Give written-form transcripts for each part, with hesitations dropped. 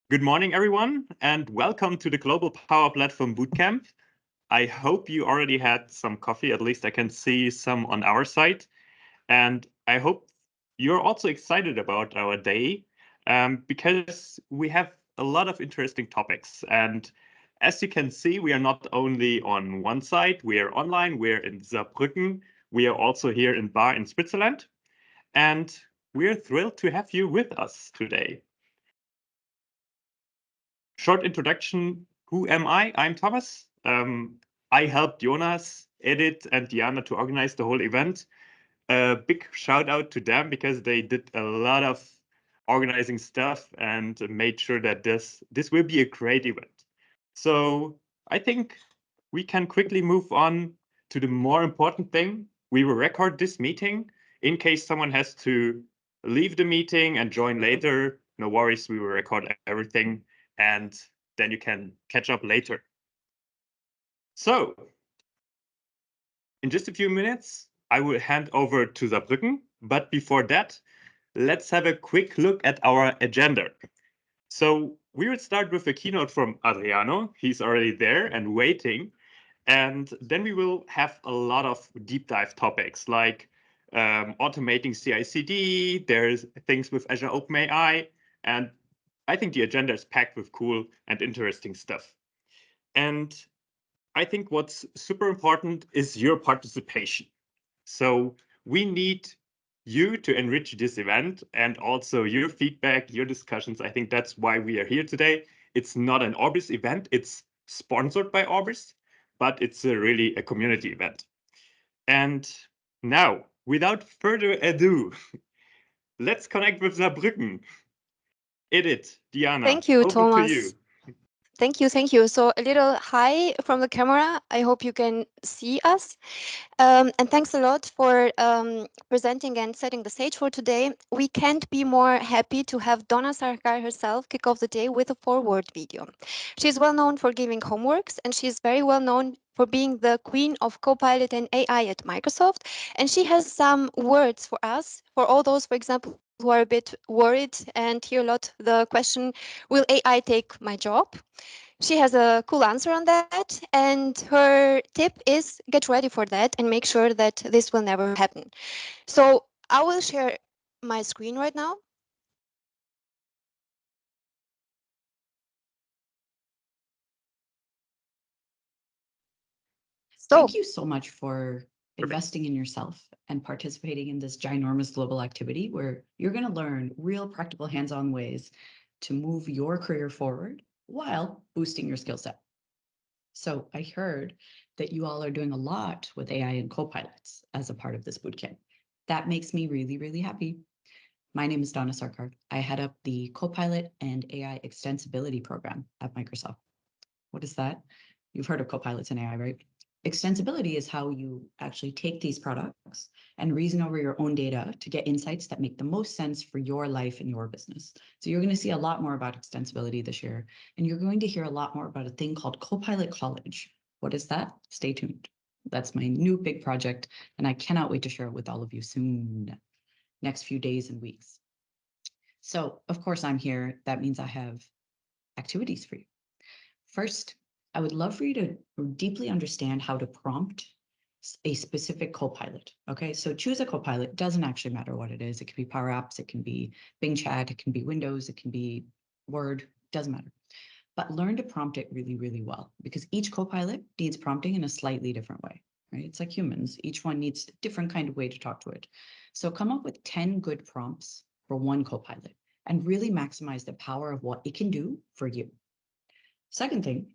Good morning, everyone, and welcome to the Global Power Platform Bootcamp. I hope you already had some coffee. At least I can see some on our side. And I hope you're also excited about our day because we have a lot of interesting topics. And as you can see, we are not only on one side, we are online, we're in Saarbrücken, we are also here in Bar in Switzerland. And we're thrilled to have you with us today. Short introduction, who am I? I'm Thomas. I helped Jonas, Edith, and Diana to organize the whole event. A big shout out to them because they did a lot of organizing stuff and made sure that this will be a great event. So I think we can quickly move on to the more important thing. We will record this meeting in case someone has to leave the meeting and join later. No worries, we will record everything and then you can catch up later. So, in just a few minutes, I will hand over to Saarbrücken. But before that, let's have a quick look at our agenda. So, we will start with a keynote from Adriano. He's already there and waiting. And then we will have a lot of deep dive topics like automating CI/CD. There's things with Azure OpenAI. And I think the agenda is packed with cool and interesting stuff. And I think what's super important is your participation. So we need you to enrich this event and also your feedback, your discussions. I think that's why we are here today. It's not an Orbis event. It's sponsored by Orbis, but it's really a community event. And now, without further ado, let's connect with Saarbrücken. Edith, Diana, Thank you, over to you. Thomas. Thank you. So a little hi from the camera. I hope you can see us. And thanks a lot for presenting and setting the stage for today. We can't be more happy to have Donna Sarkar herself kick off the day with a forward video. She's well known for giving homeworks, and she's very well known for being the queen of Copilot and AI at Microsoft. And she has some words for us, for all those, for example, who are a bit worried and hear a lot the question, will AI take my job? She has a cool answer on that, and her tip is get ready for that and make sure that this will never happen. So I will share my screen right now. Thank you so much for investing in yourself and participating in this ginormous global activity where you're going to learn real practical hands-on ways to move your career forward while boosting your skill set. So I heard that you all are doing a lot with AI and Copilots as a part of this bootcamp. That makes me really, really happy. My name is Donna Sarkar. I head up the Copilot and AI Extensibility program at Microsoft. What is that? You've heard of Copilots and AI, right? Extensibility is how you actually take these products and reason over your own data to get insights that make the most sense for your life and your business. So you're going to see a lot more about extensibility this year, and you're going to hear a lot more about a thing called Copilot College. What is that? Stay tuned. That's my new big project, and I cannot wait to share it with all of you soon, next few days and weeks. So, of course, I'm here. That means I have activities for you. First, I would love for you to deeply understand how to prompt a specific Copilot. Okay, so choose a Copilot. It doesn't actually matter what it is. It can be Power Apps, it can be Bing Chat, it can be Windows, it can be Word, doesn't matter. But learn to prompt it really, really well because each Copilot needs prompting in a slightly different way, right? It's like humans. Each one needs a different kind of way to talk to it. So come up with 10 good prompts for one Copilot and really maximize the power of what it can do for you. Second thing,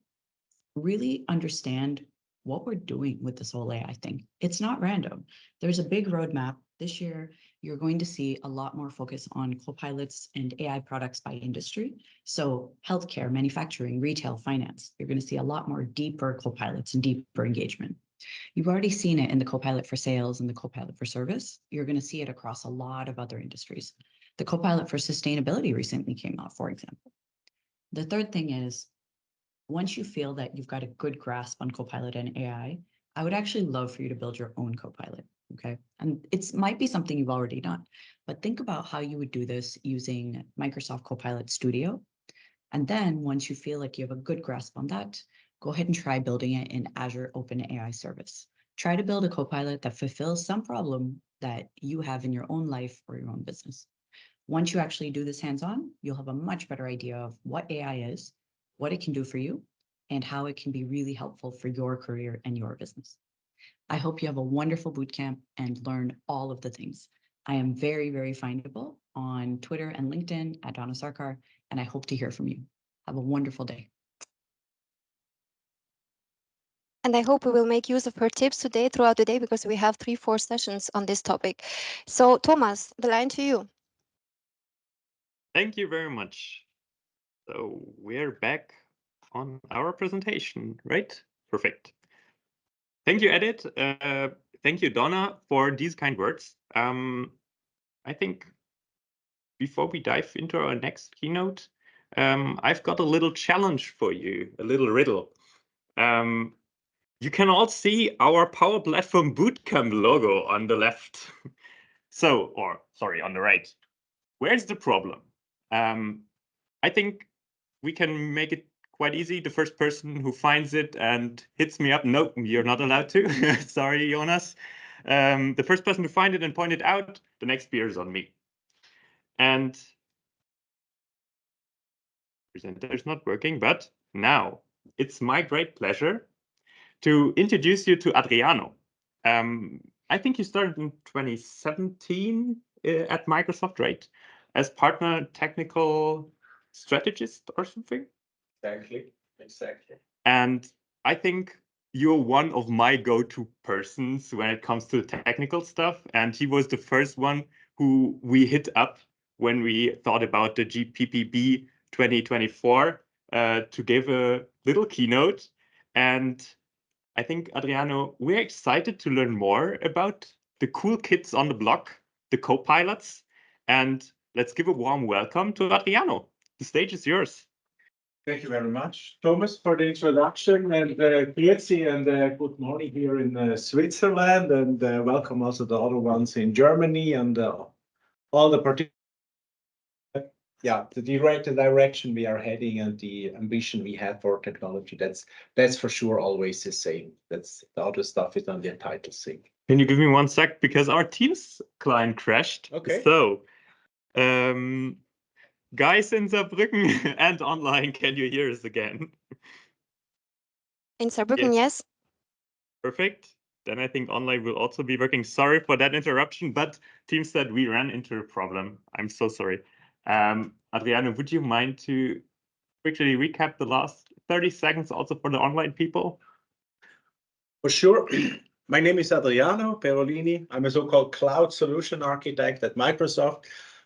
really understand what we're doing with this whole AI thing. It's not random. There's a big roadmap. This year, you're going to see a lot more focus on Copilots and AI products by industry. So healthcare, manufacturing, retail, finance, you're going to see a lot more deeper Copilots and deeper engagement. You've already seen it in the Copilot for sales and the Copilot for service. You're going to see it across a lot of other industries. The Copilot for sustainability recently came out, for example. The third thing is, once you feel that you've got a good grasp on Copilot and AI, I would actually love for you to build your own Copilot, okay? And it might be something you've already done, but think about how you would do this using Microsoft Copilot Studio And then once you feel like you have a good grasp on that, go ahead and try building it in Azure OpenAI service. Try to build a Copilot that fulfills some problem that you have in your own life or your own business. Once you actually do this hands-on, you'll have a much better idea of what AI is, what it can do for you, and how it can be really helpful for your career and your business. I hope you have a wonderful bootcamp and learn all of the things. I am very, very findable on Twitter and LinkedIn at Donna Sarkar, and I hope to hear from you. Have a wonderful day. And I hope we will make use of her tips today throughout the day, because we have 3-4 sessions on this topic. So Thomas, the line to you. Thank you very much. So we're back on our presentation, right? Perfect. Thank you, Edith. Thank you, Donna, for these kind words. I think before we dive into our next keynote, I've got a little challenge for you, a little riddle. You can all see our Power Platform Bootcamp logo on the left. On the right. Where's the problem? I think we can make it quite easy. The first person who finds it and hits me up, nope, you're not allowed to. Sorry, Jonas. The first person to find it and point it out, the next beer is on me. And presenter is not working, but now it's my great pleasure to introduce you to Adriano. I think you started in 2017 at Microsoft, right? As partner technical strategist or something? Exactly. And I think you're one of my go-to persons when it comes to technical stuff. And he was the first one who we hit up when we thought about the GPPB 2024 to give a little keynote. And I think, Adriano, we're excited to learn more about the cool kids on the block, the Copilots. And let's give a warm welcome to Adriano. The stage is yours. Thank you very much, Thomas, for the introduction, and grüezi and good morning here in Switzerland, and welcome also the other ones in Germany and all the participants. Yeah, the direction we are heading and the ambition we have for technology, that's for sure always the same. That's the other stuff is on the title thing. Can you give me 1 sec, because our Teams client crashed. Okay. So, guys in Saarbrücken and online, can you hear us again? In Saarbrücken, yes. Perfect. Then I think online will also be working. Sorry for that interruption, but Teams said we ran into a problem. I'm so sorry. Adriano, would you mind to quickly recap the last 30 seconds also for the online people? For sure. My name is Adriano Perolini. I'm a so-called cloud solution architect at Microsoft.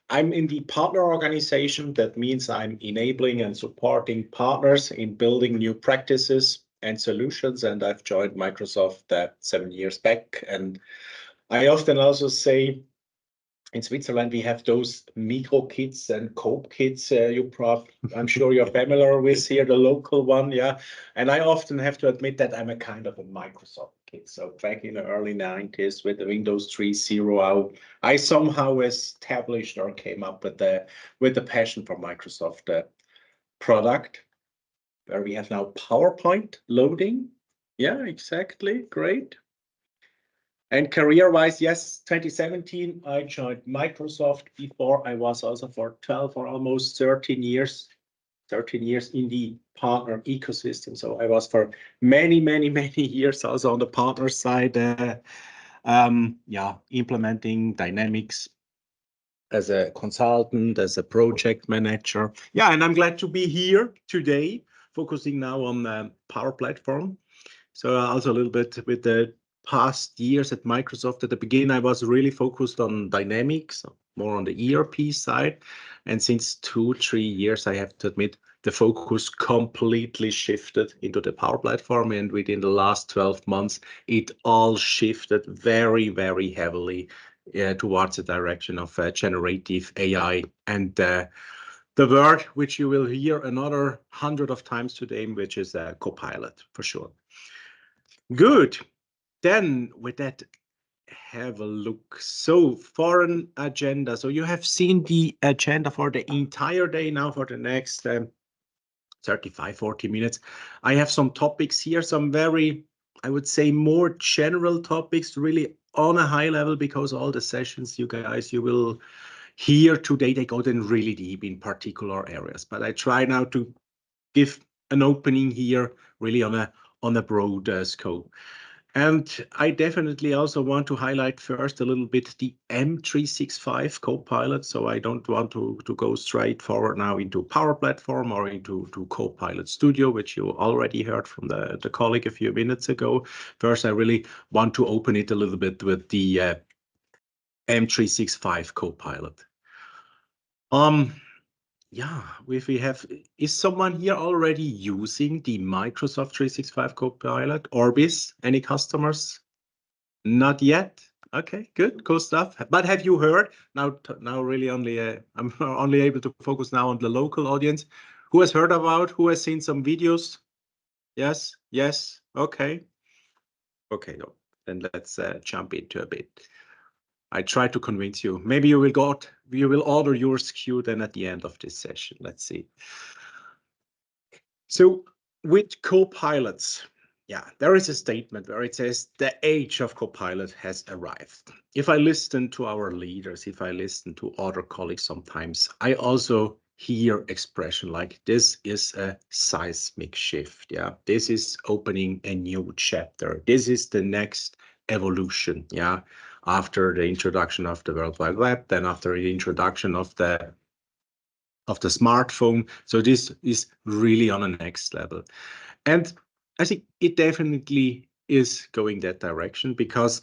I'm in the partner organization. That means I'm enabling and supporting partners in building new practices and solutions. And I've joined Microsoft 7 years back. And I often also say, in Switzerland, we have those micro kits and cope kits. I'm sure you're familiar with here, the local one, yeah. And I often have to admit that I'm a kind of a Microsoft kid. So back in the early 90s with the Windows 3.0, I somehow established or came up with the passion for Microsoft product, where we have now PowerPoint loading. Yeah, exactly. Great. And career-wise, yes, 2017, I joined Microsoft. Before I was also for 12 or almost 13 years in the partner ecosystem. So I was for many years also on the partner side, implementing Dynamics as a consultant, as a project manager. Yeah, and I'm glad to be here today, focusing now on Power Platform. So also a little bit with the past years at Microsoft. At the beginning, I was really focused on Dynamics, more on the ERP side. And since 2-3 years, I have to admit, the focus completely shifted into the Power Platform. And within the last 12 months, it all shifted very heavily towards the direction of generative AI. And the word which you will hear another 100 of times today, which is Copilot, for sure. Good. Then with that, have a look. So foreign agenda. So you have seen the agenda for the entire day now for the next 35, 40 minutes. I have some topics here, some very, I would say, more general topics, really on a high level, because all the sessions you will hear today, they go then really deep in particular areas. But I try now to give an opening here really on a broad scope. And I definitely also want to highlight first a little bit the M365 Copilot. So I don't want to go straight forward now into Power Platform or into Copilot Studio, which you already heard from the colleague a few minutes ago. First, I really want to open it a little bit with the M365 Copilot. Yeah, is someone here already using the Microsoft 365 Copilot? Orbis, any customers? Not yet. Okay, good, cool stuff. But have you heard? Now really only I'm only able to focus now on the local audience. Who has heard about? Who has seen some videos? Yes, yes. Okay. Okay, no. Then let's jump into a bit. I try to convince you. Maybe you will order your SKU then at the end of this session. Let's see. So with Copilots, yeah, there is a statement where it says the age of Copilot has arrived. If I listen to our leaders, if I listen to other colleagues sometimes, I also hear expression like this is a seismic shift. Yeah, this is opening a new chapter. This is the next evolution. Yeah, after the introduction of the World Wide Web, then after the introduction of the smartphone. So this is really on a next level. And I think it definitely is going that direction, because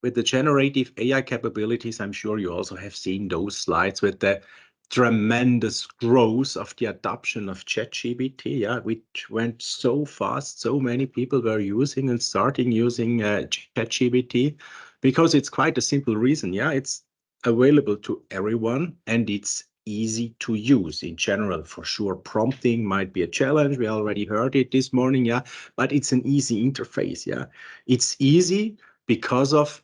with the generative AI capabilities, I'm sure you also have seen those slides with the tremendous growth of the adoption of ChatGPT, yeah, which went so fast. So many people were using and starting using ChatGPT, because it's quite a simple reason. Yeah, it's available to everyone and it's easy to use in general. For sure, prompting might be a challenge. We already heard it this morning, yeah, but it's an easy interface. Yeah, it's easy because of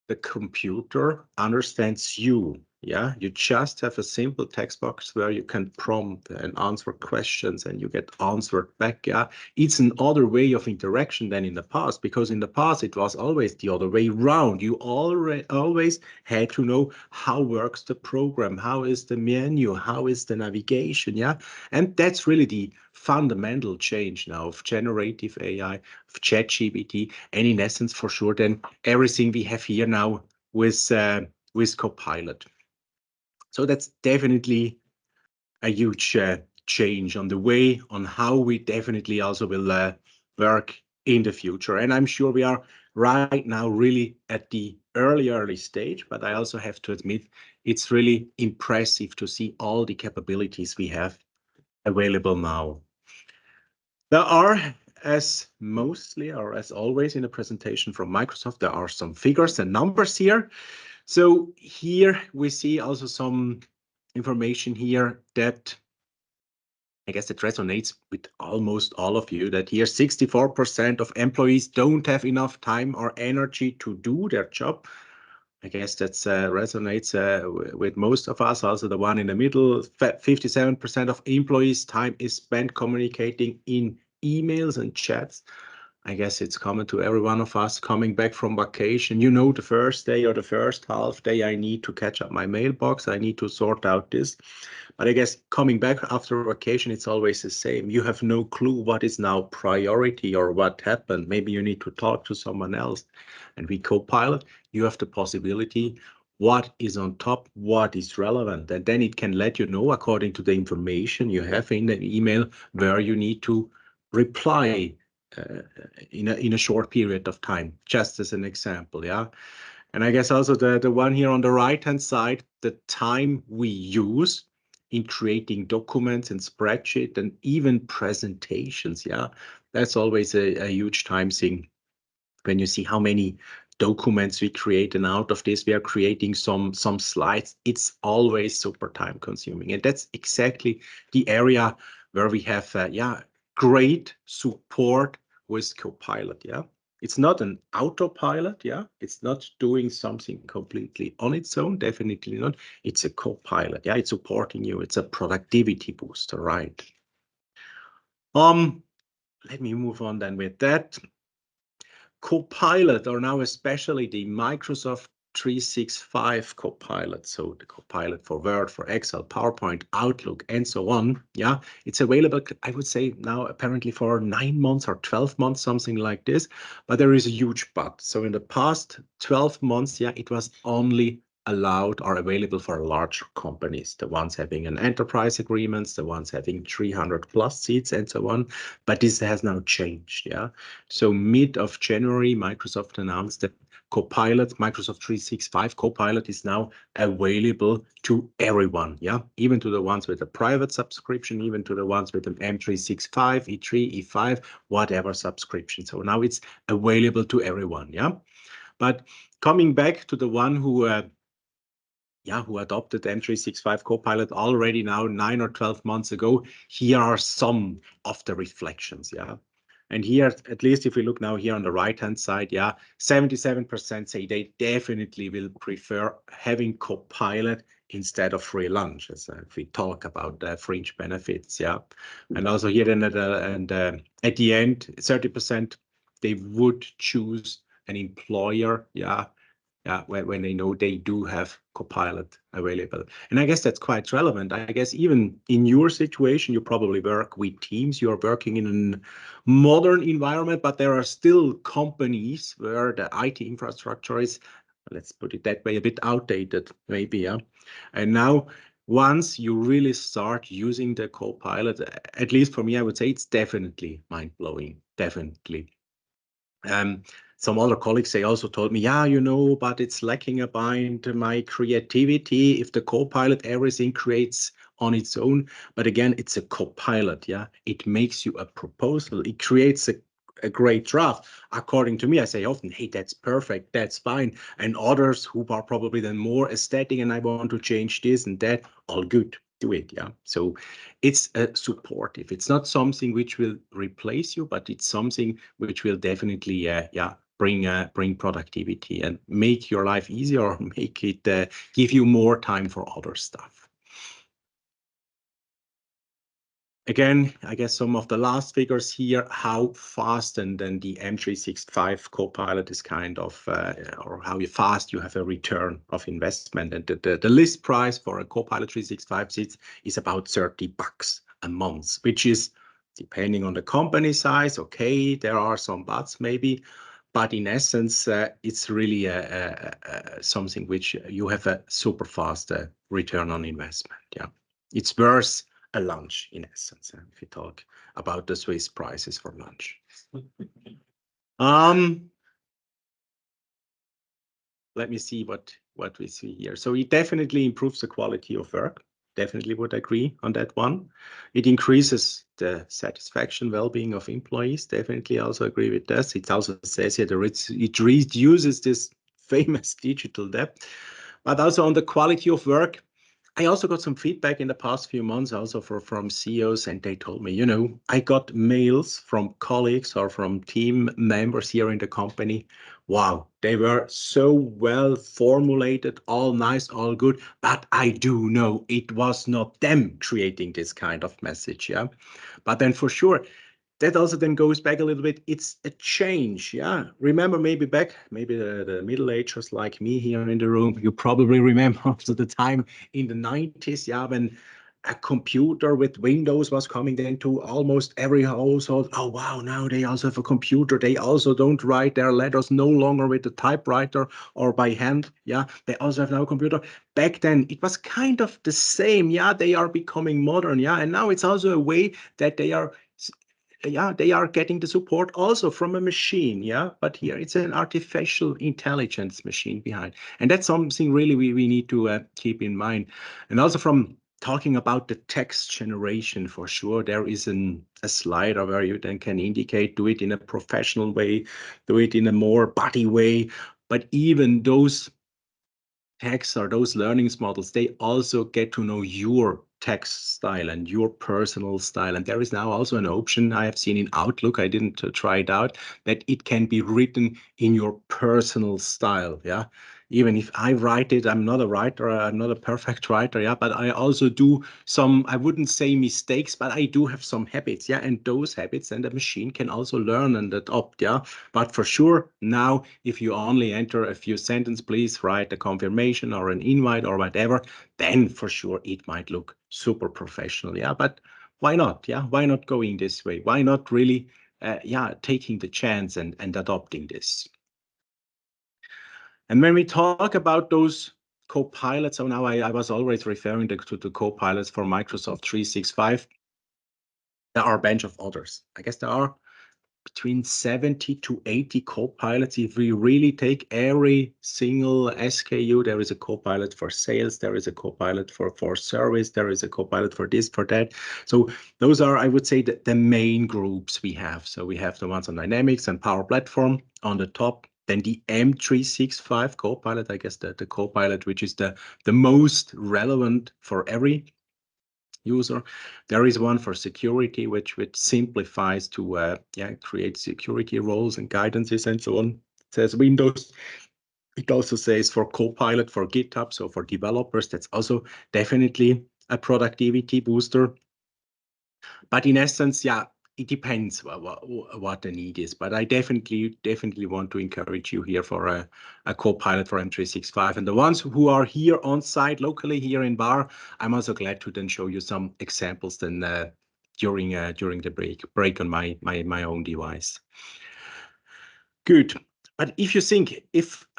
the computer understands you. Yeah, you just have a simple text box where you can prompt and answer questions and you get answered back. Yeah, it's another way of interaction than in the past, because in the past it was always the other way around. You always had to know how works the program, how is the menu, how is the navigation. Yeah, and that's really the fundamental change now of generative AI, of ChatGPT, and in essence, for sure, then everything we have here now with Copilot. So that's definitely a huge change on the way on how we definitely also will work in the future. And I'm sure we are right now really at the early stage, but I also have to admit it's really impressive to see all the capabilities we have available now. There are, as mostly or as always in a presentation from Microsoft, there are some figures and numbers here. So here we see also some information here that I guess it resonates with almost all of you, that here 64% of employees don't have enough time or energy to do their job. I guess that resonates with most of us. Also the one in the middle, 57% of employees' time is spent communicating in emails and chats. I guess it's common to every one of us coming back from vacation. You know, the first day or the first half day, I need to catch up my mailbox. I need to sort out this. But I guess coming back after vacation, it's always the same. You have no clue what is now priority or what happened. Maybe you need to talk to someone else. And with Copilot, you have the possibility what is on top, what is relevant. And then it can let you know, according to the information you have in the email, where you need to reply in a short period of time, just as an example. Yeah. And I guess also the one here on the right hand side, the time we use in creating documents and spreadsheet and even presentations. Yeah, that's always a huge time thing. When you see how many documents we create, and out of this we are creating some slides, it's always super time consuming. And that's exactly the area where we have great support with Copilot. Yeah, it's not an autopilot. Yeah, it's not doing something completely on its own, definitely not. It's a Copilot. Yeah, it's supporting you. It's a productivity booster, right? Let me move on then with that. Copilot, or now especially the Microsoft 365 Copilot. So the Copilot for Word, for Excel, PowerPoint, Outlook, and so on. Yeah, it's available, I would say now apparently for 9 months or 12 months, something like this. But there is a huge but. So in the past 12 months, yeah, it was only allowed or available for larger companies, the ones having an enterprise agreements, the ones having 300 plus seats and so on. But this has now changed. Yeah. So mid of January, Microsoft announced that Copilot, Microsoft 365 Copilot is now available to everyone. Yeah. Even to the ones with a private subscription, even to the ones with an M365, E3, E5, whatever subscription. So now it's available to everyone. Yeah. But coming back to the one who adopted M365 Copilot already now 9 or 12 months ago, here are some of the reflections, yeah. And here, at least if we look now here on the right-hand side, yeah, 77% say they definitely will prefer having Copilot instead of free lunch, as if we talk about fringe benefits, yeah. And also here then at the end, 30% they would choose an employer, yeah, when they know they do have Copilot available. And I guess that's quite relevant. I guess even in your situation, you probably work with teams, you're working in a modern environment, but there are still companies where the IT infrastructure is, let's put it that way, a bit outdated, maybe, yeah. And now, once you really start using the Copilot, at least for me, I would say it's definitely mind-blowing, definitely. Some other colleagues, they also told me, yeah, but it's lacking behind my creativity. If the Copilot, everything creates on its own. But again, it's a Copilot, yeah. It makes you a proposal. It creates a great draft. According to me, I say often, hey, that's perfect, that's fine. And others who are probably then more aesthetic and I want to change this and that, all good. Do it, yeah. So it's supportive. It's not something which will replace you, but it's something which will definitely, bring productivity and make your life easier, or make it give you more time for other stuff. Again, I guess some of the last figures here, how fast and then the M365 Copilot is kind of, or how fast you have a return of investment. And the list price for a Copilot 365 seats is about $30 a month, which is, depending on the company size, okay, there are some buts maybe, but in essence, it's really something which you have a super fast return on investment. Yeah, it's worth a lunch in essence, if you talk about the Swiss prices for lunch. Let me see what we see here. So it definitely improves the quality of work. Definitely would agree on that one. It increases the satisfaction, well-being of employees. Definitely also agree with this. It also says here that it reduces this famous digital debt, but also on the quality of work. I also got some feedback in the past few months also from CEOs, and they told me, I got mails from colleagues or from team members here in the company. Wow, they were so well formulated, all nice, all good, but I do know it was not them creating this kind of message, yeah. But then for sure, that also then goes back a little bit. It's a change, yeah. Remember maybe the middle-agers like me here in the room, you probably remember also the time in the 90s, yeah, when a computer with Windows was coming then to almost every household. Oh, wow, now they also have a computer. They also don't write their letters no longer with the typewriter or by hand, yeah. They also have now a computer. Back then, it was kind of the same, yeah. They are becoming modern, yeah. And now it's also a way that they are getting the support also from a machine, yeah. But here it's an artificial intelligence machine behind, and that's something really we need to keep in mind. And also from talking about the text generation, for sure, there is a slider where you then can indicate, do it in a professional way, do it in a more body way. But even those texts or those learning models, they also get to know your text style and your personal style. And there is now also an option I have seen in Outlook, I didn't try it out, that it can be written in your personal style. Yeah, even if I write it, I'm not a writer, I'm not a perfect writer, yeah, but I also do some, I wouldn't say mistakes, but I do have some habits, yeah, and those habits and the machine can also learn and adopt, yeah. But for sure, now, if you only enter a few sentences, please write a confirmation or an invite or whatever, then for sure it might look super professional, yeah. But why not, yeah? Why not going this way? Why not really, yeah, taking the chance and adopting this? And when we talk about those Copilots, so now I was always referring to the Copilots for Microsoft 365. There are a bunch of others. I guess there are between 70 to 80 Copilots. If we really take every single SKU, there is a Copilot for sales, there is a Copilot for service, there is a Copilot for this, for that. So those are, I would say, the main groups we have. So we have the ones on Dynamics and Power Platform on the top. Then the M365 Copilot, I guess the Copilot, which is the most relevant for every user. There is one for security, which simplifies to create security roles and guidances and so on. It says Windows. It also says for Copilot for GitHub, so for developers, that's also definitely a productivity booster. But in essence, yeah, it depends what the need is. But I definitely want to encourage you here for a Copilot for M365. And the ones who are here on site locally here in Bar, I'm also glad to then show you some examples then during the break on my own device. Good. But if you think,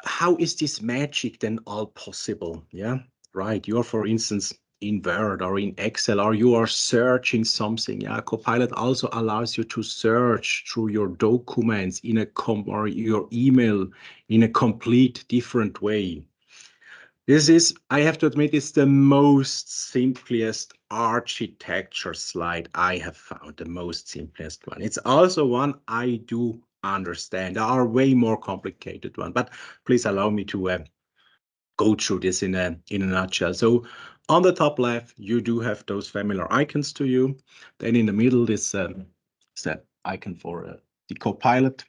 how is this magic then all possible? Yeah, right. You're, for instance, in Word or in Excel, or you are searching something. Yeah, Copilot also allows you to search through your documents or your email in a complete different way. This is, I have to admit, it's the most simplest architecture slide I have found, the most simplest one. It's also one I do understand. There are way more complicated one, but please allow me to go through this in a nutshell. So on the top left, you do have those familiar icons to you. Then in the middle, this that icon for the Copilot.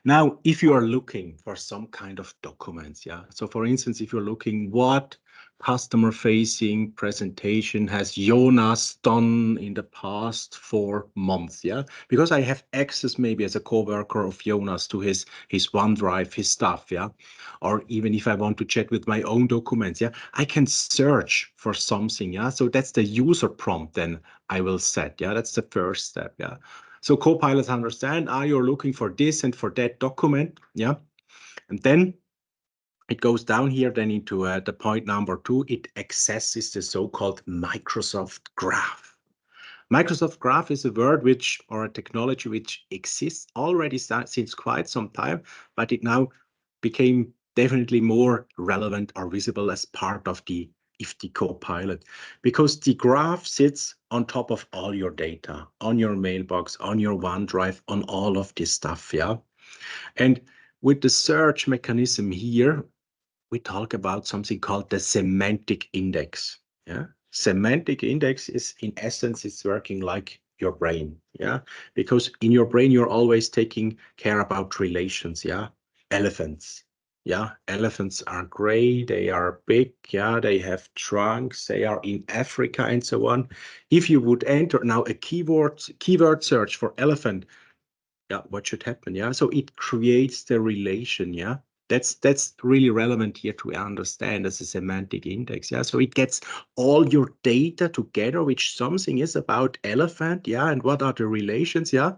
Now, if you are looking for some kind of documents, yeah. So for instance, if you're looking what customer-facing presentation has Jonas done in the past 4 months, yeah, because I have access maybe as a co-worker of Jonas to his OneDrive, his stuff, yeah, or even if I want to check with my own documents, yeah, I can search for something, yeah. So that's the user prompt then I will set, yeah. That's the first step, yeah. So Copilots understand, you're looking for this and for that document, yeah. And then it goes down here then into the point number 2. It accesses the so-called Microsoft Graph. Microsoft Graph is a word or a technology which exists already since quite some time, but it now became definitely more relevant or visible as part of the Copilot, because the graph sits on top of all your data, on your mailbox, on your OneDrive, on all of this stuff, yeah. And with the search mechanism here, we talk about something called the semantic index, yeah. Semantic index is, in essence, it's working like your brain, yeah, because in your brain you're always taking care about relations, yeah. Elephants. Yeah, elephants are gray, they are big, yeah, they have trunks, they are in Africa and so on. If you would enter now a keyword search for elephant, yeah, what should happen? Yeah, so it creates the relation, yeah. That's really relevant here to understand as a semantic index, yeah. So it gets all your data together, which something is about elephant, yeah, and what are the relations, yeah.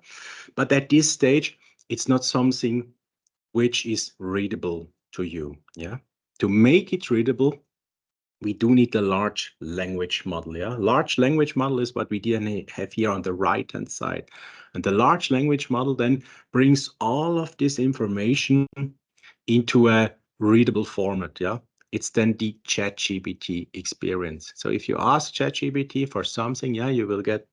But at this stage, it's not something which is readable to you, yeah. To make it readable, we do need a large language model, yeah. Large language model is what we have here on the right-hand side. And the large language model then brings all of this information into a readable format, yeah. It's then the ChatGPT experience. So if you ask ChatGPT for something, yeah, you will get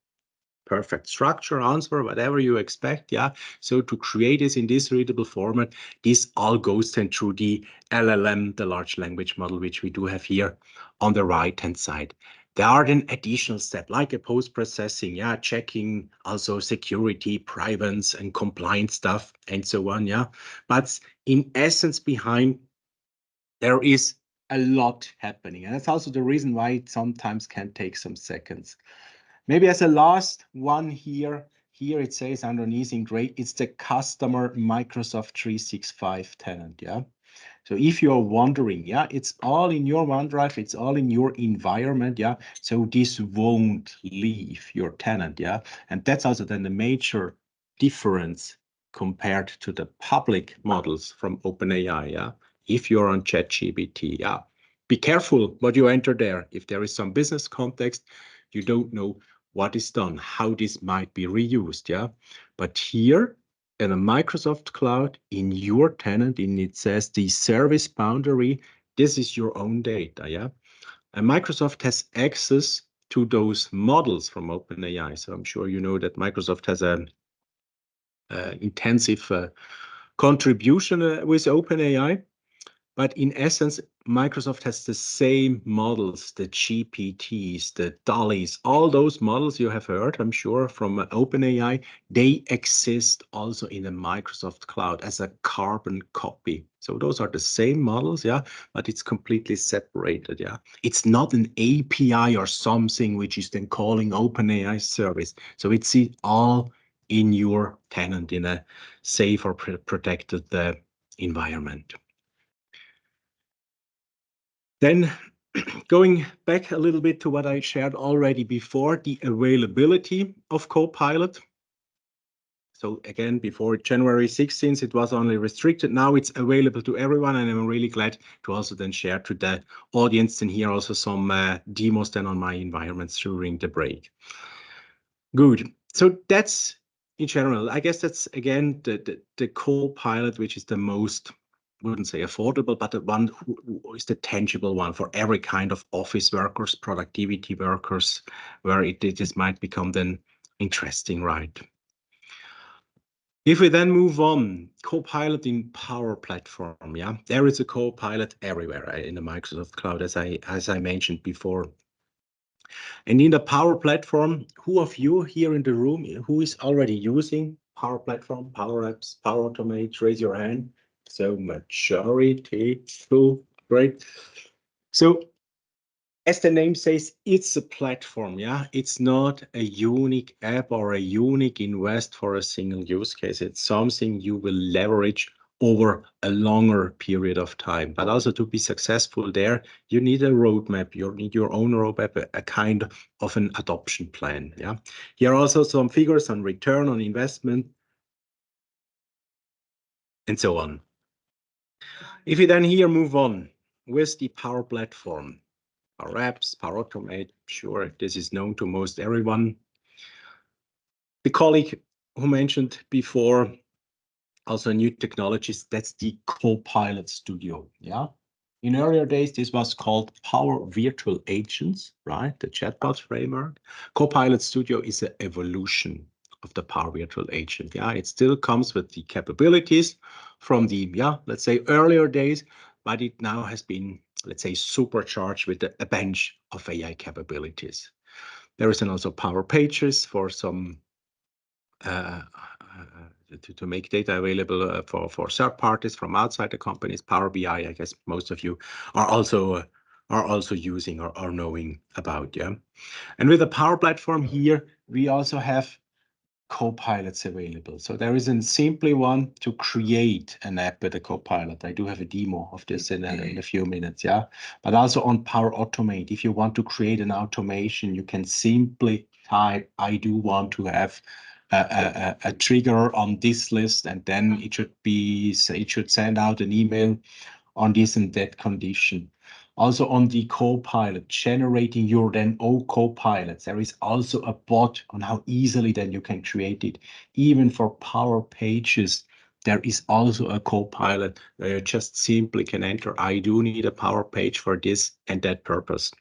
perfect structure, answer, whatever you expect, yeah. So to create this in this readable format, this all goes then through the LLM, the large language model, which we do have here on the right-hand side. There are then additional steps like a post-processing, yeah, checking also security, privacy and compliance stuff and so on, yeah. But in essence, behind there is a lot happening. And that's also the reason why it sometimes can take some seconds. Maybe as a last one here it says underneath in gray, it's the customer Microsoft 365 tenant, yeah? So if you're wondering, yeah, it's all in your OneDrive, it's all in your environment, yeah? So this won't leave your tenant, yeah? And that's also then the major difference compared to the public models from OpenAI, yeah? If you're on ChatGPT, yeah? Be careful what you enter there. If there is some business context, you don't know what is done, how this might be reused, yeah? But here in a Microsoft cloud, in your tenant, it says the service boundary, this is your own data, yeah? And Microsoft has access to those models from OpenAI. So I'm sure you know that Microsoft has an intensive contribution with OpenAI. But in essence, Microsoft has the same models, the GPTs, the DALL-Es, all those models you have heard, I'm sure, from OpenAI, they exist also in the Microsoft cloud as a carbon copy. So those are the same models, yeah, but it's completely separated, yeah. It's not an API or something which is then calling OpenAI service. So it's all in your tenant in a safe or protected environment. Then going back a little bit to what I shared already before, the availability of Copilot. So again, before January 16th, it was only restricted. Now it's available to everyone, and I'm really glad to also then share to the audience and here also some demos then on my environments during the break. Good. So that's in general. I guess that's again the Copilot, which is the most, wouldn't say affordable, but the one who is the tangible one for every kind of office workers, productivity workers, where it just might become then interesting, right? If we then move on, Copilot in Power Platform, yeah, there is a Copilot everywhere in the Microsoft Cloud, as I mentioned before. And in the Power Platform, who of you here in the room who is already using Power Platform, Power Apps, Power Automate? Raise your hand. So majority, cool, great. So as the name says, it's a platform, yeah? It's not a unique app or a unique invest for a single use case. It's something you will leverage over a longer period of time. But also to be successful there, you need a roadmap. You need your own roadmap, a kind of an adoption plan, yeah? Here are also some figures on return on investment and so on. If we then here move on with the Power Platform, Power Apps, Power Automate, sure, this is known to most everyone. The colleague who mentioned before, also new technologies, that's the Copilot Studio, yeah? In earlier days, this was called Power Virtual Agents, right? The chatbot framework. Copilot Studio is an evolution of the Power Virtual Agent, yeah? It still comes with the capabilities from the, yeah, let's say earlier days, but it now has been, let's say, supercharged with a bench of AI capabilities. There is also Power Pages for some to make data available for third parties from outside the companies. Power BI, I guess most of you are also using or are knowing about, yeah. And with the Power Platform here, we also have Copilots available. So there is a simply one to create an app with a Copilot. I do have a demo of this in a few minutes, yeah. But also on Power Automate, if you want to create an automation, you can simply type, I do want to have a trigger on this list, and then it should send out an email on this and that condition. Also on the Copilot, generating your then own Copilots. There is also a bot on how easily then you can create it. Even for Power Pages, there is also a Copilot where you just simply can enter, I do need a Power Page for this and that purpose.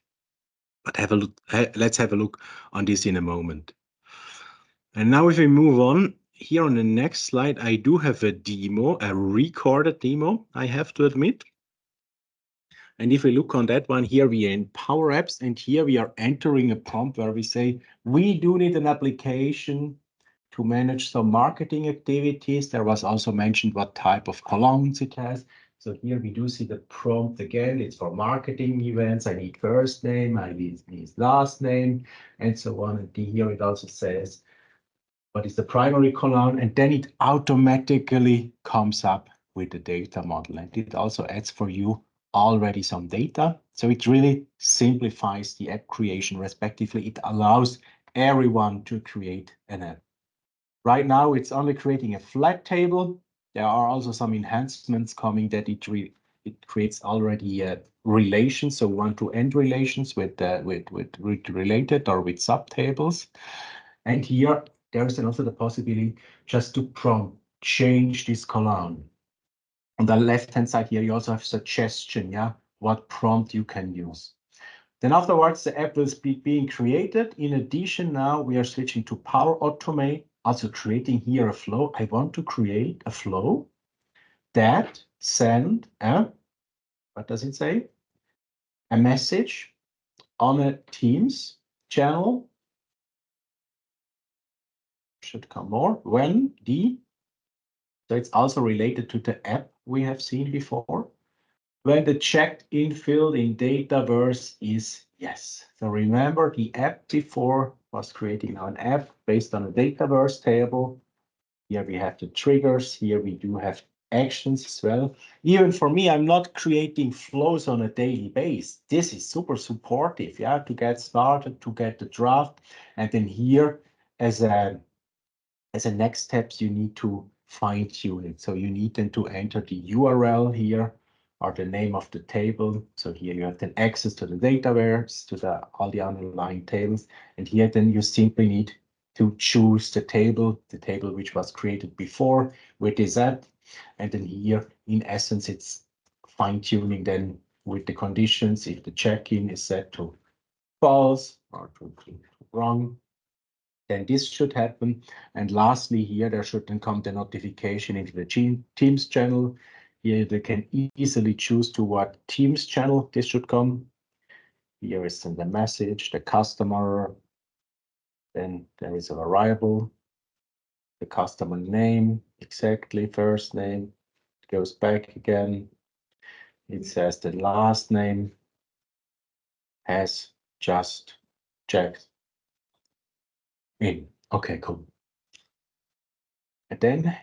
But have a look. Let's have a look on this in a moment. And now if we move on, here on the next slide, I do have a demo, a recorded demo, I have to admit. And if we look on that one, here we are in Power Apps, and here we are entering a prompt where we say, we do need an application to manage some marketing activities. There was also mentioned what type of columns it has. So here we do see the prompt again. It's for marketing events. I need first name, I need last name, and so on. And here it also says what is the primary column, and then it automatically comes up with the data model. And it also adds for you already some data. So it really simplifies the app creation, respectively. It allows everyone to create an app. Right now, it's only creating a flat table. There are also some enhancements coming that it creates already relations, so one-to-end relations with related or with subtables. And here there is also the possibility just to prompt change this column. On the left-hand side here, you also have suggestion, yeah, what prompt you can use. Then afterwards, the app will be being created. In addition, now we are switching to Power Automate, also creating here a flow. I want to create a flow that send what does it say? A message on a Teams channel. Should come more when so it's also related to the app we have seen before. When the checked-in field in Dataverse is yes. So remember, the app before was creating an app based on a Dataverse table. Here we have the triggers. Here we do have actions as well. Even for me, I'm not creating flows on a daily basis. This is super supportive, yeah, to get started, to get the draft. And then here, as a next steps, you need to fine tune it. So you need then to enter the URL here or the name of the table. So here you have then access to the Dataverse, to all the underlying tables. And here then you simply need to choose the table which was created before with this app. And then here, in essence, it's fine tuning then with the conditions. If the check-in is set to false or to wrong, then this should happen. And lastly, here there should then come the notification into the Teams channel. Here they can easily choose to what Teams channel this should come. Here is then the message, the customer. Then there is a variable, the customer name, exactly first name. It goes back again. It says the last name has just checked in. Okay, cool. And then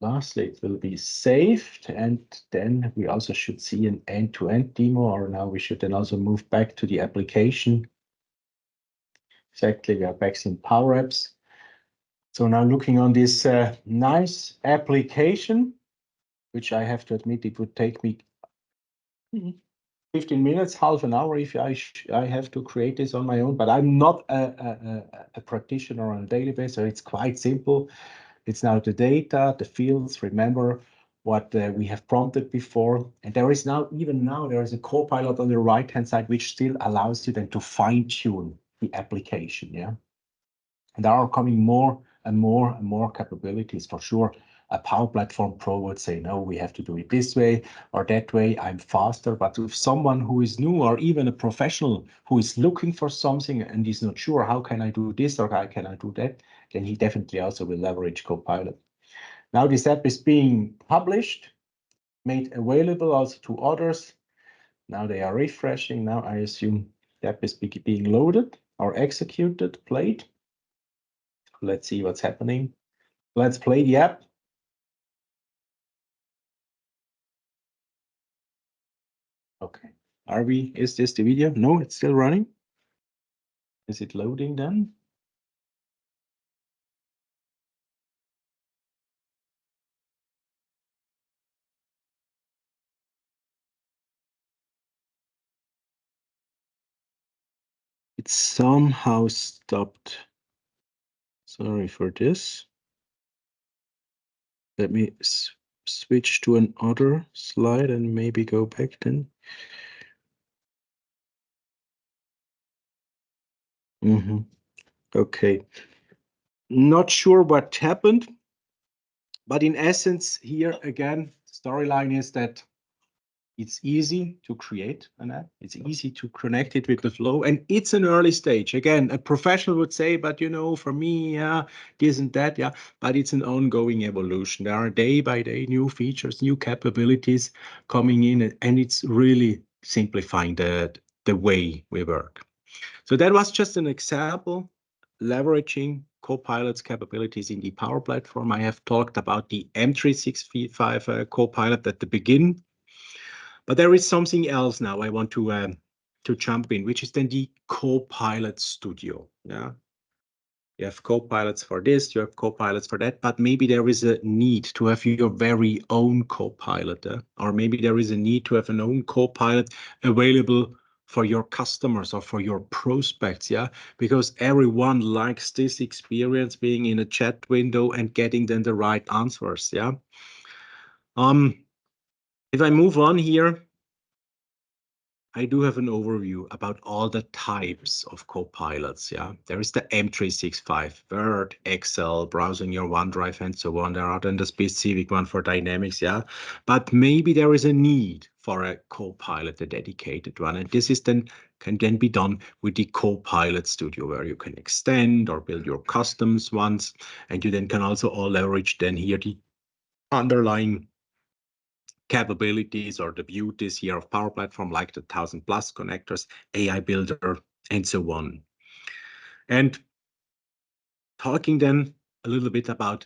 lastly, it will be saved, and then we also should see an end-to-end demo, or now we should then also move back to the application. Exactly, we are back in Power Apps. So now looking on this nice application, which I have to admit it would take me 15 minutes, half an hour if I have to create this on my own, but I'm not a practitioner on a daily basis, so it's quite simple. It's now the data, the fields, remember what we have prompted before. And there is now, even now, there is a Copilot on the right-hand side, which still allows you then to fine-tune the application, yeah? And there are coming more and more and more capabilities for sure. A Power Platform Pro would say, no, we have to do it this way or that way. I'm faster. But if someone who is new or even a professional who is looking for something and is not sure, how can I do this or how can I do that? Then he definitely also will leverage Copilot. Now this app is being published, made available also to others. Now they are refreshing. Now I assume the app is being loaded or executed, played. Let's see what's happening. Let's play the app. Okay. Is this the video? No, it's still running. Is it loading then? It somehow stopped. Sorry for this. Let me switch to another slide and maybe go back then. Okay. Not sure what happened, but in essence, here again, the storyline is that It's easy to create an app. It's easy to connect it with the flow. And it's an early stage. Again, a professional would say, but you know, for me, yeah, this and that, yeah. But it's an ongoing evolution. There are day by day new features, new capabilities coming in, and it's really simplifying the way we work. So that was just an example, leveraging Copilot's capabilities in the Power Platform. I have talked about the M365 Copilot at the beginning. But there is something else now I want to jump in, which is then the Copilot Studio. Yeah, you have Copilots for this, you have Copilots for that, but maybe there is a need to have your very own Copilot, or maybe there is a need to have an own Copilot available for your customers or for your prospects. Yeah, because everyone likes this experience, being in a chat window and getting then the right answers. Yeah. If I move on here, I do have an overview about all the types of Copilots. Yeah, there is the M365, Word, Excel, browsing your OneDrive, and so on. There are then the specific one for Dynamics. Yeah, but maybe there is a need for a Copilot, a dedicated one, and this is then can then be done with the Copilot Studio, where you can extend or build your customs ones, and you then can also all leverage then here the underlying capabilities or the beauties here of Power Platform, like the 1000+ connectors, AI Builder, and so on. And talking then a little bit about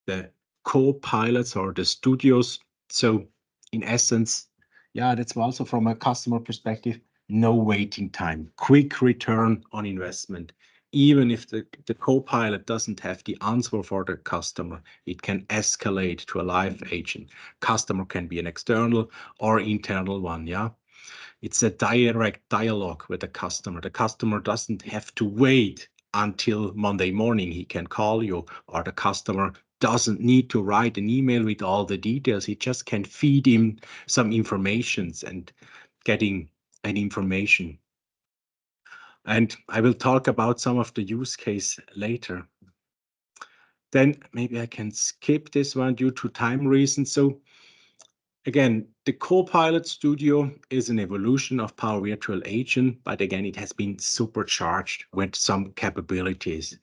the co-pilots or the studios. So in essence, yeah, that's also from a customer perspective, no waiting time, quick return on investment. Even if the co-pilot doesn't have the answer for the customer, it can escalate to a live agent. Customer can be an external or internal one, yeah? It's a direct dialogue with the customer. The customer doesn't have to wait until Monday morning. He can call you, or the customer doesn't need to write an email with all the details. He just can feed him some informations and getting an information. And I will talk about some of the use case later. Then maybe I can skip this one due to time reasons. So again, the Copilot Studio is an evolution of Power Virtual Agent, but again, it has been supercharged with some capabilities.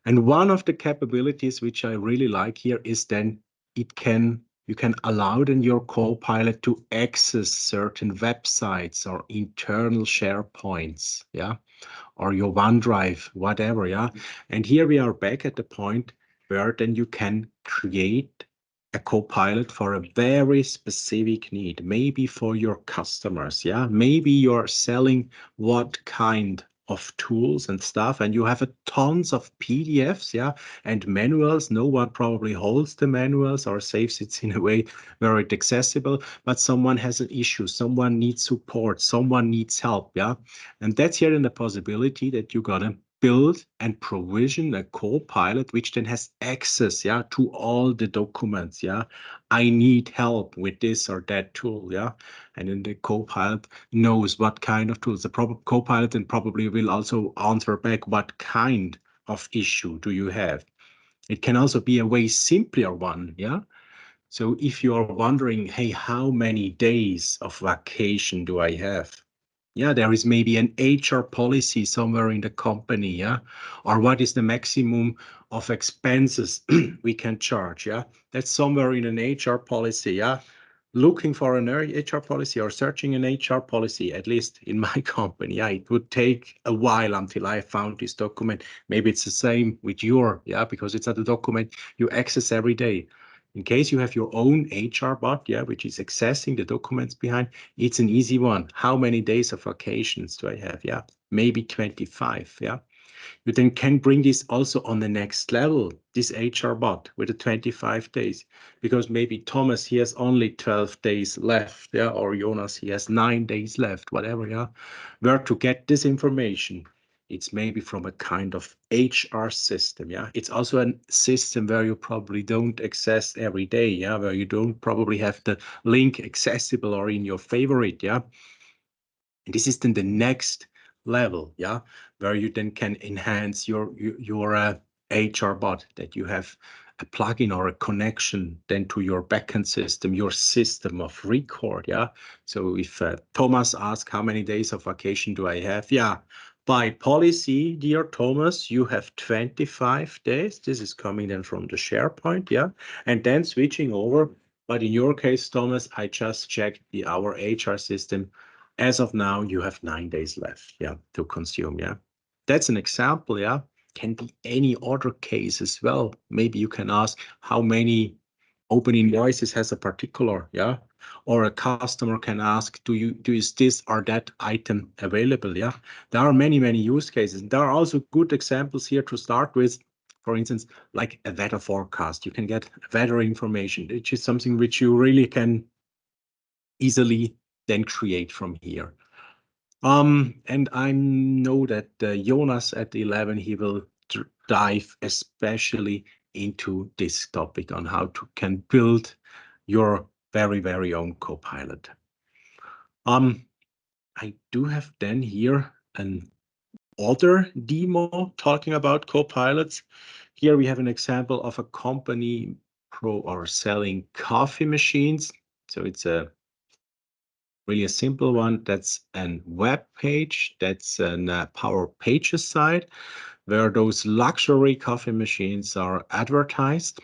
And one of the capabilities which I really like here is then you can allow then your Copilot to access certain websites or internal SharePoints, yeah, or your OneDrive, whatever, yeah. And here we are back at the point where then you can create a Copilot for a very specific need, maybe for your customers, yeah. Maybe you're selling what kind of tools and stuff, and you have a tons of PDFs, yeah, and manuals. No one probably holds the manuals or saves it in a way where it's accessible, but someone has an issue, someone needs support, someone needs help, yeah. And that's here in the possibility that you're gonna build and provision a Copilot which then has access, yeah, to all the documents, yeah. I need help with this or that tool, yeah. And then the Copilot knows what kind of tools. The Copilot then probably will also answer back what kind of issue do you have. It can also be a way simpler one, yeah. So if you are wondering, hey, how many days of vacation do I have? Yeah, there is maybe an HR policy somewhere in the company, yeah? Or what is the maximum of expenses we can charge, yeah? That's somewhere in an HR policy, yeah? Looking for an HR policy or searching an HR policy, at least in my company, yeah, it would take a while until I found this document. Maybe it's the same with your, yeah, because it's not a document you access every day. In case you have your own HR bot, yeah, which is accessing the documents behind, it's an easy one. How many days of vacations do I have? Yeah, maybe 25, yeah. You then can bring this also on the next level, this HR bot with the 25 days, because maybe Thomas, he has only 12 days left, yeah, or Jonas, he has 9 days left, whatever, yeah. Where to get this information? It's maybe from a kind of HR system, yeah. It's also a system where you probably don't access every day, yeah, where you don't probably have the link accessible or in your favorite, yeah. And this is then the next level, yeah, where you then can enhance your HR bot, that you have a plugin or a connection then to your backend system, your system of record. Yeah. So if Thomas asks how many days of vacation do I have? Yeah. By policy, dear Thomas, you have 25 days. This is coming then from the SharePoint. Yeah. And then switching over. But in your case, Thomas, I just checked our HR system. As of now, you have 9 days left, yeah, to consume, yeah. That's an example, yeah. Can be any other case as well. Maybe you can ask how many open invoices has a particular, yeah. Or a customer can ask, is this or that item available, yeah. There are many, many use cases. There are also good examples here to start with. For instance, like a weather forecast. You can get weather information, which is something which you really can easily then create from here. And I know that Jonas at 11, he will dive especially into this topic on how to can build your very, very own Copilot. I do have then here an other demo talking about Copilots. Here we have an example of a company selling coffee machines. So it's really a simple one. That's a web page. That's a Power Pages site where those luxury coffee machines are advertised.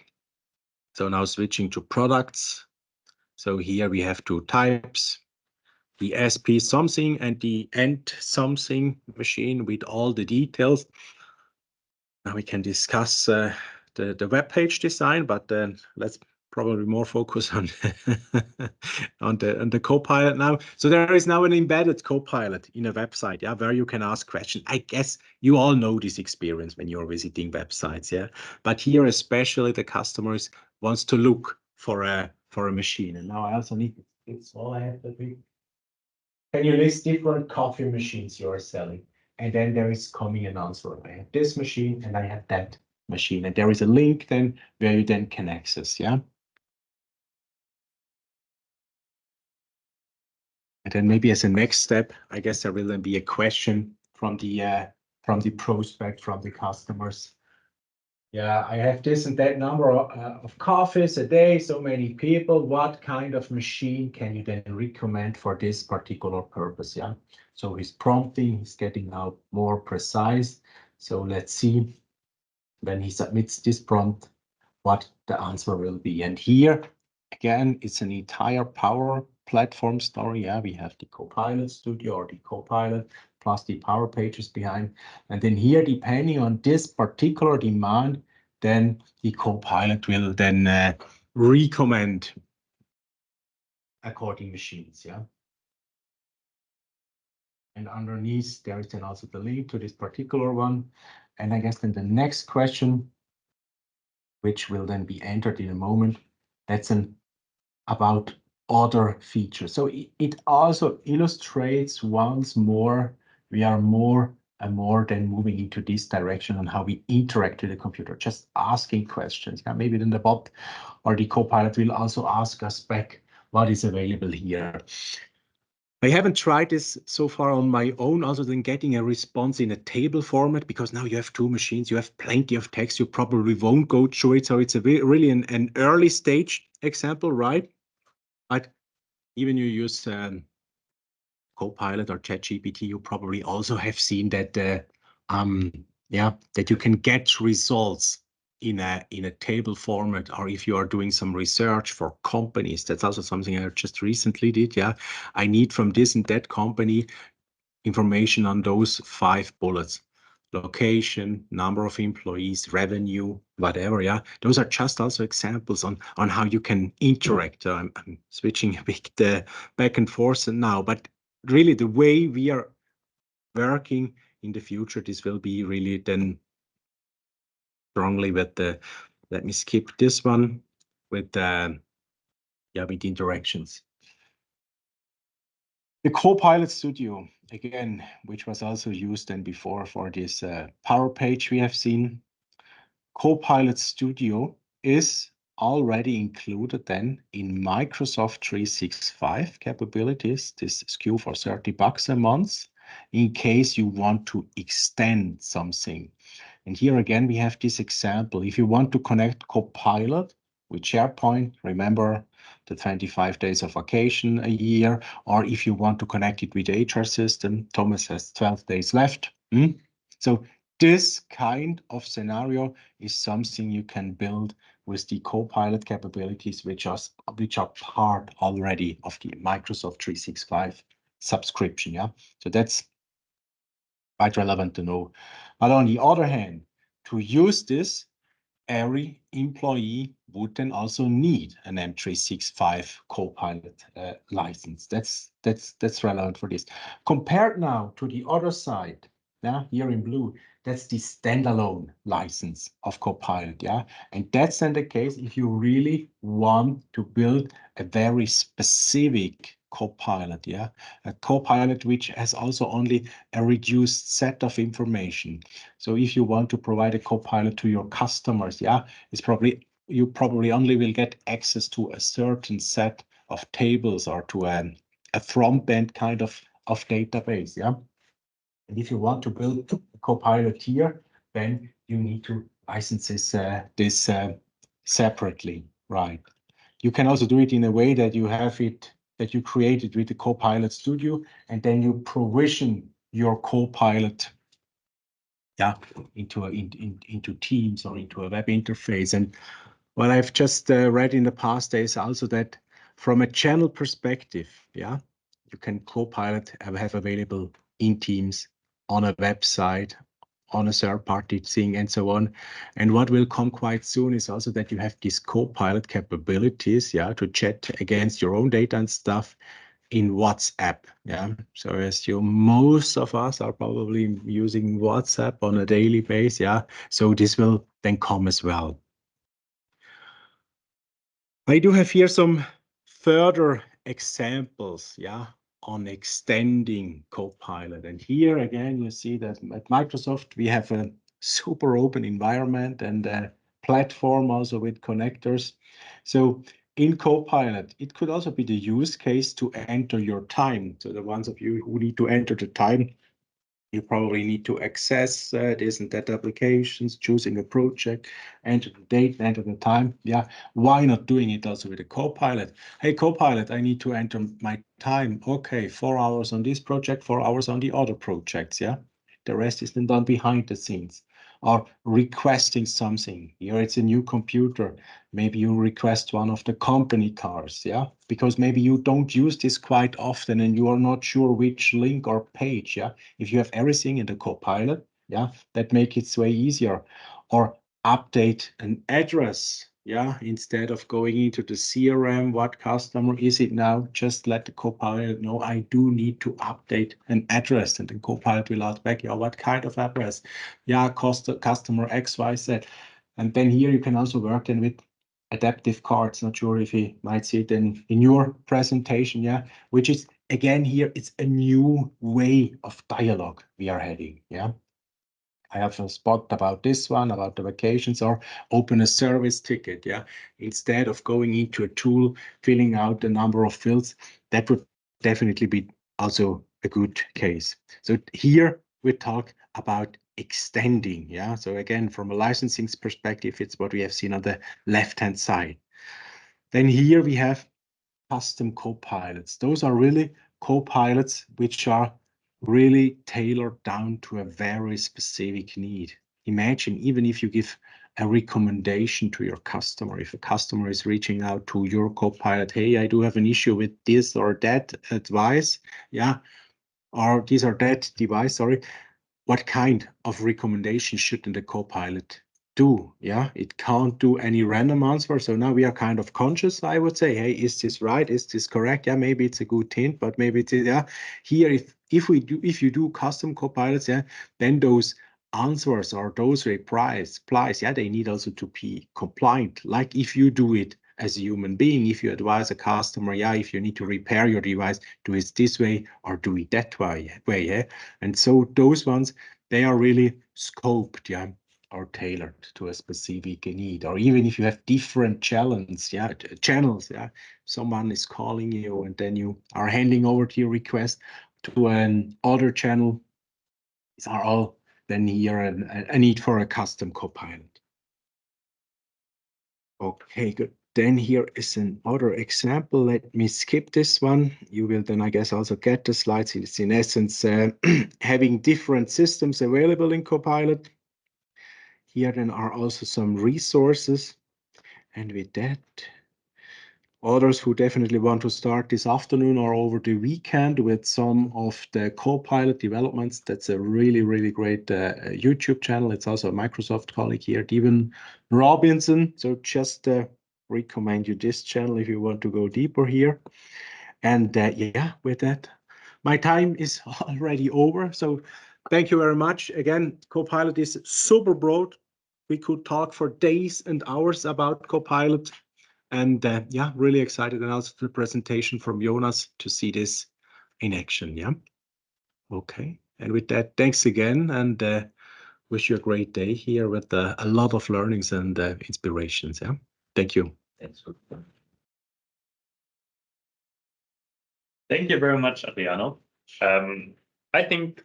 So now switching to products. So here we have two types, the SP something and the end something machine with all the details. Now we can discuss the web page design, but then let's probably more focus on on the Copilot now. So there is now an embedded Copilot in a website, yeah, where you can ask questions. I guess you all know this experience when you're visiting websites, yeah. But here, especially the customers wants to look for a machine. And now I also need it's all I have to do. Can you list different coffee machines you are selling? And then there is coming an answer. I have this machine and I have that machine. And there is a link then where you then can access, yeah. And then maybe as a next step, I guess there will then be a question from the prospect, from the customers. Yeah, I have this and that number of coffees a day, so many people. What kind of machine can you then recommend for this particular purpose? Yeah. So he's prompting, he's getting now more precise. So let's see when he submits this prompt, what the answer will be. And here, again, it's an entire Power Platform story. Yeah, we have the Copilot Studio or the Copilot plus the Power Pages behind. And then here, depending on this particular demand, then the Copilot will then recommend according machines. Yeah. And underneath, there is then also the link to this particular one. And I guess then the next question, which will then be entered in a moment, that's about other features. So it also illustrates once more, we are more and more then moving into this direction on how we interact with the computer, just asking questions. Yeah, maybe then the bot or the Copilot will also ask us back what is available here. I haven't tried this so far on my own, other than getting a response in a table format, because now you have two machines, you have plenty of text, you probably won't go through it. So it's a really an early stage example, right? But even you use Copilot or ChatGPT, you probably also have seen that that you can get results in a table format, or if you are doing some research for companies. That's also something I just recently did. Yeah, I need from this and that company information on those 5 bullets: location, number of employees, revenue, whatever. Yeah, those are just also examples on how you can interact. I'm switching a bit back and forth now, but really the way we are working in the future, this will be really then strongly with the, let me skip this one, with with interactions. The Copilot Studio, again, which was also used then before for this Power Page we have seen. Copilot Studio is already included then in Microsoft 365 capabilities. This SKU for $30 a month, in case you want to extend something. And here again, we have this example. If you want to connect Copilot with SharePoint, remember the 25 days of vacation a year, or if you want to connect it with the HR system, Thomas has 12 days left. So this kind of scenario is something you can build with the Copilot capabilities, which are part already of the Microsoft 365 subscription. Yeah, so that's quite relevant to know. But on the other hand, to use this, every employee would then also need an M365 Copilot license. That's relevant for this. Compared now to the other side, yeah, here in blue, that's the standalone license of Copilot, yeah? And that's then the case if you really want to build a very specific Copilot, yeah? A Copilot which has also only a reduced set of information. So if you want to provide a Copilot to your customers, yeah, you probably only will get access to a certain set of tables or to a front-end kind of database, yeah. And if you want to build a Copilot here, then you need to license this separately, right? You can also do it in a way that you have it, that you create it with the Copilot Studio, and then you provision your Copilot, yeah, into Teams or into a web interface. And what I've just read in the past days also that from a channel perspective, yeah, you can Copilot have available in Teams, on a website, on a third-party thing, and so on. And what will come quite soon is also that you have these Copilot capabilities, yeah, to chat against your own data and stuff in WhatsApp, yeah. So as most of us are probably using WhatsApp on a daily basis, yeah. So this will then come as well. I do have here some further examples, yeah, on extending Copilot. And here again, you see that at Microsoft, we have a super open environment and a platform also with connectors. So in Copilot, it could also be the use case to enter your time. So the ones of you who need to enter the time, you probably need to access this and that applications, choosing a project, enter the date, enter the time. Yeah, why not doing it also with a Copilot? Hey, Copilot, I need to enter my time. Okay, 4 hours on this project, 4 hours on the other projects. Yeah, the rest is then done behind the scenes. Or requesting something. Here it's a new computer. Maybe you request one of the company cars, yeah? Because maybe you don't use this quite often and you are not sure which link or page, yeah? If you have everything in the Copilot, yeah, that makes it way easier. Or update an address, yeah, instead of going into the CRM, what customer is it now? Just let the Copilot know I do need to update an address, and the Copilot will ask back, yeah, what kind of address? Yeah, customer XYZ. And then here you can also work then with adaptive cards. Not sure if you might see it in your presentation, yeah, which is again here, it's a new way of dialogue we are having, yeah. I have a spot about this one, about the vacations, or open a service ticket, yeah. Instead of going into a tool, filling out a number of fields, that would definitely be also a good case. So here we talk about extending, yeah. So again, from a licensing perspective, it's what we have seen on the left-hand side. Then here we have custom Copilots. Those are really Copilots which are really tailored down to a very specific need. Imagine even if you give a recommendation to your customer, if a customer is reaching out to your Copilot, hey, I do have an issue with this or that advice, yeah, or this or that device, sorry, what kind of recommendation should the Copilot do? Yeah, it can't do any random answer. So now we are kind of conscious, I would say, hey, is this right? Is this correct? Yeah, maybe it's a good hint, but maybe it's, yeah. Here, if you do custom Copilots, yeah, then those answers or those replies, yeah, they need also to be compliant. Like if you do it as a human being, if you advise a customer, yeah, if you need to repair your device, do it this way or do it that way, yeah. And so those ones, they are really scoped, yeah, or tailored to a specific need. Or even if you have different channels, yeah, someone is calling you and then you are handing over to your request to an other channel. These are all then here a need for a custom Copilot. Okay, good. Then here is another example. Let me skip this one. You will then, I guess, also get the slides. It's in essence having different systems available in Copilot. Here then are also some resources. And with that, others who definitely want to start this afternoon or over the weekend with some of the Copilot developments, that's a really, really great YouTube channel. It's also a Microsoft colleague here, Devon Robinson. So just recommend you this channel if you want to go deeper here. And yeah, with that, my time is already over. So thank you very much. Again, Copilot is super broad. We could talk for days and hours about Copilot. And yeah, really excited. And also the presentation from Jonas to see this in action. Yeah. Okay. And with that, thanks again. And wish you a great day here with a lot of learnings and inspirations. Yeah. Thank you. Thanks. Thank you very much, Adriano. I think,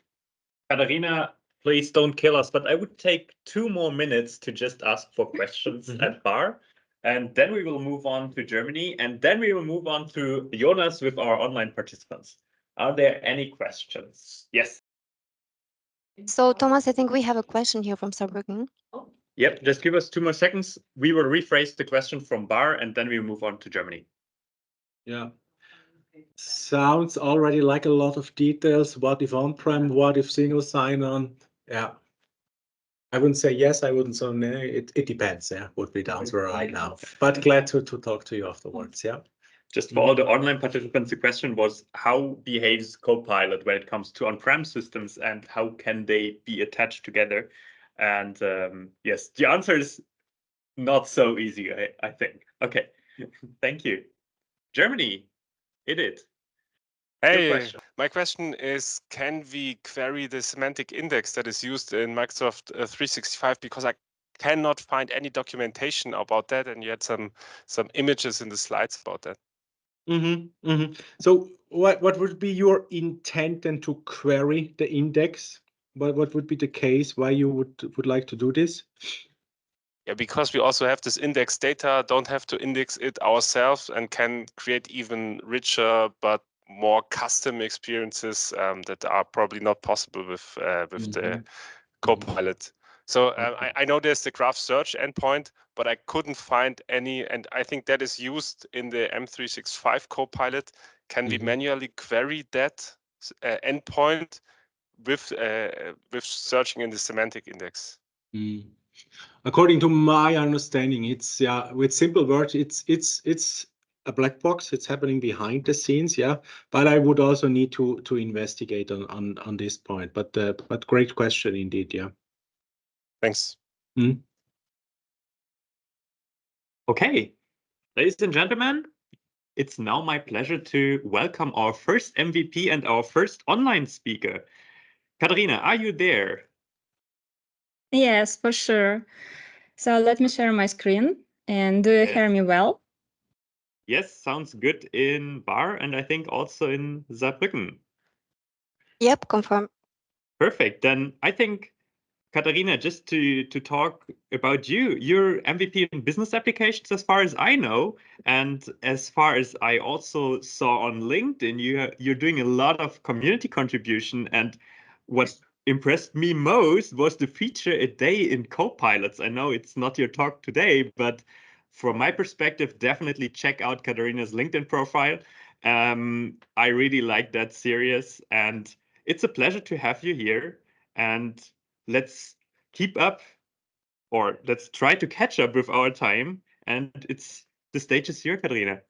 Katerina, please don't kill us, but I would take 2 more minutes to just ask for questions at bar. And then we will move on to Germany. And then we will move on to Jonas with our online participants. Are there any questions? Yes. So, Thomas, I think we have a question here from Saarbrücken. Yep, just give us 2 more seconds. We will rephrase the question from bar and then we move on to Germany. Yeah. Sounds already like a lot of details. What if on-prem? What if single sign-on? Yeah. I wouldn't say yes. I wouldn't say no. It depends. Yeah, would be the answer right now. But glad to talk to you afterwards. Yeah. Just for all the online participants, the question was how behaves Copilot when it comes to on-prem systems and how can they be attached together? And yes, the answer is not so easy, I think. Okay, thank you. Germany, Edith. Hey, my question is, can we query the semantic index that is used in Microsoft 365? Because I cannot find any documentation about that, and you had some images in the slides about that. So what would be your intent then to query the index? What would be the case why you would like to do this? Yeah, because we also have this index data, don't have to index it ourselves, and can create even richer but more custom experiences that are probably not possible with the Copilot. So I know there's the graph search endpoint, but I couldn't find any, and I think that is used in the M365 Copilot. Can we manually query that endpoint with searching in the semantic index? According to my understanding, it's with simple words, it's a black box. It's happening behind the scenes, yeah. But I would also need to investigate on this point. But great question indeed, yeah. Thanks. Okay, ladies and gentlemen, it's now my pleasure to welcome our first MVP and our first online speaker. Katerina, are you there? Yes, for sure. So let me share my screen. And do you hear me well? Yes, sounds good in Bar and I think also in Saarbrücken. Yep, confirm. Perfect. Then I think, Katerina, just to talk about you, you're MVP in business applications as far as I know. And as far as I also saw on LinkedIn, you're doing a lot of community contribution. And what impressed me most was the feature a day in Copilots. I know it's not your talk today, but from my perspective, definitely check out Katerina's LinkedIn profile. I really like that series and it's a pleasure to have you here. And let's keep up or let's try to catch up with our time. And the stage is here, Katerina.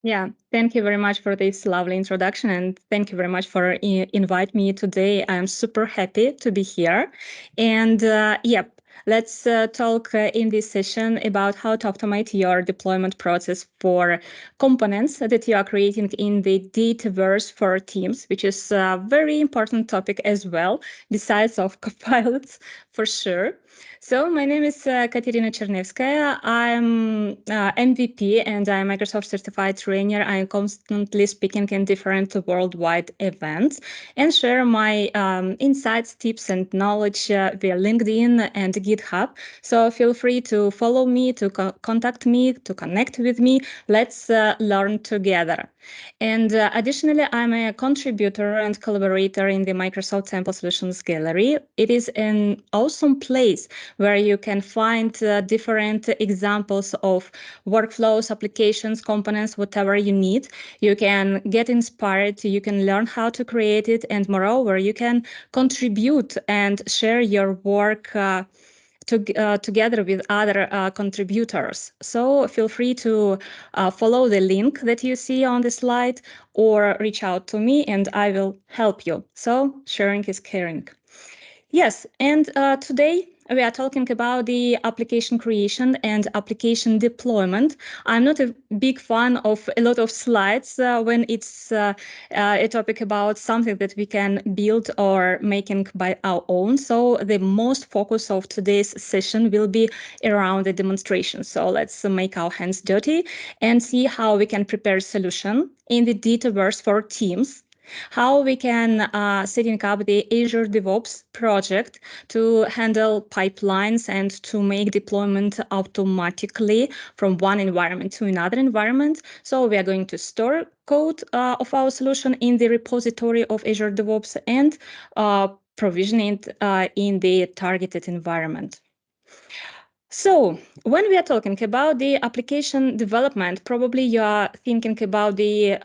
Yeah, thank you very much for this lovely introduction. And thank you very much for inviting me today. I'm super happy to be here. And yep, let's talk in this session about how to automate your deployment process for components that you are creating in the Dataverse for Teams, which is a very important topic as well, besides of Copilots for sure. So my name is Katerina Chernevskaya. I'm MVP and I'm Microsoft certified trainer. I'm constantly speaking in different worldwide events and share my insights, tips, and knowledge via LinkedIn and GitHub. So feel free to follow me, to contact me, to connect with me. Let's learn together. And additionally, I'm a contributor and collaborator in the Microsoft Sample Solutions Gallery. It is an awesome place where you can find different examples of workflows, applications, components, whatever you need. You can get inspired, you can learn how to create it, and moreover, you can contribute and share your work together with other contributors. So feel free to follow the link that you see on the slide or reach out to me and I will help you. So sharing is caring. Yes, and today we are talking about the application creation and application deployment. I'm not a big fan of a lot of slides when it's a topic about something that we can build or making by our own. So the most focus of today's session will be around the demonstration. So let's make our hands dirty and see how we can prepare a solution in the Dataverse for Teams, how we can setting up the Azure DevOps project to handle pipelines and to make deployment automatically from one environment to another environment. So we are going to store code of our solution in the repository of Azure DevOps and provision it in the targeted environment. So when we are talking about the application development, probably you are thinking about the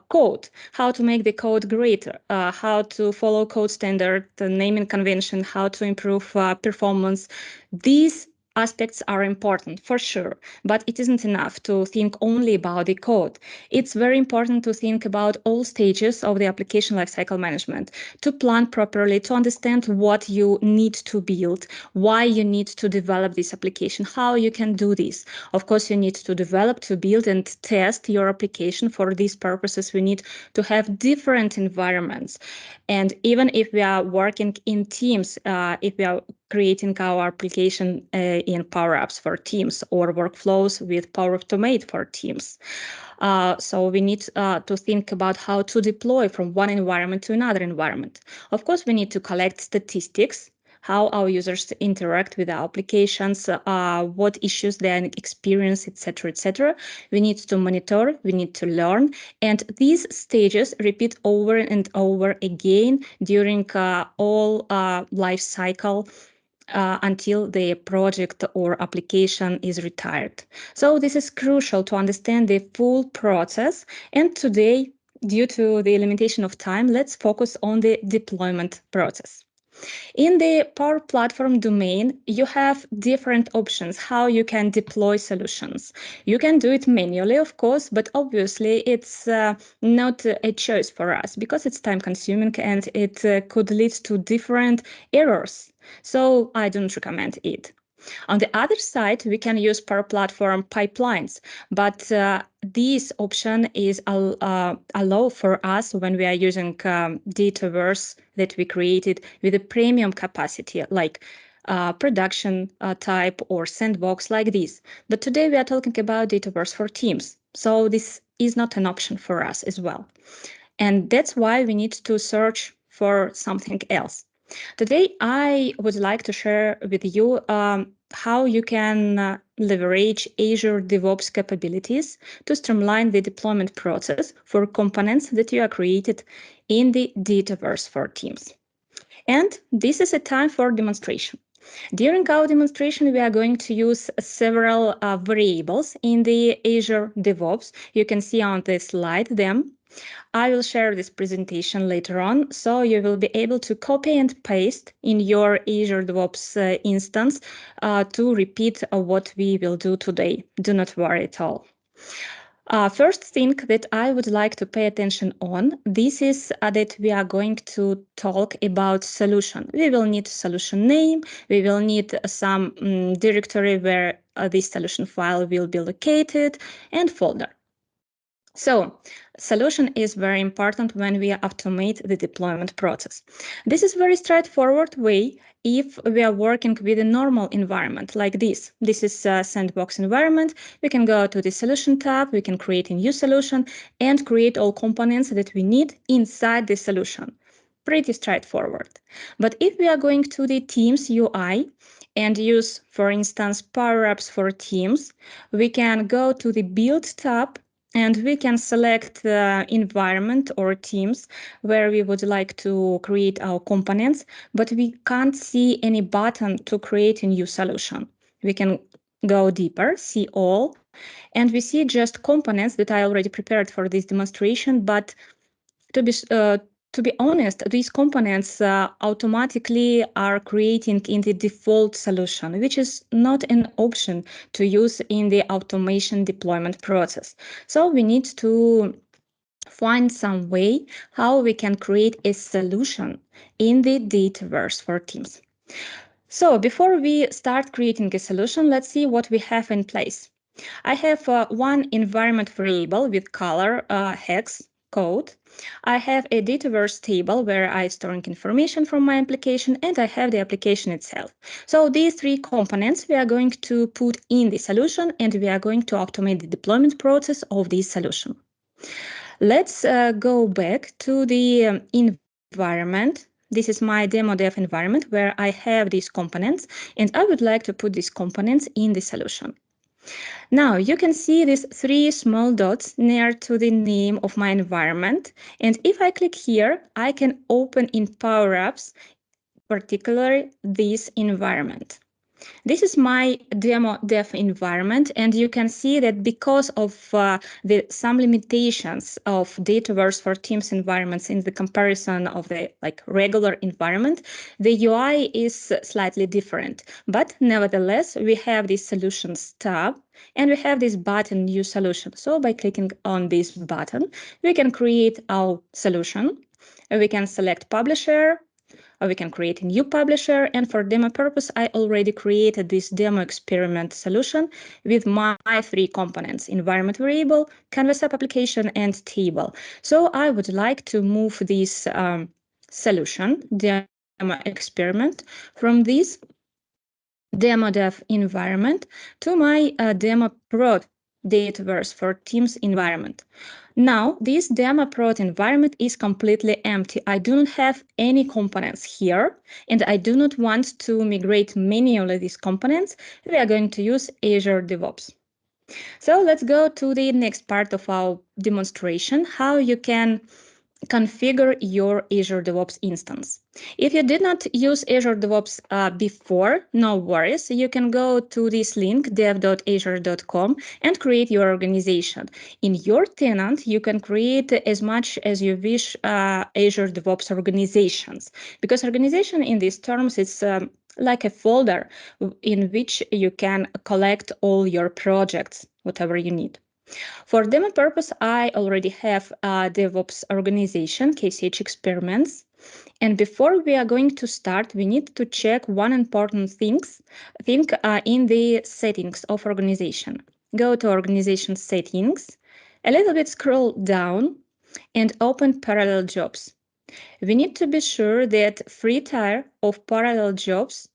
code, how to make the code greater, how to follow code standard, the naming convention, how to improve performance. These aspects are important for sure, but it isn't enough to think only about the code. It's very important to think about all stages of the application lifecycle management, to plan properly, to understand what you need to build, why you need to develop this application, how you can do this. Of course, you need to develop, to build and test your application. For these purposes, we need to have different environments. And even if we are working in teams, if we are creating our application in Power Apps for Teams or workflows with Power Automate for Teams. So we need to think about how to deploy from one environment to another environment. Of course, we need to collect statistics, how our users interact with our applications, what issues they experience, etc., etc. We need to monitor, we need to learn, and these stages repeat over and over again during all life cycle until the project or application is retired. So this is crucial to understand the full process. And today, due to the limitation of time, let's focus on the deployment process. In the Power Platform domain, you have different options how you can deploy solutions. You can do it manually, of course, but obviously it's not a choice for us because it's time consuming and it could lead to different errors. So I don't recommend it. On the other side, we can use Power Platform pipelines, but this option is allow for us when we are using Dataverse that we created with a premium capacity, like production type or sandbox like this. But today we are talking about Dataverse for Teams. So this is not an option for us as well. And that's why we need to search for something else. Today, I would like to share with you how you can leverage Azure DevOps capabilities to streamline the deployment process for components that you are created in the Dataverse for Teams. And this is a time for demonstration. During our demonstration, we are going to use several variables in the Azure DevOps. You can see on the slide them. I will share this presentation later on, so you will be able to copy and paste in your Azure DevOps instance to repeat what we will do today. Do not worry at all. First thing that I would like to pay attention on, this is that we are going to talk about solution. We will need solution name, we will need some directory where this solution file will be located, and folder. So solution is very important when we automate the deployment process. This is very straightforward way if we are working with a normal environment like this. This is a sandbox environment. We can go to the solution tab, we can create a new solution and create all components that we need inside the solution. Pretty straightforward. But if we are going to the Teams UI and use, for instance, Power Apps for Teams, we can go to the Build tab and we can select the environment or teams where we would like to create our components, but we can't see any button to create a new solution. We can go deeper, see all, and we see just components that I already prepared for this demonstration, but to be honest, these components automatically are creating in the default solution, which is not an option to use in the automation deployment process. So we need to find some way how we can create a solution in the Dataverse for Teams. So before we start creating a solution, let's see what we have in place. I have one environment variable with color hex code. I have a Dataverse table where I storing information from my application, and I have the application itself. So these three components we are going to put in the solution, and we are going to automate the deployment process of this solution. Let's go back to the environment. This is my demo dev environment where I have these components, and I would like to put these components in the solution. Now you can see these three small dots near to the name of my environment. And if I click here, I can open in Power Apps, particularly this environment. This is my demo dev environment, and you can see that because of some limitations of Dataverse for Teams environments in the comparison of the regular environment, the UI is slightly different. But nevertheless, we have this Solutions tab, and we have this button New Solution. So by clicking on this button, we can create our solution. We can select Publisher, or we can create a new publisher. And for demo purpose, I already created this demo experiment solution with my three components: environment variable, Canvas app application, and table. So I would like to move this solution, demo experiment, from this demo dev environment to my demo prod Dataverse for Teams environment. Now, this demo prod environment is completely empty. I do not have any components here, and I do not want to migrate manually these components. We are going to use Azure DevOps. So let's go to the next part of our demonstration, how you can configure your Azure DevOps instance. If you did not use Azure DevOps before, no worries. You can go to this link, dev.azure.com, and create your organization. In your tenant, you can create as much as you wish Azure DevOps organizations, because organization in these terms is like a folder in which you can collect all your projects, whatever you need. For demo purpose, I already have a DevOps organization, KCH experiments. And before we are going to start, we need to check one important thing in the settings of organization. Go to organization settings, a little bit scroll down, and open parallel jobs. We need to be sure that free tier of parallel jobs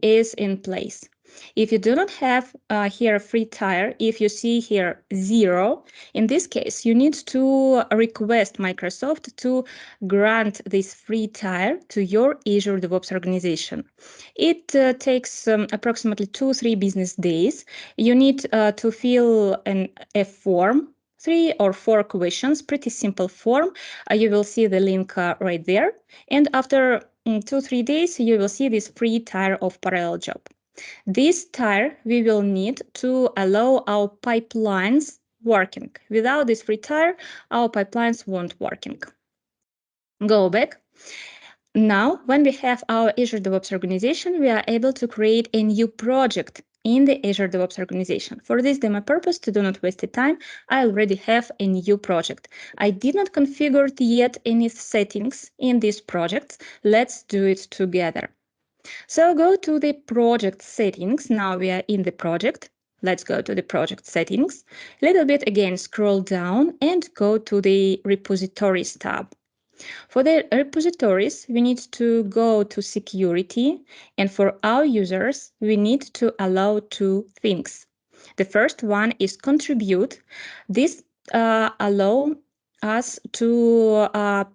is in place. If you do not have here a free tier, if you see here 0, in this case, you need to request Microsoft to grant this free tier to your Azure DevOps organization. It takes approximately 2-3 business days. You need to fill a form, 3 or 4 questions, pretty simple form. You will see the link right there. And after 2-3 days, you will see this free tier of parallel job. This tier we will need to allow our pipelines working. Without this free tier, our pipelines won't working. Go back. Now, when we have our Azure DevOps organization, we are able to create a new project in the Azure DevOps organization. For this demo purpose, to do not waste the time, I already have a new project. I did not configure yet any settings in this project. Let's do it together. So go to the project settings. Now we are in the project. Let's go to the project settings. A little bit again, scroll down and go to the repositories tab. For the repositories, we need to go to security, and for our users, we need to allow two things. The first one is contribute. This allow us to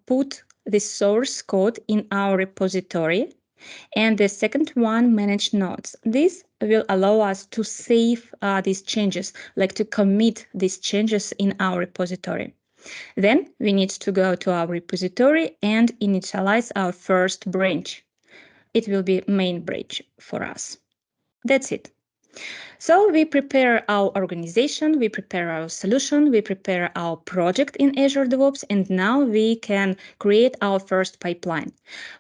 put the source code in our repository. And the second one, manage nodes. This will allow us to save these changes, like to commit these changes in our repository. Then we need to go to our repository and initialize our first branch. It will be main branch for us. That's it. So we prepare our organization, we prepare our solution, we prepare our project in Azure DevOps, and now we can create our first pipeline.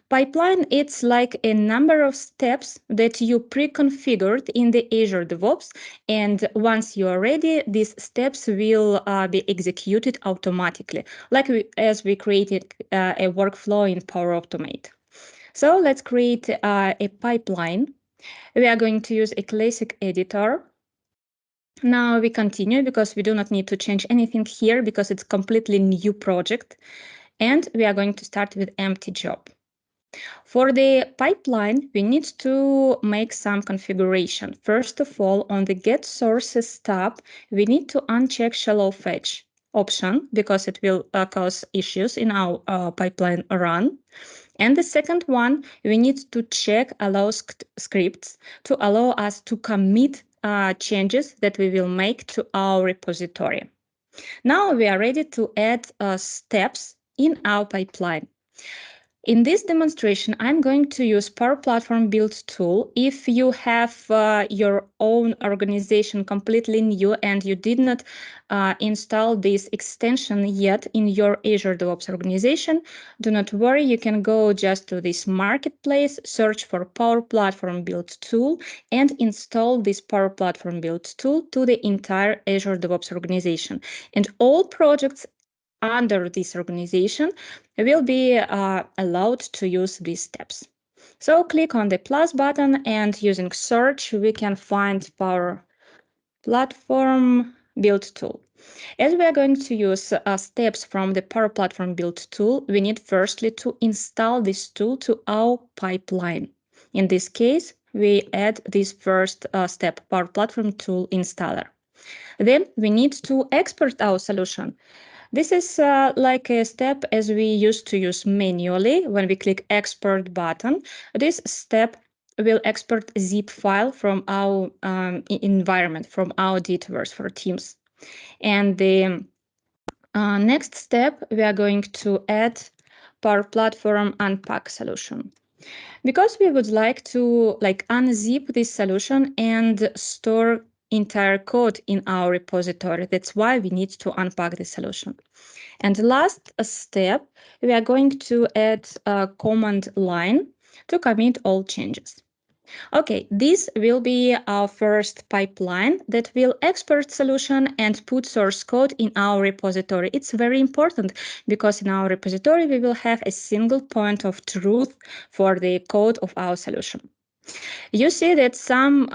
Pipeline, it's like a number of steps that you pre-configured in the Azure DevOps, and once you are ready, these steps will be executed automatically, like as we created a workflow in Power Automate. So let's create a pipeline. We are going to use a classic editor. Now we continue because we do not need to change anything here because it's completely new project. And we are going to start with empty job. For the pipeline, we need to make some configuration. First of all, on the Get Sources tab, we need to uncheck Shallow Fetch option because it will cause issues in our pipeline run. And the second one, we need to check Allow Scripts to allow us to commit changes that we will make to our repository. Now we are ready to add steps in our pipeline. In this demonstration, I'm going to use Power Platform Build tool. If you have your own organization completely new and you did not install this extension yet in your Azure DevOps organization, do not worry, you can go just to this marketplace, search for Power Platform Build tool, and install this Power Platform Build tool to the entire Azure DevOps organization. And all projects under this organization will be allowed to use these steps. So click on the plus button, and using search, we can find Power Platform Build tool. As we are going to use steps from the Power Platform Build tool, we need firstly to install this tool to our pipeline. In this case, we add this first step, Power Platform Tool Installer. Then we need to export our solution. This is like a step as we used to use manually when we click Export button. This step will export a zip file from our environment, from our Dataverse for Teams. And the next step, we are going to add Power Platform Unpack solution. Because we would like to unzip this solution and store entire code in our repository. That's why we need to unpack the solution. And last step, we are going to add a command line to commit all changes. Okay, this will be our first pipeline that will export solution and put source code in our repository. It's very important because in our repository, we will have a single point of truth for the code of our solution. You see that some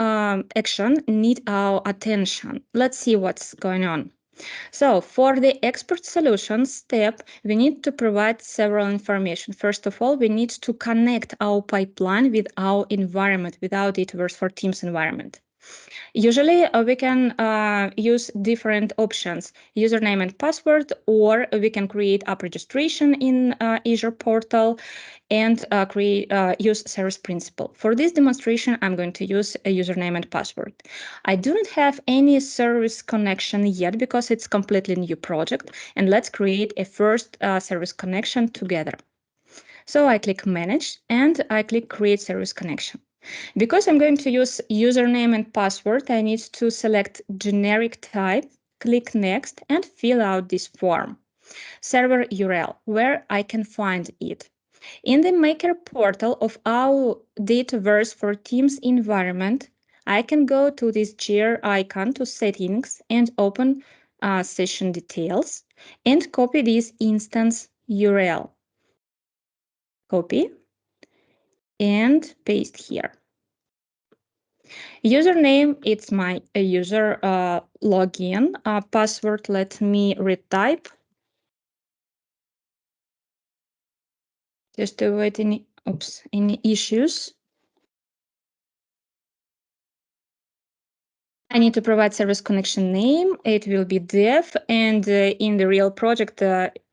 action need our attention. Let's see what's going on. So for the export solution step, we need to provide several information. First of all, we need to connect our pipeline with our environment, with our Dataverse for Teams environment. Usually, we can use different options, username and password, or we can create app registration in Azure portal and use service principal. For this demonstration, I'm going to use a username and password. I do not have any service connection yet because it's completely new project. And let's create a first service connection together. So I click Manage and I click Create Service Connection. Because I'm going to use username and password, I need to select generic type, click Next, and fill out this form. Server URL, where I can find it. In the Maker portal of our Dataverse for Teams environment, I can go to this gear icon to Settings and open Session Details and copy this instance URL. Copy and paste here. Username, it's my user login. Password, let me retype. Just to avoid any issues. I need to provide service connection name. It will be dev, and in the real project,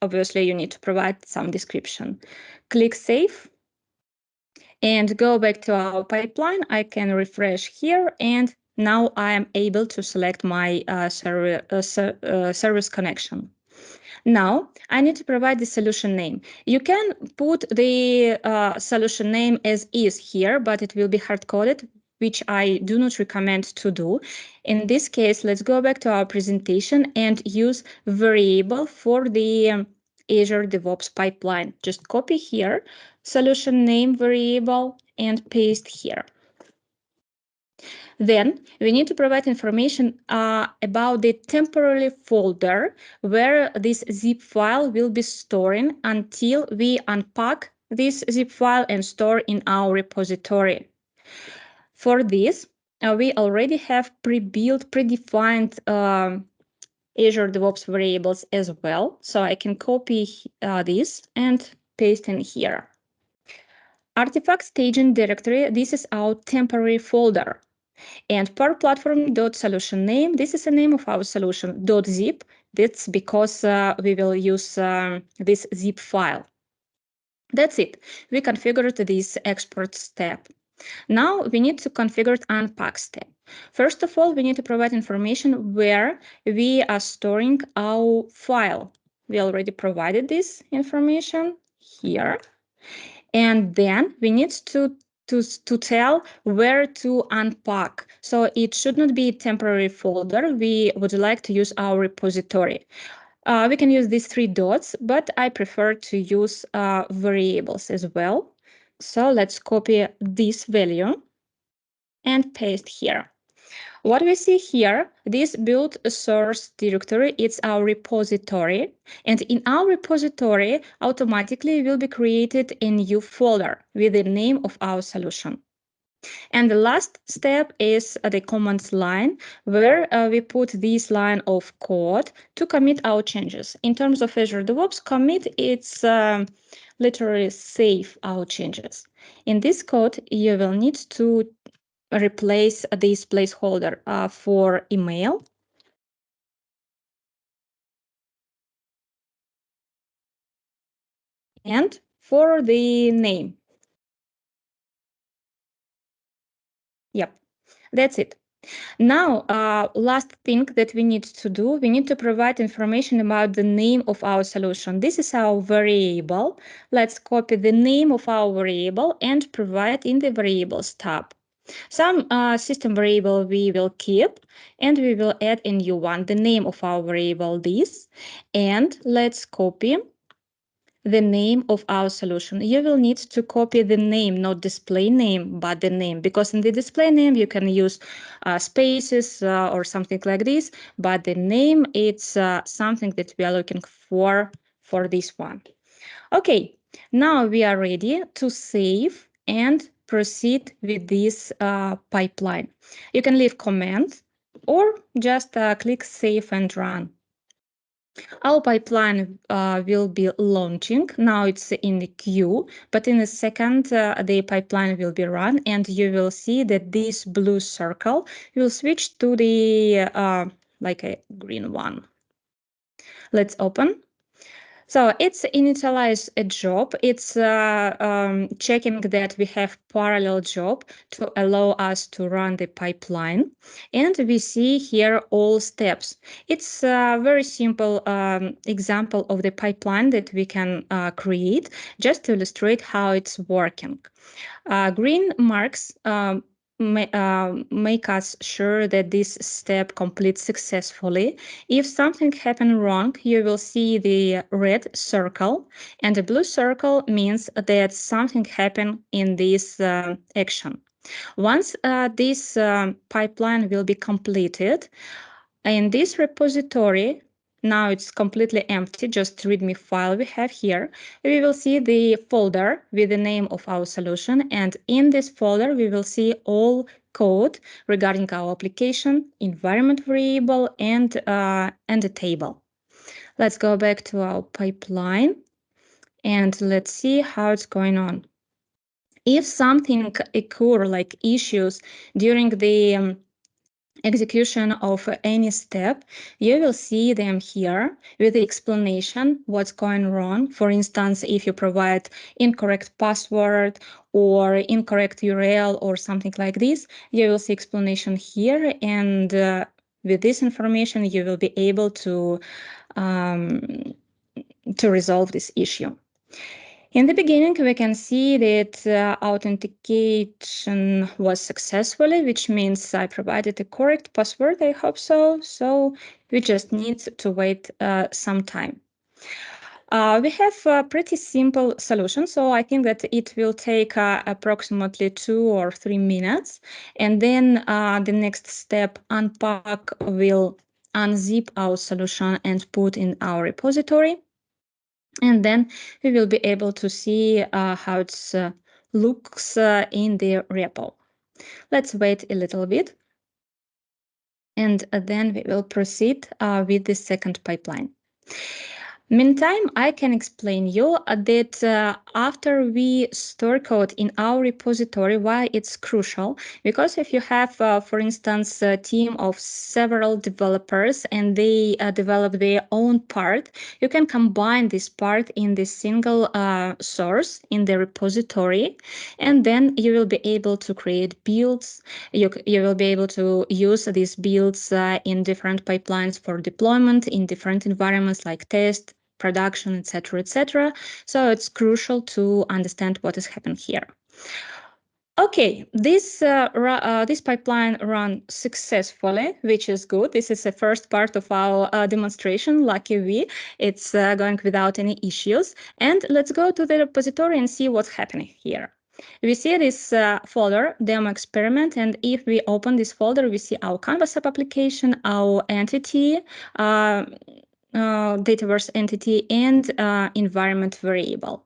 obviously you need to provide some description. Click save and go back to our pipeline. I can refresh here, and now I am able to select my service connection. Now I need to provide the solution name. You can put the solution name as is here, but it will be hard-coded, which I do not recommend to do. In this case, let's go back to our presentation and use variable for the Azure DevOps pipeline. Just copy here, solution name variable, and paste here. Then we need to provide information about the temporary folder where this zip file will be storing until we unpack this zip file and store in our repository. For this, we already have pre-built, predefined Azure DevOps variables as well. So I can copy this and paste in here. Artifact staging directory, this is our temporary folder. And Power Platform.solution name, this is the name of our solution. .zip, that's because we will use this zip file. That's it. We configured this export step. Now we need to configure unpack step. First of all, we need to provide information where we are storing our file. We already provided this information here. And then we need to tell where to unpack. So it should not be a temporary folder. We would like to use our repository. We can use these 3 dots, but I prefer to use variables as well. So let's copy this value and paste here. What we see here, this build source directory, it's our repository. And in our repository, automatically will be created a new folder with the name of our solution. And the last step is the commands line, where we put this line of code to commit our changes. In terms of Azure DevOps, commit, it's literally save our changes. In this code, you will need to replace this placeholder for email. And for the name. Yep, that's it. Now, last thing that we need to do, we need to provide information about the name of our solution. This is our variable. Let's copy the name of our variable and provide in the variables tab. Some system variable we will keep, and we will add a new one, the name of our variable this, and let's copy the name of our solution. You will need to copy the name, not display name, but the name, because in the display name you can use spaces or something like this, but the name, it's something that we are looking for this one. Okay, now we are ready to save and proceed with this pipeline. You can leave comment or just click save and run. Our pipeline will be launching. Now it's in the queue, but in a second, the pipeline will be run, and you will see that this blue circle will switch to the like a green one. Let's open. So it's initialize a job. It's checking that we have parallel job to allow us to run the pipeline. And we see here all steps. It's a very simple example of the pipeline that we can create just to illustrate how it's working. Green marks make us sure that this step completes successfully. If something happened wrong, you will see the red circle, and the blue circle means that something happened in this action. Once this pipeline will be completed, in this repository, now it's completely empty, just README file we have here. We will see the folder with the name of our solution, and in this folder we will see all code regarding our application, environment variable, and a table. Let's go back to our pipeline and let's see how it's going on. If something occur like issues during the execution of any step, you will see them here with the explanation what's going wrong. For instance, if you provide incorrect password or incorrect URL or something like this, you will see explanation here, and with this information you will be able to resolve this issue. In the beginning, we can see that authentication was successfully, which means I provided the correct password. I hope so. So we just need to wait some time. We have a pretty simple solution, so I think that it will take approximately 2 or 3 minutes. And then the next step, Unpack, will unzip our solution and put in our repository. And then we will be able to see how it looks in the repo. Let's wait a little bit. And then we will proceed with the second pipeline. Meantime, I can explain you that after we store code in our repository, why it's crucial. Because if you have, for instance, a team of several developers and they develop their own part, you can combine this part in this single source in the repository, and then you will be able to create builds. You will be able to use these builds in different pipelines for deployment in different environments like test, production, etc., etc. So it's crucial to understand what is happening here. Okay, this pipeline ran successfully, which is good. This is the first part of our demonstration. Lucky we, it's going without any issues. And let's go to the repository and see what's happening here. We see this folder, demo experiment, and if we open this folder, we see our Canvas app application, our entity, Dataverse entity, and environment variable.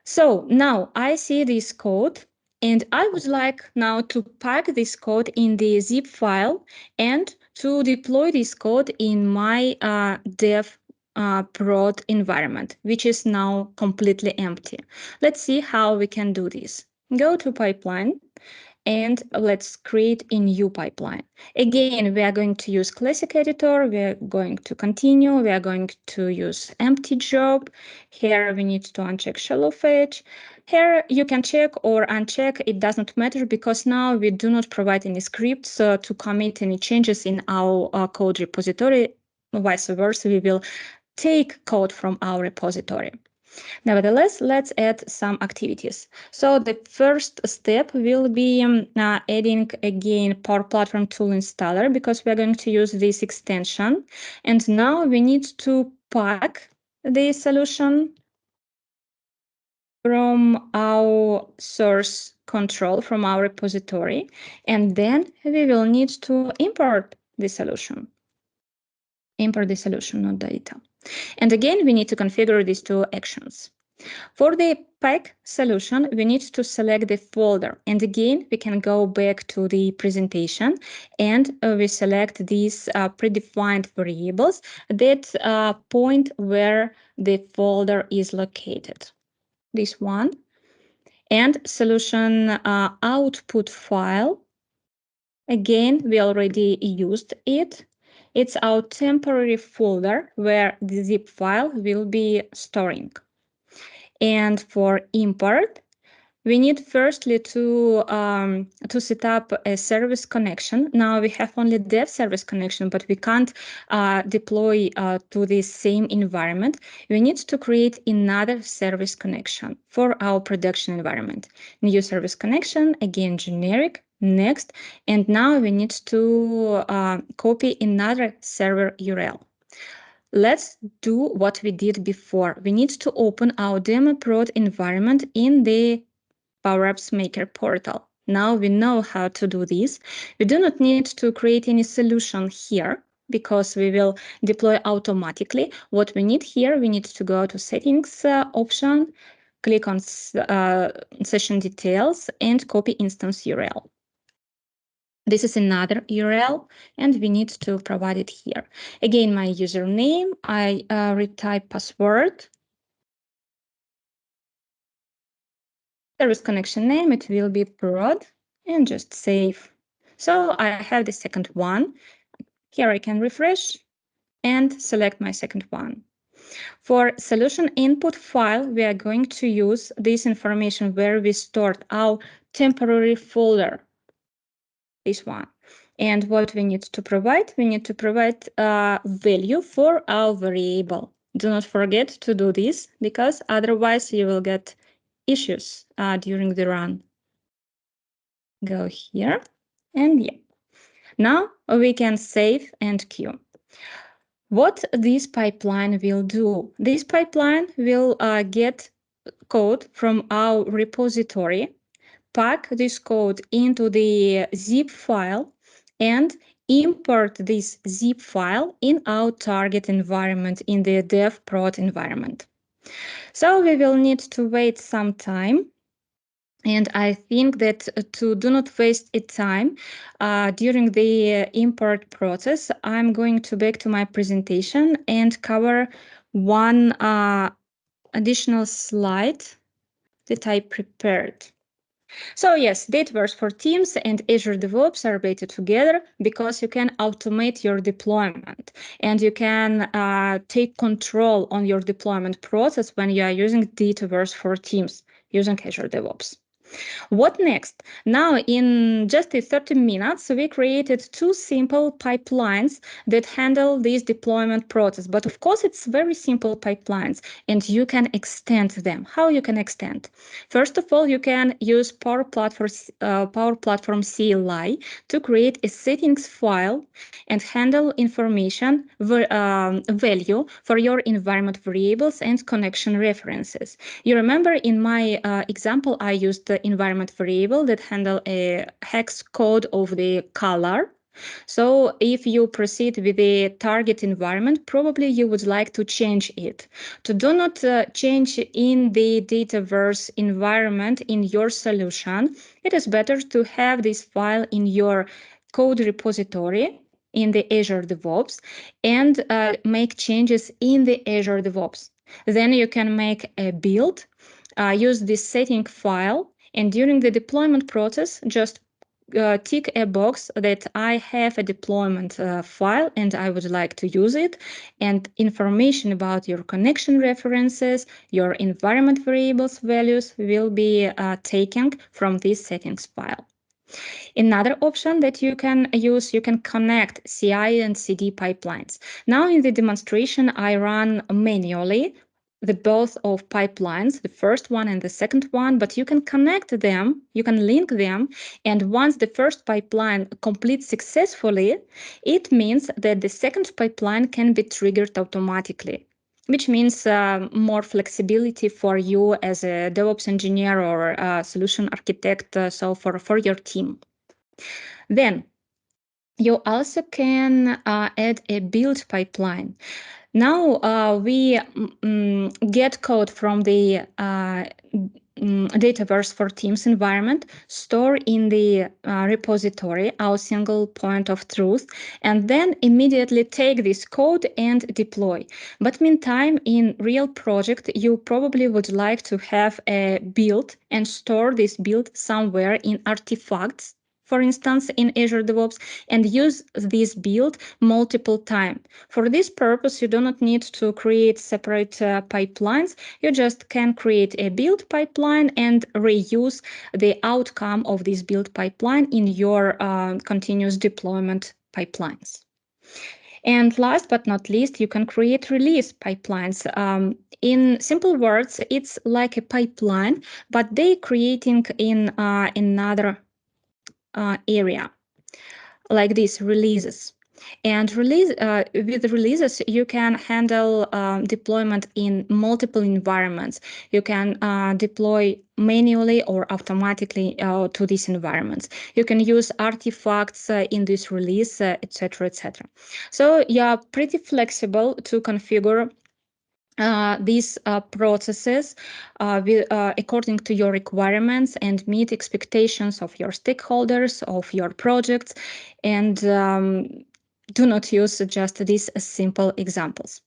So now I see this code, and I would like now to pack this code in the zip file and to deploy this code in my dev prod environment, which is now completely empty. Let's see how we can do this. Go to pipeline, and let's create a new pipeline. Again, we are going to use classic editor. We are going to continue. We are going to use empty job. Here we need to uncheck shallow fetch. Here you can check or uncheck. It doesn't matter because now we do not provide any scripts to commit any changes in our code repository. Vice versa, we will take code from our repository. Nevertheless, let's add some activities. So the first step will be adding again Power Platform tool installer because we're going to use this extension. And now we need to pack the solution from our source control, from our repository. And then we will need to import the solution. Import the solution, not data. And again, we need to configure these two actions. For the pack solution, we need to select the folder. And again, we can go back to the presentation and we select these predefined variables that point where the folder is located. This one. And solution output file. Again, we already used it. It's our temporary folder where the zip file will be storing. And for import, we need firstly to set up a service connection. Now we have only dev service connection, but we can't deploy to the same environment. We need to create another service connection for our production environment. New service connection, again, generic, next. And now we need to copy another server URL. Let's do what we did before. We need to open our demo prod environment in the Power Apps Maker portal. Now we know how to do this. We do not need to create any solution here because we will deploy automatically. What we need here, we need to go to settings option, click on session details and copy instance URL. This is another URL, and we need to provide it here. Again, my username, I retype password. Service connection name, it will be prod, and just save. So I have the second one. Here I can refresh and select my second one. For solution input file, we are going to use this information where we stored our temporary folder, this one. And what we need to provide? We need to provide a value for our variable. Do not forget to do this, because otherwise you will get issues during the run. Go here, and yeah. Now we can save and queue. What this pipeline will do? This pipeline will get code from our repository, pack this code into the zip file, and import this zip file in our target environment, in the dev prod environment. So we will need to wait some time. And I think that to do not waste time during the import process, I'm going to back to my presentation and cover one additional slide that I prepared. So yes, Dataverse for Teams and Azure DevOps are better together because you can automate your deployment and you can take control on your deployment process when you are using Dataverse for Teams using Azure DevOps. What next? Now, in just 30 minutes, we created 2 simple pipelines that handle this deployment process. But of course, it's very simple pipelines, and you can extend them. How you can extend? First of all, you can use Power Platform CLI to create a settings file and handle information value for your environment variables and connection references. You remember in my example, I used the environment variable that handle a hex code of the color. So if you proceed with the target environment, probably you would like to change it. To do not change in the Dataverse environment in your solution, it is better to have this file in your code repository in the Azure DevOps and make changes in the Azure DevOps. Then you can make a build, use this setting file, and during the deployment process, just tick a box that I have a deployment file and I would like to use it, and information about your connection references, your environment variables values will be taken from this settings file. Another option that you can use, you can connect CI and CD pipelines. Now in the demonstration, I run manually the both of pipelines, the first one and the second one, but you can connect them, you can link them, and once the first pipeline completes successfully, it means that the second pipeline can be triggered automatically, which means more flexibility for you as a DevOps engineer or a solution architect, so for your team. Then you also can add a build pipeline. Now we get code from the Dataverse for Teams environment, store in the repository, our single point of truth, and then immediately take this code and deploy. But meantime, in real project, you probably would like to have a build and store this build somewhere in artifacts, for instance, in Azure DevOps, and use this build multiple times. For this purpose, you do not need to create separate pipelines. You just can create a build pipeline and reuse the outcome of this build pipeline in your continuous deployment pipelines. And last but not least, you can create release pipelines. In simple words, it's like a pipeline, but they creating in another area, like this, releases. And with releases, you can handle deployment in multiple environments. You can deploy manually or automatically to these environments. You can use artifacts in this release, etc., etc. So you are pretty flexible to configure these processes according to your requirements and meet expectations of your stakeholders, of your projects, and do not use just these simple examples.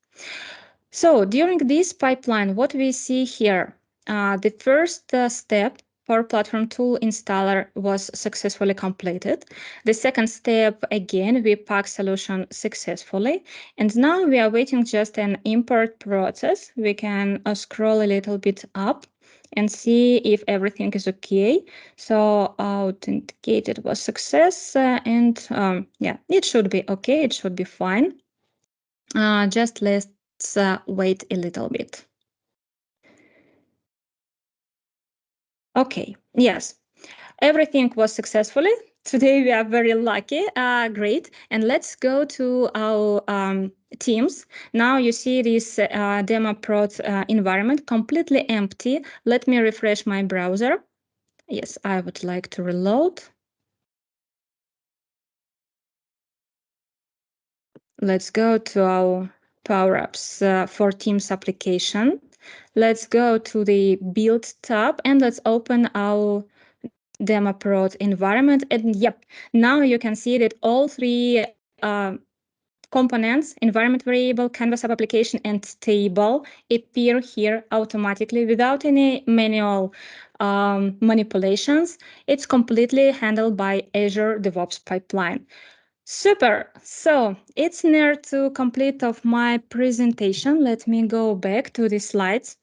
So during this pipeline, what we see here, the first step, Power Platform Tool Installer, was successfully completed. The second step, again, we pack solution successfully. And now we are waiting just an import process. We can scroll a little bit up and see if everything is okay. So authenticated was success, and yeah, it should be okay. It should be fine. Just let's wait a little bit. Okay, yes, everything was successfully. Today we are very lucky, great. And let's go to our teams. Now you see this demo prod environment completely empty. Let me refresh my browser. Yes, I would like to reload. Let's go to our Power Apps for Teams application. Let's go to the Build tab and let's open our demo prod environment. And yep, now you can see that all three components, environment variable, Canvas app application, and table appear here automatically without any manual manipulations. It's completely handled by Azure DevOps pipeline. Super. So it's near to complete of my presentation. Let me go back to the slides.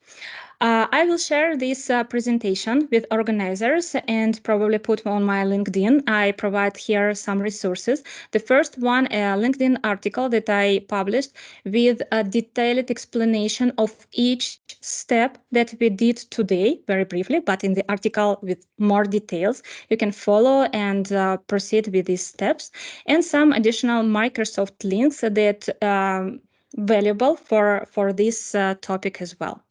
I will share this presentation with organizers and probably put on my LinkedIn. I provide here some resources. The first one, a LinkedIn article that I published with a detailed explanation of each step that we did today, very briefly, but in the article with more details. You can follow and proceed with these steps, and some additional Microsoft links that valuable for this topic as well.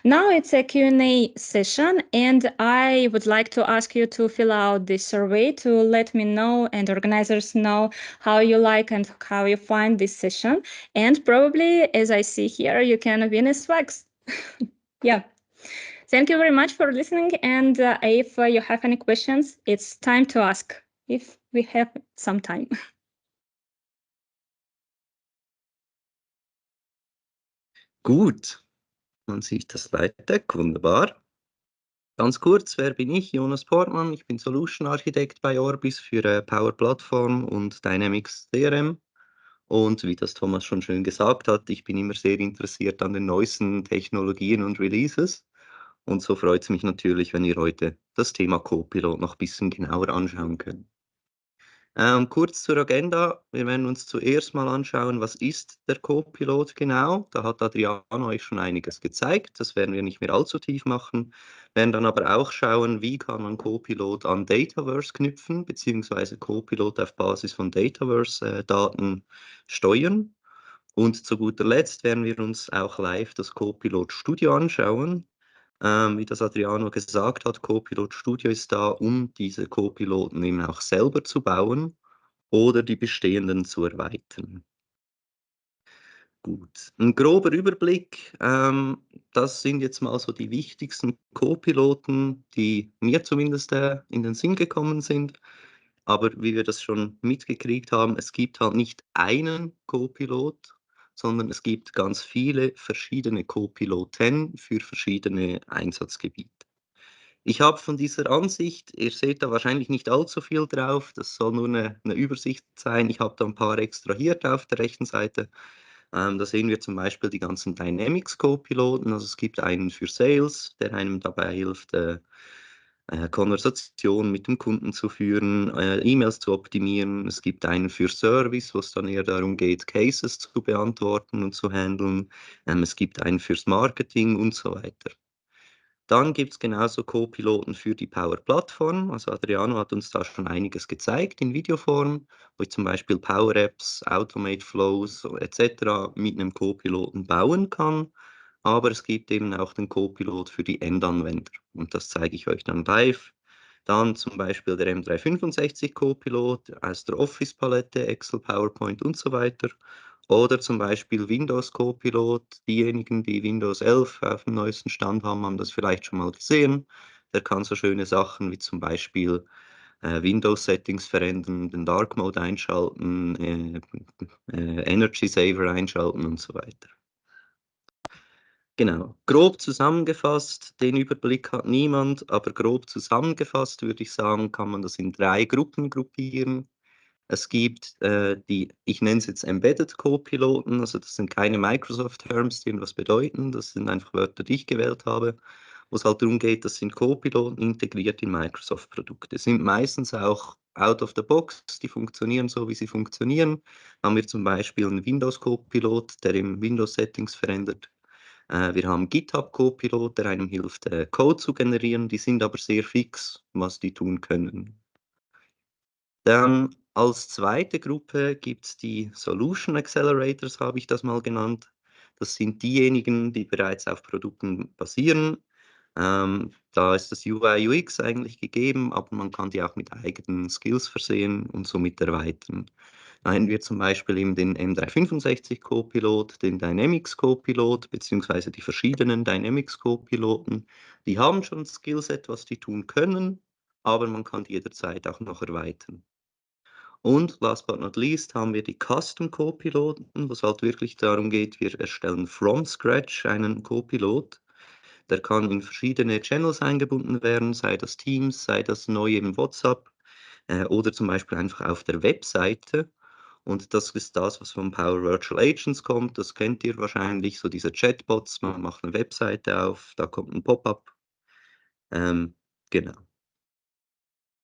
Now it's a Q&A session, and I would like to ask you to fill out the survey to let me know and organizers know how you like and how you find this session. And probably, as I see here, you can win a swags. Yeah. Thank you very much for listening. And if you have any questions, it's time to ask if we have some time. Gut, man sieht das Slide Deck, wunderbar. Ganz kurz, wer bin ich? Jonas Portmann, ich bin Solution Architect bei Orbis für Power Platform und Dynamics CRM. Und wie das Thomas schon schön gesagt hat, ich bin immer sehr interessiert an den neuesten Technologien und Releases. Und so freut es mich natürlich, wenn wir heute das Thema Copilot noch ein bisschen genauer anschauen können. Kurz zur Agenda. Wir werden uns zuerst mal anschauen, was ist der Copilot genau. Da hat Adriano euch schon einiges gezeigt. Das werden wir nicht mehr allzu tief machen. Wir werden dann aber auch schauen, wie kann man Copilot an Dataverse knüpfen, beziehungsweise Copilot auf Basis von Dataverse-Daten steuern. Und zu guter Letzt werden wir uns auch live das Copilot Studio anschauen. Wie das Adriano gesagt hat, Copilot Studio ist da, um diese Copiloten eben auch selber zu bauen oder die bestehenden zu erweitern. Gut, ein grober Überblick. Das sind jetzt mal so die wichtigsten Copiloten, die mir zumindest in den Sinn gekommen sind. Aber wie wir das schon mitgekriegt haben, es gibt halt nicht einen Copilot, sondern es gibt ganz viele verschiedene Copiloten für verschiedene Einsatzgebiete. Ich habe von dieser Ansicht, ihr seht da wahrscheinlich nicht allzu viel drauf, das soll nur eine Übersicht sein. Ich habe da ein paar extrahiert auf der rechten Seite. Da sehen wir zum Beispiel die ganzen Dynamics Copiloten. Also es gibt einen für Sales, der einem dabei hilft, Konversationen mit dem Kunden zu führen, E-Mails zu optimieren. Es gibt einen für Service, wo es dann eher darum geht, Cases zu beantworten und zu handeln. Es gibt einen fürs Marketing und so weiter. Dann gibt es genauso Co-Piloten für die Power Plattform. Also Adriano hat uns da schon einiges gezeigt in Videoform, wo ich zum Beispiel Power Apps, Automate Flows etc. mit einem Co-Piloten bauen kann. Aber es gibt eben auch den Co-Pilot für die Endanwender. Und das zeige ich euch dann live. Dann zum Beispiel der M365 Co-Pilot aus der Office-Palette, Excel, PowerPoint und so weiter. Oder zum Beispiel Windows Copilot. Diejenigen, die Windows 11 auf dem neuesten Stand haben, haben das vielleicht schon mal gesehen. Der kann so schöne Sachen wie zum Beispiel Windows-Settings verändern, den Dark Mode einschalten, Energy Saver einschalten und so weiter. Genau, grob zusammengefasst, den Überblick hat niemand, aber grob zusammengefasst würde ich sagen, kann man das in 3 Gruppen gruppieren. Es gibt ich nenne es jetzt Embedded Co-Piloten, also das sind keine Microsoft-Terms, die irgendwas bedeuten, das sind einfach Wörter, die ich gewählt habe, wo es halt darum geht, das sind Co-Piloten integriert in Microsoft-Produkte, sind meistens auch out of the box, die funktionieren so, wie sie funktionieren. Haben wir zum Beispiel einen Windows-Copilot, der im Windows-Settings verändert. Wir haben GitHub Copilot, der einem hilft, Code zu generieren. Die sind aber sehr fix, was die tun können. Dann als zweite Gruppe gibt es die Solution Accelerators, habe ich das mal genannt. Das sind diejenigen, die bereits auf Produkten basieren. Da ist das UI UX eigentlich gegeben, aber man kann die auch mit eigenen Skills versehen und somit erweitern. Da hätten wir zum Beispiel eben den M365 Copilot, den Dynamics Copilot, beziehungsweise die verschiedenen Dynamics Copiloten. Die haben schon ein Skillset, was die tun können, aber man kann die jederzeit auch noch erweitern. Und last but not least haben wir die Custom Copiloten, was halt wirklich darum geht, wir erstellen from scratch einen Copilot. Der kann in verschiedene Channels eingebunden werden, sei das Teams, sei das neu im WhatsApp oder zum Beispiel einfach auf der Webseite. Und das ist das, was von Power Virtual Agents kommt. Das kennt ihr wahrscheinlich, so diese Chatbots. Man macht eine Webseite auf, da kommt ein Pop-up. Genau.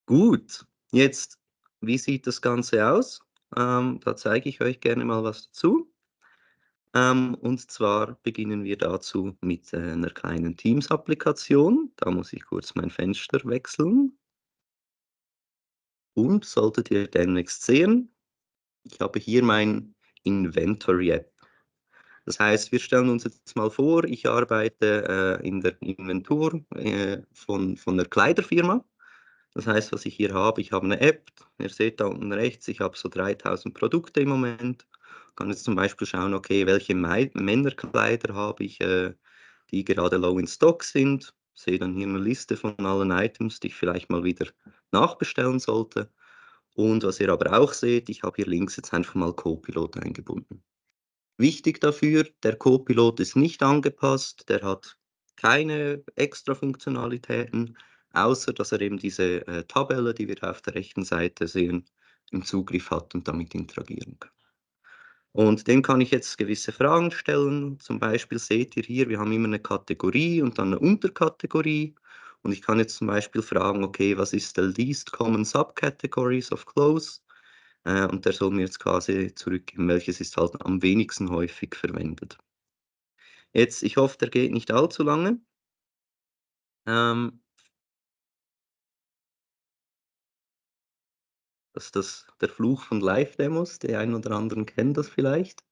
Gut, jetzt, wie sieht das Ganze aus? Da zeige ich euch gerne mal was dazu. Und zwar beginnen wir dazu mit einer kleinen Teams-Applikation. Da muss ich kurz mein Fenster wechseln. Und solltet ihr demnächst sehen, ich habe hier mein Inventory-App. Das heißt, wir stellen uns jetzt mal vor, ich arbeite in der Inventur von der Kleiderfirma. Das heißt, was ich hier habe, ich habe eine App, ihr seht da unten rechts, ich habe so 3000 Produkte im Moment. Ich kann jetzt zum Beispiel schauen, okay, welche Männerkleider habe ich, die gerade low in stock sind. Ich sehe dann hier eine Liste von allen Items, die ich vielleicht mal wieder nachbestellen sollte. Und was ihr aber auch seht, ich habe hier links jetzt einfach mal Copilot eingebunden. Wichtig dafür, der Copilot ist nicht angepasst, der hat keine extra Funktionalitäten, außer dass er eben diese Tabelle, die wir auf der rechten Seite sehen, im Zugriff hat und damit interagieren kann. Und dem kann ich jetzt gewisse Fragen stellen. Zum Beispiel seht ihr hier, wir haben immer eine Kategorie und dann eine Unterkategorie. Und ich kann jetzt zum Beispiel fragen, okay, was ist the least common subcategories of clothes? Und der soll mir jetzt quasi zurückgeben, welches ist halt am wenigsten häufig verwendet. Jetzt, ich hoffe, der geht nicht allzu lange. Das ist der Fluch von Live-Demos, die einen oder anderen kennen das vielleicht.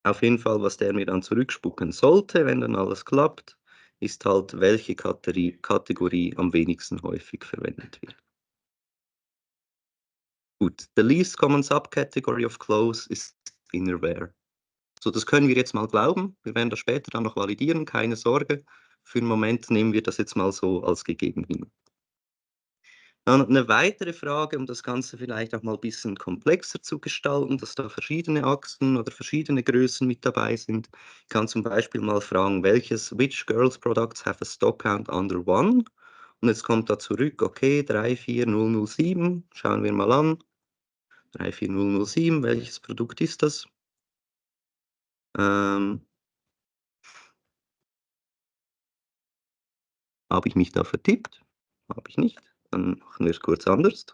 Auf jeden Fall, was der mir dann zurückspucken sollte, wenn dann alles klappt, ist halt, welche Kategorie am wenigsten häufig verwendet wird. Gut, the least common subcategory of clothes ist Innerwear. So, das können wir jetzt mal glauben. Wir werden das später dann noch validieren, keine Sorge. Für den Moment nehmen wir das jetzt mal so als gegeben hin. Dann eine weitere Frage, um das Ganze vielleicht auch mal ein bisschen komplexer zu gestalten, dass da verschiedene Achsen oder verschiedene Größen mit dabei sind. Ich kann zum Beispiel mal fragen, which girls products have a stock count under 1? Und jetzt kommt da zurück, okay, 34007, schauen wir mal an. 34007, welches Produkt ist das? Habe ich mich da vertippt? Habe ich nicht. Dann machen wir es kurz anders.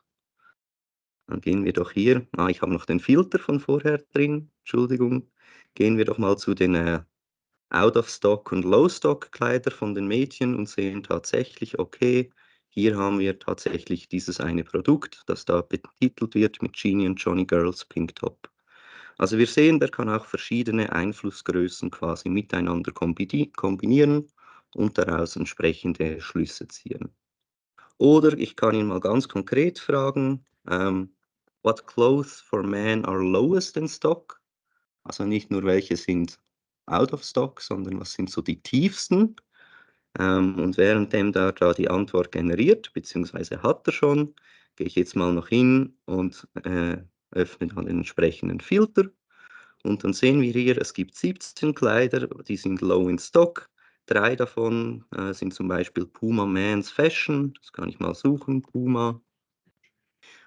Dann gehen wir doch hier, ich habe noch den Filter von vorher drin, Entschuldigung. Gehen wir doch mal zu den Out-of-Stock und Low-Stock-Kleider von den Mädchen und sehen tatsächlich, okay, hier haben wir tatsächlich dieses eine Produkt, das da betitelt wird mit Genie and Johnny Girls Pink Top. Also wir sehen, der kann auch verschiedene Einflussgrößen quasi miteinander kombinieren und daraus entsprechende Schlüsse ziehen. Oder ich kann ihn mal ganz konkret fragen, What clothes for men are lowest in stock? Also nicht nur welche sind out of stock, sondern was sind so die tiefsten? Und währenddem da die Antwort generiert, beziehungsweise hat er schon, gehe ich jetzt mal noch hin und öffne dann den entsprechenden Filter. Und dann sehen wir hier, es gibt 17 Kleider, die sind low in stock. 3 davon sind zum Beispiel Puma Men's Fashion. Das kann ich mal suchen, Puma.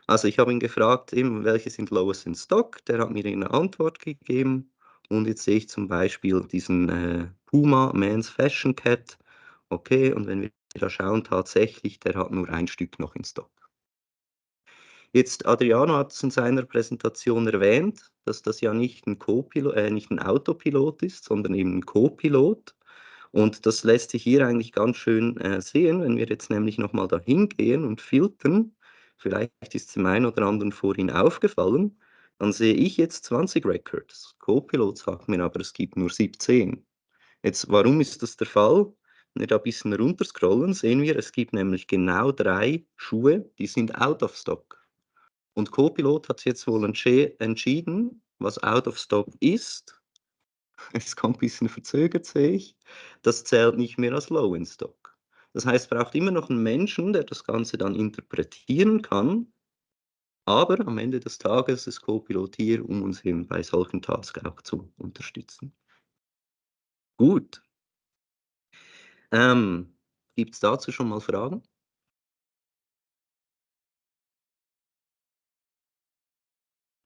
Also ich habe ihn gefragt, eben, welche sind lowest in stock. Der hat mir eine Antwort gegeben. Und jetzt sehe ich zum Beispiel diesen Puma Men's Fashion Cat. Okay, und wenn wir da schauen, tatsächlich, der hat nur ein Stück noch in stock. Jetzt, Adriano hat es in seiner Präsentation erwähnt, dass das ja nicht ein nicht ein Autopilot ist, sondern eben ein Copilot. Und das lässt sich hier eigentlich ganz schön sehen, wenn wir jetzt nämlich nochmal da hingehen und filtern. Vielleicht ist es dem einen oder anderen vorhin aufgefallen. Dann sehe ich jetzt 20 Records. Copilot sagt mir aber, es gibt nur 17. Jetzt, warum ist das der Fall? Wenn wir da ein bisschen runterscrollen, sehen wir, es gibt nämlich genau 3 Schuhe, die sind out of stock. Und Copilot hat jetzt wohl entschieden, was out of stock ist. Es kommt ein bisschen verzögert, sehe ich. Das zählt nicht mehr als low in stock. Das heißt, es braucht immer noch einen Menschen, der das Ganze dann interpretieren kann. Aber am Ende des Tages ist Copilot hier, um uns eben bei solchen Tasks auch zu unterstützen. Gut. Gibt es dazu schon mal Fragen?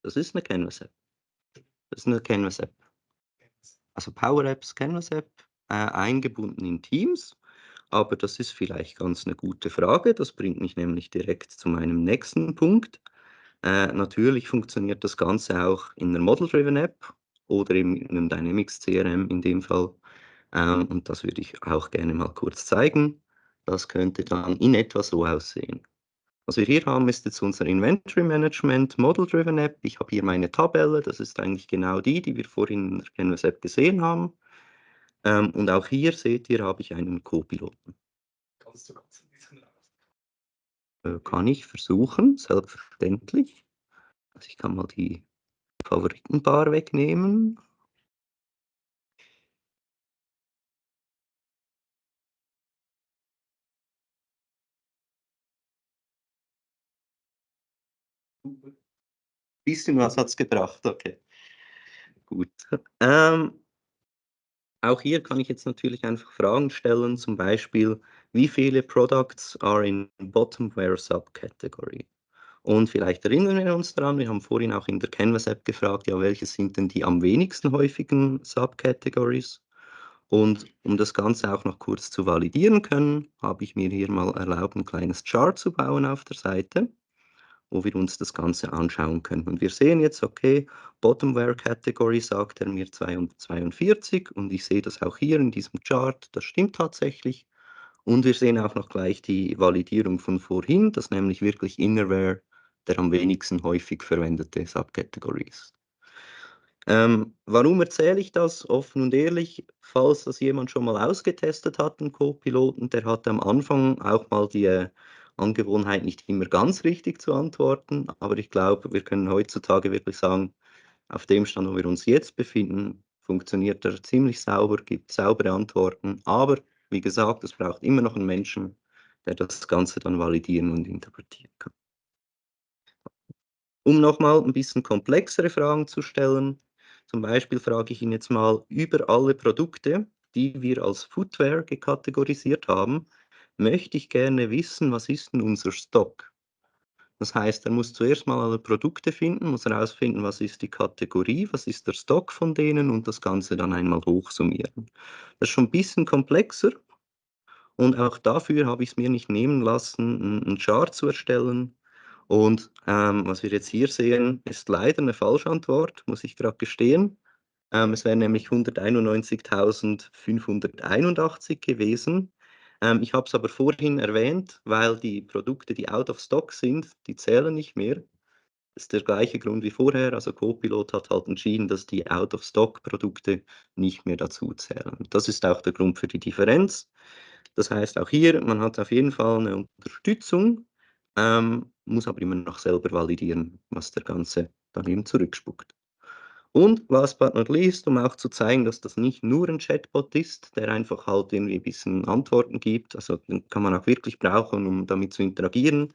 Das ist eine Canvas-App. Das ist eine Canvas-App. Also Power Apps, Canvas-App, eingebunden in Teams. Aber das ist vielleicht ganz eine gute Frage. Das bringt mich nämlich direkt zu meinem nächsten Punkt. Natürlich funktioniert das Ganze auch in einer Model-Driven App oder in einem Dynamics CRM in dem Fall. Und das würde ich auch gerne mal kurz zeigen. Das könnte dann in etwa so aussehen. Was wir hier haben, ist jetzt unser Inventory Management Model-Driven App. Ich habe hier meine Tabelle. Das ist eigentlich genau die wir vorhin in der Canvas App gesehen haben. Und auch hier seht ihr, habe ich einen Copiloten. Kannst du kurz ein bisschen Kann ich versuchen, selbstverständlich. Also ich kann mal die Favoritenbar wegnehmen. Bisschen was hat es gebracht, okay. Gut. Auch hier kann ich jetzt natürlich einfach Fragen stellen, zum Beispiel, wie viele Products are in Bottomware Subcategory? Und vielleicht erinnern wir uns daran, wir haben vorhin auch in der Canvas-App gefragt, ja, welche sind denn die am wenigsten häufigen Subcategories? Und um das Ganze auch noch kurz zu validieren können, habe ich mir hier mal erlaubt, ein kleines Chart zu bauen auf der Seite, wo wir uns das Ganze anschauen können. Und wir sehen jetzt, okay, Bottomware Category sagt er mir 242 und ich sehe das auch hier in diesem Chart, das stimmt tatsächlich. Und wir sehen auch noch gleich die Validierung von vorhin, dass nämlich wirklich Innerwear der am wenigsten häufig verwendete Subcategory ist. Warum erzähle ich das offen und ehrlich? Falls das jemand schon mal ausgetestet hat, einen Co-Piloten, der hatte am Anfang auch mal die Angewohnheit, nicht immer ganz richtig zu antworten. Aber ich glaube, wir können heutzutage wirklich sagen, auf dem Stand, wo wir uns jetzt befinden, funktioniert er ziemlich sauber, gibt saubere Antworten. Aber wie gesagt, es braucht immer noch einen Menschen, der das Ganze dann validieren und interpretieren kann. Um nochmal ein bisschen komplexere Fragen zu stellen, zum Beispiel frage ich ihn jetzt mal über alle Produkte, die wir als Footwear gekategorisiert haben, möchte ich gerne wissen, was ist denn unser Stock? Das heißt, er muss zuerst mal alle Produkte finden, muss herausfinden, was ist die Kategorie, was ist der Stock von denen und das Ganze dann einmal hochsummieren. Das ist schon ein bisschen komplexer und auch dafür habe ich es mir nicht nehmen lassen, einen Chart zu erstellen. Und was wir jetzt hier sehen, ist leider eine Falschantwort, muss ich gerade gestehen. Es wären nämlich 191.581 gewesen. Ich habe es aber vorhin erwähnt, weil die Produkte, die out of stock sind, die zählen nicht mehr. Das ist der gleiche Grund wie vorher. Also Copilot hat halt entschieden, dass die out of stock Produkte nicht mehr dazu zählen. Das ist auch der Grund für die Differenz. Das heißt auch hier, man hat auf jeden Fall eine Unterstützung. muss aber immer noch selber validieren, was der Ganze dann eben zurückspuckt. Und last but not least, um auch zu zeigen, dass das nicht nur ein Chatbot ist, der einfach halt irgendwie ein bisschen Antworten gibt, also den kann man auch wirklich brauchen, um damit zu interagieren.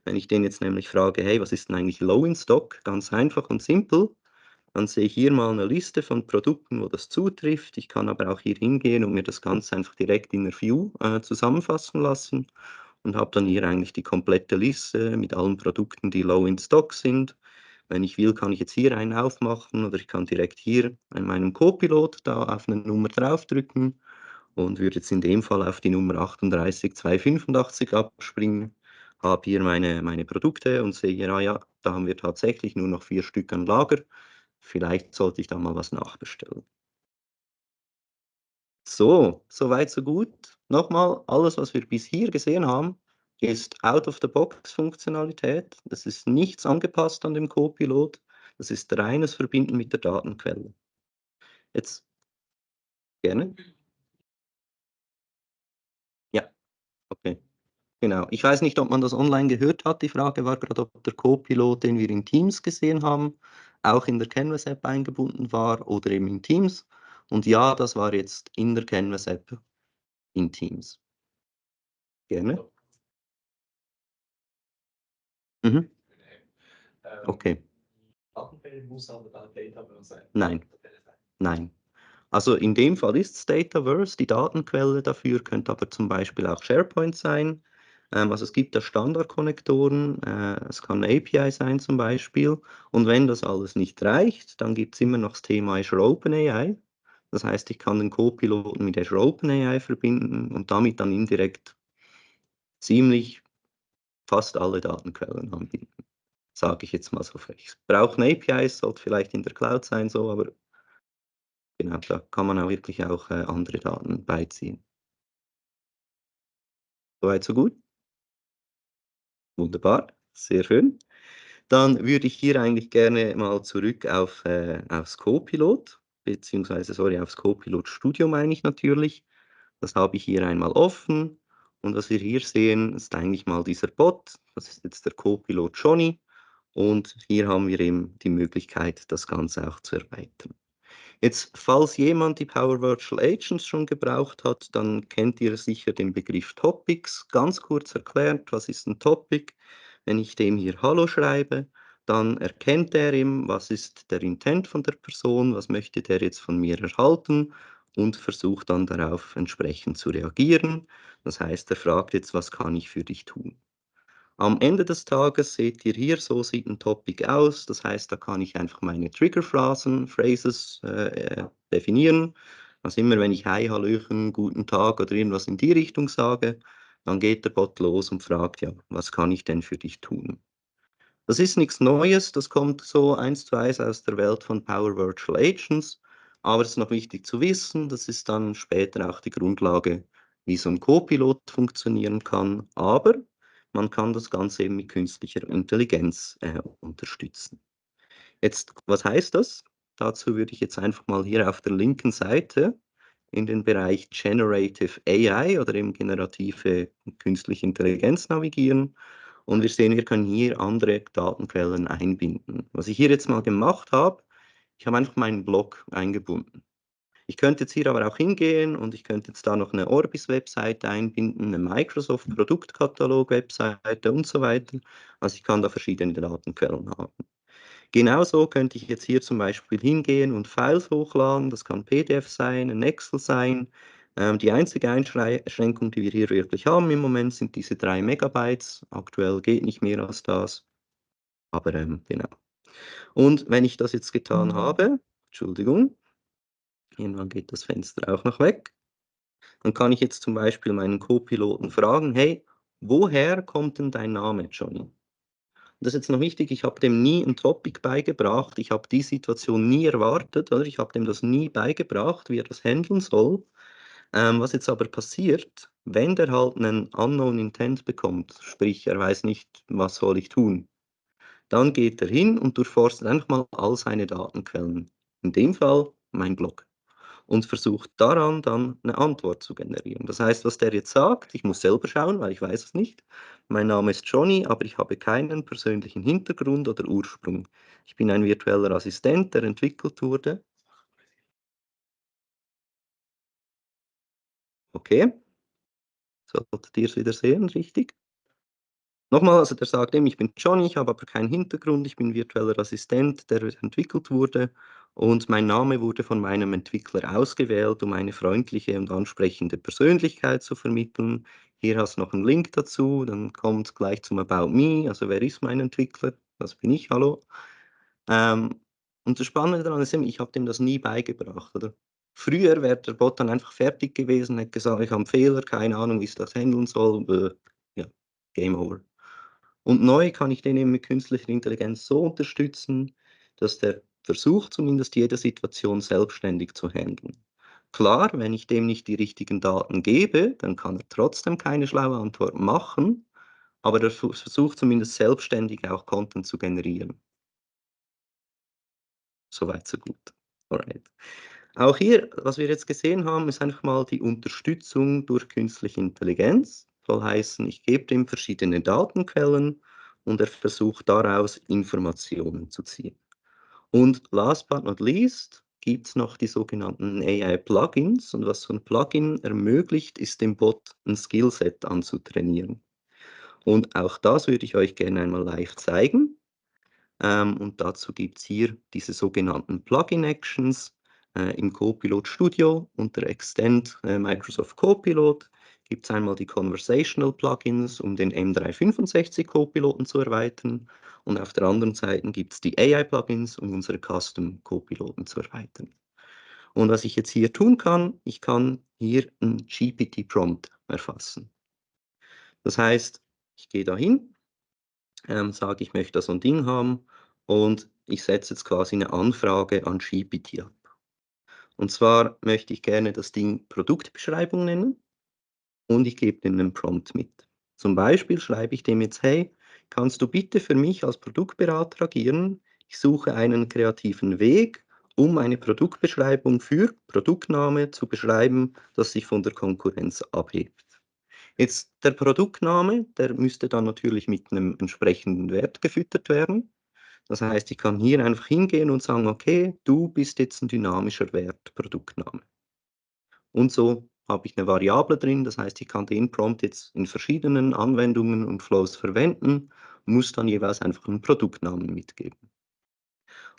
Wenn ich den jetzt nämlich frage, hey, was ist denn eigentlich Low in Stock? Ganz einfach und simpel. Dann sehe ich hier mal eine Liste von Produkten, wo das zutrifft. Ich kann aber auch hier hingehen und mir das Ganze einfach direkt in der View zusammenfassen lassen und habe dann hier eigentlich die komplette Liste mit allen Produkten, die low in Stock sind. Wenn ich will, kann ich jetzt hier einen aufmachen oder ich kann direkt hier in meinem Copilot da auf eine Nummer draufdrücken und würde jetzt in dem Fall auf die Nummer 38285 abspringen, habe hier meine Produkte und sehe hier, ah ja, da haben wir tatsächlich nur noch 4 Stück an Lager. Vielleicht sollte ich da mal was nachbestellen. So, soweit so gut. Nochmal, alles, was wir bis hier gesehen haben, ist Out-of-the-Box-Funktionalität. Das ist nichts angepasst an dem Copilot. Das ist reines Verbinden mit der Datenquelle. Jetzt gerne. Ja, okay. Genau. Ich weiß nicht, ob man das online gehört hat. Die Frage war gerade, ob der Copilot, den wir in Teams gesehen haben, auch in der Canvas-App eingebunden war oder eben in Teams. Und ja, das war jetzt in der Canvas-App in Teams. Gerne. Mhm. Okay. Nein. Nein. Also in dem Fall ist es Dataverse, die Datenquelle dafür könnte aber zum Beispiel auch SharePoint sein. Also es gibt da Standardkonnektoren, es kann eine API sein zum Beispiel. Und wenn das alles nicht reicht, dann gibt es immer noch das Thema Azure OpenAI. Das heißt, ich kann den Copiloten mit Azure OpenAI verbinden und damit dann indirekt ziemlich fast alle Datenquellen anbieten. Sage ich jetzt mal so frech. Ich brauche eine API, sollte vielleicht in der Cloud sein, so, aber genau, da kann man auch wirklich auch andere Daten beiziehen. Soweit, so gut? Wunderbar, sehr schön. Dann würde ich hier eigentlich gerne mal zurück aufs Copilot, beziehungsweise, sorry, aufs Copilot Studio meine ich natürlich. Das habe ich hier einmal offen. Und was wir hier sehen, ist eigentlich mal dieser Bot. Das ist jetzt der Copilot Johnny. Und hier haben wir eben die Möglichkeit, das Ganze auch zu erweitern. Jetzt, falls jemand die Power Virtual Agents schon gebraucht hat, dann kennt ihr sicher den Begriff Topics. Ganz kurz erklärt, was ist ein Topic? Wenn ich dem hier Hallo schreibe, dann erkennt er eben, was ist der Intent von der Person, was möchte der jetzt von mir erhalten und versucht dann darauf entsprechend zu reagieren. Das heißt, er fragt jetzt, was kann ich für dich tun? Am Ende des Tages seht ihr hier, so sieht ein Topic aus. Das heißt, da kann ich einfach meine Triggerphrasen, Phrases definieren. Also immer, wenn ich Hi, Hallöchen, guten Tag oder irgendwas in die Richtung sage, dann geht der Bot los und fragt, ja, was kann ich denn für dich tun? Das ist nichts Neues, das kommt so 1:1 aus der Welt von Power Virtual Agents. Aber es ist noch wichtig zu wissen, das ist dann später auch die Grundlage, wie so ein Copilot funktionieren kann. Aber man kann das Ganze eben mit künstlicher Intelligenz unterstützen. Jetzt, was heißt das? Dazu würde ich jetzt einfach mal hier auf der linken Seite in den Bereich Generative AI oder eben generative künstliche Intelligenz navigieren. Und wir sehen, wir können hier andere Datenquellen einbinden. Was ich hier jetzt mal gemacht habe, ich habe einfach meinen Blog eingebunden. Ich könnte jetzt hier aber auch hingehen und ich könnte jetzt da noch eine Orbis-Webseite einbinden, eine Microsoft-Produktkatalog-Webseite und so weiter. Also ich kann da verschiedene Datenquellen haben. Genauso könnte ich jetzt hier zum Beispiel hingehen und Files hochladen. Das kann PDF sein, ein Excel sein. Die einzige Einschränkung, die wir hier wirklich haben im Moment, sind diese 3 Megabytes. Aktuell geht nicht mehr als das. Aber genau. Und wenn ich das jetzt getan habe, Entschuldigung, irgendwann geht das Fenster auch noch weg, dann kann ich jetzt zum Beispiel meinen Copiloten fragen, hey, woher kommt denn dein Name, Johnny? Das ist jetzt noch wichtig, ich habe dem nie ein Topic beigebracht, ich habe die Situation nie erwartet, oder ich habe dem das nie beigebracht, wie er das handeln soll. Was jetzt aber passiert, wenn der halt einen Unknown Intent bekommt, sprich, er weiß nicht, was soll ich tun, dann geht er hin und durchforstet einfach mal all seine Datenquellen. In dem Fall mein Blog. und versucht daran dann eine Antwort zu generieren. Das heißt, was der jetzt sagt, ich muss selber schauen, weil ich weiß es nicht. Mein Name ist Johnny, aber ich habe keinen persönlichen Hintergrund oder Ursprung. Ich bin ein virtueller Assistent, der entwickelt wurde. Okay, solltet ihr es wieder sehen, richtig? Nochmal, also der sagt eben, ich bin Johnny, ich habe aber keinen Hintergrund, ich bin virtueller Assistent, der entwickelt wurde und mein Name wurde von meinem Entwickler ausgewählt, um eine freundliche und ansprechende Persönlichkeit zu vermitteln. Hier hast du noch einen Link dazu, dann kommt gleich zum About Me, also wer ist mein Entwickler? Das bin ich, hallo. Und das Spannende daran ist eben, ich habe dem das nie beigebracht, oder? Früher wäre der Bot dann einfach fertig gewesen, hätte gesagt, ich habe einen Fehler, keine Ahnung, wie ich das handeln soll, ja, Game over. Und neu kann ich den eben mit künstlicher Intelligenz so unterstützen, dass der versucht, zumindest jede Situation selbstständig zu handeln. Klar, wenn ich dem nicht die richtigen Daten gebe, dann kann er trotzdem keine schlaue Antwort machen, aber er versucht zumindest selbstständig auch Content zu generieren. Soweit, so gut. Alright. Auch hier, was wir jetzt gesehen haben, ist einfach mal die Unterstützung durch künstliche Intelligenz. Soll heißen, ich gebe ihm verschiedene Datenquellen und er versucht daraus Informationen zu ziehen. Und last but not least gibt es noch die sogenannten AI-Plugins. Und was so ein Plugin ermöglicht, ist dem Bot ein Skillset anzutrainieren. Und auch das würde ich euch gerne einmal live zeigen. Und dazu gibt es hier diese sogenannten Plugin-Actions im Copilot Studio unter Extend Microsoft Copilot. Gibt es einmal die Conversational Plugins, um den M365 Copiloten zu erweitern. Und auf der anderen Seite gibt es die AI-Plugins, um unsere Custom Copiloten zu erweitern. Und was ich jetzt hier tun kann, ich kann hier einen GPT-Prompt erfassen. Das heißt, ich gehe da hin, sage, ich möchte so ein Ding haben und ich setze jetzt quasi eine Anfrage an GPT ab. Und zwar möchte ich gerne das Ding Produktbeschreibung nennen und ich gebe dem einen Prompt mit. Zum Beispiel schreibe ich dem jetzt, hey, kannst du bitte für mich als Produktberater agieren? Ich suche einen kreativen Weg, um eine Produktbeschreibung für Produktname zu beschreiben, das sich von der Konkurrenz abhebt. Jetzt der Produktname, der müsste dann natürlich mit einem entsprechenden Wert gefüttert werden. Das heißt, ich kann hier einfach hingehen und sagen, okay, du bist jetzt ein dynamischer Wert, Produktname. Und so habe ich eine Variable drin, das heißt, ich kann den Prompt jetzt in verschiedenen Anwendungen und Flows verwenden, muss dann jeweils einfach einen Produktnamen mitgeben.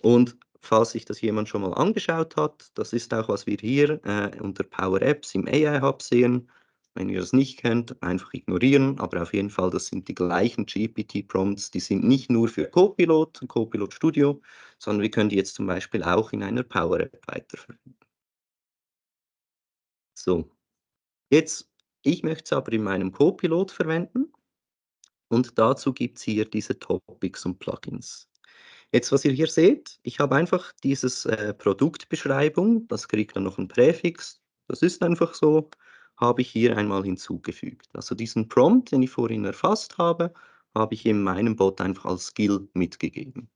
Und falls sich das jemand schon mal angeschaut hat, das ist auch, was wir hier unter Power Apps im AI Hub sehen. Wenn ihr das nicht kennt, einfach ignorieren, aber auf jeden Fall, das sind die gleichen GPT-Prompts, die sind nicht nur für Copilot, Copilot Studio, sondern wir können die jetzt zum Beispiel auch in einer Power App weiterverwenden. So, jetzt, ich möchte es aber in meinem Copilot verwenden und dazu gibt es hier diese Topics und Plugins. Jetzt, was ihr hier seht, ich habe einfach dieses Produktbeschreibung, das kriegt dann noch ein Präfix, das ist einfach so, habe ich hier einmal hinzugefügt. Also diesen Prompt, den ich vorhin erfasst habe, habe ich in meinem Bot einfach als Skill mitgegeben.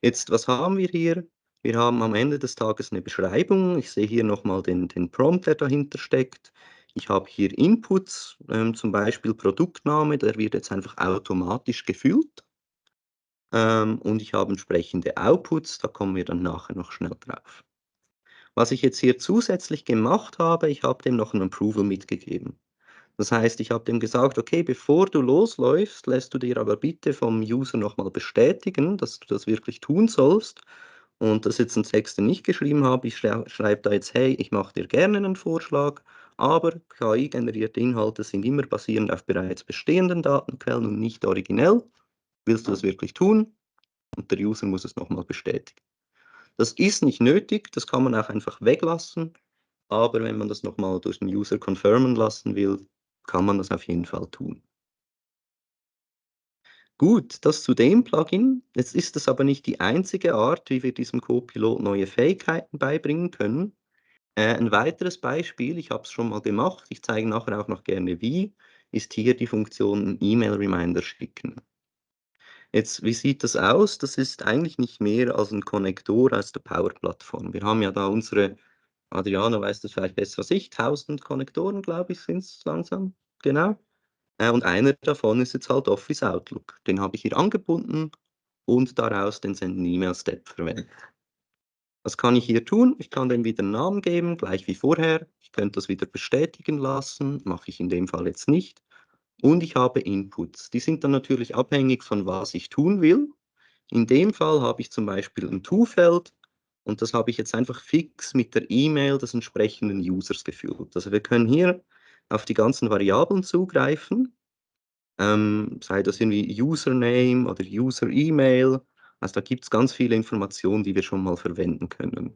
Jetzt, was haben wir hier? Wir haben am Ende des Tages eine Beschreibung. Ich sehe hier nochmal den Prompt, der dahinter steckt. Ich habe hier Inputs, zum Beispiel Produktname, der wird jetzt einfach automatisch gefüllt. Und ich habe entsprechende Outputs, da kommen wir dann nachher noch schnell drauf. Was ich jetzt hier zusätzlich gemacht habe, ich habe dem noch ein Approval mitgegeben. Das heißt, ich habe dem gesagt, okay, bevor du losläufst, lässt du dir aber bitte vom User nochmal bestätigen, dass du das wirklich tun sollst. Und das ist jetzt ein Text, den ich geschrieben habe. Ich schreibe da jetzt, hey, ich mache dir gerne einen Vorschlag, aber KI-generierte Inhalte sind immer basierend auf bereits bestehenden Datenquellen und nicht originell. Willst du das wirklich tun? Und der User muss es nochmal bestätigen. Das ist nicht nötig, das kann man auch einfach weglassen, aber wenn man das nochmal durch den User confirmen lassen will, kann man das auf jeden Fall tun. Gut, das zu dem Plugin. Jetzt ist das aber nicht die einzige Art, wie wir diesem Copilot neue Fähigkeiten beibringen können. Ein weiteres Beispiel, ich habe es schon mal gemacht, ich zeige nachher auch noch gerne wie, ist hier die Funktion E-Mail-Reminder schicken. Jetzt, wie sieht das aus? Das ist eigentlich nicht mehr als ein Konnektor aus der Power-Plattform. Wir haben ja da unsere Adriano weiß das vielleicht besser als ich, 1000 Konnektoren, glaube ich, sind es langsam. Genau. Und einer davon ist jetzt halt Office Outlook. Den habe ich hier angebunden und daraus den Senden-E-Mail-Step verwenden. Was kann ich hier tun? Ich kann dem wieder einen Namen geben, gleich wie vorher. Ich könnte das wieder bestätigen lassen, mache ich in dem Fall jetzt nicht. Und ich habe Inputs. Die sind dann natürlich abhängig von was ich tun will. In dem Fall habe ich zum Beispiel ein To-Feld und das habe ich jetzt einfach fix mit der E-Mail des entsprechenden Users gefüllt. Also wir können hier auf die ganzen Variablen zugreifen, sei das irgendwie Username oder User-E-Mail. Also da gibt es ganz viele Informationen, die wir schon mal verwenden können.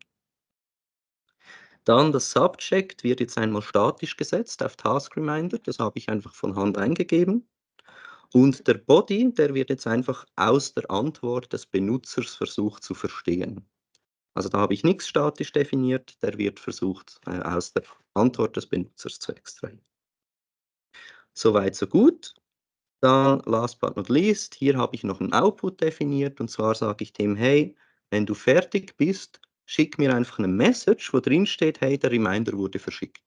Dann das Subject wird jetzt einmal statisch gesetzt auf Task Reminder. Das habe ich einfach von Hand eingegeben. Und der Body, der wird jetzt einfach aus der Antwort des Benutzers versucht zu verstehen. Also da habe ich nichts statisch definiert, der wird versucht, aus der Antwort des Benutzers zu extrahieren. Soweit, so gut. Dann, last but not least, hier habe ich noch einen Output definiert und zwar sage ich dem, hey, wenn du fertig bist, schick mir einfach eine Message, wo drin steht, hey, der Reminder wurde verschickt.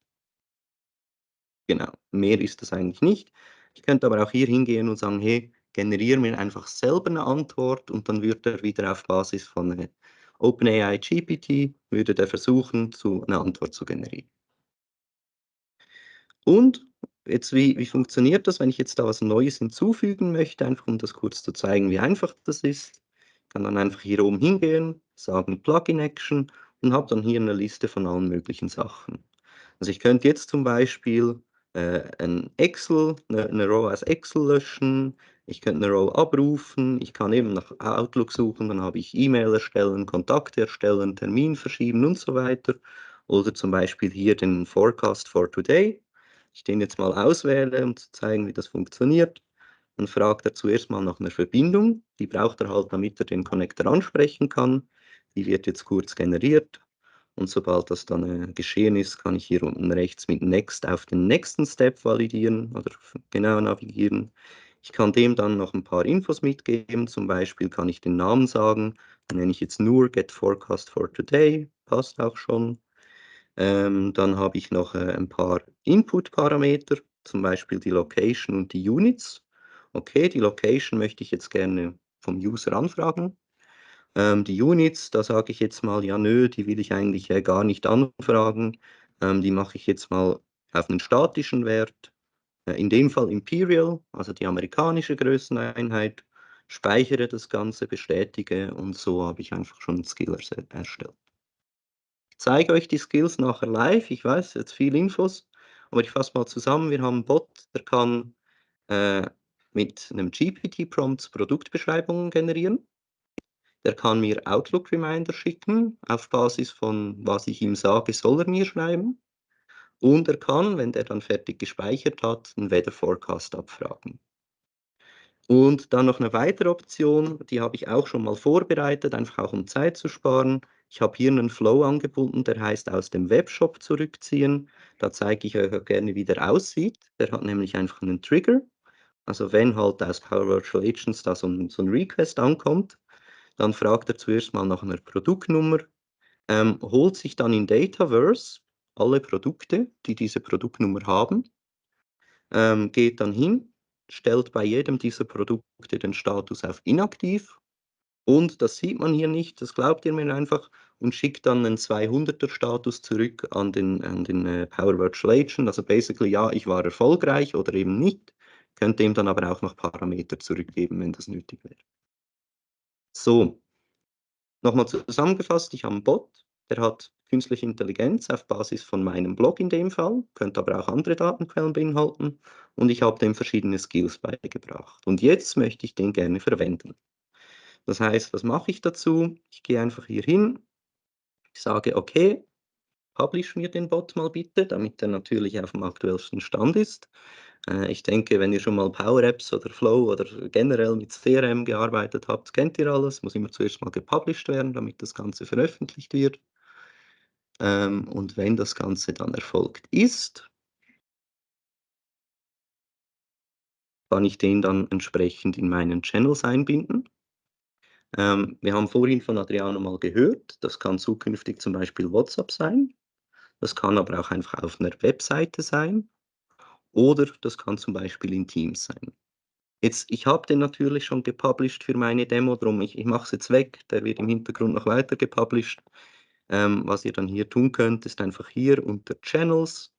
Genau, mehr ist das eigentlich nicht. Ich könnte aber auch hier hingehen und sagen, hey, generiere mir einfach selber eine Antwort und dann wird er wieder auf Basis von OpenAI GPT, würde der versuchen, eine Antwort zu generieren. Und jetzt, wie funktioniert das, wenn ich jetzt da was Neues hinzufügen möchte, einfach um das kurz zu zeigen, wie einfach das ist. Ich kann dann einfach hier oben hingehen, sagen Plugin-Action und habe dann hier eine Liste von allen möglichen Sachen. Also ich könnte jetzt zum Beispiel eine Row als Excel löschen, ich könnte eine Row abrufen, ich kann eben nach Outlook suchen, dann habe ich E-Mail erstellen, Kontakte erstellen, Termin verschieben und so weiter. Oder zum Beispiel hier den Forecast for Today. Ich den jetzt mal auswähle, um zu zeigen, wie das funktioniert. Dann fragt er zuerst mal nach einer Verbindung. Die braucht er halt, damit er den Connector ansprechen kann. Die wird jetzt kurz generiert. Und sobald das dann geschehen ist, kann ich hier unten rechts mit Next auf den nächsten Step validieren oder genau navigieren. Ich kann dem dann noch ein paar Infos mitgeben. Zum Beispiel kann ich den Namen sagen. Dann nenne ich jetzt nur Get Forecast for Today. Passt auch schon. Dann habe ich noch ein paar Input-Parameter, zum Beispiel die Location und die Units. Okay, die Location möchte ich jetzt gerne vom User anfragen. Die Units, da sage ich jetzt mal, ja nö, die will ich eigentlich gar nicht anfragen. Die mache ich jetzt mal auf einen statischen Wert. In dem Fall Imperial, also die amerikanische Größeneinheit. Speichere das Ganze, bestätige und so habe ich einfach schon einen Skill erstellt. Ich zeige euch die Skills nachher live. Ich weiß, jetzt viel Infos, aber ich fasse mal zusammen. Wir haben einen Bot, der kann mit einem GPT-Prompt Produktbeschreibungen generieren. Der kann mir Outlook-Reminder schicken, auf Basis von was ich ihm sage, soll er mir schreiben. Und er kann, wenn der dann fertig gespeichert hat, einen Weather Forecast abfragen. Und dann noch eine weitere Option, die habe ich auch schon mal vorbereitet, einfach auch um Zeit zu sparen. Ich habe hier einen Flow angebunden, der heißt aus dem Webshop zurückziehen. Da zeige ich euch auch gerne, wie der aussieht. Der hat nämlich einfach einen Trigger. Also wenn halt aus Power Virtual Agents da so ein Request ankommt, dann fragt er zuerst mal nach einer Produktnummer, holt sich dann in Dataverse alle Produkte, die diese Produktnummer haben, geht dann hin, stellt bei jedem dieser Produkte den Status auf inaktiv und das sieht man hier nicht, das glaubt ihr mir einfach und schickt dann einen 200er Status zurück an den Power Virtual Agent, also basically ja, ich war erfolgreich oder eben nicht, könnt ihm dann aber auch noch Parameter zurückgeben, wenn das nötig wäre. So, nochmal zusammengefasst, ich habe einen Bot, der hat künstliche Intelligenz auf Basis von meinem Blog in dem Fall, könnte aber auch andere Datenquellen beinhalten und ich habe dem verschiedene Skills beigebracht. Und jetzt möchte ich den gerne verwenden. Das heißt, was mache ich dazu? Ich gehe einfach hier hin, ich sage, okay, publish mir den Bot mal bitte, damit er natürlich auf dem aktuellsten Stand ist. Ich denke, wenn ihr schon mal Power Apps oder Flow oder generell mit CRM gearbeitet habt, kennt ihr alles. Muss immer zuerst mal gepublished werden, damit das Ganze veröffentlicht wird. Und wenn das Ganze dann erfolgt ist, kann ich den dann entsprechend in meinen Channels einbinden. Wir haben vorhin von Adriano mal gehört, das kann zukünftig zum Beispiel WhatsApp sein. Das kann aber auch einfach auf einer Webseite sein oder das kann zum Beispiel in Teams sein. Jetzt, ich habe den natürlich schon gepublished für meine Demo, darum ich mache es jetzt weg, der wird im Hintergrund noch weiter gepublished. Was ihr dann hier tun könnt, ist einfach hier unter Channels,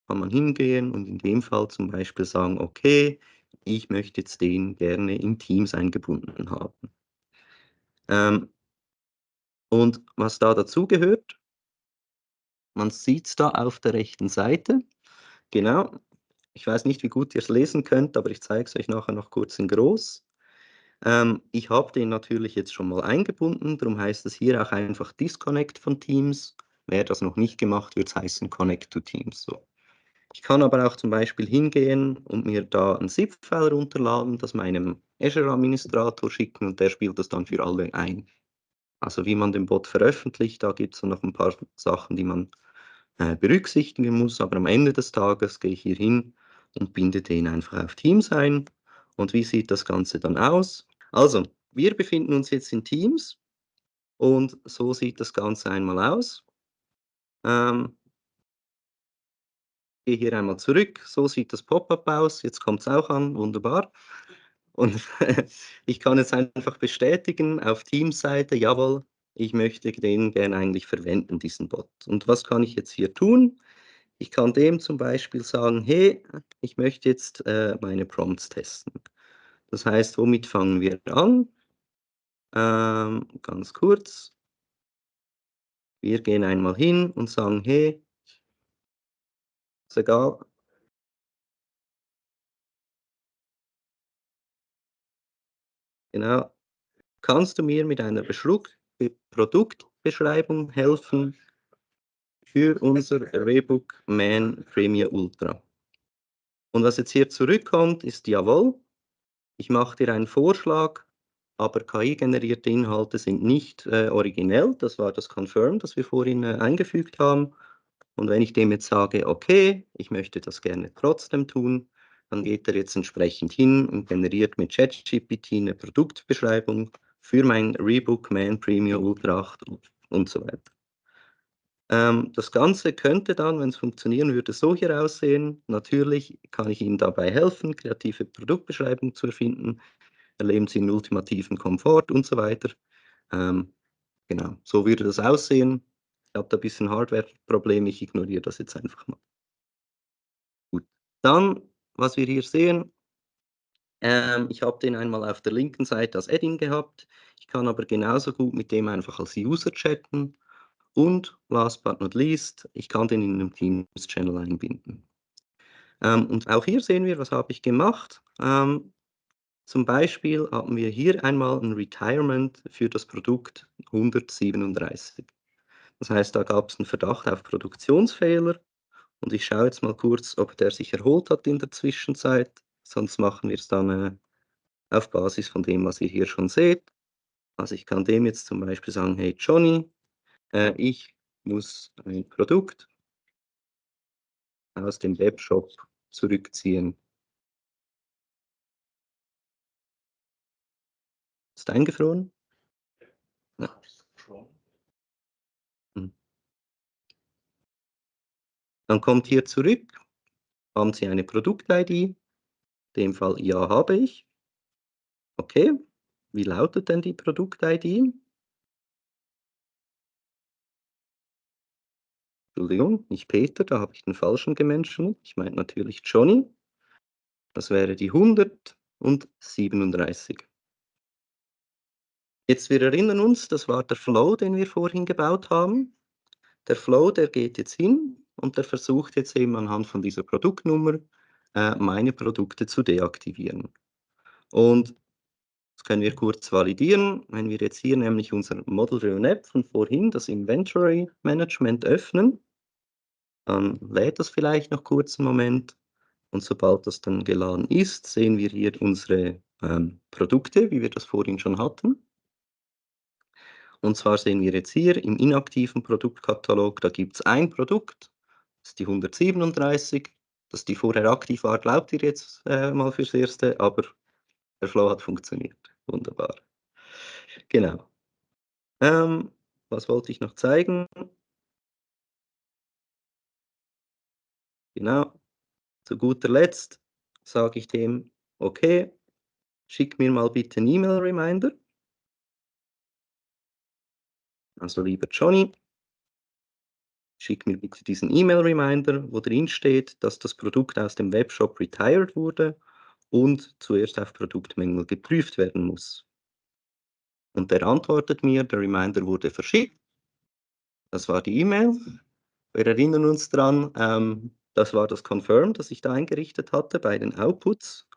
kann man hingehen und in dem Fall zum Beispiel sagen, okay, ich möchte jetzt den gerne in Teams eingebunden haben. Und was da dazu gehört, man sieht es da auf der rechten Seite, genau. Ich weiß nicht, wie gut ihr es lesen könnt, aber ich zeige es euch nachher noch kurz in groß. Ich habe den natürlich jetzt schon mal eingebunden, darum heißt es hier auch einfach Disconnect von Teams. Wer das noch nicht gemacht wird, heißen Connect to Teams. So. Ich kann aber auch zum Beispiel hingehen und mir da ein ZIP-File runterladen, das meinem Azure-Administrator schicken und der spielt das dann für alle ein. Also wie man den Bot veröffentlicht, da gibt es noch ein paar Sachen, die man berücksichtigen muss, aber am Ende des Tages gehe ich hier hin und binde den einfach auf Teams ein. Und wie sieht das Ganze dann aus? Also, wir befinden uns jetzt in Teams und so sieht das Ganze einmal aus. Gehe hier einmal zurück, so sieht das Pop-up aus, jetzt kommt es auch an, wunderbar. Und ich kann jetzt einfach bestätigen auf Teams-Seite, jawohl, ich möchte den gerne eigentlich verwenden, diesen Bot. Und was kann ich jetzt hier tun? Ich kann dem zum Beispiel sagen, hey, ich möchte jetzt meine Prompts testen. Das heißt, womit fangen wir an? Ganz kurz. Wir gehen einmal hin und sagen, hey, ist egal. Genau. Kannst du mir mit einer Produktbeschreibung helfen für unser Rebook Man Premier Ultra? Und was jetzt hier zurückkommt, ist jawohl. Ich mache dir einen Vorschlag, aber KI-generierte Inhalte sind nicht originell. Das war das Confirm, das wir vorhin eingefügt haben. Und wenn ich dem jetzt sage, okay, ich möchte das gerne trotzdem tun, dann geht er jetzt entsprechend hin und generiert mit ChatGPT eine Produktbeschreibung für mein Rebook Man Premium Ultra 8 und so weiter. Das Ganze könnte dann, wenn es funktionieren würde, so hier aussehen. Natürlich kann ich Ihnen dabei helfen, kreative Produktbeschreibungen zu erfinden. Erleben Sie einen ultimativen Komfort und so weiter. Genau, so würde das aussehen. Ich habe da ein bisschen Hardware-Problem, ich ignoriere das jetzt einfach mal. Gut, dann, was wir hier sehen, ich habe den einmal auf der linken Seite als Add-in gehabt. Ich kann aber genauso gut mit dem einfach als User chatten. Und last but not least, ich kann den in einem Teams-Channel einbinden. Und auch hier sehen wir, was habe ich gemacht. Zum Beispiel haben wir hier einmal ein Retirement für das Produkt 137. Das heißt, da gab es einen Verdacht auf Produktionsfehler. Und ich schaue jetzt mal kurz, ob der sich erholt hat in der Zwischenzeit. Sonst machen wir es dann auf Basis von dem, was ihr hier schon seht. Also ich kann dem jetzt zum Beispiel sagen, hey Johnny, ich muss ein Produkt aus dem Webshop zurückziehen. Ist eingefroren? Ja. Dann kommt hier zurück, haben Sie eine Produkt-ID? In dem Fall ja, habe ich. Okay, wie lautet denn die Produkt-ID? Entschuldigung, nicht Peter, da habe ich den falschen gemenschelt. Ich meine natürlich Johnny. Das wäre die 137. Jetzt, wir erinnern uns, das war der Flow, den wir vorhin gebaut haben. Der Flow, der geht jetzt hin und der versucht jetzt eben anhand von dieser Produktnummer meine Produkte zu deaktivieren. Und das können wir kurz validieren. Wenn wir jetzt hier nämlich unser Model App von vorhin, das Inventory Management, öffnen, dann lädt das vielleicht noch kurz einen Moment. Und sobald das dann geladen ist, sehen wir hier unsere Produkte, wie wir das vorhin schon hatten. Und zwar sehen wir jetzt hier im inaktiven Produktkatalog, da gibt es ein Produkt, das ist die 137, dass die vorher aktiv war, glaubt ihr jetzt mal fürs Erste, aber der Flow hat funktioniert. Wunderbar. Genau. Was wollte ich noch zeigen? Genau. Zu guter Letzt sage ich dem, okay, schick mir mal bitte einen E-Mail-Reminder. Also lieber Johnny, schick mir bitte diesen E-Mail-Reminder, wo drin steht, dass das Produkt aus dem Webshop retired wurde und zuerst auf Produktmängel geprüft werden muss. Und der antwortet mir, der Reminder wurde verschickt. Das war die E-Mail. Wir erinnern uns dran, das war das Confirm, das ich da eingerichtet hatte bei den Outputs.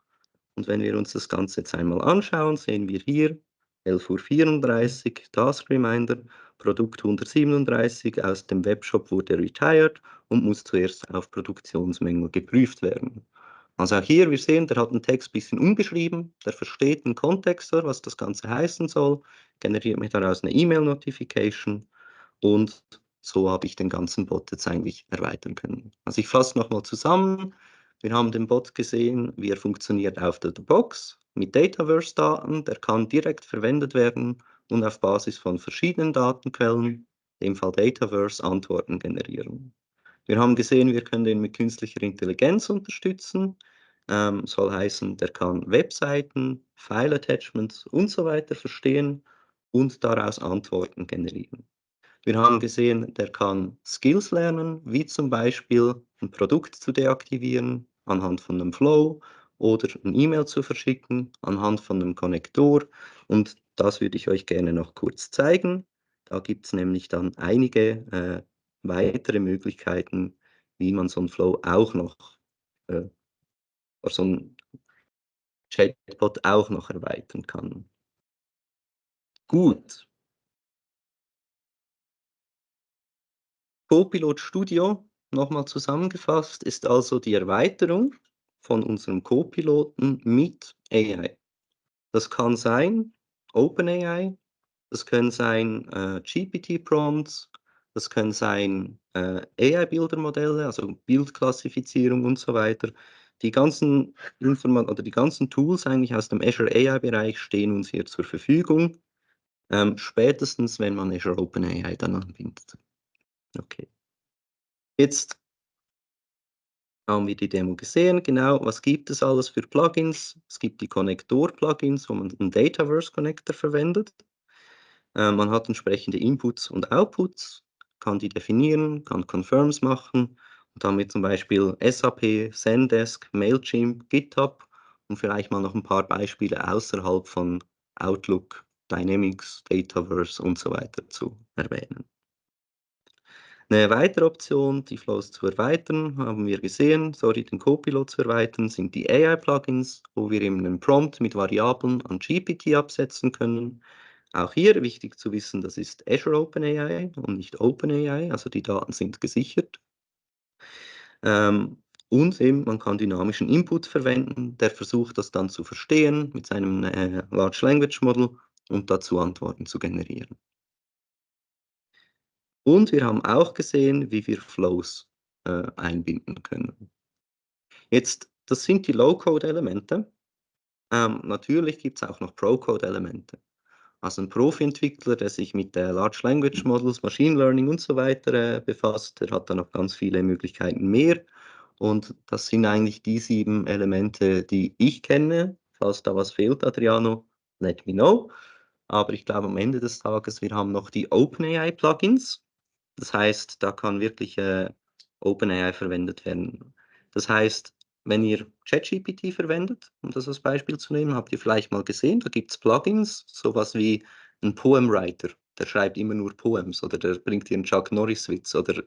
Und wenn wir uns das Ganze jetzt einmal anschauen, sehen wir hier 11:34 Uhr, Task Reminder, Produkt 137 aus dem Webshop wurde retired und muss zuerst auf Produktionsmängel geprüft werden. Also auch hier, wir sehen, der hat den Text ein bisschen umgeschrieben, der versteht den Kontext, was das Ganze heißen soll, generiert mir daraus eine E-Mail-Notification und so habe ich den ganzen Bot jetzt eigentlich erweitern können. Also ich fasse nochmal zusammen. Wir haben den Bot gesehen, wie er funktioniert out of the box mit Dataverse-Daten. Der kann direkt verwendet werden und auf Basis von verschiedenen Datenquellen, in dem Fall Dataverse, Antworten generieren. Wir haben gesehen, wir können den mit künstlicher Intelligenz unterstützen. Soll heißen, der kann Webseiten, File-Attachments und so weiter verstehen und daraus Antworten generieren. Wir haben gesehen, der kann Skills lernen, wie zum Beispiel ein Produkt zu deaktivieren anhand von einem Flow oder ein E-Mail zu verschicken anhand von einem Konnektor. Und das würde ich euch gerne noch kurz zeigen. Da gibt es nämlich dann einige weitere Möglichkeiten, wie man so einen Flow auch noch, oder so einen Chatbot auch noch erweitern kann. Gut. Copilot Studio, nochmal zusammengefasst, ist also die Erweiterung von unserem Copiloten mit AI. Das kann sein OpenAI, das können sein GPT-Prompts, das können sein AI-Bildermodelle, also Bildklassifizierung und so weiter. Die ganzen die ganzen Tools eigentlich aus dem Azure AI-Bereich stehen uns hier zur Verfügung, spätestens wenn man Azure OpenAI dann anbindet. Okay. Jetzt haben wir die Demo gesehen. Genau, was gibt es alles für Plugins? Es gibt die Konnektor-Plugins, wo man einen Dataverse-Connector verwendet. Man hat entsprechende Inputs und Outputs, kann die definieren, kann Confirms machen. Und dann haben wir zum Beispiel SAP, Zendesk, Mailchimp, GitHub und vielleicht mal noch ein paar Beispiele außerhalb von Outlook, Dynamics, Dataverse und so weiter zu erwähnen. Eine weitere Option, die Flows zu erweitern, haben wir gesehen, den Copilot zu erweitern, sind die AI-Plugins, wo wir eben einen Prompt mit Variablen an GPT absetzen können. Auch hier wichtig zu wissen, das ist Azure OpenAI und nicht OpenAI, also die Daten sind gesichert. Und eben, man kann dynamischen Input verwenden, der versucht das dann zu verstehen mit seinem Large Language Model und dazu Antworten zu generieren. Und wir haben auch gesehen, wie wir Flows einbinden können. Jetzt, das sind die Low-Code-Elemente. Natürlich gibt es auch noch Pro-Code-Elemente. Also ein Profi-Entwickler, der sich mit Large Language Models, Machine Learning und so weiter befasst, der hat da noch ganz viele Möglichkeiten mehr. Und das sind eigentlich die 7 Elemente, die ich kenne. Falls da was fehlt, Adriano, let me know. Aber ich glaube, am Ende des Tages, wir haben noch die OpenAI-Plugins. Das heißt, da kann wirklich OpenAI verwendet werden. Das heißt, wenn ihr ChatGPT verwendet, um das als Beispiel zu nehmen, habt ihr vielleicht mal gesehen, da gibt es Plugins, sowas wie ein Poemwriter, der schreibt immer nur Poems oder der bringt dir einen Chuck Norris-Witz oder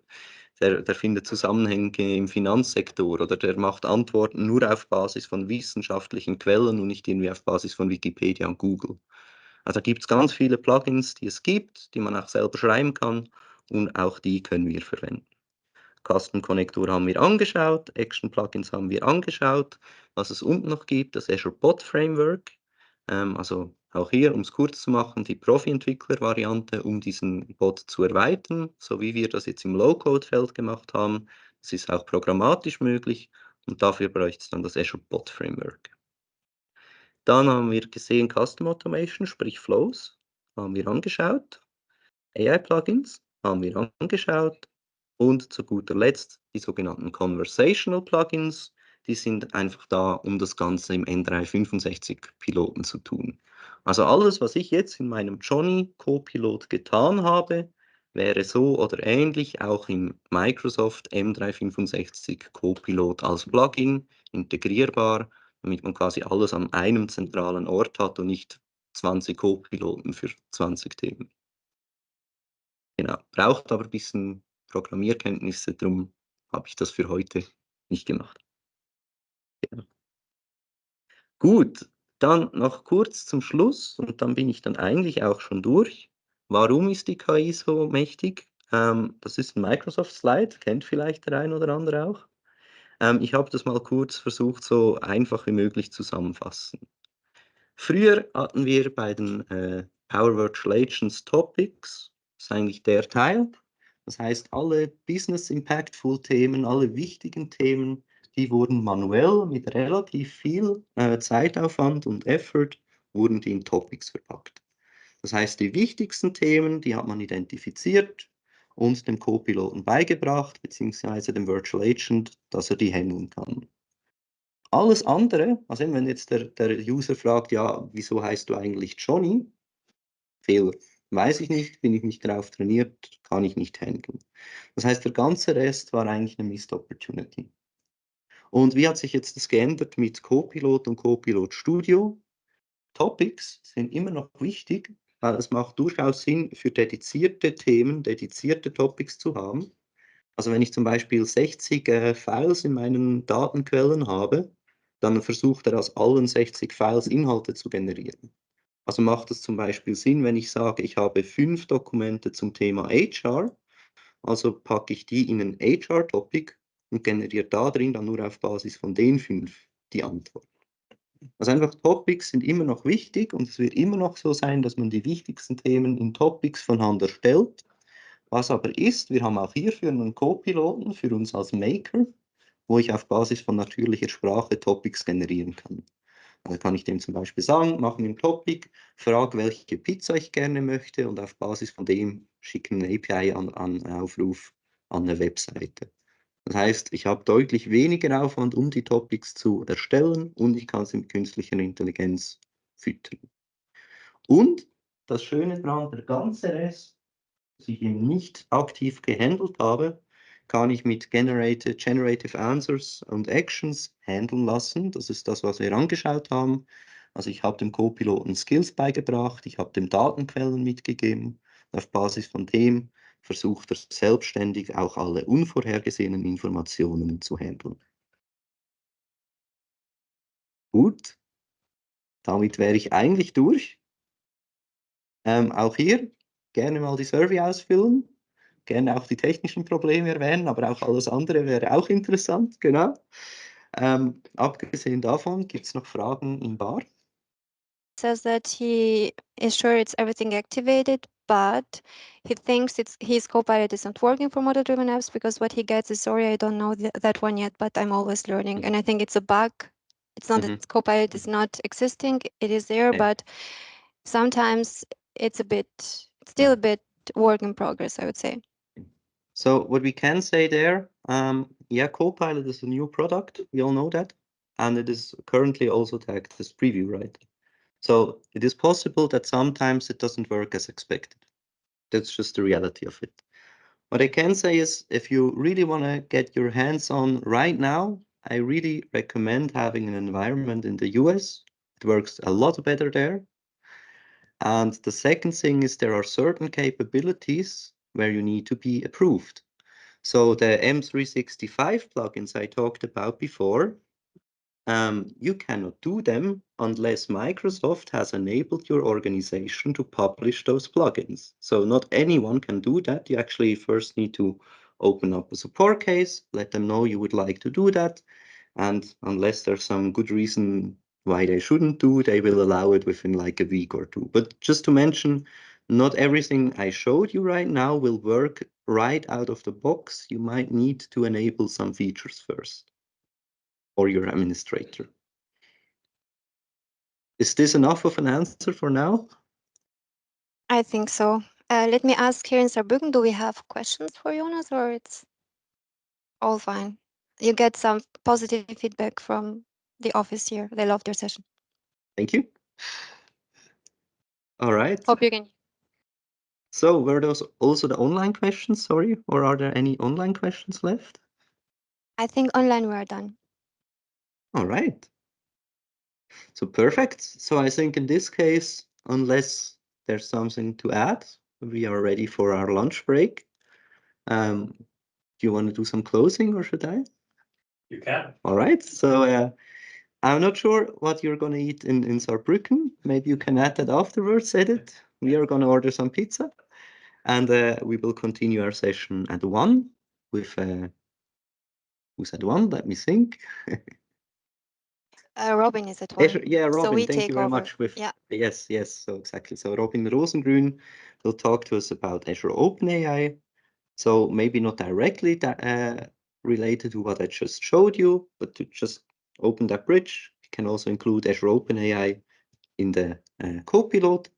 der findet Zusammenhänge im Finanzsektor oder der macht Antworten nur auf Basis von wissenschaftlichen Quellen und nicht irgendwie auf Basis von Wikipedia und Google. Also da gibt es ganz viele Plugins, die es gibt, die man auch selber schreiben kann und auch die können wir verwenden. Custom-Konnektor haben wir angeschaut, Action-Plugins haben wir angeschaut, was es unten noch gibt, das Azure Bot Framework, also auch hier, um es kurz zu machen, die Profi-Entwickler-Variante, um diesen Bot zu erweitern, so wie wir das jetzt im Low-Code-Feld gemacht haben. Das ist auch programmatisch möglich und dafür bräuchte es dann das Azure Bot Framework. Dann haben wir gesehen Custom Automation, sprich Flows, haben wir angeschaut. AI-Plugins haben wir angeschaut. Und zu guter Letzt die sogenannten Conversational Plugins. Die sind einfach da, um das Ganze im N365-Piloten zu tun. Also alles, was ich jetzt in meinem Johnny Copilot getan habe, wäre so oder ähnlich auch im Microsoft M365 Copilot als Plugin integrierbar, damit man quasi alles an einem zentralen Ort hat und nicht 20 Copiloten für 20 Themen. Genau, braucht aber ein bisschen Programmierkenntnisse, darum habe ich das für heute nicht gemacht. Ja. Gut, dann noch kurz zum Schluss und dann bin ich dann eigentlich auch schon durch. Warum ist die KI so mächtig? Das ist ein Microsoft-Slide, kennt vielleicht der ein oder andere auch. Ich habe das mal kurz versucht, so einfach wie möglich zusammenfassen. Früher hatten wir bei den Power Virtual Agents Topics, das ist eigentlich der Teil. Das heißt, alle Business Impactful Themen, alle wichtigen Themen, die wurden manuell mit relativ viel Zeitaufwand und Effort, wurden die in Topics verpackt. Das heißt, die wichtigsten Themen, die hat man identifiziert und dem Co-Piloten beigebracht, beziehungsweise dem Virtual Agent, dass er die handeln kann. Alles andere, also wenn jetzt der User fragt, ja, wieso heißt du eigentlich Johnny? Fehler. Weiß ich nicht, bin ich nicht darauf trainiert, kann ich nicht handeln. Das heißt, der ganze Rest war eigentlich eine Missed Opportunity. Und wie hat sich jetzt das geändert mit Copilot und Copilot Studio? Topics sind immer noch wichtig, weil es macht durchaus Sinn, für dedizierte Themen, dedizierte Topics zu haben. Also wenn ich zum Beispiel 60 Files in meinen Datenquellen habe, dann versucht er aus allen 60 Files Inhalte zu generieren. Also macht es zum Beispiel Sinn, wenn ich sage, ich habe 5 Dokumente zum Thema HR, also packe ich die in ein HR-Topic und generiere da drin dann nur auf Basis von den 5 die Antwort. Also einfach Topics sind immer noch wichtig und es wird immer noch so sein, dass man die wichtigsten Themen in Topics von Hand erstellt. Was aber ist, wir haben auch hierfür einen Co-Piloten für uns als Maker, wo ich auf Basis von natürlicher Sprache Topics generieren kann. Also kann ich dem zum Beispiel sagen, mach mir ein Topic, frag, welche Pizza ich gerne möchte und auf Basis von dem schicken eine API an Aufruf an eine Webseite. Das heißt, ich habe deutlich weniger Aufwand, um die Topics zu erstellen und ich kann sie mit künstlicher Intelligenz füttern. Und das Schöne daran, der ganze Rest, das ich eben nicht aktiv gehandelt habe, kann ich mit Generative Answers und Actions handeln lassen. Das ist das, was wir angeschaut haben. Also ich habe dem Co-Piloten Skills beigebracht, ich habe dem Datenquellen mitgegeben. Auf Basis von dem versucht er selbstständig auch alle unvorhergesehenen Informationen zu handeln. Gut, damit wäre ich eigentlich durch. Auch hier gerne mal die Survey ausfüllen. Gerne auch die technischen Probleme erwähnen, aber auch alles andere wäre auch interessant, genau. Abgesehen davon, gibt es noch Fragen im Bar? Says that he is sure it's everything activated, but he thinks his Copilot isn't working for model-driven apps because what he gets is, sorry, I don't know that one yet, but I'm always learning. And I think it's a bug. It's not that Copilot is not existing, it is there, but sometimes it's still a bit work in progress, I would say. So what we can say there, yeah, Copilot is a new product, we all know that, and it is currently also tagged as preview, right? So it is possible that sometimes it doesn't work as expected. That's just the reality of it. What I can say is, if you really want to get your hands on right now, I really recommend having an environment in the US. It works a lot better there. And the second thing is there are certain capabilities where you need to be approved. So the M365 plugins I talked about before, you cannot do them unless Microsoft has enabled your organization to publish those plugins. So not anyone can do that. You actually first need to open up a support case, let them know you would like to do that. And unless there's some good reason why they shouldn't do, they will allow it within like a week or two. But just to mention, not everything I showed you right now will work right out of the box. You might need to enable some features first, or your administrator. Is this enough of an answer for now? I think so. Let me ask here in Saarbrücken, do we have questions for Jonas, or it's All fine. You get some positive feedback from the office here. They love your session. Thank you. All right. Hope you can. So were those also the online questions, sorry, or are there any online questions left? I think online we are done. All right. So perfect. So I think in this case, unless there's something to add, we are ready for our lunch break. Do you want to do some closing or should I? You can. All right. So I'm not sure what you're going to eat in Saarbrücken. Maybe you can add that afterwards, Edith. We are going to order some pizza. And we will continue our session at 1 with, who's at 1? Let me think. Robin is at 1. Yeah, Robin, so we thank take you very over. much. With Yeah. Yes, so exactly. So Robin Rosengrün will talk to us about Azure OpenAI. So maybe not directly related to what I just showed you, but to just open that bridge, you can also include Azure OpenAI in the Copilot.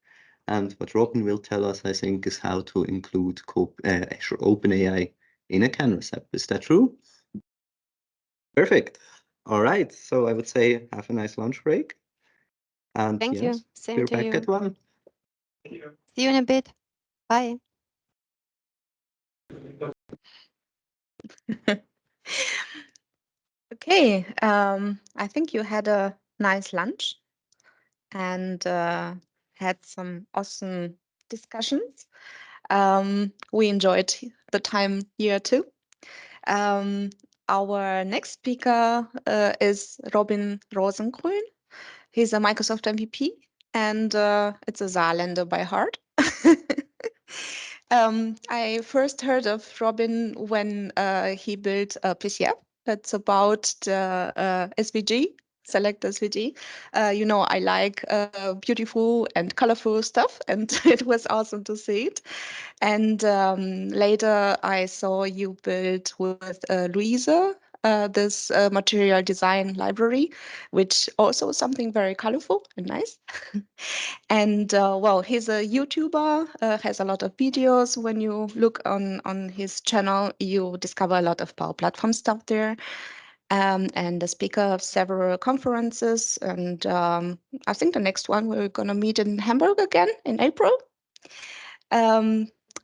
And what Robin will tell us, I think, is how to include Azure OpenAI in a Canvas app. Is that true? Perfect. All right. So I would say have a nice lunch break. And Thank yes, you. Same we're to back you. at 1. Thank you. See you in a bit. Bye. Okay, I think you had a nice lunch and had some awesome discussions. We enjoyed the time here too. Our next speaker is Robin Rosengrün. He's a Microsoft MVP and it's a Saarländer by heart. I first heard of Robin when he built a PCF. That's about the SVG, select SVG. You know, I like beautiful and colorful stuff, and it was awesome to see it. And later I saw you build with Louisa this material design library, which also is something very colorful and nice. And well, he's a YouTuber, has a lot of videos. When you look on his channel, you discover a lot of Power Platform stuff there. And a speaker of several conferences. And I think the next one we're going to meet in Hamburg again in April.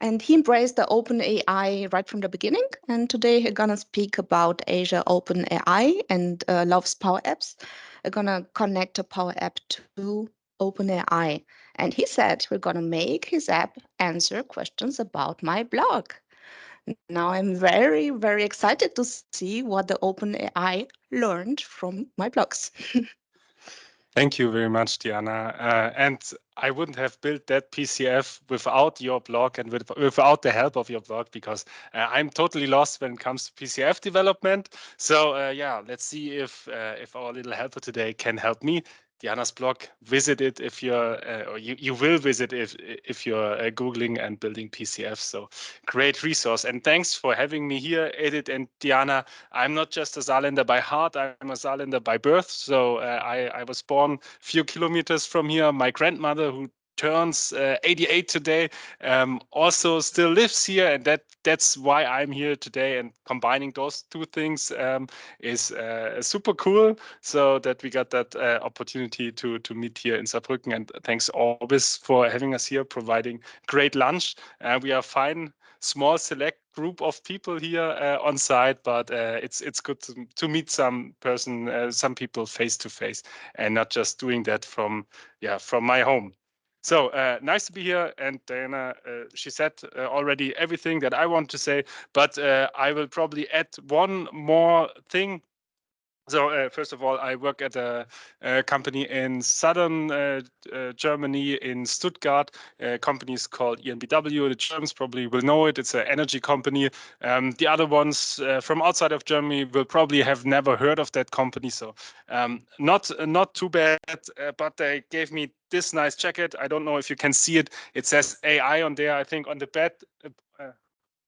And he embraced the OpenAI right from the beginning. And today he's going to speak about Azure OpenAI and loves Power Apps. We're going to connect a Power App to OpenAI. And he said we're going to make his app answer questions about my blog. Now I'm very, very excited to see what the OpenAI learned from my blogs. Thank you very much, Diana. And I wouldn't have built that PCF without your blog and without the help of your blog, because I'm totally lost when it comes to PCF development. So yeah, let's see if our little helper today can help me. Diana's blog, visit it if you're, or you will visit if you're Googling and building PCFs. So great resource. And thanks for having me here, Edith and Diana. I'm not just a Saarländer by heart, I'm a Saarländer by birth. So I was born a few kilometers from here. My grandmother, who turns 88 today, also still lives here, and that's why I'm here today. And combining those two things is super cool. So that we got that opportunity to meet here in Saarbrücken. And thanks always for having us here, providing great lunch. We are fine, small select group of people here on site, but it's good to meet some people face to face, and not just doing that from my home. So nice to be here. And Diana, she said already everything that I want to say, but I will probably add one more thing. So first of all, I work at a company in southern Germany, in Stuttgart. Company is called EnBW. The Germans probably will know it. It's an energy company. The other ones from outside of Germany will probably have never heard of that company. So not too bad, but they gave me this nice jacket. I don't know if you can see it. It says AI on there, I think, on the back.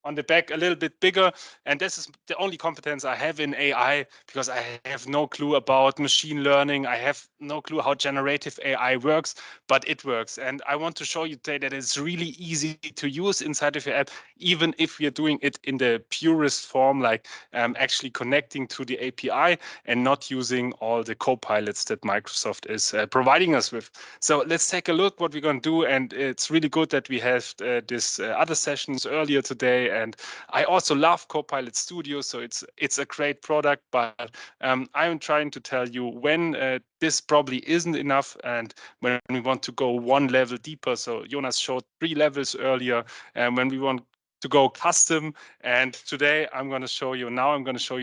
on the back a little bit bigger, and this is the only competence I have in AI, because I have no clue about machine learning. I have no clue how generative AI works, but it works. And I want to show you today that it's really easy to use inside of your app, even if you're doing it in the purest form, like actually connecting to the API and not using all the copilots that Microsoft is providing us with. So let's take a look what we're going to do. And it's really good that we have this other sessions earlier today. And I also love Copilot Studio, so it's a great product. But I'm trying to tell you when this probably isn't enough, and when we want to go one level deeper. So Jonas showed 3 levels earlier, and when we want to go custom, and today I'm going to show you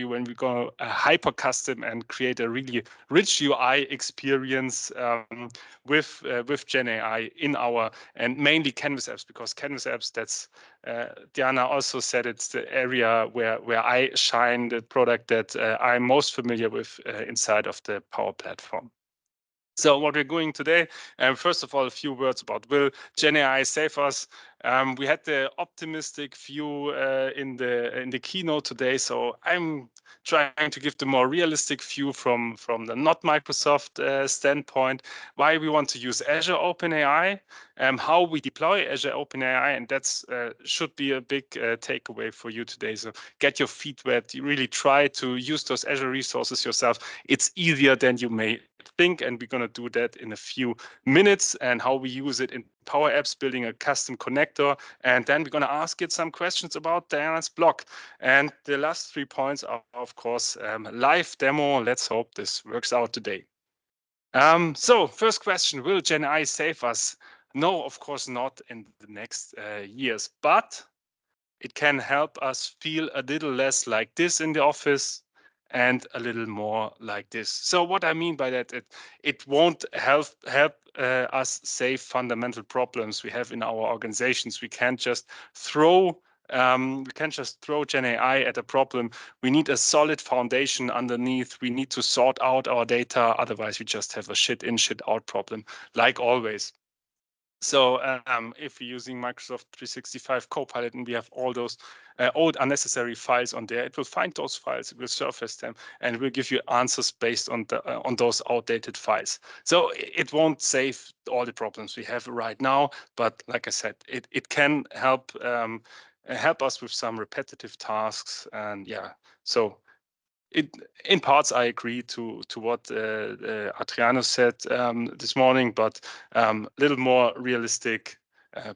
when we go hyper custom and create a really rich UI experience with Gen AI in our, and mainly Canvas apps, because Canvas apps, that's Diana also said, it's the area where I shine, the product that I'm most familiar with inside of the Power Platform. So what we're doing today, first of all, a few words about will Gen AI save us? We had the optimistic view in the keynote today, so I'm trying to give the more realistic view from the not Microsoft standpoint. Why we want to use Azure OpenAI, how we deploy Azure OpenAI, and that's should be a big takeaway for you today. So get your feet wet. You really try to use those Azure resources yourself. It's easier than you may think, and we're going to do that in a few minutes, and how we use it in Power Apps, building a custom connector, and then we're going to ask it some questions about Diana's blog. And the last 3 points are, of course, live demo. Let's hope this works out today. So first question, will Gen AI save us? No, of course not in the next years, but it can help us feel a little less like this in the office and a little more like this. So what I mean by that, it won't help us save fundamental problems we have in our organizations. We can't just throw Gen AI at a problem. We need a solid foundation underneath. We need to sort out our data. Otherwise, we just have a shit in, shit out problem, like always. So if we're using Microsoft 365 Copilot and we have all those old unnecessary files on there, it will find those files, it will surface them, and it will give you answers based on those outdated files. So it won't save all the problems we have right now, but like I said, it can help us with some repetitive tasks. And yeah, so in parts, I agree to what Adriano said this morning, but a little more realistic,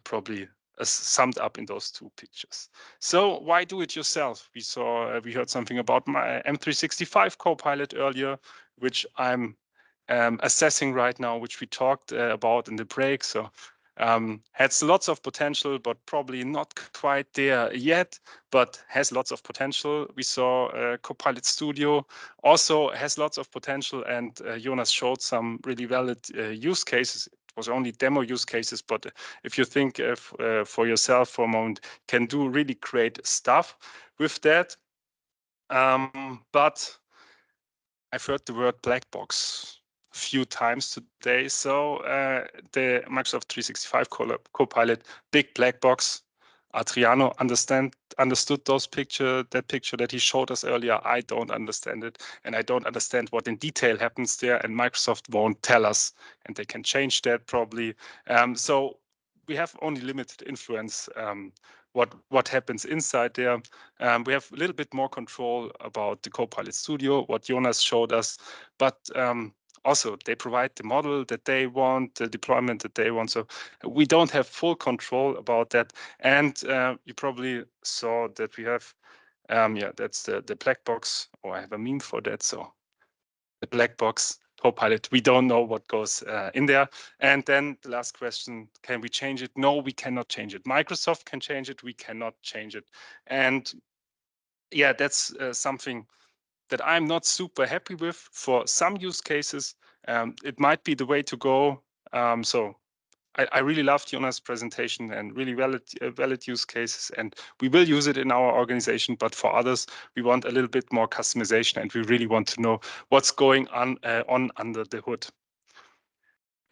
probably summed up in those 2 pictures. So why do it yourself? We heard something about my M365 Copilot earlier, which I'm assessing right now, which we talked about in the break. So has lots of potential, but probably not quite there yet, but has lots of potential. We saw Copilot Studio also has lots of potential, and Jonas showed some really valid use cases. It was only demo use cases, but if you think for yourself for a moment, can do really great stuff with that. But I've heard the word black box a few times today. So the Microsoft 365 Copilot, big black box. Adriano understood that picture that he showed us earlier. I don't understand it, and I don't understand what in detail happens there, and Microsoft won't tell us, and they can change that probably. So we have only limited influence what happens inside there. We have a little bit more control about the Copilot Studio, what Jonas showed us, but also they provide the model that they want, the deployment that they want. So we don't have full control about that. And you probably saw that we have, that's the black box, or I have a meme for that. So the black box Copilot, we don't know what goes in there. And then the last question, can we change it? No, we cannot change it. Microsoft can change it, we cannot change it. And yeah, that's something that I'm not super happy with. For some use cases, it might be the way to go. So I really loved Jonas' presentation and really valid use cases, and we will use it in our organization. But for others, we want a little bit more customization, and we really want to know what's going on under the hood.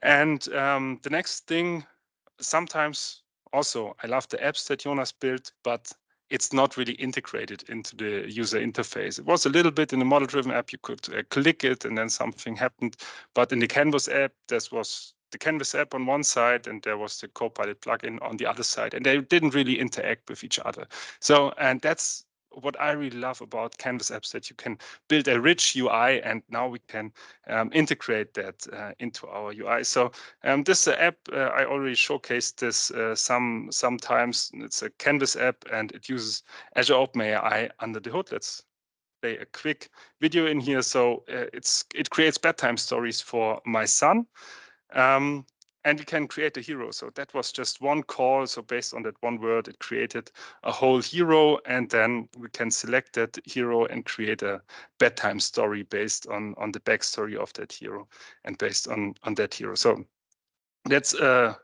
And the next thing, sometimes also I love the apps that Jonas built, but it's not really integrated into the user interface. It was a little bit in the model-driven app, you could click it and then something happened. But in the Canvas app, this was the Canvas app on one side and there was the Copilot plugin on the other side, and they didn't really interact with each other. So, and that's what I really love about Canvas apps, that you can build a rich UI, and now we can integrate that into our UI. So this app, I already showcased this sometimes. It's a Canvas app and it uses Azure OpenAI under the hood. Let's play a quick video in here. So it creates bedtime stories for my son. And we can create a hero. So that was just one call. So based on that one word, it created a whole hero. And then we can select that hero and create a bedtime story based on the backstory of that hero and based on that hero. So that's a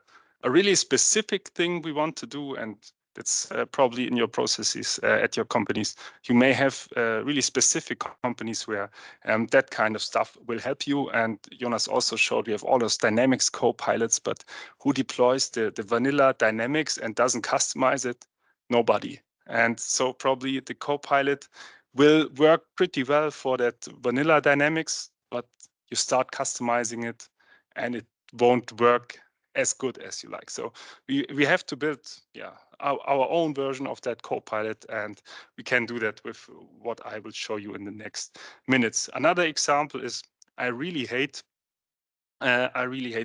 really specific thing we want to do. And that's probably in your processes at your companies. You may have really specific companies where that kind of stuff will help you. And Jonas also showed we have all those Dynamics Copilots, but who deploys the vanilla Dynamics and doesn't customize it? Nobody. And so probably the Copilot will work pretty well for that vanilla Dynamics, but you start customizing it and it won't work as good as you like. So we have to build our own version of that Copilot, and we can do that with what I will show you in the next minutes. Another example is I really hate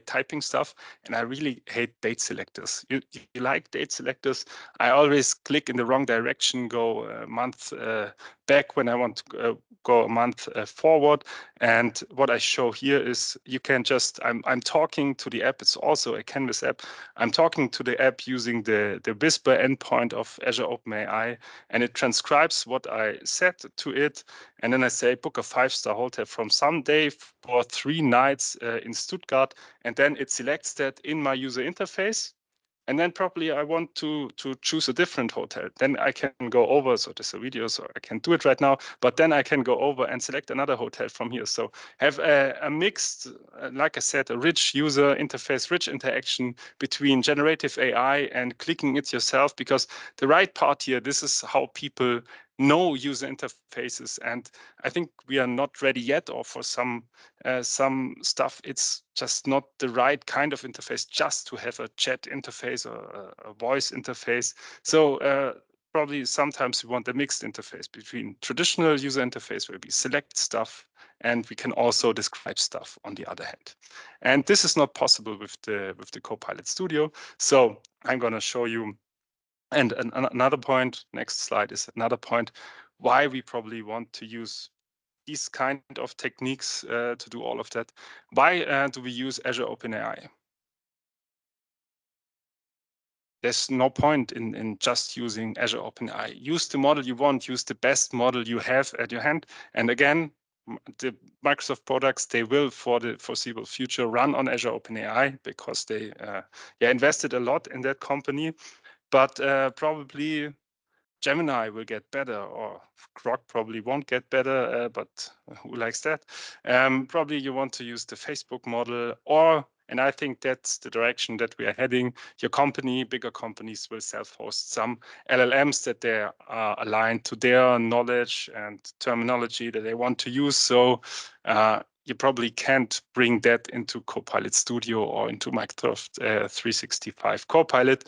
typing stuff, and I really hate date selectors. You like date selectors? I always click in the wrong direction, go a month back when I want to go a month forward. And what I show here is you can just, I'm talking to the app. It's also a Canvas app. I'm talking to the app using the Whisper endpoint of Azure OpenAI, and it transcribes what I said to it. And then I say, book a 5-star hotel from Sunday for 3 nights in Stuttgart. And then it selects that in my user interface. And then probably I want to choose a different hotel. Then I can go over, so there's a video, so I can do it right now, but then I can go over and select another hotel from here. So have a mixed, like I said, a rich user interface, rich interaction between generative AI and clicking it yourself, because the right part here, this is how people know user interfaces. And I think we are not ready yet, or for some stuff, it's just not the right kind of interface just to have a chat interface or a voice interface. So probably sometimes we want a mixed interface between traditional user interface where we select stuff and we can also describe stuff on the other hand. And this is not possible with the Copilot Studio. So I'm going to show you. And another point, next slide is another point, why we probably want to use these kind of techniques to do all of that. Why do we use Azure OpenAI? There's no point in just using Azure OpenAI. Use the model you want, use the best model you have at your hand. And again, the Microsoft products, they will for the foreseeable future run on Azure OpenAI because they invested a lot in that company. But probably Gemini will get better, or Grok probably won't get better, but who likes that? Probably you want to use the Facebook model, and I think that's the direction that we are heading. Your company, bigger companies will self-host some LLMs that they are aligned to their knowledge and terminology that they want to use. So you probably can't bring that into Copilot Studio or into Microsoft 365 Copilot,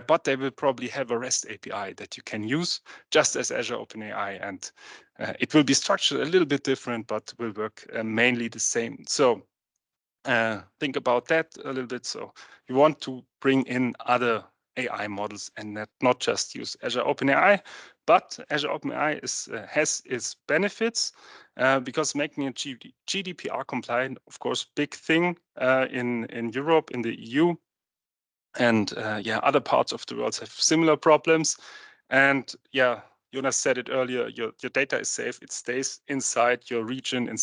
but they will probably have a REST API that you can use just as Azure OpenAI, and it will be structured a little bit different, but will work mainly the same. So think about that a little bit. So you want to bring in other AI models and not just use Azure OpenAI, but Azure OpenAI has its benefits because making it GDPR compliant, of course, big thing in Europe, in the EU, and other parts of the world have similar problems. And Jonas said it earlier, your data is safe. It stays inside your region,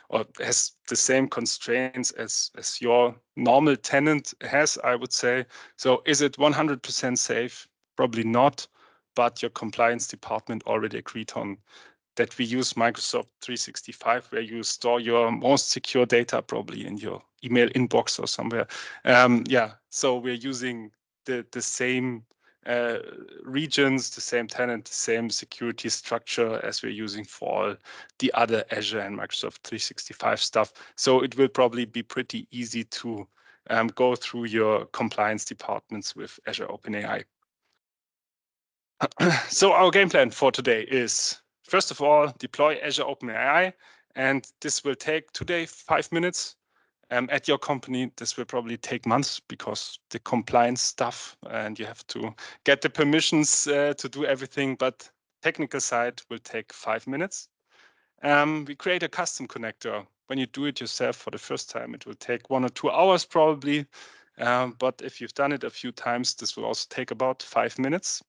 or has the same constraints as your normal tenant has, I would say. So is it 100% safe? Probably not, but your compliance department already agreed on that we use Microsoft 365, where you store your most secure data, probably in your email inbox or somewhere. So we're using the same regions, the same tenant, the same security structure as we're using for all the other Azure and Microsoft 365 stuff. So it will probably be pretty easy to go through your compliance departments with Azure OpenAI. So our game plan for today is, first of all, deploy Azure OpenAI, and this will take today 5 minutes. At your company, this will probably take months because the compliance stuff, and you have to get the permissions to do everything, but technical side will take 5 minutes. We create a custom connector. When you do it yourself for the first time, it will take 1 or 2 hours probably. But if you've done it a few times, this will also take about 5 minutes.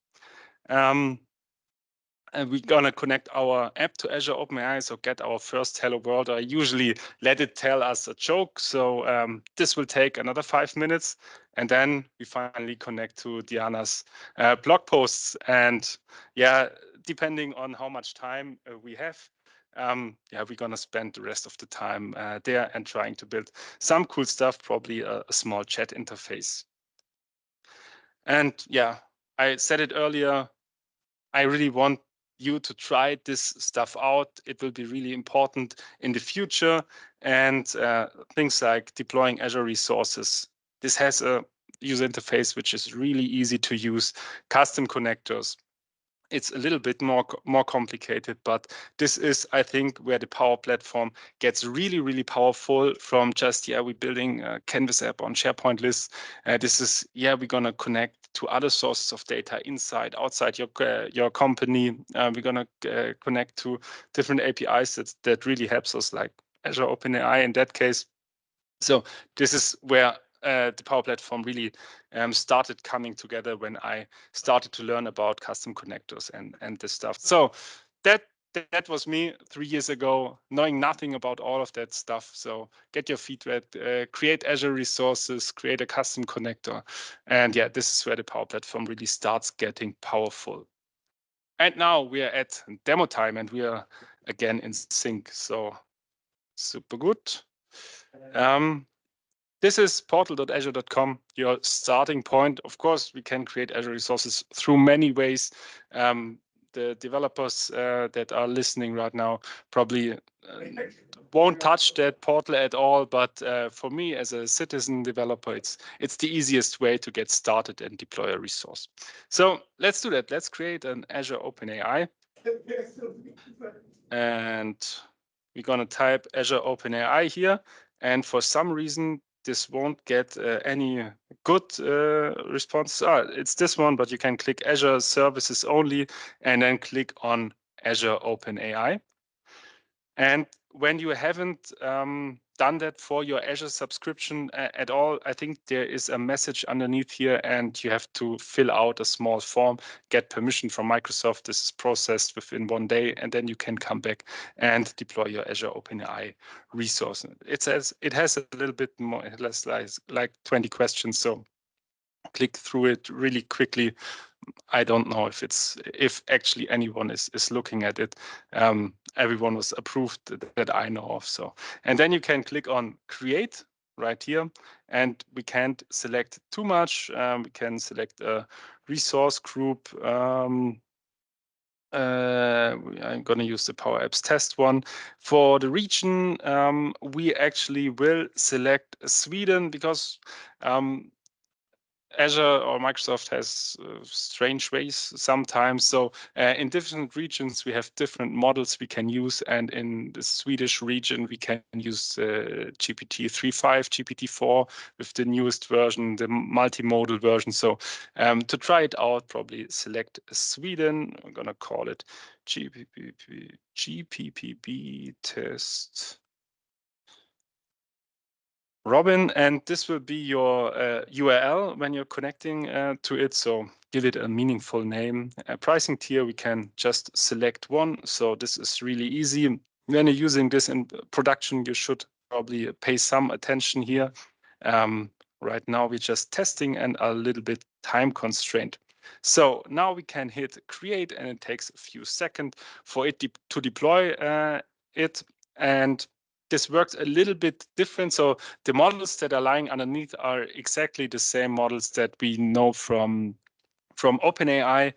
And we're going to connect our app to Azure OpenAI, so get our first hello world. I usually let it tell us a joke. So this will take another 5 minutes. And then we finally connect to Diana's blog posts. And yeah, depending on how much time we have, yeah, we're going to spend the rest of the time there and trying to build some cool stuff, probably a small chat interface. And yeah, I said it earlier, I really want you to try this stuff out. It will be really important in the future. And things like deploying Azure resources. This has a user interface which is really easy to use, custom connectors. It's a little bit more complicated, but this is, I think, where the Power Platform gets really, really powerful from just, yeah, we're building a Canvas app on SharePoint lists. This is, yeah, we're going to connect to other sources of data inside, outside your company. We're going to connect to different APIs that really helps us, like Azure OpenAI in that case. So this is where the Power Platform really started coming together when I started to learn about custom connectors and this stuff. So that was me 3 years ago, knowing nothing about all of that stuff. So get your feet wet, create Azure resources, create a custom connector. And yeah, this is where the Power Platform really starts getting powerful. And now we are at demo time and we are again in sync. So super good. This is portal.azure.com, your starting point. Of course, we can create Azure resources through many ways. The developers that are listening right now probably won't touch that portal at all. But for me, as a citizen developer, it's the easiest way to get started and deploy a resource. So let's do that. Let's create an Azure OpenAI. And we're going to type Azure OpenAI here. And for some reason, this won't get any good response. It's this one, but you can click Azure Services Only and then click on Azure OpenAI. And when you haven't done that for your Azure subscription at all, I think there is a message underneath here and you have to fill out a small form, get permission from Microsoft. This is processed within 1 day, and then you can come back and deploy your Azure OpenAI resource. It has a little bit more, less like 20 questions. So click through it really quickly. I don't know if actually anyone is looking at it. Everyone was approved that I know of. So, and then you can click on create right here, and we can't select too much. We can select a resource group. I'm going to use the Power Apps test one. For the region, we actually will select Sweden because Azure or Microsoft has strange ways sometimes. So in different regions, we have different models we can use. And in the Swedish region, we can use GPT 3.5, GPT 4 with the newest version, the multimodal version. So to try it out, probably select Sweden. I'm going to call it GPPB test Robin, and this will be your URL when you're connecting to it. So give it a meaningful name. Pricing tier, we can just select one. So this is really easy. When you're using this in production, you should probably pay some attention here. Right now, we're just testing and a little bit time constrained. So now we can hit create, and it takes a few seconds for it to deploy it. And this works a little bit different. So the models that are lying underneath are exactly the same models that we know from from OpenAI,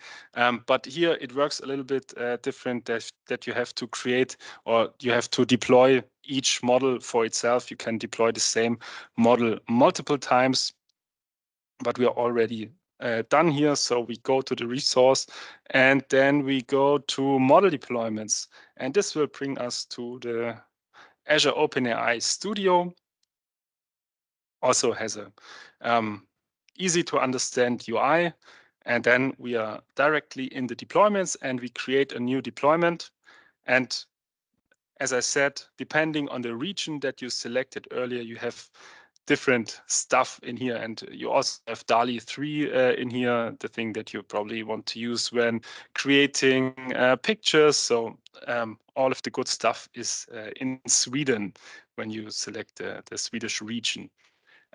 but here it works a little bit different, that you have to create, or you have to deploy each model for itself. You can deploy the same model multiple times, but we are already done here. So we go to the resource, and then we go to model deployments, and this will bring us to the Azure OpenAI Studio. Also has a easy to understand UI, and then we are directly in the deployments, and we create a new deployment. And as I said, depending on the region that you selected earlier, you have different stuff in here, and you also have DALL-E 3 in here, the thing that you probably want to use when creating pictures. So all of the good stuff is in Sweden when you select the Swedish region.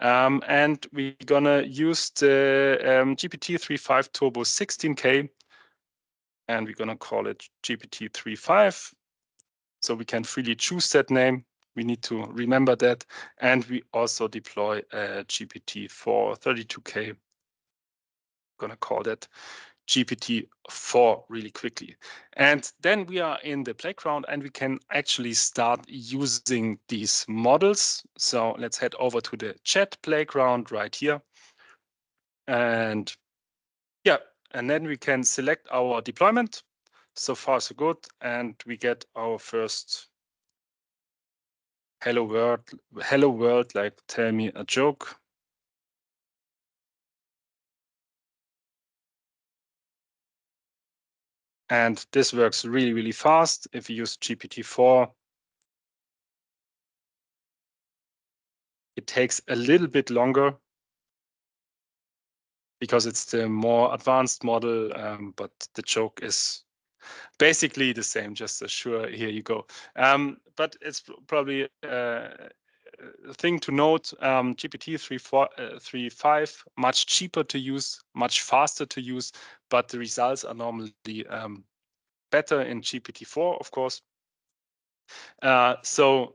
And we're gonna use the GPT-3.5 Turbo 16K, and we're gonna call it GPT-3.5. So we can freely choose that name. We need to remember that. And we also deploy GPT-4 32K. Gonna call that GPT-4 really quickly. And then we are in the playground, and we can actually start using these models. So let's head over to the chat playground right here. And yeah, and then we can select our deployment. So far, so good. And we get our first hello world, like tell me a joke. And this works really, really fast. If you use GPT-4, it takes a little bit longer because it's the more advanced model, but the joke is basically the same, just as sure, here you go. But it's probably a thing to note, GPT-3.5, much cheaper to use, much faster to use, but the results are normally better in GPT-4, of course. So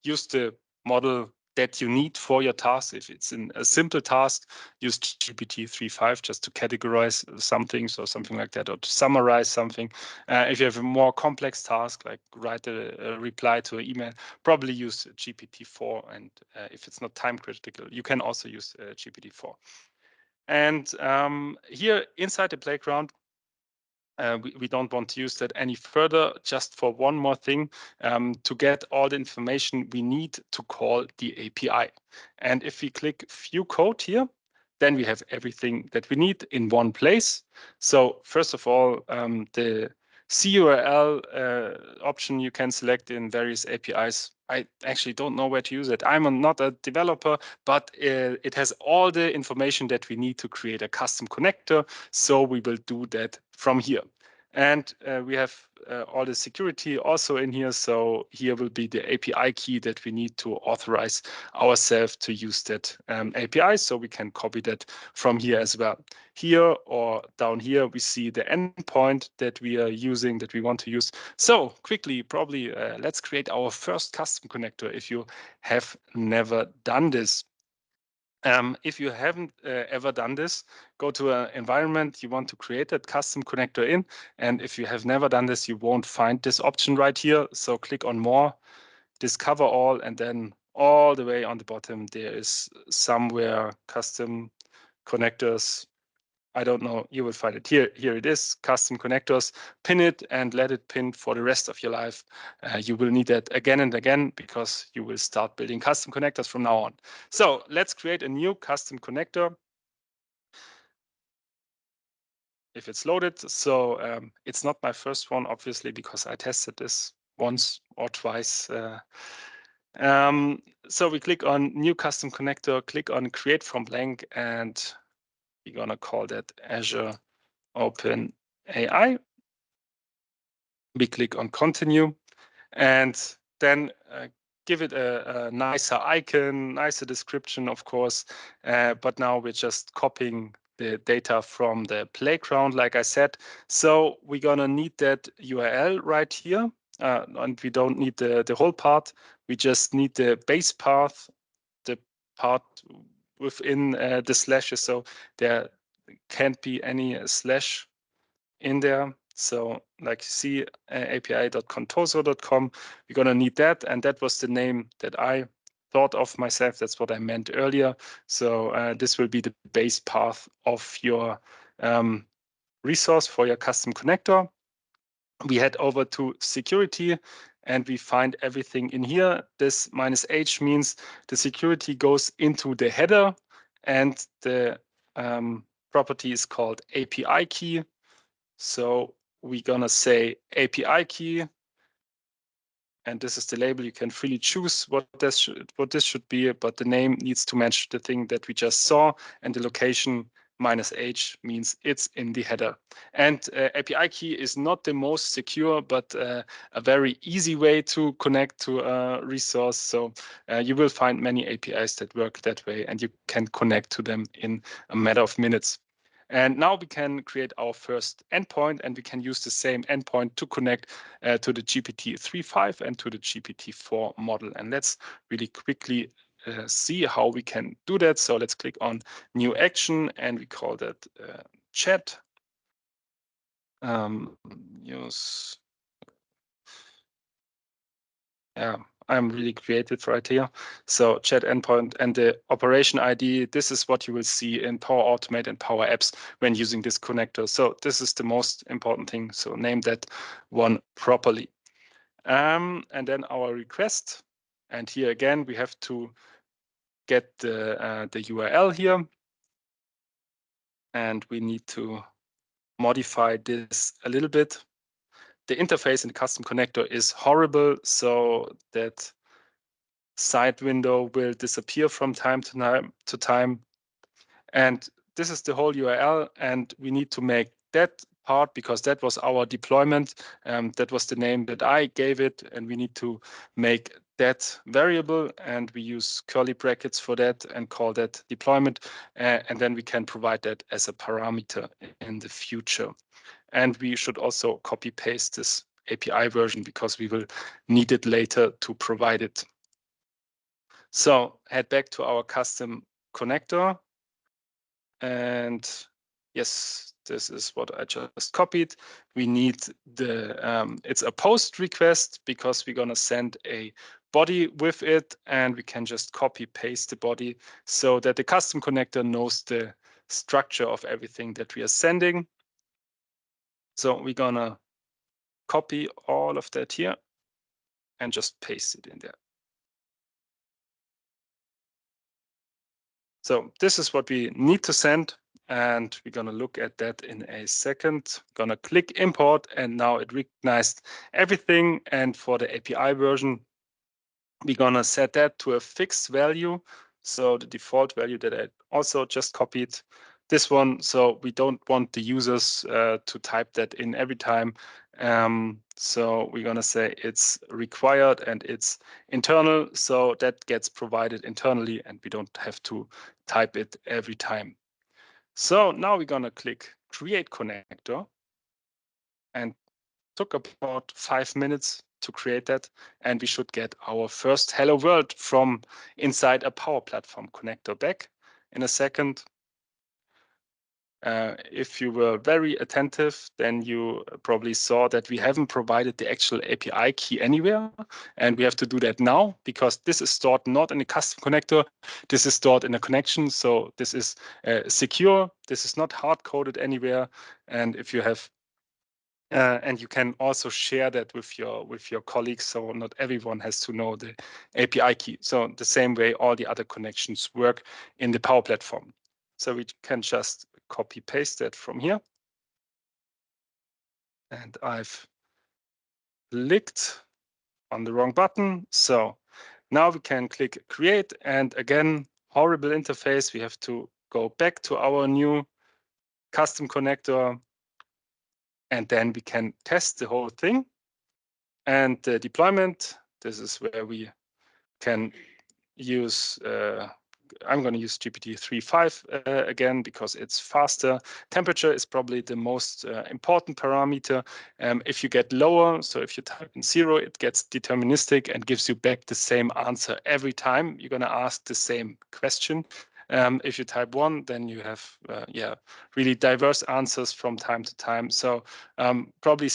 use the model that you need for your task. If it's in a simple task, use GPT-3.5 just to categorize some things or something like that, or to summarize something. If you have a more complex task, like write a reply to an email, probably use GPT-4. And if it's not time critical, you can also use GPT-4. And here inside the playground, we don't want to use that any further, just for one more thing, to get all the information we need to call the API. And if we click View Code here, then we have everything that we need in one place. So first of all, the CURL option you can select in various APIs. I actually don't know where to use it. I'm not a developer, but it has all the information that we need to create a custom connector. So we will do that from here. And we have all the security also in here. So here will be the API key that we need to authorize ourselves to use that API. So we can copy that from here as well. Here or down here, we see the endpoint that we are using, that we want to use. So quickly, probably let's create our first custom connector if you have never done this. If you haven't ever done this, go to an environment you want to create that custom connector in. And if you have never done this, you won't find this option right here. So click on More, Discover All, and then all the way on the bottom, there is somewhere custom connectors. I don't know, you will find it here. Here it is, custom connectors. Pin it and let it pin for the rest of your life. You will need that again and again because you will start building custom connectors from now on. So let's create a new custom connector. If it's loaded, so it's not my first one, obviously, because I tested this once or twice. So we click on New Custom Connector, click on Create from Blank, and we're gonna call that Azure OpenAI. We click on Continue, and then give it a nicer icon, nicer description, of course. But now we're just copying the data from the playground, like I said. So we're gonna need that URL right here, and we don't need the whole part. We just need the base path, the part within the slashes. So there can't be any slash in there. So like you see, api.contoso.com, we're going to need that. And that was the name that I thought of myself. That's what I meant earlier. So this will be the base path of your resource for your custom connector. We head over to security and we find everything in here. This -h means the security goes into the header, and the property is called API key. So we're gonna say API key, and this is the label. You can freely choose what this should be, but the name needs to match the thing that we just saw, and the location -h means it's in the header. And API key is not the most secure, but a very easy way to connect to a resource. So you will find many APIs that work that way, and you can connect to them in a matter of minutes. And now we can create our first endpoint, and we can use the same endpoint to connect to the GPT-3.5 and to the GPT-4 model. And let's really quickly see how we can do that. So let's click on new action, and we call that chat. Use. Yeah, I'm really creative right here. So chat endpoint and the operation ID, this is what you will see in Power Automate and Power Apps when using this connector. So this is the most important thing. So name that one properly. And then our request. And here again, we have to get the URL here. And we need to modify this a little bit. The interface in the custom connector is horrible, so that side window will disappear from time to time. And this is the whole URL, and we need to make that part because that was our deployment. That was the name that I gave it, and we need to make that variable, and we use curly brackets for that and call that deployment, and then we can provide that as a parameter in the future. And we should also copy paste this API version because we will need it later to provide it. So head back to our custom connector. And yes, this is what I just copied. We need the, it's a post request because we're gonna send a body with it, and we can just copy paste the body so that the custom connector knows the structure of everything that we are sending. So we're gonna copy all of that here and just paste it in there. So this is what we need to send, and we're going to look at that in a second. Going to click import, and now it recognized everything. And for the API version, we're going to set that to a fixed value. So the default value that I also just copied, this one. So we don't want the users to type that in every time. So we're going to say it's required and it's internal. So that gets provided internally, and we don't have to type it every time. So now we're going to click Create Connector, and took about 5 minutes to create that, and we should get our first hello world from inside a Power Platform connector back in a second. If you were very attentive, then you probably saw that we haven't provided the actual API key anywhere, and we have to do that now because this is stored not in a custom connector. This is stored in a connection, so this is secure. This is not hard-coded anywhere, and if you have and you can also share that with your colleagues, so not everyone has to know the API key. So the same way all the other connections work in the Power Platform. So we can just copy paste that from here. And I've clicked on the wrong button. So now we can click create, and again, horrible interface. We have to go back to our new custom connector, and then we can test the whole thing. And the deployment, this is where we can use, I'm going to use GPT-3.5 again because it's faster. Temperature is probably the most important parameter. If you get lower, so if you type in 0, it gets deterministic and gives you back the same answer every time you're going to ask the same question. If you type 1, then you have really diverse answers from time to time. So probably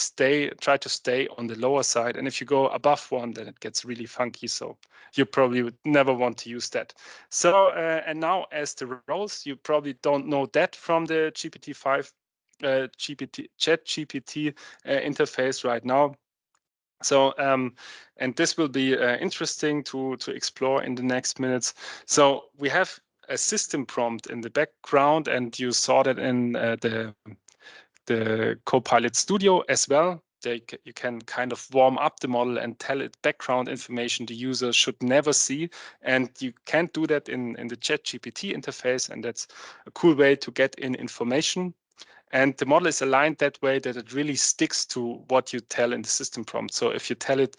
try to stay on the lower side. And if you go above 1, then it gets really funky. So you probably would never want to use that. So and now as the roles, you probably don't know that from the GPT-5 ChatGPT interface right now. So and this will be interesting to explore in the next minutes. So we have a system prompt in the background, and you saw that in the Copilot Studio as well. You can kind of warm up the model and tell it background information the user should never see. And you can't do that in the ChatGPT interface. And that's a cool way to get in information. And the model is aligned that way that it really sticks to what you tell in the system prompt. So if you tell it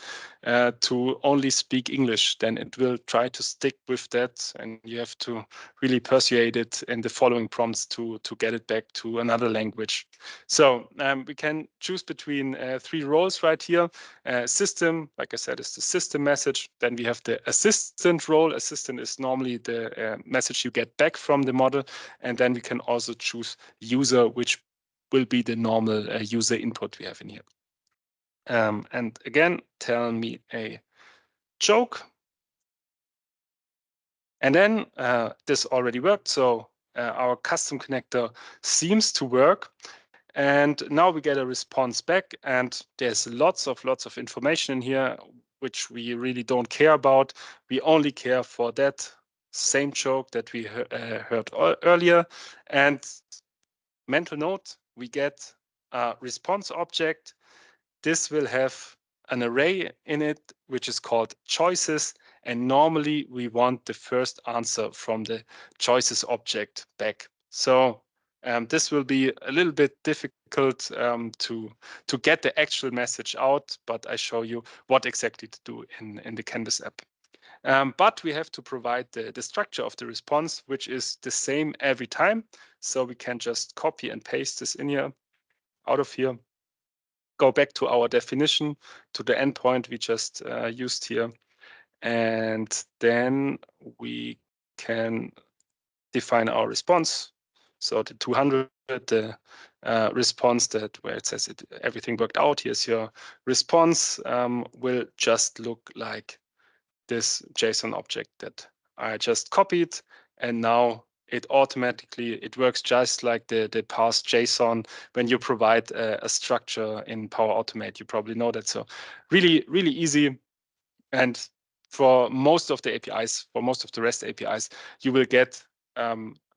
to only speak English, then it will try to stick with that. And you have to really persuade it in the following prompts to get it back to another language. So we can choose between 3 roles right here. System, like I said, is the system message. Then we have the assistant role. Assistant is normally the message you get back from the model. And then we can also choose user, which will be the normal user input we have in here. And again, tell me a joke. And then this already worked. So our custom connector seems to work. And now we get a response back, and there's lots of information in here, which we really don't care about. We only care for that same joke that we heard earlier. And mental note, we get a response object. This will have an array in it, which is called choices. And normally we want the first answer from the choices object back. So this will be a little bit difficult to get the actual message out, but I show you what exactly to do in the Canvas app. But we have to provide the structure of the response, which is the same every time. So we can just copy and paste this in here, out of here, go back to our definition, to the endpoint we just used here. And then we can define our response. So the 200, the response that where it says everything worked out, here's your response, will just look like this JSON object that I just copied, and now it works just like the parsed JSON when you provide a structure in Power Automate. You probably know that. So really easy. And for most of the APIs, for most of the REST APIs, you will get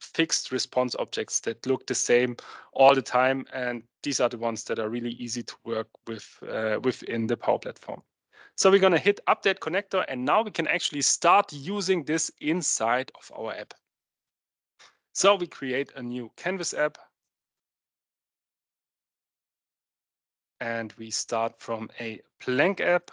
fixed response objects that look the same all the time. And these are the ones that are really easy to work with within the Power Platform. So we're going to hit update connector, and now we can actually start using this inside of our app. So we create a new Canvas app. And we start from a blank app.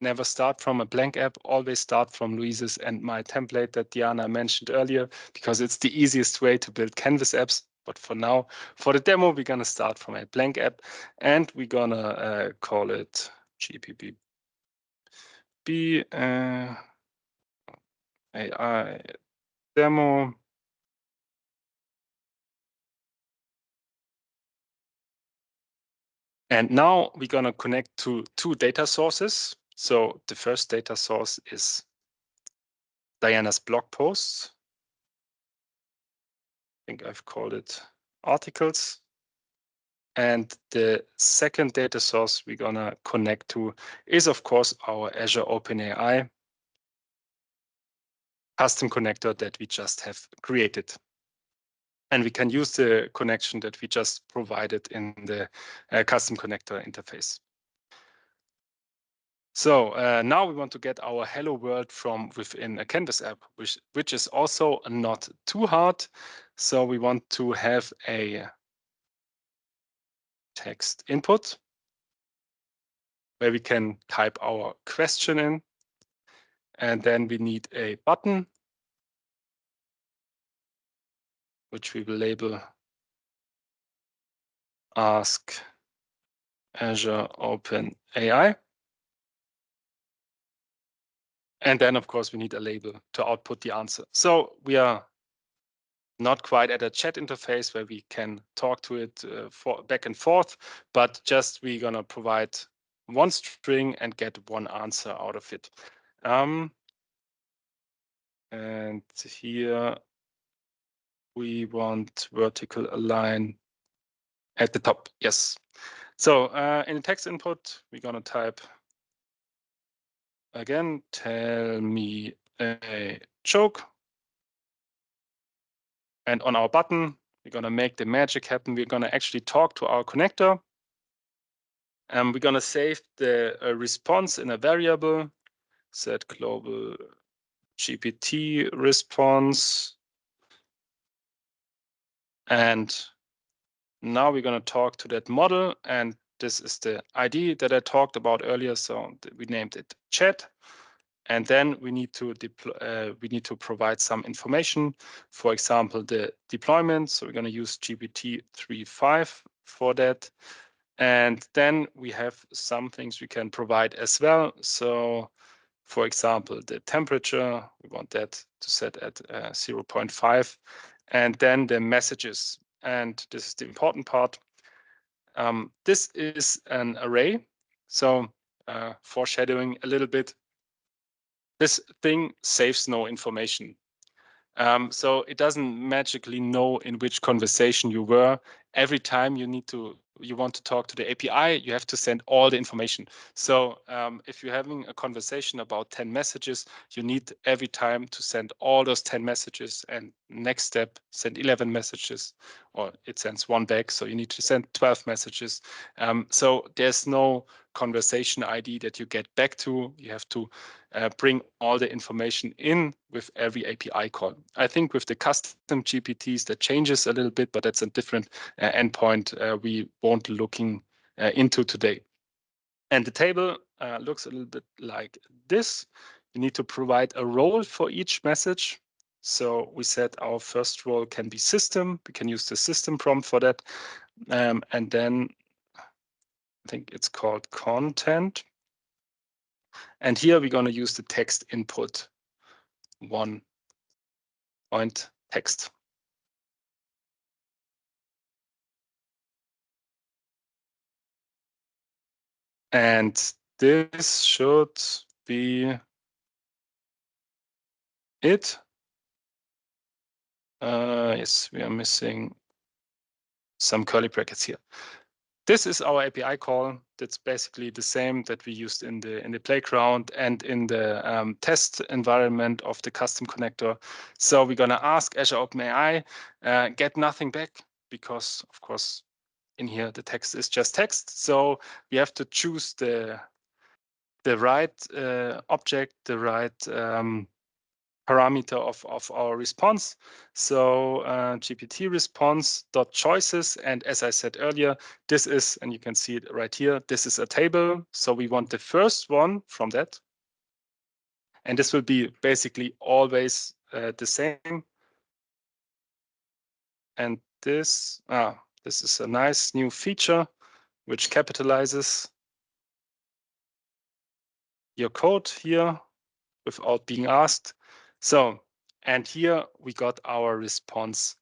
Never start from a blank app, always start from Luis's and my template that Diana mentioned earlier, because it's the easiest way to build Canvas apps. But for now, for the demo, we're going to start from a blank app, and we're going to call it GPP AI demo. And now we're going to connect to 2 data sources. So the first data source is Diana's blog posts. I think I've called it articles. And the second data source we're going to connect to is, of course, our Azure OpenAI custom connector that we just have created. And we can use the connection that we just provided in the custom connector interface. So now we want to get our hello world from within a Canvas app, which is also not too hard. So we want to have a text input where we can type our question in. And then we need a button, which we will label Ask Azure OpenAI. And then, of course, we need a label to output the answer. So we are not quite at a chat interface where we can talk to it for back and forth, but just we're going to provide one string and get one answer out of it. And here we want vertical align at the top. Yes. So in the text input, we're going to type again, tell me a joke. And on our button, we're going to make the magic happen. We're going to actually talk to our connector. And we're going to save the response in a variable, set global GPT response. And now we're going to talk to that model. And this is the ID that I talked about earlier. So we named it chat. And then we need to deploy, we need to provide some information, for example, the deployment. So we're going to use GPT 3.5 for that. And then we have some things we can provide as well. So, for example, the temperature, we want that to set at 0.5. And then the messages. And this is the important part. This is an array. So foreshadowing a little bit, this thing saves no information. So it doesn't magically know in which conversation you were. Every time you want to talk to the API, you have to send all the information. So if you're having a conversation about 10 messages, you need every time to send all those 10 messages, and next step, send 11 messages, or it sends one back. So you need to send 12 messages. So there's no conversation ID that you get back to. You have to bring all the information in with every API call. I think with the custom GPTs, that changes a little bit, but that's a different endpoint we won't looking into today. And the table looks a little bit like this. You need to provide a role for each message. So we said our first role can be system. We can use the system prompt for that. And then I think it's called content. And here we're going to use the text input, one point text. And this should be it. Yes, we are missing some curly brackets here. This is our API call. That's basically the same that we used in the playground and in the test environment of the custom connector. So we're gonna ask Azure OpenAI, get nothing back, because of course in here the text is just text. So we have to choose the right object, the right parameter of our response. So GPT response dot choices. And as I said earlier, this is, and you can see it right here, this is a table. So we want the first one from that. And this will be basically always the same. And this is a nice new feature which capitalizes your code here without being asked. So, and here we got our response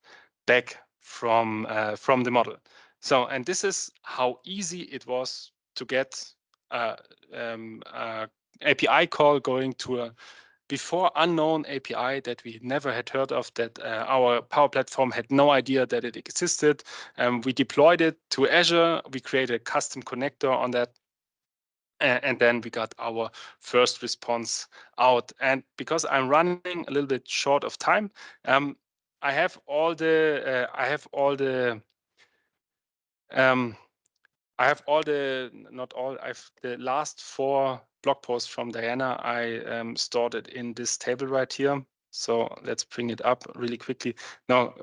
back from the model. So, and this is how easy it was to get API call going to a before unknown API that we never had heard of, that our Power Platform had no idea that it existed. We deployed it to Azure. We created a custom connector on that. And then we got our first response out. And because I'm running a little bit short of time, I have the last 4 blog posts from Diana. I stored it in this table right here. So let's bring it up really quickly. Now,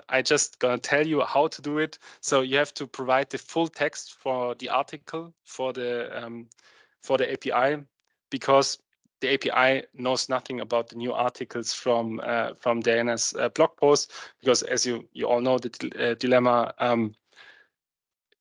I just gonna tell you how to do it. So you have to provide the full text for the article for the API, because the API knows nothing about the new articles from Diana's blog post, because as you all know, the dilemma,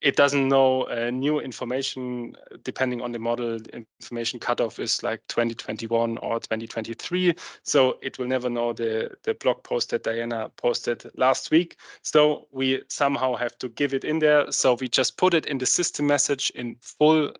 it doesn't know new information depending on the model. The information cutoff is like 2021 or 2023. So it will never know the blog post that Diana posted last week. So we somehow have to give it in there. So we just put it in the system message in full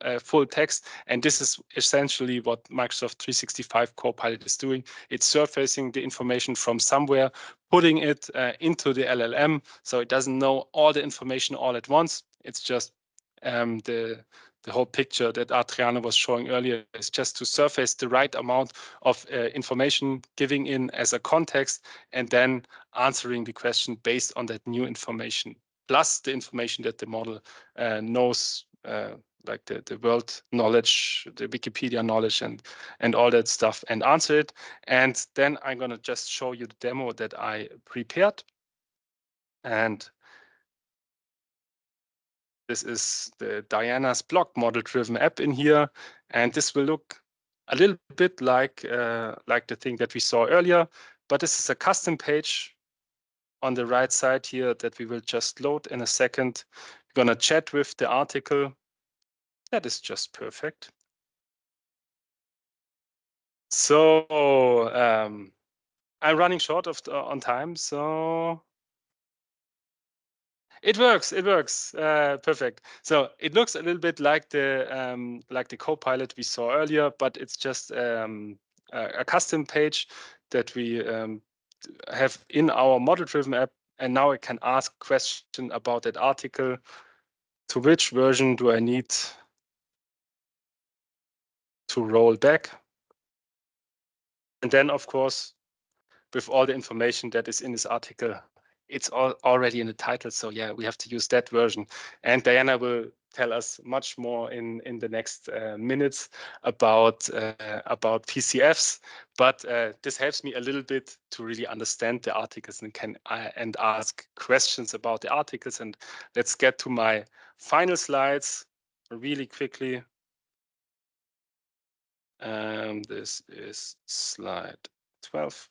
text. And this is essentially what Microsoft 365 Copilot is doing. It's surfacing the information from somewhere, putting it into the LLM. So it doesn't know all the information all at once. It's just the whole picture that Adriano was showing earlier is just to surface the right amount of information, giving in as a context, and then answering the question based on that new information, plus the information that the model knows, like the world knowledge, the Wikipedia knowledge, and all that stuff, and answer it. And then I'm going to just show you the demo that I prepared. And this is the Diana's blog model-driven app in here, and this will look a little bit like the thing that we saw earlier, but this is a custom page on the right side here that we will just load in a second. We're gonna chat with the article. That is just perfect. So I'm running short on time, so it works. It works. Perfect. So it looks a little bit like the Copilot we saw earlier, but it's just a custom page that we have in our model-driven app. And now I can ask a question about that article. To which version do I need to roll back? And then, of course, with all the information that is in this article, it's already in the title. So yeah, we have to use that version. And Diana will tell us much more in the next minutes about PCFs. But this helps me a little bit to really understand the articles and ask questions about the articles. And let's get to my final slides really quickly. This is slide 12.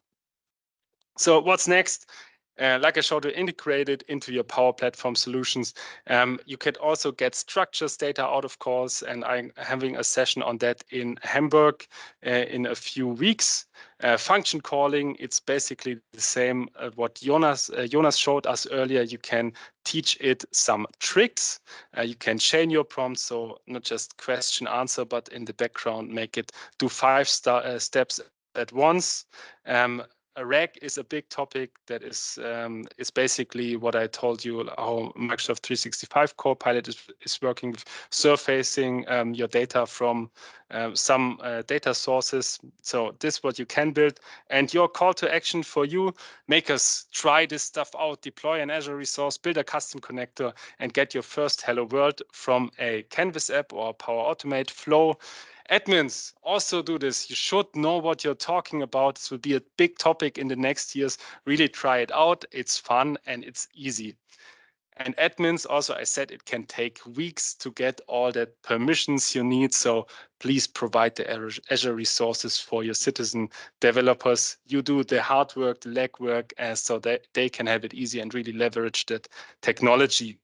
So what's next? Like I showed you, integrated into your Power Platform solutions. You can also get structures data out of calls, and I'm having a session on that in Hamburg in a few weeks. Function calling, it's basically the same what Jonas showed us earlier. You can teach it some tricks. You can chain your prompts, so not just question answer, but in the background make it do 5 steps at once. A RAG is a big topic that is basically what I told you, how Microsoft 365 Copilot is working with surfacing your data from some data sources. So this is what you can build. And your call to action for you, make us try this stuff out, deploy an Azure resource, build a custom connector, and get your first Hello World from a Canvas app or Power Automate flow. Admins also do this. You should know what you're talking about. This will be a big topic in the next years. Really try it out. It's fun and it's easy. And admins also, I said it can take weeks to get all that permissions you need. So please provide the Azure resources for your citizen developers. You do the hard work, the legwork, so that they can have it easy and really leverage that technology.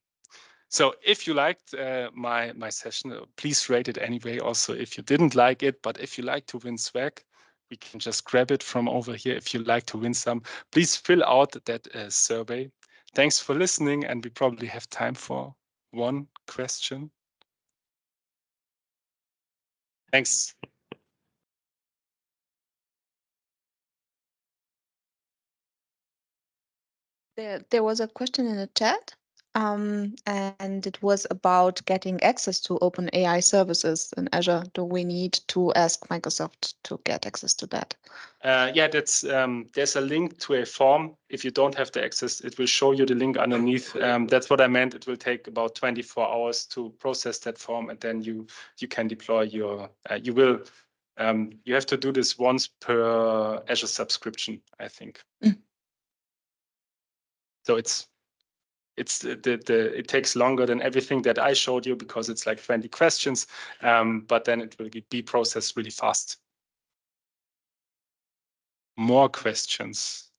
So if you liked my session, please rate it anyway. Also, if you didn't like it, but if you like to win swag, we can just grab it from over here. If you like to win some, please fill out that survey. Thanks for listening, and we probably have time for one question. Thanks. There was a question in the chat, and it was about getting access to OpenAI services in Azure. Do we need to ask Microsoft to get access to that? Yeah, that's there's a link to a form. If you don't have the access, it will show you the link underneath. That's what I meant. It will take about 24 hours to process that form, and then you can deploy your. You have to do this once per Azure subscription, I think. So it takes longer than everything that I showed you because it's like 20 questions, but then it will be processed really fast. More questions?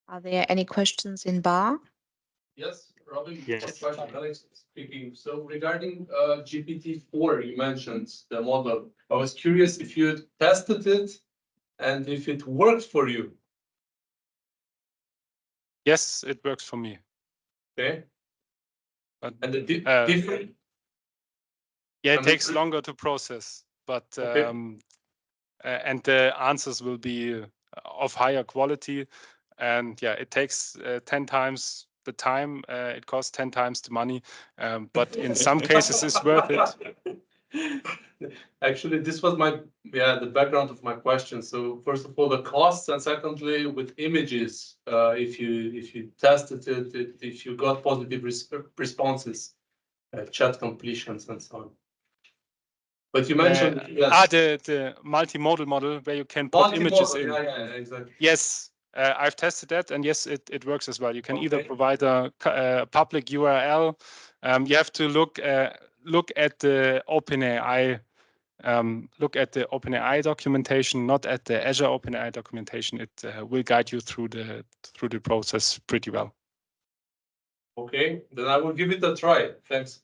Are there any questions in bar? Yes, Robin. Yes. Question, Alex speaking. So regarding GPT-4, you mentioned the model. I was curious if you tested it and if it worked for you. Yes, it works for me. Okay. But, And the different. Yeah, it takes longer to process, but Okay. and the answers will be of higher quality. And yeah, it takes 10 times the time. It costs 10 times the money, but in some cases it's worth it. Actually, this was the background of my question. So first of all, the costs, and secondly, with images, if you tested it, if you got positive responses, chat completions and so on. But you mentioned the multimodal model where you can put images in. Yeah, exactly. Yes, I've tested that, and yes, it works as well. You can either provide a public URL. You have to look at the OpenAI. Look at the OpenAI documentation, not at the Azure OpenAI documentation. It will guide you through the process pretty well. Okay, then I will give it a try. Thanks.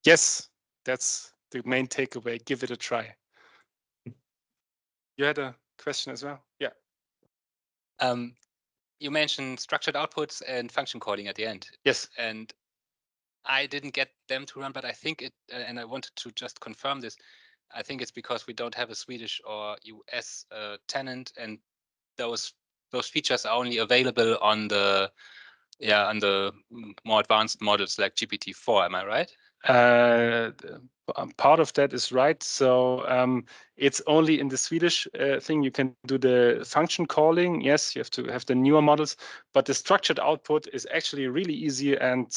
Yes, that's the main takeaway. Give it a try. You had a question as well? Yeah. You mentioned structured outputs and function calling at the end. Yes. And I didn't get them to run, but I think it, and I wanted to just confirm this. I think it's because we don't have a Swedish or US tenant, and those features are only available on the more advanced models like GPT-4. Am I right? Part of that is right. So it's only in the Swedish thing you can do the function calling. Yes, you have to have the newer models, but the structured output is actually really easy, and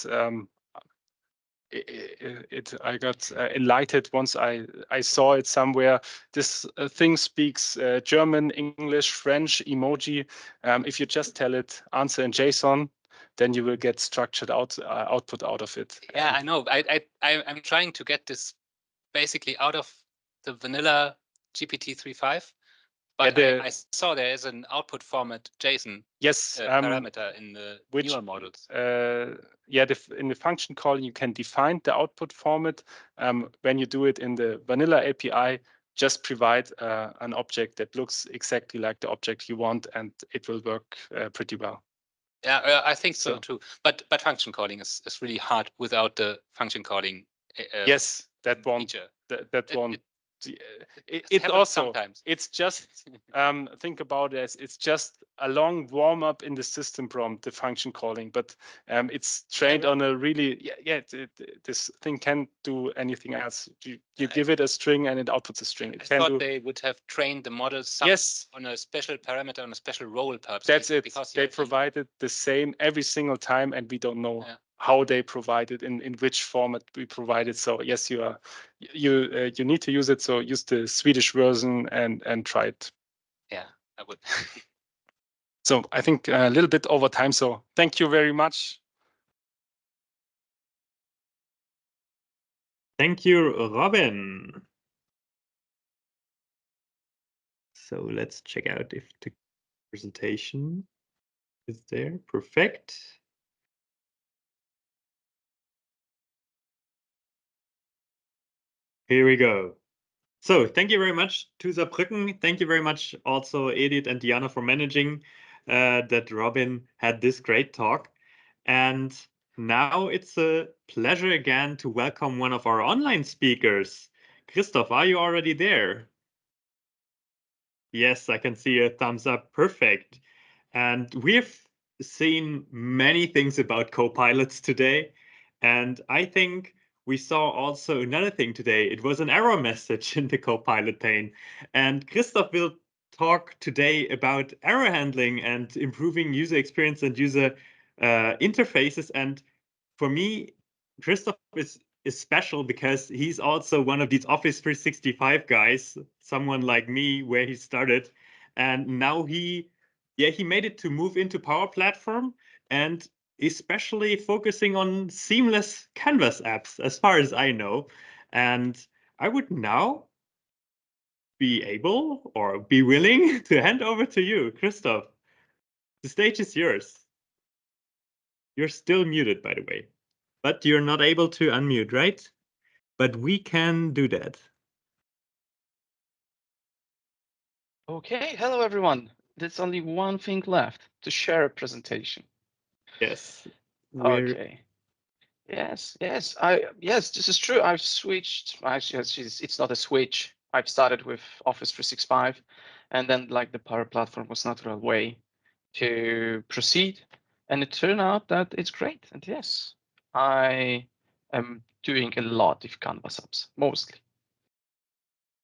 I got enlightened once I saw it somewhere. This thing speaks German, English, French, emoji. If you just tell it answer in JSON, then you will get structured output out of it. Yeah, I know. I'm trying to get this basically out of the vanilla GPT 3.5. But I saw there is an output format JSON parameter in the newer models. In the function call, you can define the output format. When you do it in the vanilla API, just provide an object that looks exactly like the object you want, and it will work pretty well. Yeah, I think so too. But function calling is really hard without the function calling. Yes, that one. Feature. That one. It also sometimes. It's just think about it as it's just a long warm up in the system prompt, the function calling, but it's trained on a really this thing can't do anything else. You give it a string and it outputs a string. I thought they would have trained the model on a special parameter, on a special role perhaps. That's it. Because they provided the same every single time, and we don't know how they provide it, in which format we provide it. So yes, you need to use it. So use the Swedish version and try it. Yeah, I would. So I think a little bit over time. So thank you very much. Thank you, Robin. So let's check out if the presentation is there. Perfect. Here we go. So thank you very much to Saarbrücken. Thank you very much also Edith and Diana for managing that Robin had this great talk. And now it's a pleasure again to welcome one of our online speakers. Krzysztof, are you already there? Yes, I can see a thumbs up. Perfect. And we've seen many things about Copilots today. And I think we saw also another thing today. It was an error message in the Copilot pane. And Krzysztof will talk today about error handling and improving user experience and user interfaces. And for me, Krzysztof is special because he's also one of these Office 365 guys, someone like me, where he started. And now he made it to move into Power Platform, and especially focusing on seamless Canvas apps, as far as I know. And I would now be able or be willing to hand over to you, Krzysztof. The stage is yours. You're still muted, by the way, but you're not able to unmute, right? But we can do that. Okay, hello everyone. There's only one thing left to share a presentation. Yes. Okay. Yes, this is true. I've switched. Actually, it's not a switch. I've started with Office 365, and then like the Power Platform was natural way to proceed, and it turned out that it's great. And yes, I am doing a lot of Canvas apps, mostly.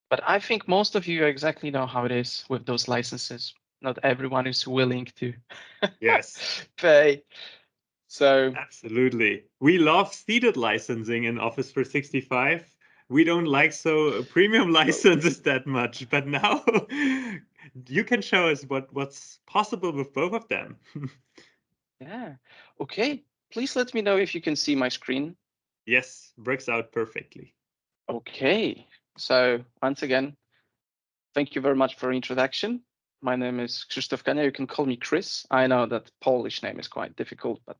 But I think most of you exactly know how it is with those licenses. Not everyone is willing to pay. So absolutely, we love seated licensing in Office 365. We don't like premium licenses that much, but now you can show us what's possible with both of them. Yeah. Okay. Please let me know if you can see my screen. Yes, works out perfectly. Okay. So once again, thank you very much for introduction. My name is Krzysztof Kania. You can call me Chris. I know that Polish name is quite difficult, but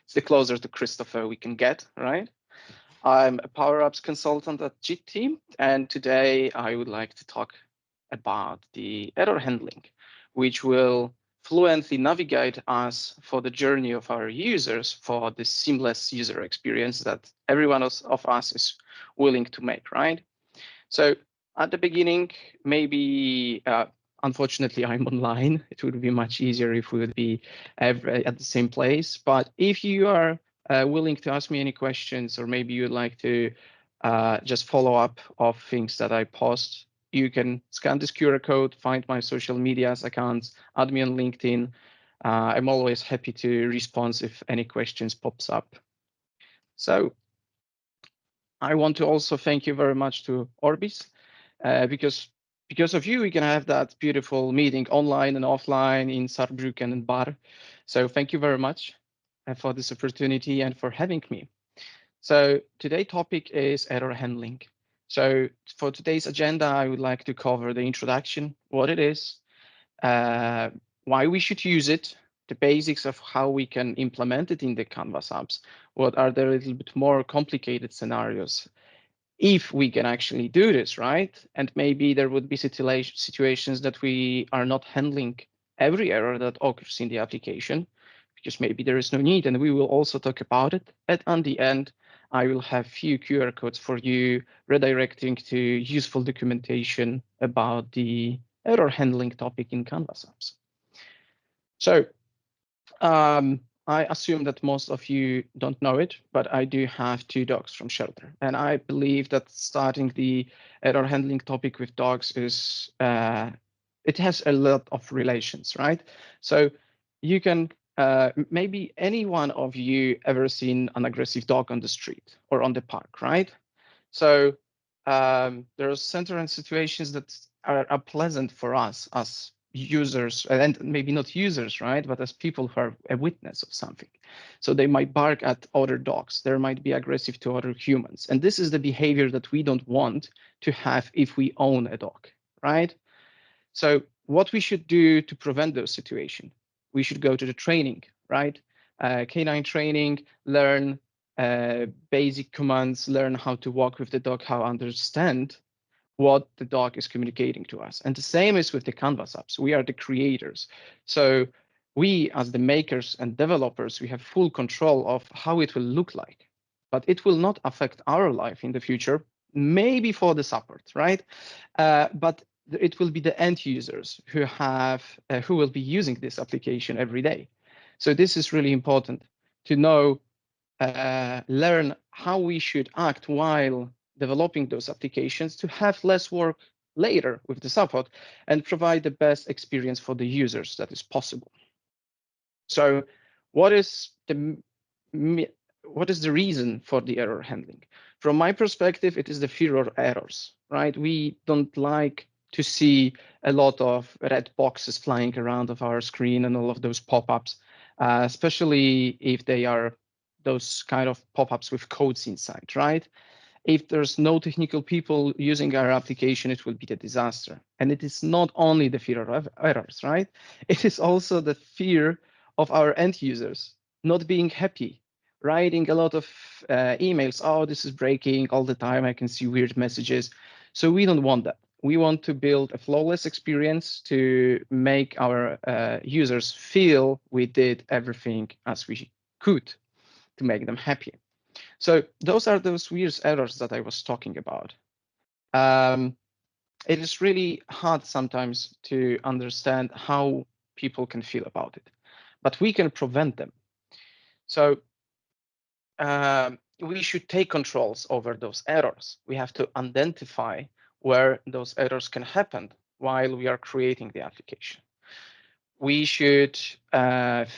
it's the closer to Christopher we can get, right? I'm a Power Apps consultant at JIT team, and today I would like to talk about the error handling, which will fluently navigate us for the journey of our users for the seamless user experience that every one of us is willing to make, right? So at the beginning, maybe, unfortunately, I'm online. It would be much easier if we would be at the same place. But if you are willing to ask me any questions, or maybe you'd like to just follow up of things that I post, you can scan this QR code, find my social medias accounts, add me on LinkedIn. I'm always happy to respond if any questions pops up. So I want to also thank you very much to Orbis, because of you, we can have that beautiful meeting online and offline in Saarbrücken and Bar. So thank you very much for this opportunity and for having me. So today's topic is error handling. So for today's agenda, I would like to cover the introduction, what it is, why we should use it, the basics of how we can implement it in the Canvas apps, what are the little bit more complicated scenarios, if we can actually do this, right? And maybe there would be situations that we are not handling every error that occurs in the application, because maybe there is no need, and we will also talk about it. And on the end, I will have few QR codes for you redirecting to useful documentation about the error handling topic in Canvas apps. So I assume that most of you don't know it, but I do have 2 dogs from shelter. And I believe that starting the error handling topic with dogs is, it has a lot of relations, right? So you can, maybe any one of you ever seen an aggressive dog on the street or on the park, right? So there are certain situations that are pleasant for us as users, and maybe not users, right, but as people who are a witness of something. So they might bark at other dogs, they might be aggressive to other humans, and this is the behavior that we don't want to have if we own a dog, right? So what we should do to prevent those situations, we should go to the training, right? Canine training, learn basic commands, learn how to walk with the dog, how understand what the dog is communicating to us. And the same is with the Canvas apps. We are the creators. So we, as the makers and developers, we have full control of how it will look like, but it will not affect our life in the future, maybe for the support, right? But it will be the end users who will be using this application every day. So this is really important to know, learn how we should act while developing those applications to have less work later with the support and provide the best experience for the users that is possible. So what is the reason for the error handling? From my perspective, it is the fear of errors, right? We don't like to see a lot of red boxes flying around of our screen and all of those pop-ups, especially if they are those kind of pop-ups with codes inside, right? If there's no technical people using our application, it will be a disaster. And it is not only the fear of errors, right? It is also the fear of our end users not being happy, writing a lot of emails. Oh, this is breaking all the time. I can see weird messages. So we don't want that. We want to build a flawless experience to make our users feel we did everything as we could to make them happy. So those are those weird errors that I was talking about. It is really hard sometimes to understand how people can feel about it, but we can prevent them. So we should take controls over those errors. We have to identify where those errors can happen while we are creating the application. We should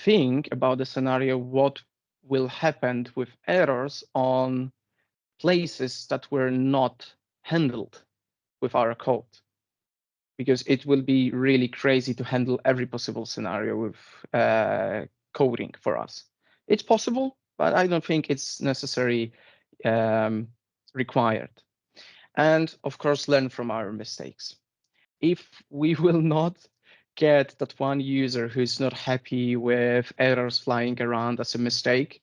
think about the scenario, what will happen with errors on places that were not handled with our code, because it will be really crazy to handle every possible scenario with coding for us. It's possible, but I don't think it's necessarily required. And of course, learn from our mistakes. If we will not get that one user who's not happy with errors flying around as a mistake,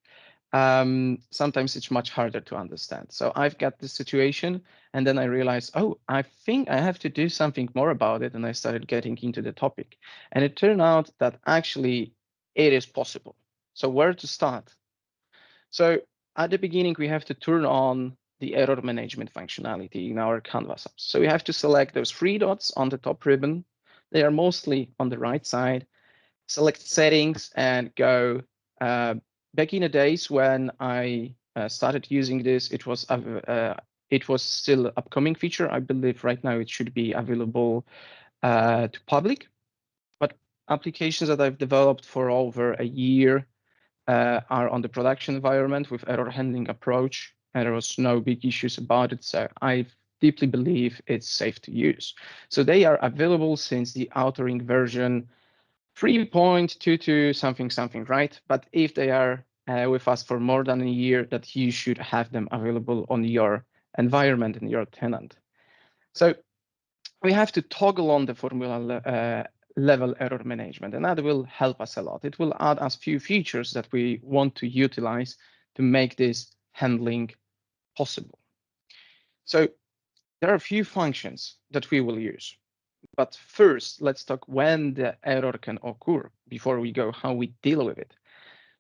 sometimes it's much harder to understand. So I've got this situation, and then I realized, oh, I think I have to do something more about it. And I started getting into the topic. And it turned out that actually it is possible. So where to start? So at the beginning, we have to turn on the error management functionality in our Canvas apps. So we have to select those 3 dots on the top ribbon. They are mostly on the right side. Select settings and go. Back in the days when I started using this, it was still an upcoming feature. I believe right now it should be available to public. But applications that I've developed for over a year are on the production environment with error handling approach, and there was no big issues about it. So I deeply believe it's safe to use. So they are available since the authoring version 3.22 something, right? But if they are with us for more than a year, that you should have them available on your environment and your tenant. So we have to toggle on the formula level error management, and that will help us a lot. It will add us few features that we want to utilize to make this handling possible. So there are a few functions that we will use. But first, let's talk when the error can occur before we go how we deal with it.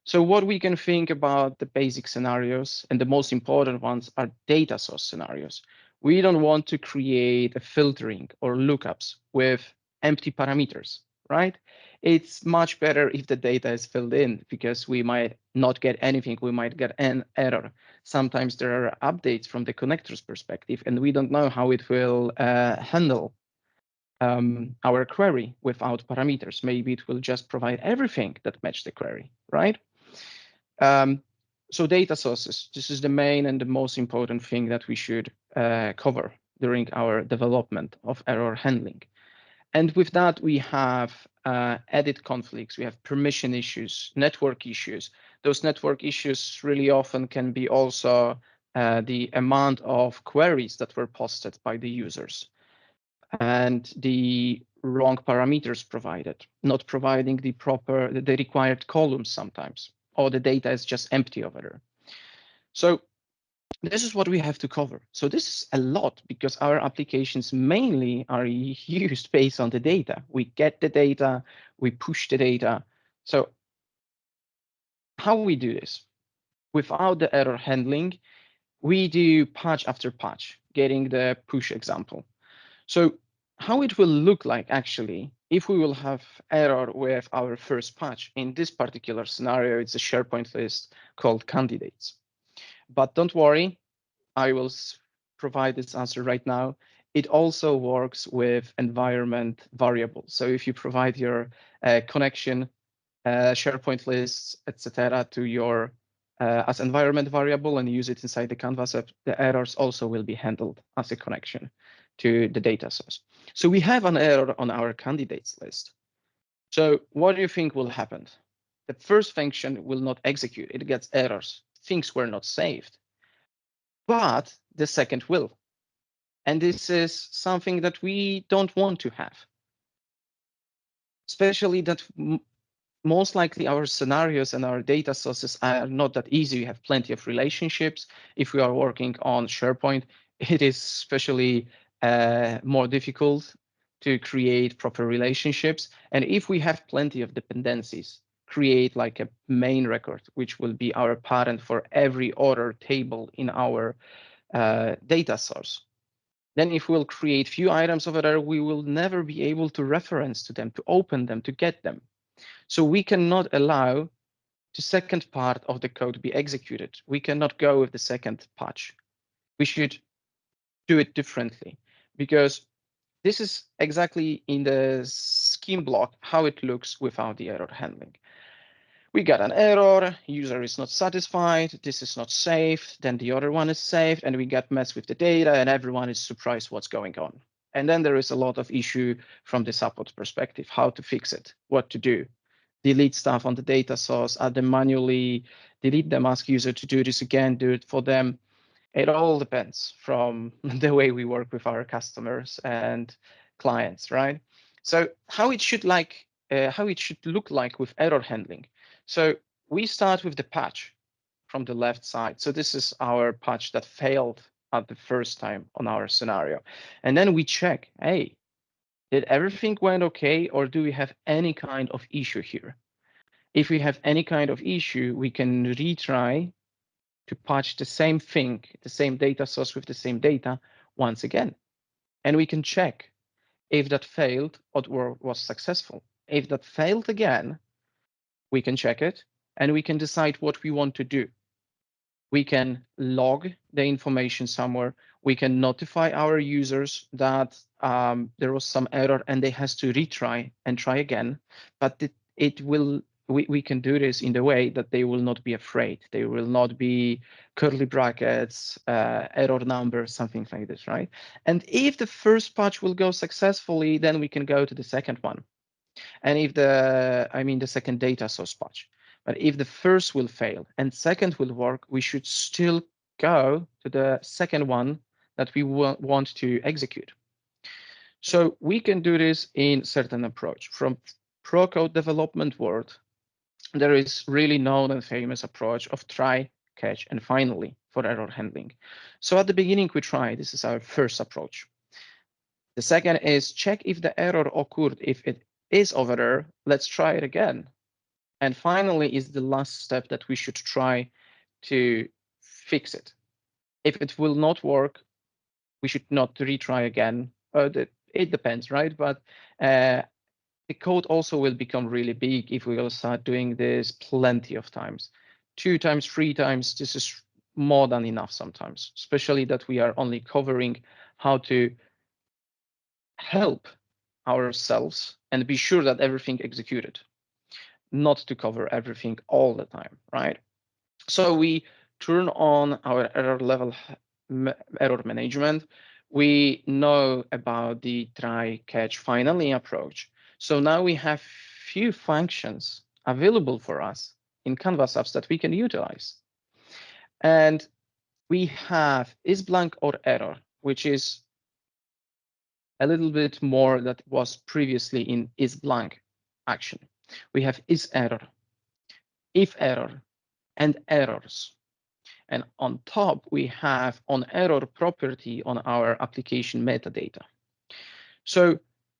So what we can think about the basic scenarios, and the most important ones are data source scenarios. We don't want to create a filtering or lookups with empty parameters, right? It's much better if the data is filled in, because we might not get anything, we might get an error. Sometimes there are updates from the connector's perspective, and we don't know how it will handle our query without parameters. Maybe it will just provide everything that match the query, right? So data sources, this is the main and the most important thing that we should cover during our development of error handling. And with that, we have edit conflicts, we have permission issues, network issues. Those network issues really often can be also the amount of queries that were posted by the users, and the wrong parameters provided, not providing the required columns sometimes, or the data is just empty over there. So this is what we have to cover. So this is a lot, because our applications mainly are used based on the data. We get the data, we push the data. So how we do this? Without the error handling, we do patch after patch, getting the push example. So how it will look like actually, if we will have error with our first patch. In this particular scenario, it's a SharePoint list called candidates. But don't worry, I will provide this answer right now. It also works with environment variables. So if you provide your connection, SharePoint lists, etc., to your as environment variable and use it inside the Canvas app, the errors also will be handled as a connection to the data source. So we have an error on our candidates list. So what do you think will happen? The first function will not execute. It gets errors. Things were not saved. But the second will. And this is something that we don't want to have. Especially that most likely our scenarios and our data sources are not that easy. We have plenty of relationships. If we are working on SharePoint, it is especially more difficult to create proper relationships. And if we have plenty of dependencies, create like a main record, which will be our parent for every other table in our data source. Then if we'll create few items over there, we will never be able to reference to them, to open them, to get them. So we cannot allow the second part of the code be executed. We cannot go with the second patch. We should do it differently, because this is exactly in the scheme block how it looks without the error handling. We got an error, user is not satisfied, this is not saved, then the other one is saved, and we got messed with the data, and everyone is surprised what's going on. And then there is a lot of issue from the support perspective, how to fix it, what to do. Delete stuff on the data source, add them manually, delete them, ask user to do this again, do it for them. It all depends from the way we work with our customers and clients, right? So how it should look like with error handling. So we start with the patch from the left side. So this is our patch that failed at the first time on our scenario. And then we check, hey, did everything went okay, or do we have any kind of issue here? If we have any kind of issue, we can retry to patch the same thing, the same data source with the same data once again. And we can check if that failed or was successful. If that failed again, we can check it and we can decide what we want to do. We can log the information somewhere. We can notify our users that there was some error and they has to retry and try again. But we can do this in the way that they will not be afraid. They will not be curly brackets, error number, something like this, right? And if the first patch will go successfully, then we can go to the second one. And if the second data source patch. But if the first will fail and second will work, we should still go to the second one that we want to execute. So we can do this in certain approach. From pro code development world, there is really known and famous approach of try, catch, and finally for error handling. So at the beginning, we try. This is our first approach. The second is check if the error occurred. If it is over there, let's try it again. And finally is the last step that we should try to fix it. If it will not work, we should not retry again. It depends, right? But the code also will become really big if we will start doing this plenty of times. 2 times, 3 times, this is more than enough sometimes, especially that we are only covering how to help ourselves and be sure that everything executed, not to cover everything all the time, right? So we turn on our error management. We know about the try, catch, finally approach. So now we have few functions available for us in Canvas apps that we can utilize. And we have is blank or error, which is a little bit more that was previously in is blank action. We have is error, if error, and errors. And on top, we have on error property on our application metadata. So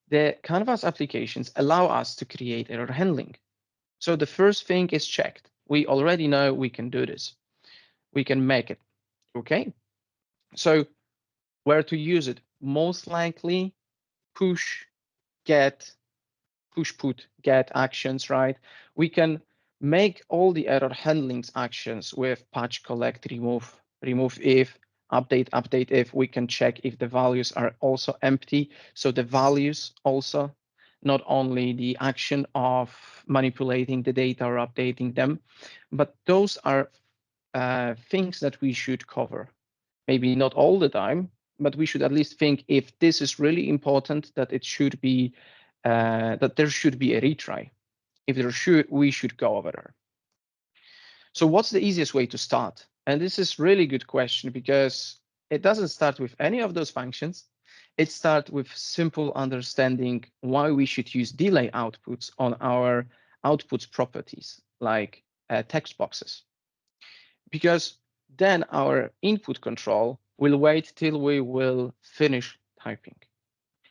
the Canvas applications allow us to create error handling. So the first thing is checked. We already know we can do this. We can make it, okay? So where to use it? Most likely push, get, push, put, get actions, right? We can make all the error handlings actions with patch, collect, remove, remove if, update, update if. We can check if the values are also empty. So the values also, not only the action of manipulating the data or updating them, but those are things that we should cover. Maybe not all the time, but we should at least think if this is really important, that it should be that there should be a retry. If there should, we should go over there. So what's the easiest way to start? And this is really good question because it doesn't start with any of those functions. It starts with simple understanding why we should use delay outputs on our outputs properties like text boxes, because then our input control will wait till we will finish typing.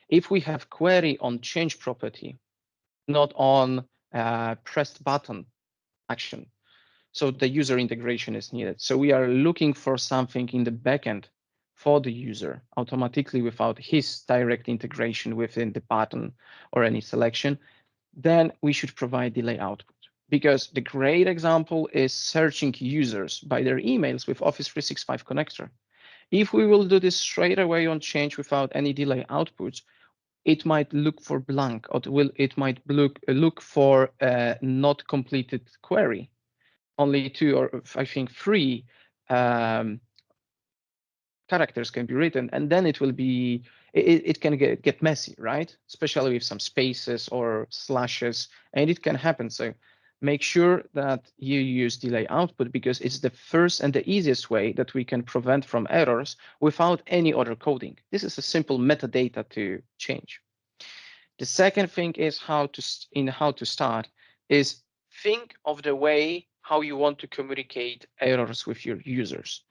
If we have query on change property, not on pressed button action, so the user integration is needed. So we are looking for something in the backend for the user automatically without his direct integration within the button or any selection, then we should provide delay output. Because the great example is searching users by their emails with Office 365 connector. If we will do this straight away on change without any delay outputs, it might look for blank, or it might look for a not completed query. Only 2 or I think 3 characters can be written, and then it will be, it can get messy, right? Especially with some spaces or slashes, and it can happen. So make sure that you use delay output, because it's the first and the easiest way that we can prevent from errors without any other coding. This is a simple metadata to change. The second thing is how to start is think of the way how you want to communicate errors with your users.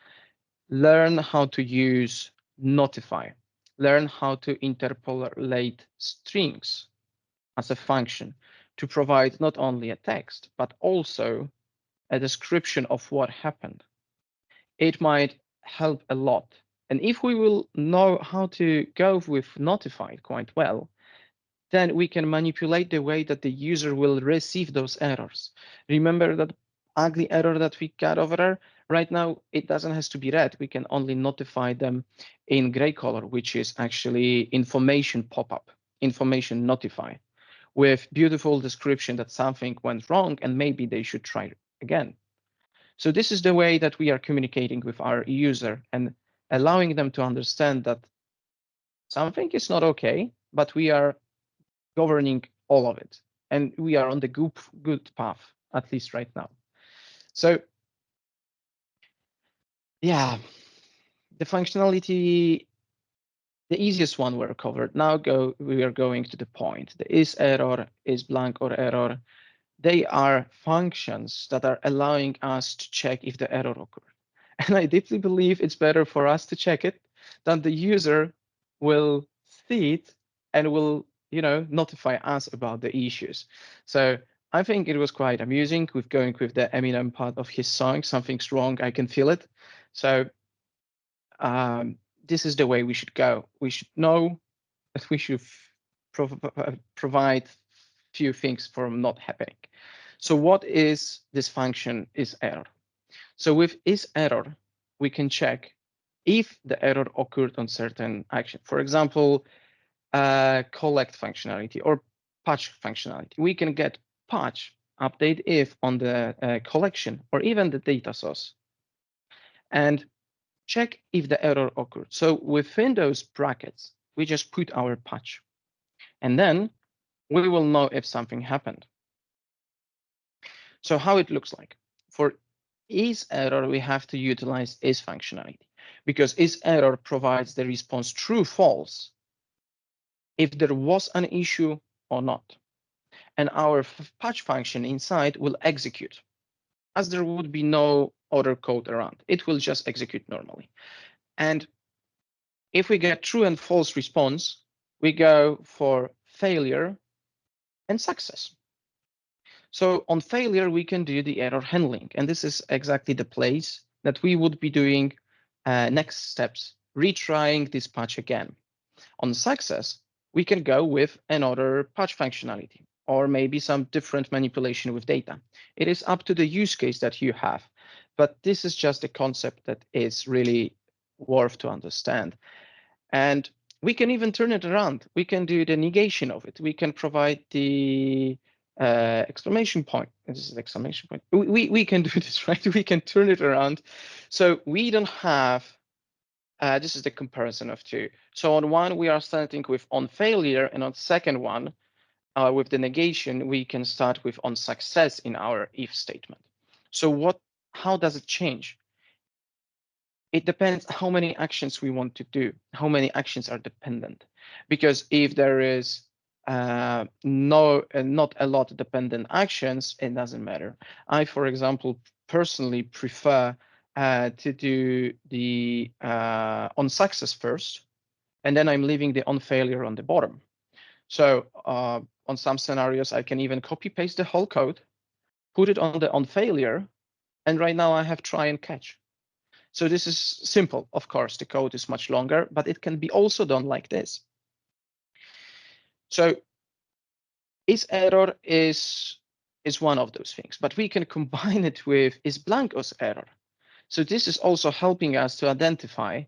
Learn how to use notify. Learn how to interpolate strings as a function to provide not only a text, but also a description of what happened. It might help a lot. And if we will know how to go with notified quite well, then we can manipulate the way that the user will receive those errors. Remember that ugly error that we got over there? Right now, it doesn't have to be red. We can only notify them in gray color, which is actually information pop-up, information notify, with beautiful description that something went wrong and maybe they should try again. So this is the way that we are communicating with our user and allowing them to understand that something is not okay, but we are governing all of it, and we are on the good path, at least right now. So yeah, the functionality, the easiest one were covered. Now we are going to the point. The is error, is blank or error. They are functions that are allowing us to check if the error occurred. And I deeply believe it's better for us to check it than the user will see it and will, notify us about the issues. So I think it was quite amusing with going with the Eminem part of his song, "Something's Wrong, I Can Feel It." So this is the way we should go. We should know that we should provide few things from not happening. So what is this function is error? So with is error, we can check if the error occurred on certain action. For example, collect functionality or patch functionality. We can get patch update if on the collection or even the data source, and check if the error occurred. So within those brackets, we just put our patch, and then we will know if something happened. So how it looks like. For is error, we have to utilize is functionality, because is error provides the response true, false, if there was an issue or not. And our patch function inside will execute, as there would be no other code around. It will just execute normally. And if we get true and false response, we go for failure and success. So on failure, we can do the error handling. And this is exactly the place that we would be doing next steps, retrying this patch again. On success, we can go with another patch functionality, or maybe some different manipulation with data. It is up to the use case that you have, but this is just a concept that is really worth to understand. And we can even turn it around. We can do the negation of it. We can provide the exclamation point. This is exclamation point. We can do this, right? We can turn it around. So we don't have, this is the comparison of two. So on one, we are starting with on failure, and on second one, with the negation, we can start with on success in our if statement. So how does it change? It depends how many actions we want to do, how many actions are dependent. Because if there is not a lot of dependent actions, it doesn't matter. I, for example, personally prefer to do the on success first, and then I'm leaving the on failure on the bottom. So on some scenarios, I can even copy paste the whole code, put it on the on failure, and right now I have try and catch. So this is simple. Of course, the code is much longer, but it can be also done like this. So is error is one of those things, but we can combine it with is blank as error. So this is also helping us to identify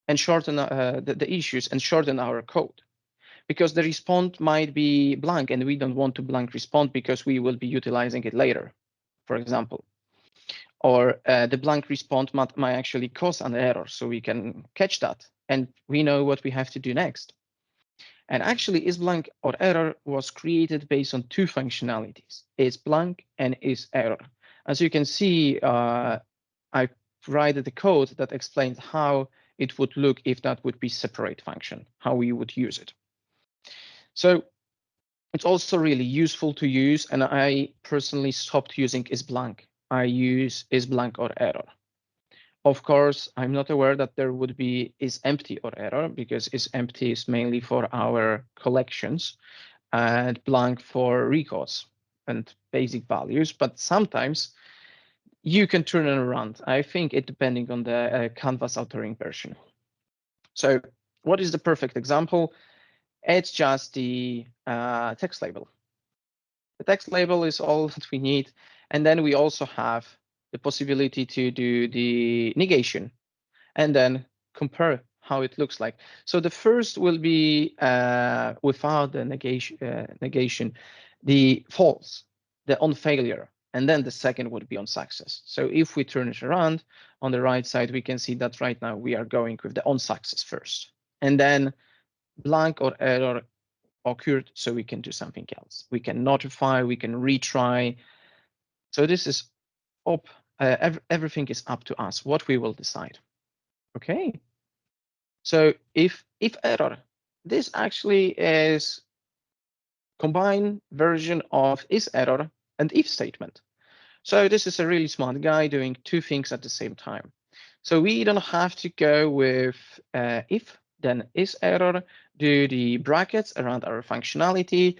and shorten the issues and shorten our code, because the response might be blank and we don't want to blank respond because we will be utilizing it later, for example. Or the blank response might actually cause an error, so we can catch that and we know what we have to do next. And actually, is blank or error was created based on two functionalities, is blank and is error. As you can see, I provided the code that explains how it would look if that would be separate function, how we would use it. So it's also really useful to use, and I personally stopped using is blank. I use is blank or error. Of course, I'm not aware that there would be is empty or error, because is empty is mainly for our collections and blank for records and basic values, but sometimes you can turn it around. I think it depending on the Canvas authoring version. So what is the perfect example? It's just the text label. The text label is all that we need. And then we also have the possibility to do the negation and then compare how it looks like. So the first will be without the negation, the false, the on failure, and then the second would be on success. So if we turn it around on the right side, we can see that right now we are going with the on success first, and then blank or error occurred, so we can do something else. We can notify, we can retry. So this is up, everything is up to us, what we will decide. Okay. So if error, this actually is combined version of is error and if statement. So this is a really smart guy doing two things at the same time. So we don't have to go with if, then is error, do the brackets around our functionality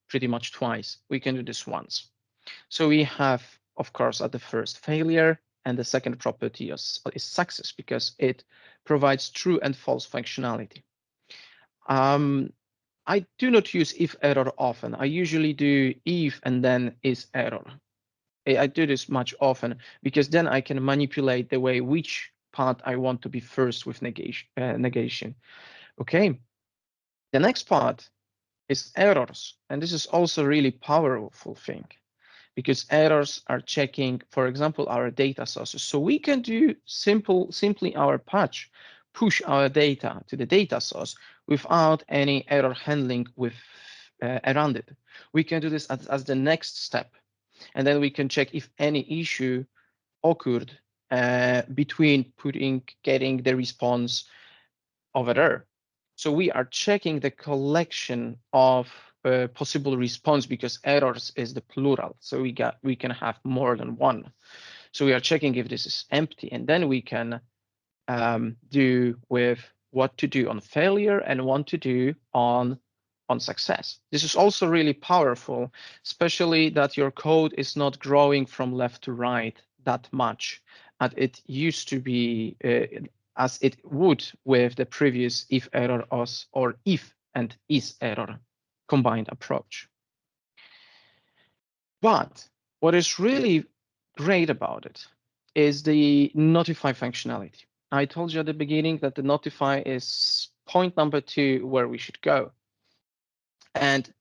pretty much twice. We can do this once. So we have, of course, at the first failure, and the second property is success, because it provides true and false functionality. I do not use if error often. I usually do if and then is error. I do this much often because then I can manipulate the way which part I want to be first with negation. Okay. The next part is errors, and this is also a really powerful thing, because errors are checking, for example, our data sources. So we can do simply our patch, push our data to the data source without any error handling with around it. We can do this as the next step, and then we can check if any issue occurred between getting the response over there. So we are checking the collection of possible response, because errors is the plural. So we can have more than one. So we are checking if this is empty, and then we can do with what to do on failure and what to do on success. This is also really powerful, especially that your code is not growing from left to right that much as it used to be, as it would with the previous if error or if and is error combined approach. But what is really great about it is the notify functionality. I told you at the beginning that the notify is point number 2 where we should go. And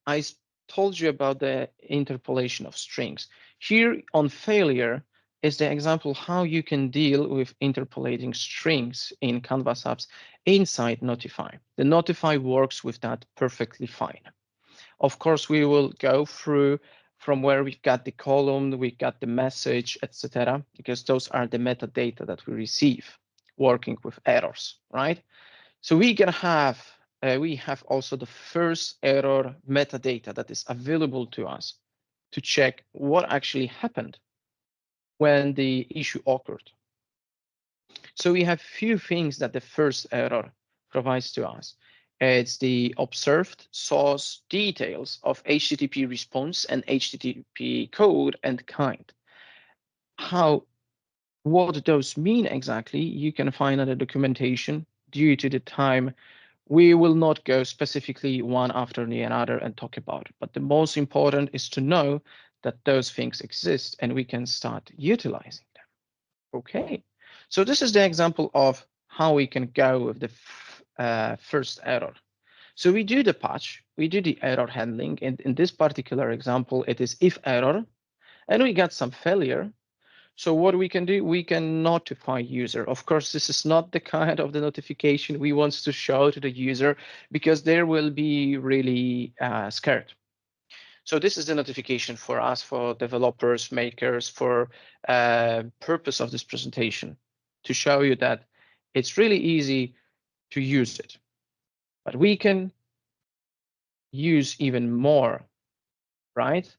I told you about the interpolation of strings. Here on failure is the example how you can deal with interpolating strings in Canvas apps inside notify. The notify works with that perfectly fine. Of course, we will go through from where we've got the column, we've got the message, etc., because those are the metadata that we receive working with errors, right? So we can have we have also the first error metadata that is available to us to check what actually happened when the issue occurred. So we have few things that the first error provides to us. It's the observed source details of HTTP response and HTTP code and kind. What those mean exactly, you can find in the documentation. Due to the time, we will not go specifically one after the another and talk about it. But the most important is to know that those things exist and we can start utilizing them. Okay, so this is the example of how we can go with the first error. So we do the patch, we do the error handling, and in this particular example, it is if error, and we got some failure. So what we can do, we can notify user. Of course, this is not the kind of the notification we want to show to the user because they will be really scared. So this is the notification for us, for developers, makers, for purpose of this presentation, to show you that it's really easy to use it. But we can use even more, right?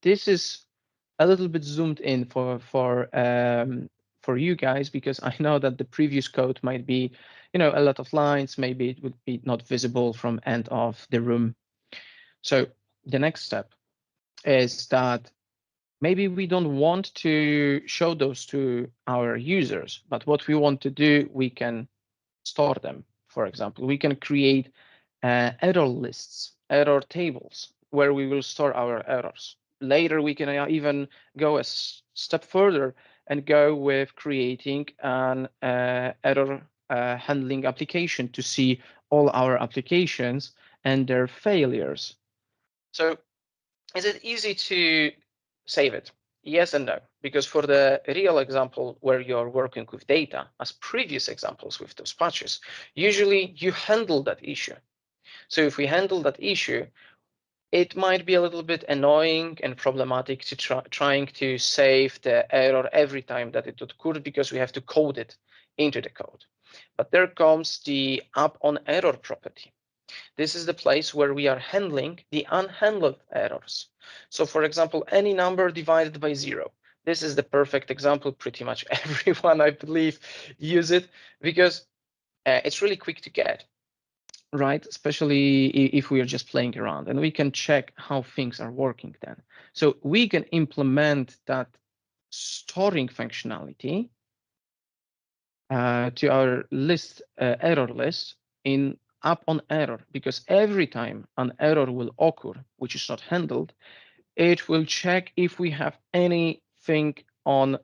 This is a little bit zoomed in for you guys, because I know that the previous code might be, a lot of lines. Maybe it would be not visible from end of the room. So the next step is that maybe we don't want to show those to our users, but what we want to do, we can store them. For example, we can create error lists, error tables, where we will store our errors. Later, we can even go a step further and go with creating an error handling application to see all our applications and their failures. So is it easy to save it? Yes and no, because for the real example where you're working with data, as previous examples with those patches, usually you handle that issue. So if we handle that issue, it might be a little bit annoying and problematic to trying to save the error every time that it occurred, because we have to code it into the code. But there comes the up on error property. This is the place where we are handling the unhandled errors. So for example, any number divided by 0. This is the perfect example. Pretty much everyone, I believe, use it because it's really quick to get, right? Especially if we are just playing around, and we can check how things are working then. So we can implement that storing functionality to our list, error list, in up on error, because every time an error will occur which is not handled, it will check if we have anything on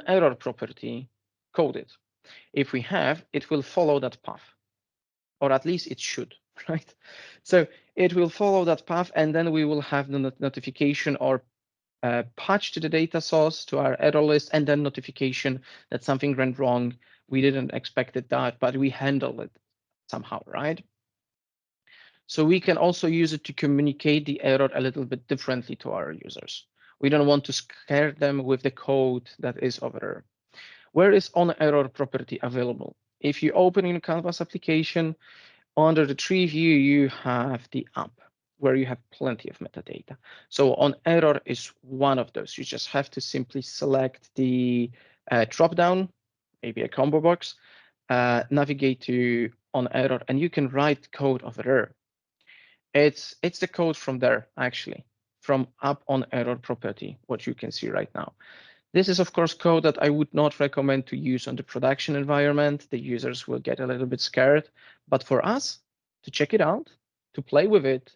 error property coded. If we have, it will follow that path, or at least it should, right? So it will follow that path, and then we will have the notification or patch to the data source, to our error list, and then notification that something went wrong. We didn't expect it that, but we handled it somehow, right? So we can also use it to communicate the error a little bit differently to our users. We don't want to scare them with the code that is over there. Where is on error property available? If you open in Canvas application, under the tree view, you have the app where you have plenty of metadata. So on error is one of those. You just have to simply select the drop down, maybe a combo box, navigate to on error, and you can write code over there. It's the code from there, actually, from up on error property, what you can see right now. This is, of course, code that I would not recommend to use on the production environment. The users will get a little bit scared. But for us to check it out, to play with it,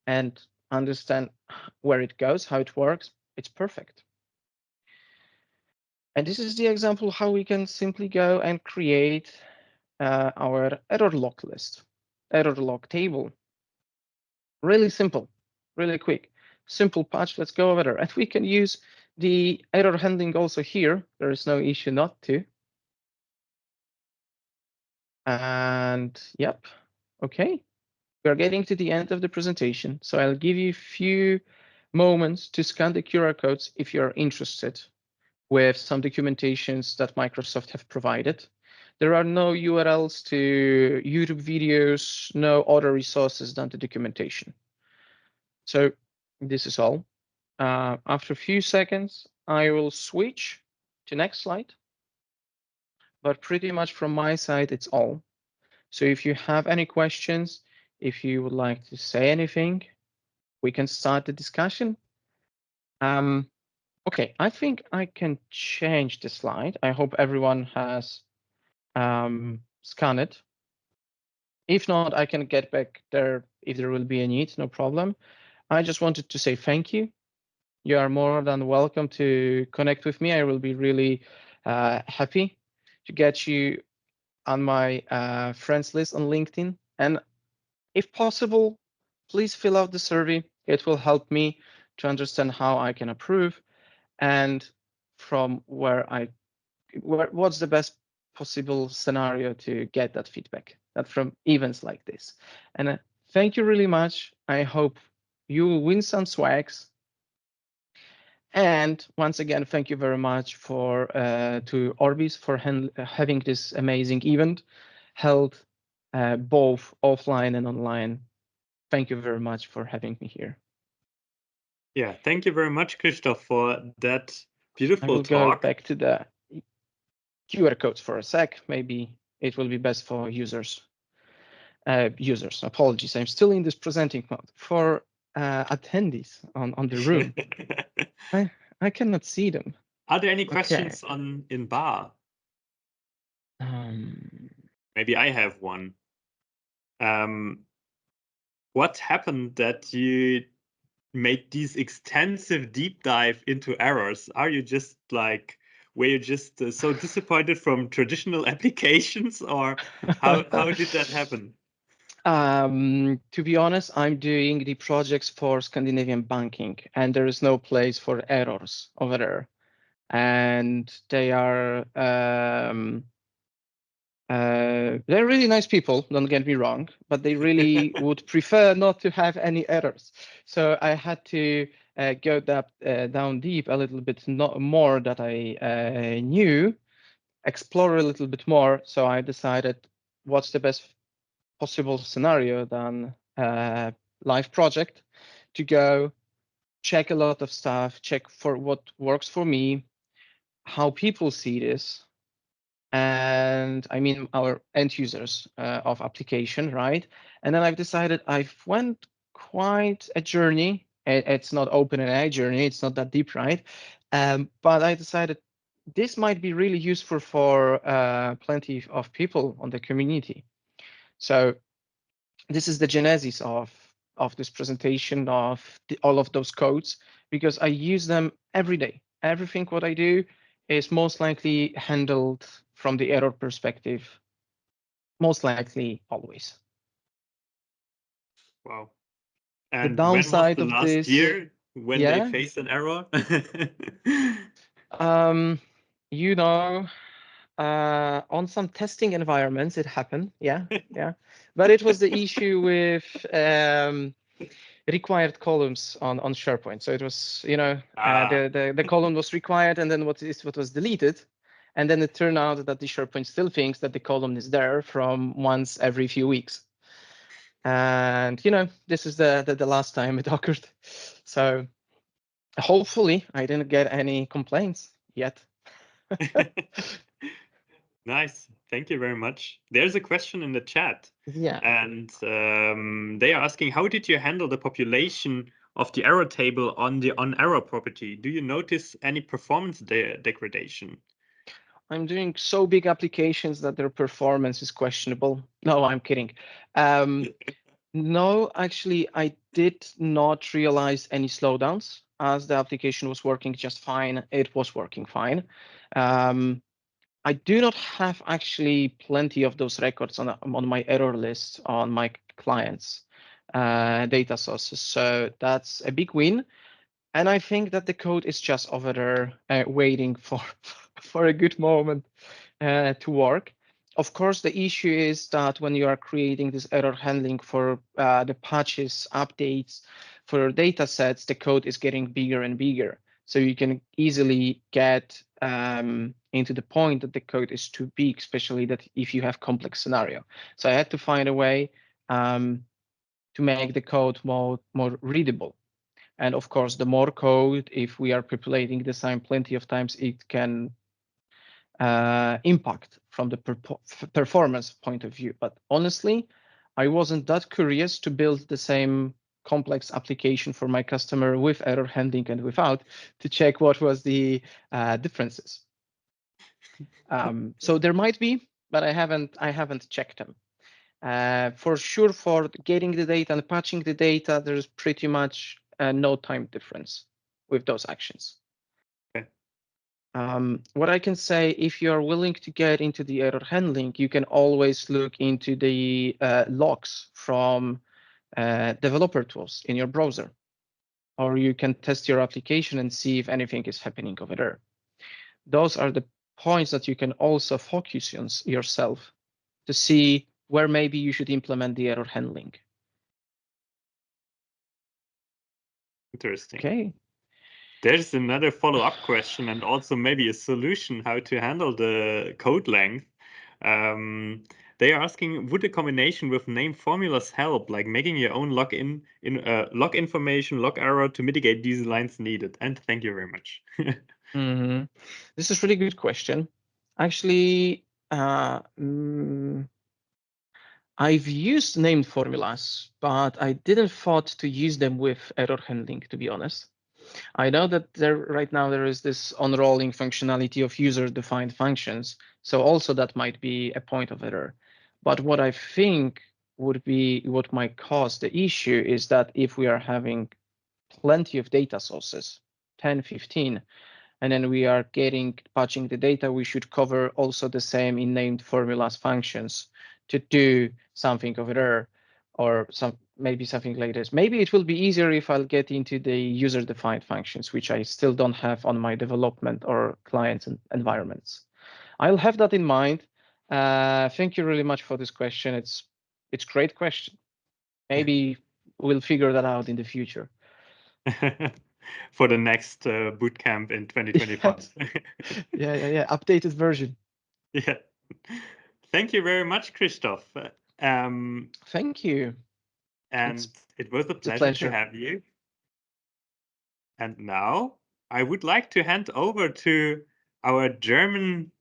and understand where it goes, how it works, it's perfect. And this is the example how we can simply go and create our error log list, error log table. Really simple, really quick, simple patch. Let's go over there, and we can use the error handling also here. There is no issue not to. And yep, okay. We're getting to the end of the presentation, so I'll give you a few moments to scan the QR codes if you're interested with some documentations that Microsoft have provided. There are no URLs to YouTube videos, no other resources than the documentation. So this is all. After a few seconds, I will switch to next slide. But pretty much from my side, it's all. So if you have any questions, if you would like to say anything, we can start the discussion. Okay, I think I can change the slide. I hope everyone has scanned it. If not, I can get back there if there will be a need, no problem. I just wanted to say thank you. You are more than welcome to connect with me. I will be really happy to get you on my friends list on LinkedIn. And if possible, please fill out the survey. It will help me to understand how I can improve and from what's the best possible scenario to get that feedback, that from events like this. And thank you really much. I hope you will win some swags. And once again, thank you very much to Orbis for having this amazing event held both offline and online. Thank you very much for having me here. Yeah, thank you very much, Krzysztof, for that beautiful I will talk. go back to the QR codes for a sec. Maybe it will be best for users. Apologies, I'm still in this presenting mode. For attendees on the room, I cannot see them. Are there any questions in bar? Maybe I have one. What happened that you made these extensive deep dive into errors? Are you just like, were you just so disappointed from traditional applications, or how did that happen? To be honest, I'm doing the projects for Scandinavian banking, and there is no place for errors over there. And they are they're really nice people, don't get me wrong, but they really would prefer not to have any errors. So I had to go down deep a little bit more that I knew, explore a little bit more. So I decided what's the best possible scenario than live project to go check a lot of stuff, check for what works for me, how people see this, and I mean our end users of application, right? And then I've decided I've went quite a journey. It's not OpenAI journey, it's not that deep, right? But I decided this might be really useful for plenty of people on the community. So this is the genesis of this presentation of all of those codes, because I use them every day. Everything what I do is most likely handled from the error perspective, most likely always. Wow. And the downside when was the last this, year when they faced an error? You know, on some testing environments, it happened. Yeah. But it was the issue with required columns on SharePoint. So it was, you know, the column was required, and then what was deleted. And then it turned out that the SharePoint still thinks that the column is there from once every few weeks. And, you know, this is the last time it occurred. So hopefully I didn't get any complaints yet. Nice. Thank you very much. There's a question in the chat. Yeah. And they are asking, how did you handle the population of the error table on the on-error property? Do you notice any performance degradation? I'm doing so big applications that their performance is questionable. No, I'm kidding. No, actually, I did not realize any slowdowns as the application was working just fine. It was working fine. I do not have actually plenty of those records on my error list on my clients' data sources. So that's a big win. And I think that the code is just over there waiting for a good moment to work. Of course, the issue is that when you are creating this error handling for the patches, updates for data sets, the code is getting bigger and bigger. So you can easily get into the point that the code is too big, especially that if you have complex scenario. So I had to find a way to make the code more readable. And of course, the more code, if we are populating the same plenty of times, it can impact from the performance point of view. But honestly, I wasn't that curious to build the same complex application for my customer with error handling and without to check what was the differences. So there might be, but I haven't checked them. For sure, for getting the data and patching the data, there's pretty much no time difference with those actions. Okay. What I can say, if you are willing to get into the error handling, you can always look into the logs from developer tools in your browser, or you can test your application and see if anything is happening over there. Those are the points that you can also focus on yourself to see where maybe you should implement the error handling. Interesting. Okay. There's another follow-up question and also maybe a solution how to handle the code length. They are asking, would a combination with name formulas help, like making your own log information, log error to mitigate these lines needed? And thank you very much. This is a really good question. Actually, I've used named formulas, but I didn't thought to use them with error handling, to be honest. I know that right now there is this unrolling functionality of user-defined functions, so also that might be a point of error. But what I think would be what might cause the issue is that if we are having plenty of data sources, 10, 15, and then we are patching the data, we should cover also the same in named formulas functions to do something over there, or maybe something like this. Maybe it will be easier if I'll get into the user-defined functions, which I still don't have on my development or client environments. I'll have that in mind. Thank you really much for this question. It's a great question. Maybe we'll figure that out in the future. For the next bootcamp in 2025. Yeah. Updated version. Yeah. Thank you very much, Krzysztof. Thank you. And it was a pleasure to have you. And now I would like to hand over to our German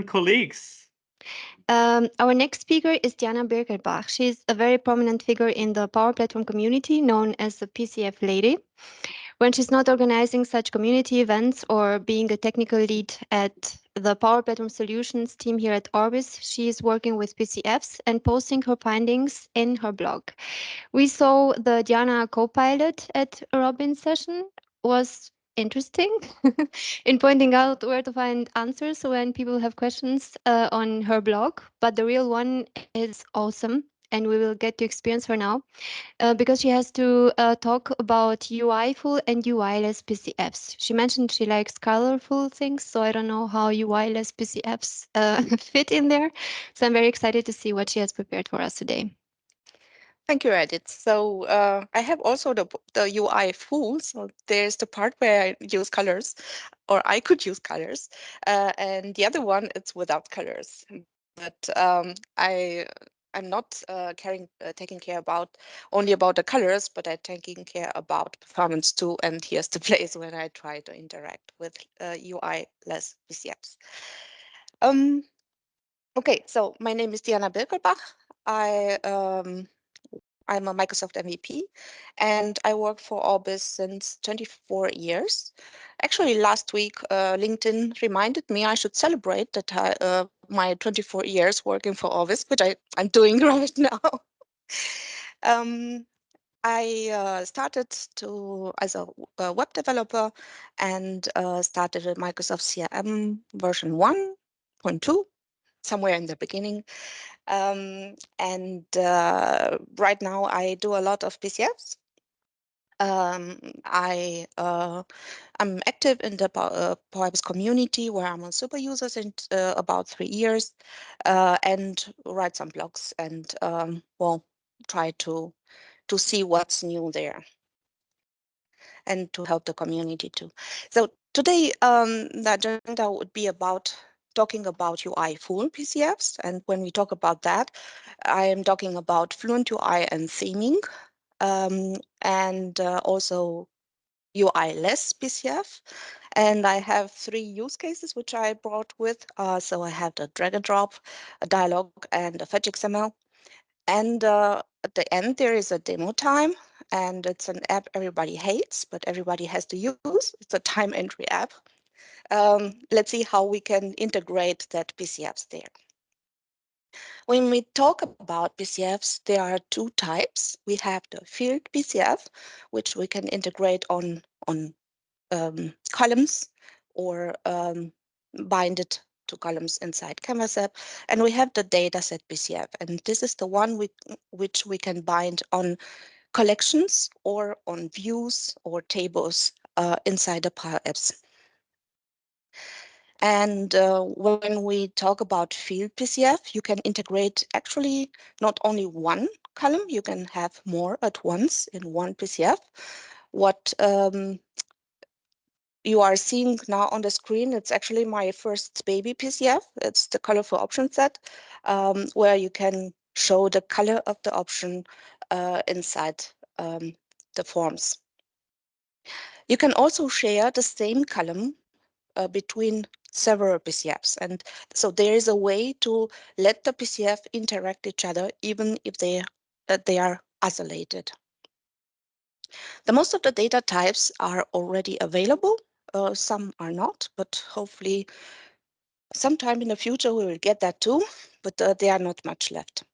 colleagues. Our next speaker is Diana Birkelbach. She's a very prominent figure in the Power Platform community, known as the PCF lady. When she's not organizing such community events or being a technical lead at the Power Platform Solutions team here at Orbis, she is working with PCFs and posting her findings in her blog. We saw the Diana Copilot at Robin's session was interesting in pointing out where to find answers when people have questions on her blog, but the real one is awesome, and we will get to experience her now because she has to talk about UI-full and UI-less PCFs. She mentioned she likes colorful things, so I don't know how UI-less PCFs fit in there. So I'm very excited to see what she has prepared for us today. Thank you, Edith. So I have also the UI full. So there's the part where I use colors, or I could use colors, and the other one it's without colors. But I'm not taking care only about the colors, but I'm taking care about performance too. And here's the place when I try to interact with UI-less PCFs. Okay, so my name is Diana Birkelbach. I'm a Microsoft MVP, and I work for Orbis since 24 years. Actually, last week, LinkedIn reminded me I should celebrate that my 24 years working for Orbis, which I'm doing right now. I started as a web developer and started at Microsoft CRM version 1.2, somewhere in the beginning. And right now I do a lot of PCFs. I'm active in the PowerPoint community where I'm a super user since about 3 years and write some blogs and well, try to see what's new there and to help the community too. So Today, the agenda would be about talking about UI full PCFs. And when we talk about that, I am talking about Fluent UI and theming, and also UI less PCF. And I have 3 use cases which I brought with. So I have the drag and drop, a dialog, and a fetch XML. And at the end, there is a demo time, and it's an app everybody hates, but everybody has to use. It's a time entry app. Let's see how we can integrate that PCFs there. When we talk about PCFs, there are 2 types. We have the field PCF, which we can integrate on columns or bind it to columns inside Canvas app. And we have the dataset PCF, and this is the one which we can bind on collections or on views or tables inside the Power Apps. And when we talk about field PCF, you can integrate actually not only one column, you can have more at once in one PCF. What you are seeing now on the screen, it's actually my first baby PCF. It's the colorful option set, where you can show the color of the option inside the forms. You can also share the same column between several PCFs. And so there is a way to let the PCF interact each other, even if they are isolated. The most of the data types are already available. Some are not, but hopefully sometime in the future we will get that too, but there are not much left.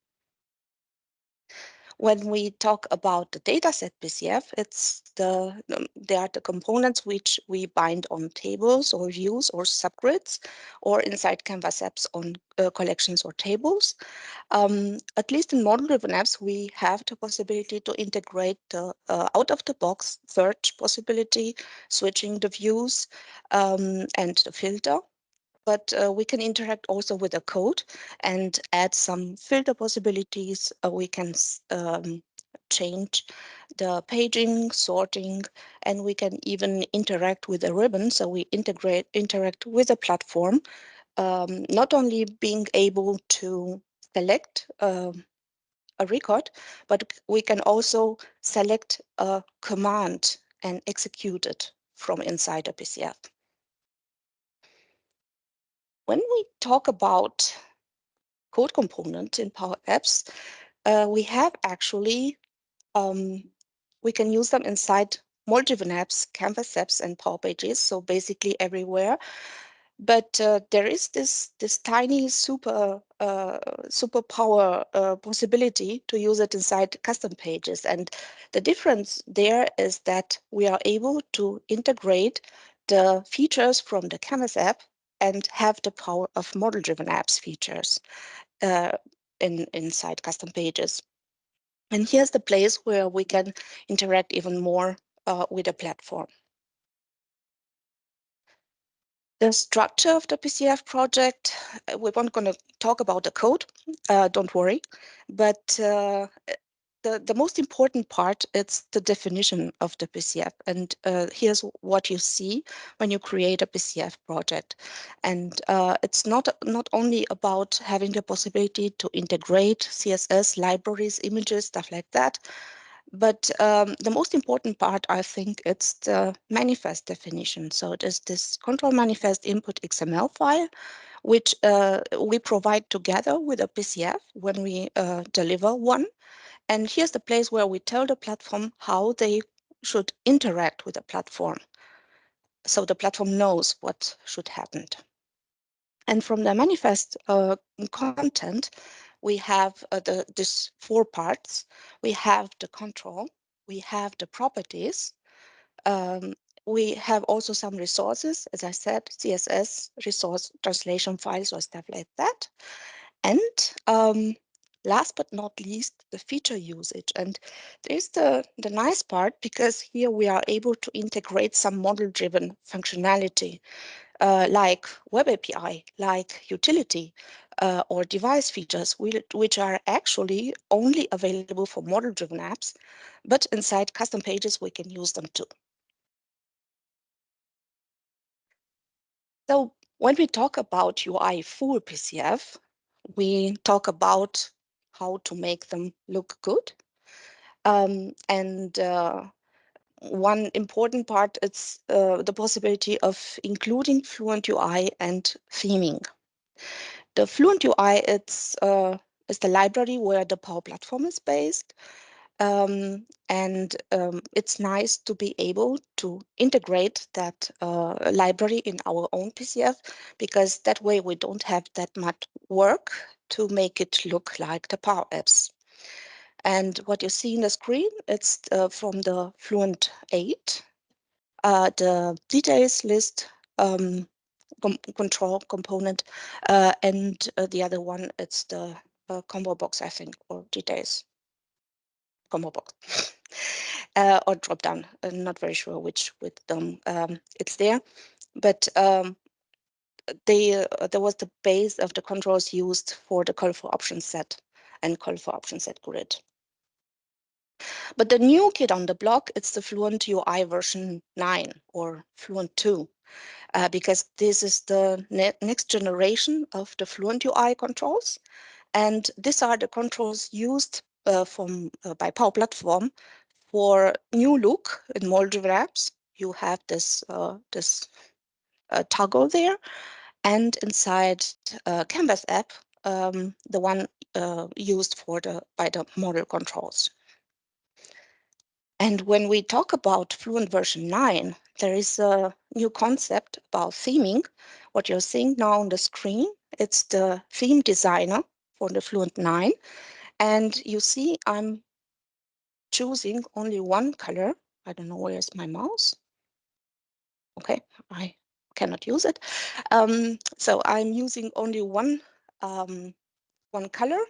When we talk about the dataset PCF, they are the components which we bind on tables or views or subgrids or inside Canvas apps on collections or tables. At least in model-driven apps, we have the possibility to integrate the out-of-the-box search possibility, switching the views and the filter. But we can interact also with the code and add some filter possibilities. We can change the paging, sorting, and we can even interact with a ribbon. So we interact with a platform, not only being able to select a record, but we can also select a command and execute it from inside a PCF. When we talk about code components in Power Apps, we have actually, we can use them inside model-driven apps, Canvas apps, and Power Pages, so basically everywhere. But there is this tiny superpower possibility to use it inside custom pages. And the difference there is that we are able to integrate the features from the Canvas app and have the power of model-driven apps features inside custom pages. And here's the place where we can interact even more with the platform. The structure of the PCF project, we weren't going to talk about the code, don't worry, but the most important part is the definition of the PCF. And here's what you see when you create a PCF project. And it's not only about having the possibility to integrate CSS, libraries, images, stuff like that. But the most important part, I think, it's the manifest definition. So it is this control manifest input XML file, which we provide together with a PCF when we deliver one. And here's the place where we tell the platform how they should interact with the platform. So the platform knows what should happen. And from the manifest content, we have these 4 parts. We have the control, we have the properties, we have also some resources, as I said, CSS, resource translation files or stuff like that. And last but not least, the feature usage. And there's the nice part, because here we are able to integrate some model-driven functionality, like Web API, like utility, or device features, which are actually only available for model-driven apps, but inside custom pages, we can use them too. So when we talk about UI full PCF, we talk about how to make them look good. One important part is the possibility of including Fluent UI and theming. The Fluent UI is the library where the Power Platform is based. It's nice to be able to integrate that library in our own PCF, because that way we don't have that much work to make it look like the Power Apps. And what you see in the screen, it's from the Fluent 8, the details list control component, and the other one, it's the combo box, I think, or details combo box. Or drop down. I'm not very sure which with them it's there, but there was the base of the controls used for the call for option set and call for option set grid. But the new kid on the block, it's the Fluent UI version 9 or Fluent 2, because this is the next generation of the Fluent UI controls. And these are the controls used by Power Platform for new look in model-driven apps. You have this toggle there, and inside Canvas app, the one used by the model controls. And when we talk about Fluent version 9, there is a new concept about theming. What you're seeing now on the screen, it's the theme designer for the Fluent 9. And you see I'm choosing only one color. I don't know, where's my mouse? Okay, I cannot use it. So I'm using only one color,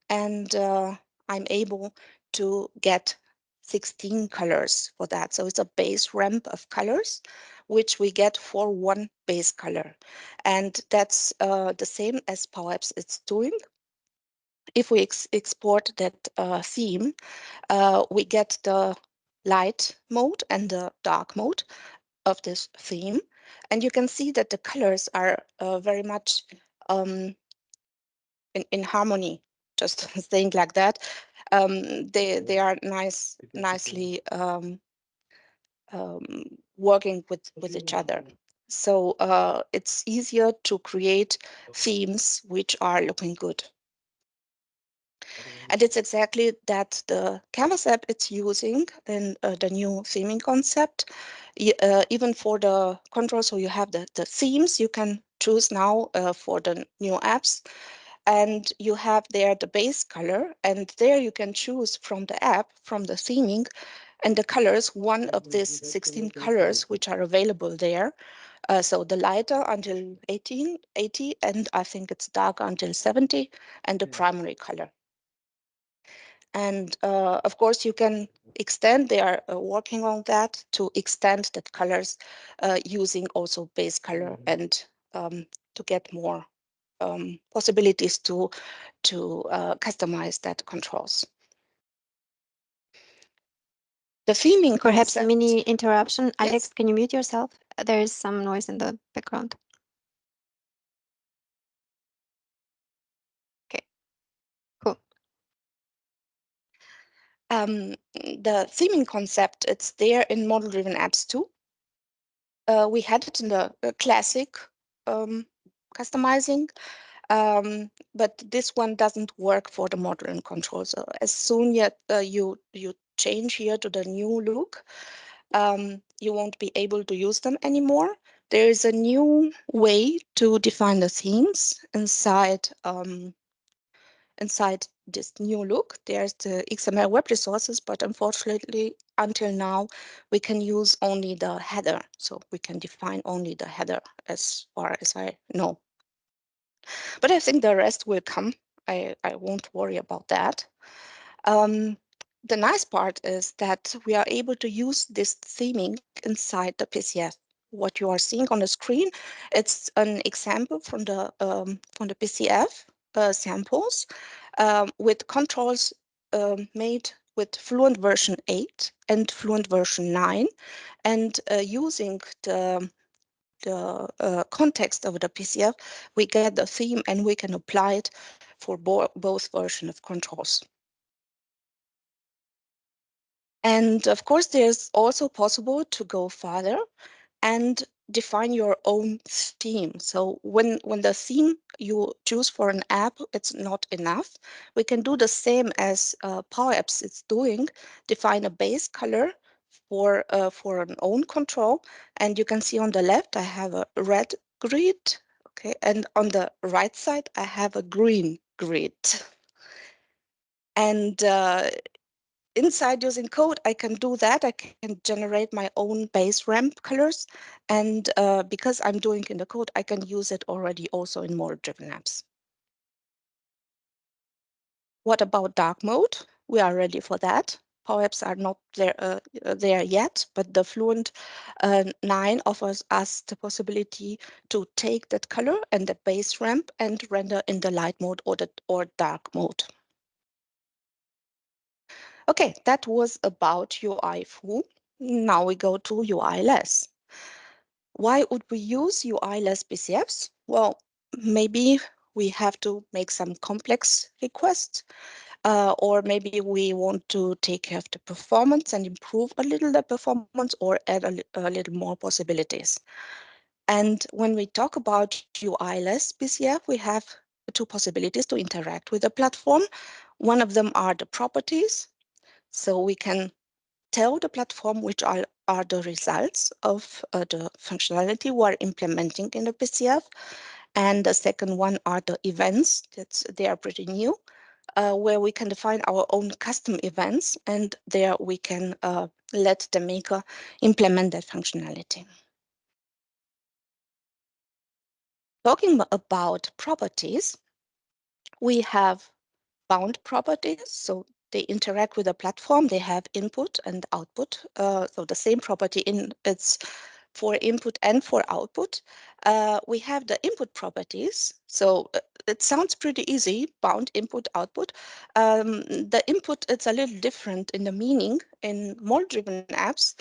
and I'm able to get 16 colors for that. So it's a base ramp of colors, which we get for one base color. And that's the same as Power Apps it's doing. If we export that theme, we get the light mode and the dark mode of this theme. And you can see that the colors are very much in harmony, just saying like that. They are nicely working with each other. So it's easier to create themes which are looking good. And it's exactly that the Canvas app it's using in the new theming concept. Even for the controls, so you have the themes you can choose now for the new apps. And you have there the base color, and there you can choose from the app, from the theming, and the colors, one of these 16 colors which are available there. So the lighter until 80, and I think it's dark until 70, and the primary color. And of course, you can extend, they are working on that to extend the colors using also base color and to get more possibilities to customize that controls. The theming Perhaps concept, a mini interruption. Yes. Alex, can you mute yourself? There is some noise in the background. Okay, cool. The theming concept, it's there in model-driven apps too. We had it in the classic customizing, but this one doesn't work for the model and control. So as soon as you change here to the new look, you won't be able to use them anymore. There is a new way to define the themes inside inside this new look. There's the XML web resources, but unfortunately, until now, we can use only the header. So we can define only the header as far as I know. But I think the rest will come. I won't worry about that. The nice part is that we are able to use this theming inside the PCF. What you are seeing on the screen, it's an example from the PCF samples with controls made with Fluent version 8 and Fluent version 9, and using the context of the PCF, we get the theme and we can apply it for both versions of controls. And of course, there's also possible to go further and define your own theme. So when the theme you choose for an app, it's not enough. We can do the same as Power Apps is doing, define a base color for an own control. And you can see on the left, I have a red grid. Okay, and on the right side, I have a green grid. And inside using code, I can do that. I can generate my own base ramp colors. And because I'm doing in the code, I can use it already also in model-driven apps. What about dark mode? We are ready for that. Power Apps are not there yet, but the Fluent 9 offers us the possibility to take that color and the base ramp and render in the light mode or dark mode. Okay, that was about UI full. Now we go to UI less. Why would we use UI less PCFs? Well, maybe we have to make some complex requests, or maybe we want to take care of the performance and improve a little the performance or add a little more possibilities. And when we talk about UI less PCF, we have two possibilities to interact with the platform. One of them are the properties. So we can tell the platform which are the results of the functionality we're implementing in the PCF. And the second one are the events. They are pretty new, where we can define our own custom events, and there we can let the maker implement that functionality. Talking about properties, we have bound properties. So they interact with the platform. They have input and output. So the same property it's for input and for output. We have the input properties. So it sounds pretty easy, bound input output. The input, it's a little different in the meaning. In model-driven apps,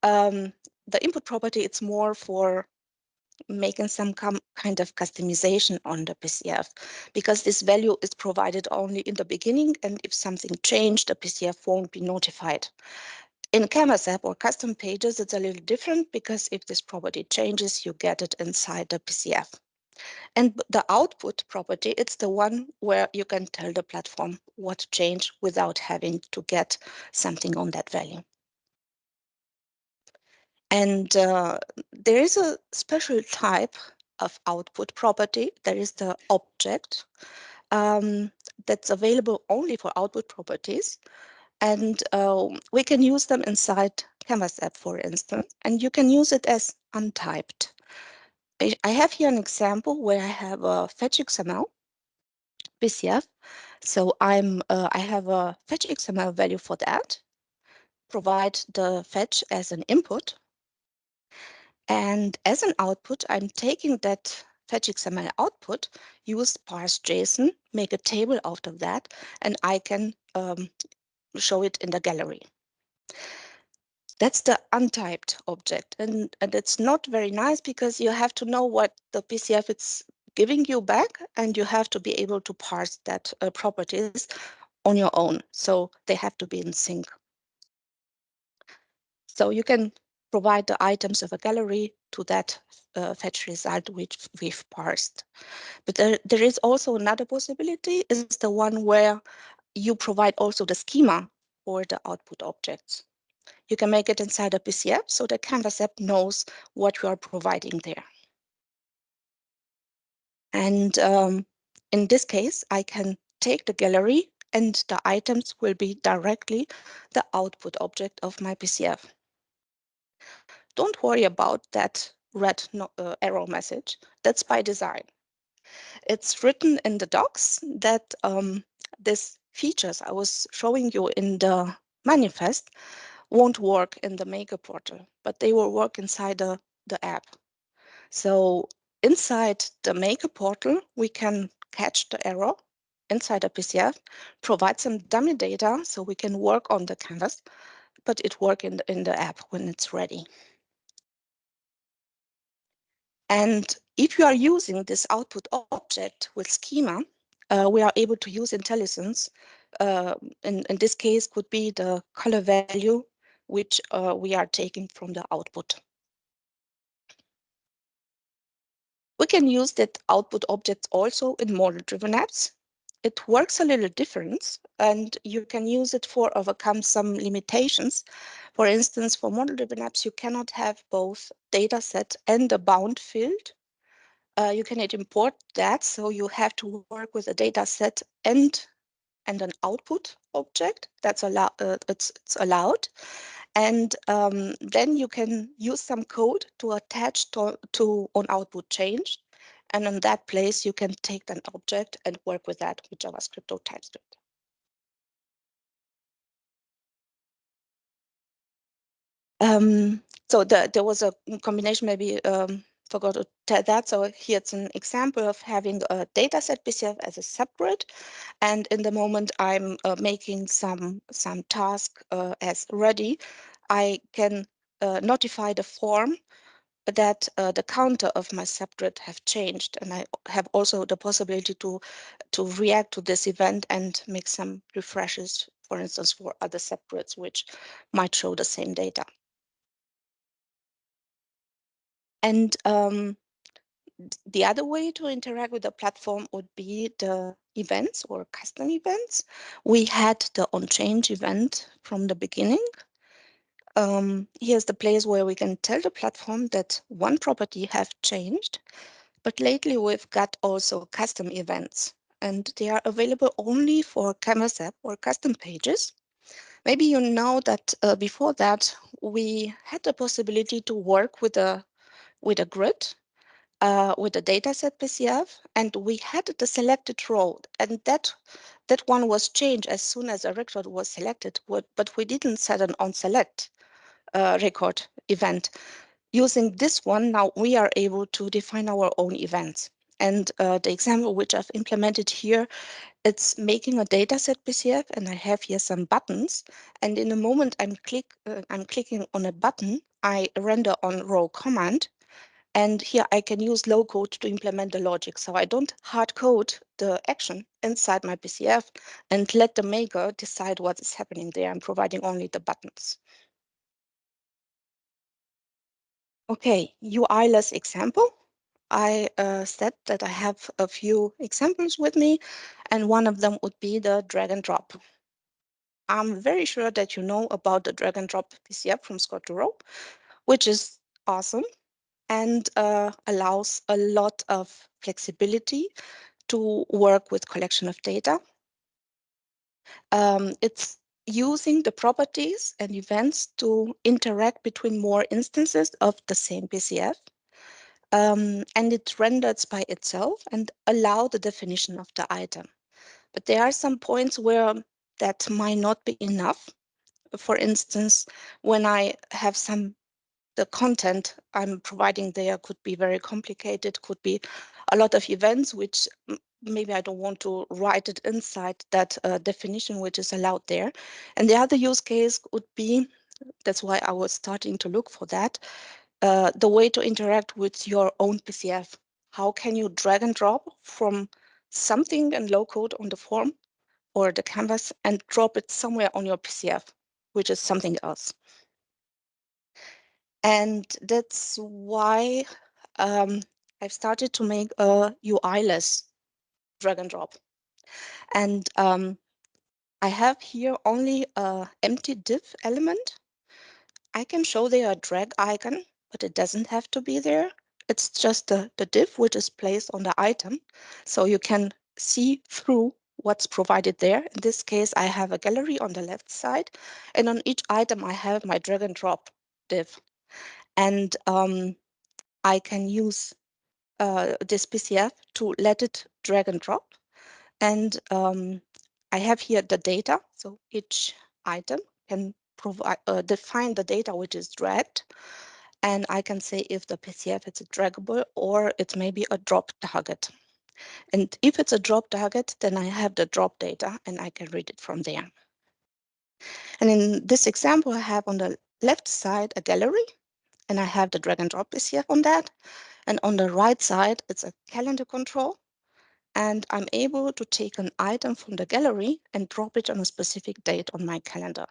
the input property, it's more for making some kind of customization on the PCF, because this value is provided only in the beginning, and if something changed, the PCF won't be notified. In Canvas app or custom pages, it's a little different, because if this property changes, you get it inside the PCF. And the output property, it's the one where you can tell the platform what changed without having to get something on that value. And there is a special type of output property. There is the object that's available only for output properties. And we can use them inside Canvas app, for instance, and you can use it as untyped. I have here an example where I have a fetch XML PCF. So I have a fetch XML value for that, provide the fetch as an input. And as an output, I'm taking that fetch XML output, use parse JSON, make a table out of that, and I can show it in the gallery. That's the untyped object. And it's not very nice, because you have to know what the PCF is giving you back, and you have to be able to parse that properties on your own. So they have to be in sync. So you can provide the items of a gallery to that fetch result which we've parsed. But there is also another possibility, is the one where you provide also the schema for the output objects. You can make it inside a PCF, so the Canvas app knows what you are providing there. And in this case, I can take the gallery, and the items will be directly the output object of my PCF. Don't worry about that red arrow message. That's by design. It's written in the docs that these features I was showing you in the manifest won't work in the Maker portal, but they will work inside the app. So inside the Maker portal, we can catch the error inside the PCF, provide some dummy data so we can work on the canvas, but it works in the app when it's ready. And if you are using this output object with schema, we are able to use intelligence. In this case, could be the color value, which we are taking from the output. We can use that output object also in model-driven apps. It works a little different, and you can use it for overcome some limitations. For instance, for model-driven apps, you cannot have both data set and a bound field. You cannot import that, so you have to work with a data set and an output object. That's it's allowed. And then you can use some code to attach to on output change. And in that place, you can take an object and work with that with JavaScript or TypeScript. So there was a combination, maybe forgot to tell that. So here it's an example of having a dataset PCF as a separate. And in the moment I'm making some task as ready, I can notify the form that the counter of my separate have changed. And I have also the possibility to react to this event and make some refreshes, for instance, for other separates, which might show the same data. And the other way to interact with the platform would be the events or custom events. We had the on-change event from the beginning. Here's the place where we can tell the platform that one property have changed, but lately we've got also custom events, and they are available only for Canvas app or custom pages. Maybe you know that before that we had the possibility to work with a grid, with a dataset PCF, and we had the selected row, and that one was changed as soon as a record was selected, but we didn't set an onSelect record event. Using this one, now we are able to define our own events. And the example which I've implemented here, it's making a dataset PCF, and I have here some buttons. And in the moment I'm clicking on a button, I render on row command. And here I can use low code to implement the logic. So I don't hard code the action inside my PCF and let the maker decide what is happening there. I'm providing only the buttons. Okay, UI-less example. I said that I have a few examples with me, and one of them would be the drag and drop. I'm very sure that you know about the drag and drop PCF from Scott to Row, which is awesome and allows a lot of flexibility to work with collection of data. It's using the properties and events to interact between more instances of the same PCF. And it renders by itself and allow the definition of the item. But there are some points where that might not be enough. For instance, when I have the content I'm providing there could be very complicated, could be a lot of events, which maybe I don't want to write it inside that definition which is allowed there. And the other use case would be, that's why I was starting to look for that, the way to interact with your own PCF. How can you drag and drop from something in low code on the form or the canvas and drop it somewhere on your PCF, which is something else? And that's why I've started to make a UI-less drag and drop. And I have here only an empty div element. I can show there a drag icon, but it doesn't have to be there. It's just the div which is placed on the item. So you can see through what's provided there. In this case, I have a gallery on the left side, and on each item I have my drag and drop div. And I can use this PCF to let it drag and drop. And I have here the data. So each item can provide define the data which is dragged. And I can say if the PCF is draggable or it may be a drop target. And if it's a drop target, then I have the drop data and I can read it from there. And in this example, I have on the left side a gallery, and I have the drag and drop PCF on that. And on the right side, it's a calendar control. And I'm able to take an item from the gallery and drop it on a specific date on my calendar.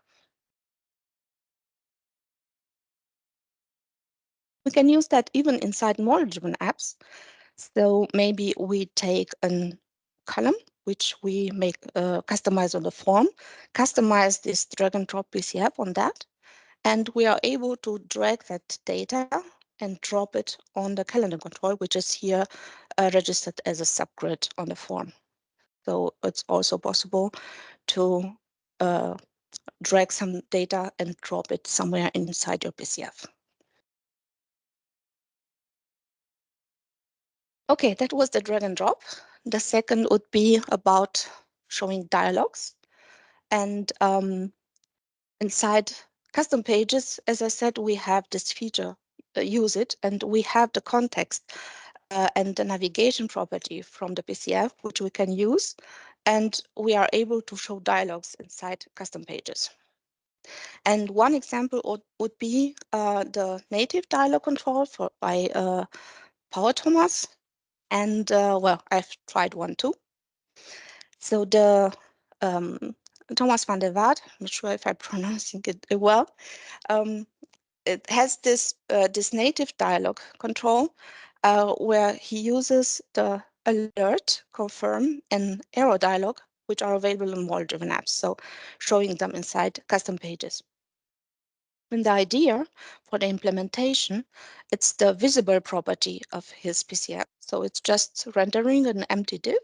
We can use that even inside model-driven apps. So maybe we take a column, which we make customize on the form, customize this drag and drop PCF on that, and we are able to drag that data and drop it on the calendar control, which is here registered as a subgrid on the form. So it's also possible to drag some data and drop it somewhere inside your PCF. Okay, that was the drag and drop. The second would be about showing dialogues. And inside custom pages, as I said, we have this feature, use it, and we have the context and the navigation property from the PCF, which we can use. And we are able to show dialogues inside custom pages. And one example would be the native dialog control by Power Thomas. And well, I've tried one too. So the Thomas van der Waard, I'm not sure if I'm pronouncing it well, it has this this native dialog control where he uses the alert, confirm, and error dialog, which are available in model-driven apps. So showing them inside custom pages. And the idea for the implementation, it's the visible property of his PCF. So it's just rendering an empty div.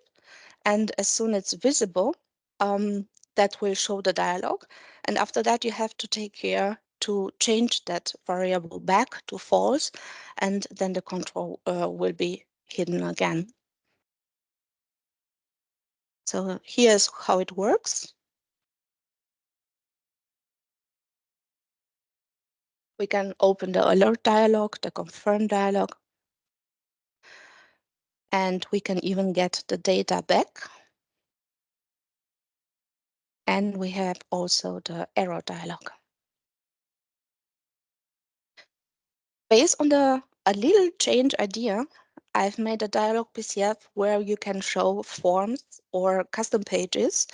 And as soon as it's visible, that will show the dialog. And after that, you have to take care to change that variable back to false. And then the control will be hidden again. So here's how it works. We can open the alert dialog, the confirm dialog, and we can even get the data back. And we have also the error dialog. Based on a little change idea, I've made a dialog PCF where you can show forms or custom pages.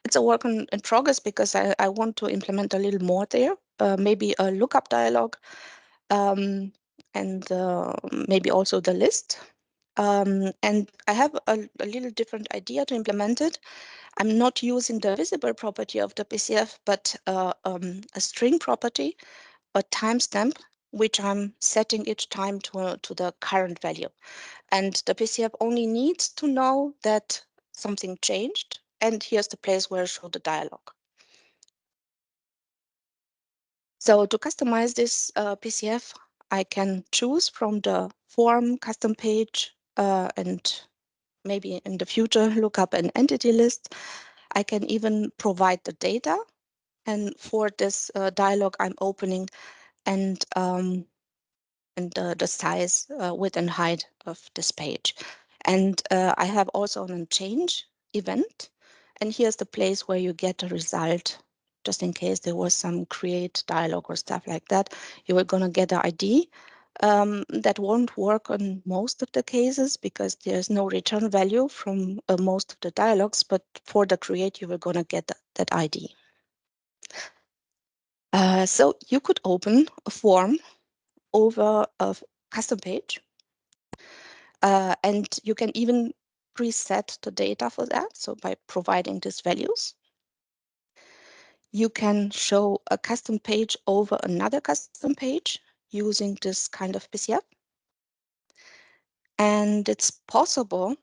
It's a work in progress because I want to implement a little more there, maybe a lookup dialog, and maybe also the list. And I have a little different idea to implement it. I'm not using the visible property of the PCF, but a string property, a timestamp, which I'm setting each time to the current value. And the PCF only needs to know that something changed. And here's the place where I show the dialog. So to customize this PCF, I can choose from the form, custom page, and maybe in the future look up an entity list. I can even provide the data. And for this dialog, I'm opening and the size, width and height of this page. And I have also a change event. And here's the place where you get a result, just in case there was some create dialog or stuff like that. You are going to get an ID. That won't work on most of the cases because there's no return value from most of the dialogues, but for the create, you are going to get that ID. So you could open a form over a custom page, and you can even preset the data for that. So by providing these values, you can show a custom page over another custom page using this kind of PCF. And it's possible,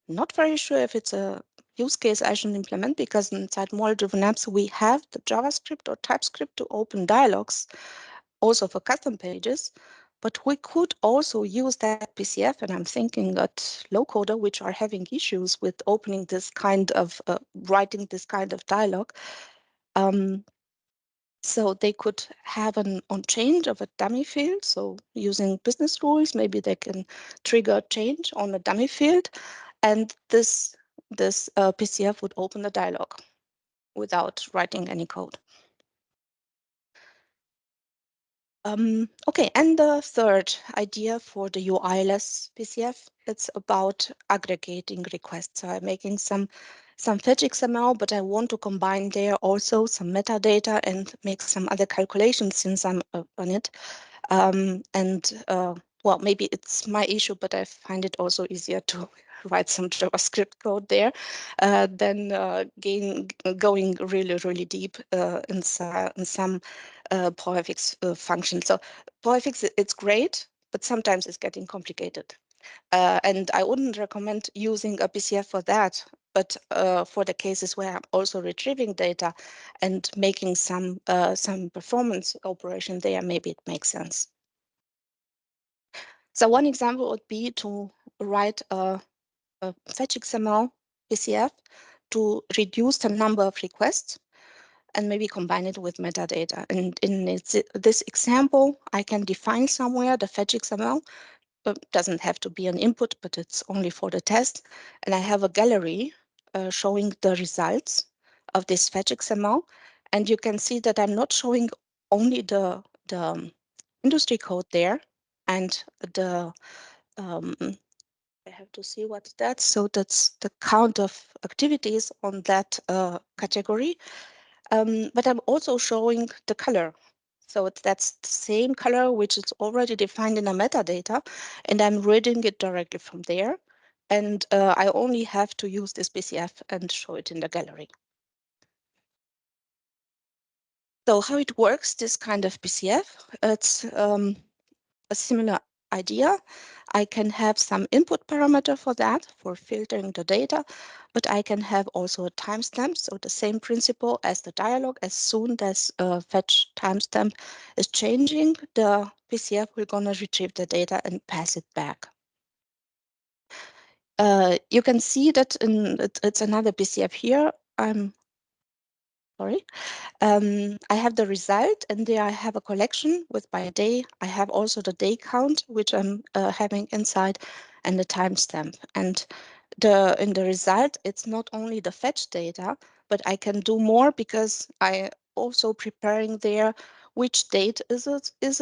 not very sure if it's a use case I should implement, because inside model-driven apps, we have the JavaScript or TypeScript to open dialogues, also for custom pages. But we could also use that PCF, and I'm thinking that low coder, which are having issues with opening this kind of, writing this kind of dialogue. So they could have an on change of a dummy field. So using business rules, maybe they can trigger change on a dummy field. And this PCF would open the dialog without writing any code. Okay, and the third idea for the UI-less PCF, it's about aggregating requests. So I'm making some fetch XML, but I want to combine there also some metadata and make some other calculations since I'm on it. Well, maybe it's my issue, but I find it also easier to write some JavaScript code there than going really, really deep in some PowerFX function. So PowerFX, it's great, but sometimes it's getting complicated. And I wouldn't recommend using a PCF for that, but for the cases where I'm also retrieving data and making some performance operation there, maybe it makes sense. So one example would be to write a fetch XML PCF to reduce the number of requests and maybe combine it with metadata. And in this example, I can define somewhere the fetch XML. Doesn't have to be an input, but it's only for the test. And I have a gallery showing the results of this fetch XML. And you can see that I'm not showing only the industry code there and the I have to see what's that. So that's the count of activities on that category. But I'm also showing the color. So that's the same color, which is already defined in the metadata, and I'm reading it directly from there. And I only have to use this PCF and show it in the gallery. So how it works, this kind of PCF, it's a similar idea. I can have some input parameter for that, for filtering the data, but I can have also a timestamp. So the same principle as the dialog. As soon as fetch timestamp is changing, the PCF will gonna retrieve the data and pass it back. You can see that it's another PCF here. I'm sorry. I have the result, and there I have a collection with by day. I have also the day count, which I'm having inside, and the timestamp. And in the result, it's not only the fetch data, but I can do more because I also preparing there which date is it? Is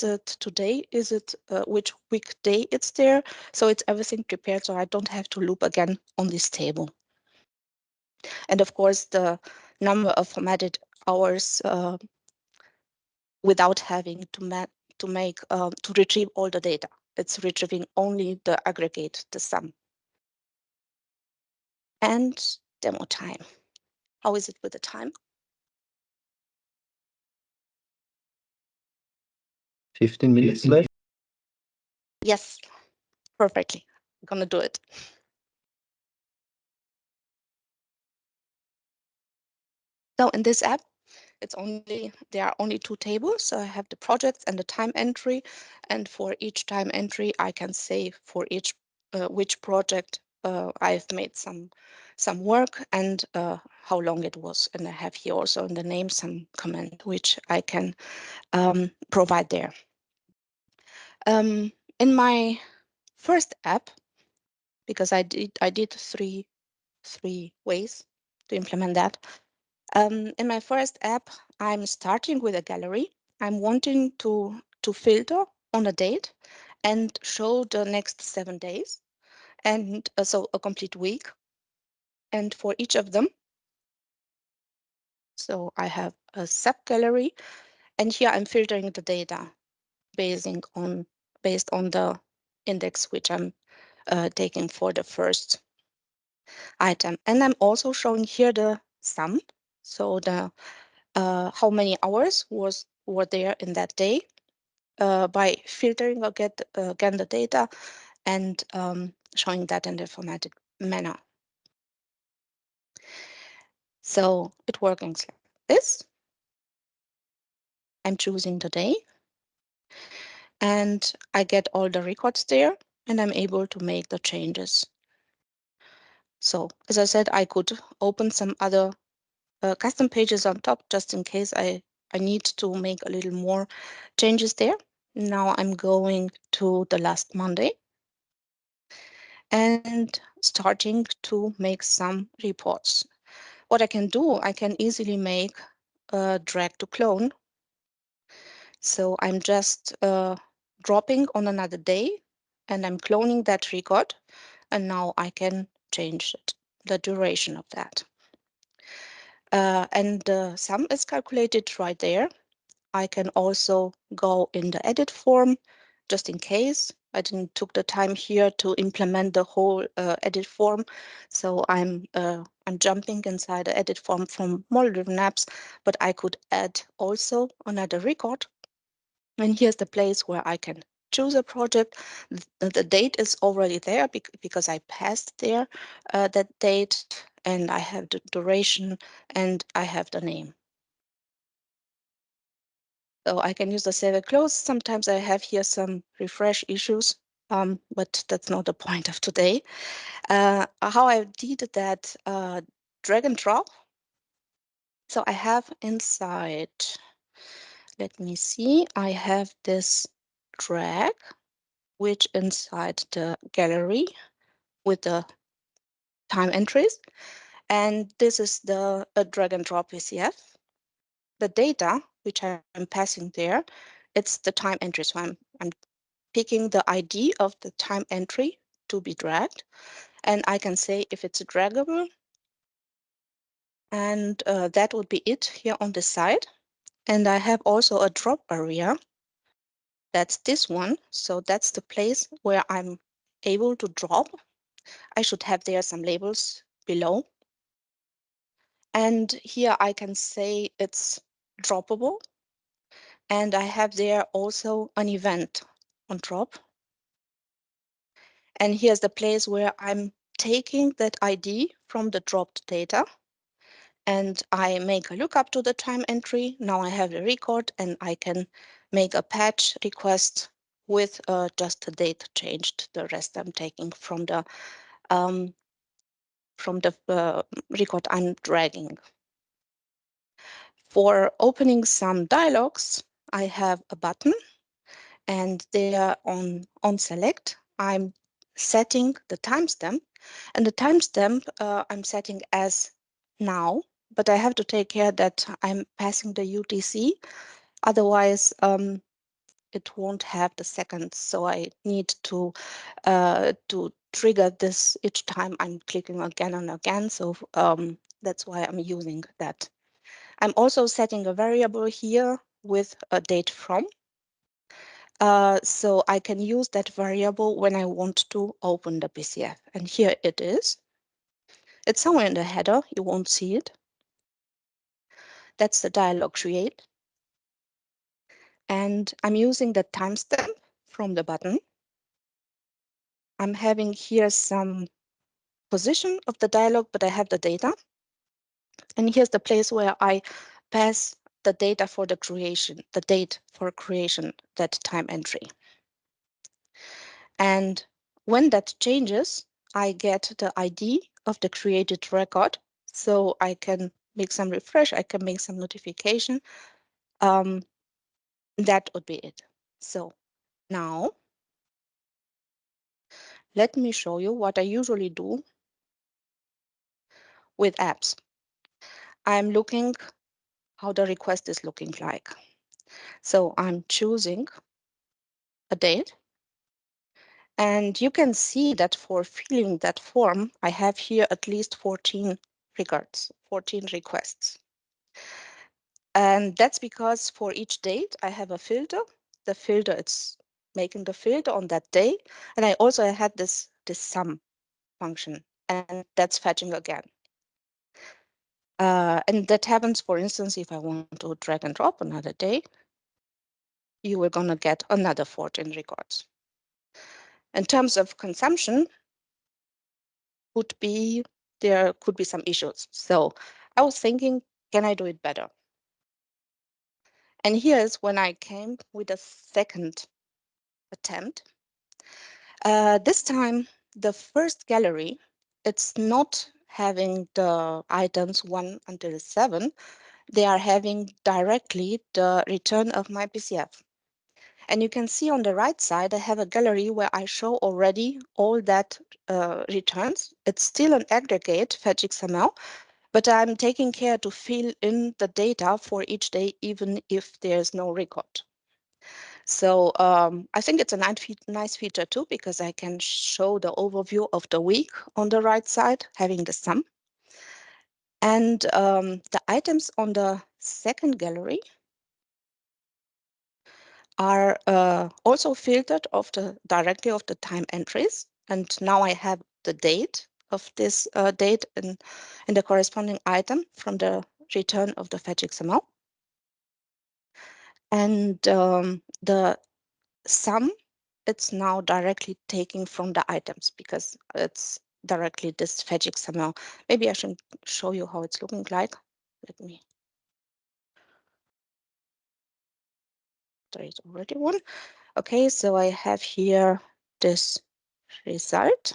it today? Is it which weekday it's there? So it's everything prepared, so I don't have to loop again on this table. And of course, the number of formatted hours without having to retrieve all the data. It's retrieving only the aggregate, the sum. And demo time. How is it with the time? 15 minutes left. Yes, perfectly. I'm gonna do it. So in this app, there are only two tables. So I have the projects and the time entry, and for each time entry, I can say for each which project I've made some work and how long it was. And I have here also in the name some comment which I can provide there. In my first app, because I did three ways to implement that. In my first app, I'm starting with a gallery. I'm wanting to filter on a date and show the next 7 days, and so a complete week. And for each of them, so I have a subgallery, and here I'm filtering the data based on the index which I'm taking for the first item. And I'm also showing here the sum, so the how many hours were there in that day by filtering again the data and showing that in the formatted manner. So it works like this. I'm choosing the day and I get all the records there and I'm able to make the changes. So as I said, I could open some other custom pages on top just in case I need to make a little more changes there. Now I'm going to the last Monday and starting to make some reports. What I can do, I can easily make a drag to clone. So I'm just dropping on another day and I'm cloning that record. And now I can change it, the duration of that. And the sum is calculated right there. I can also go in the edit form, just in case. I didn't took the time here to implement the whole edit form. So I'm jumping inside the edit form from model-driven apps, but I could add also another record. And here's the place where I can choose a project. The date is already there because I passed there that date, and I have the duration and I have the name. So I can use the save and close. Sometimes I have here some refresh issues, but that's not the point of today. How I did that drag and drop. So I have inside, let me see, I have this drag, which inside the gallery with the time entries. And this is the drag and drop PCF. The data, which I'm passing there, it's the time entry. So I'm picking the ID of the time entry to be dragged. And I can say if it's draggable. And that would be it here on the side. And I have also a drop area. That's this one. So that's the place where I'm able to drop. I should have there some labels below. And here I can say it's droppable. And I have there also an event on drop. And here's the place where I'm taking that ID from the dropped data. And I make a lookup to the time entry. Now I have the record and I can make a patch request with just the date changed. The rest I'm taking from the record I'm dragging. For opening some dialogues, I have a button, and there on select, I'm setting the timestamp, and the timestamp I'm setting as now, but I have to take care that I'm passing the UTC, otherwise it won't have the seconds. So I need to trigger this each time I'm clicking again and again. So that's why I'm using that. I'm also setting a variable here with a date from. So I can use that variable when I want to open the PCF. And here it is. It's somewhere in the header. You won't see it. That's the dialog create. And I'm using the timestamp from the button. I'm having here some position of the dialog, but I have the data. And here's the place where I pass the data for the creation, the date for creation, that time entry. And when that changes, I get the ID of the created record. So I can make some refresh, I can make some notification. That would be it. So now let me show you what I usually do with apps. I'm looking how the request is looking like. So I'm choosing a date. And you can see that for filling that form, I have here at least 14 records, 14 requests. And that's because for each date, I have a filter. The filter, it's making the filter on that day. And I also had this sum function, and that's fetching again. And that happens, for instance, if I want to drag and drop another day, you are going to get another 14 records. In terms of consumption, there could be some issues. So I was thinking, can I do it better? And here's when I came with a second attempt. This time, the first gallery, it's not having the items 1 until 7. They are having directly the return of my PCF. And you can see on the right side, I have a gallery where I show already all that returns. It's still an aggregate fetch XML, but I'm taking care to fill in the data for each day, even if there's no record. So I think it's a nice feature too, because I can show the overview of the week on the right side, having the sum. And the items on the second gallery are also filtered directly of the time entries. And now I have the date of this date in the corresponding item from the return of the fetch XML. And the sum, it's now directly taking from the items because it's directly this fetch XML. Maybe I should show you how it's looking like. Let me. There is already one. Okay, so I have here this result.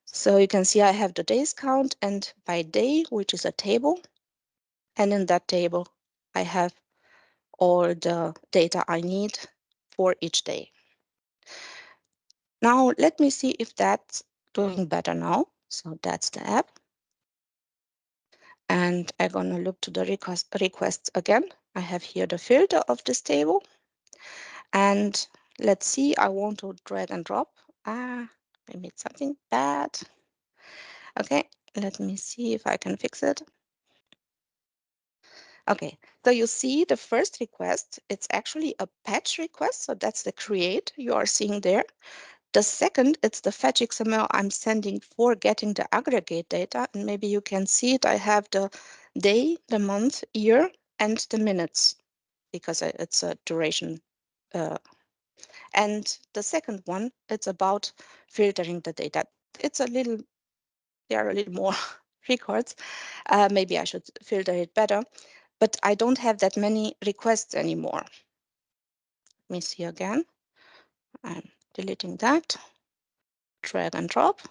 So you can see I have the days count and by day, which is a table. And in that table, I have all the data I need for each day. Now, let me see if that's doing better now. So that's the app. And I'm going to look to the requests again. I have here the filter of this table. And let's see, I want to drag and drop. I made something bad. Okay, let me see if I can fix it. Okay, so you see the first request, it's actually a patch request. So that's the create you are seeing there. The second, it's the fetch XML I'm sending for getting the aggregate data. And maybe you can see it. I have the day, the month, year, and the minutes because it's a duration. And the second one, it's about filtering the data. It's a little, there are a little more records. Maybe I should filter it better, but I don't have that many requests anymore. Let me see again. I'm deleting that. Drag and drop.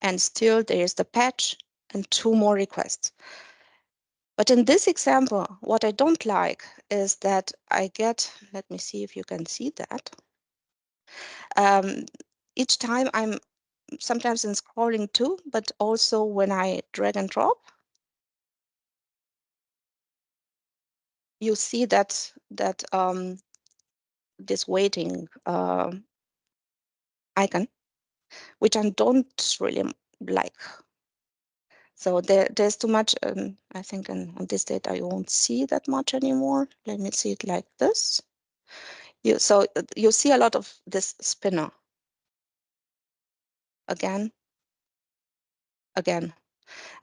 And still there's the patch and 2 more requests. But in this example, what I don't like is that I get, let me see if you can see that. Each time I'm sometimes in scrolling too, but also when I drag and drop, you see that this waiting icon, which I don't really like. So there's too much, I think on this data you won't see that much anymore. Let me see it like this. So you see a lot of this spinner. Again.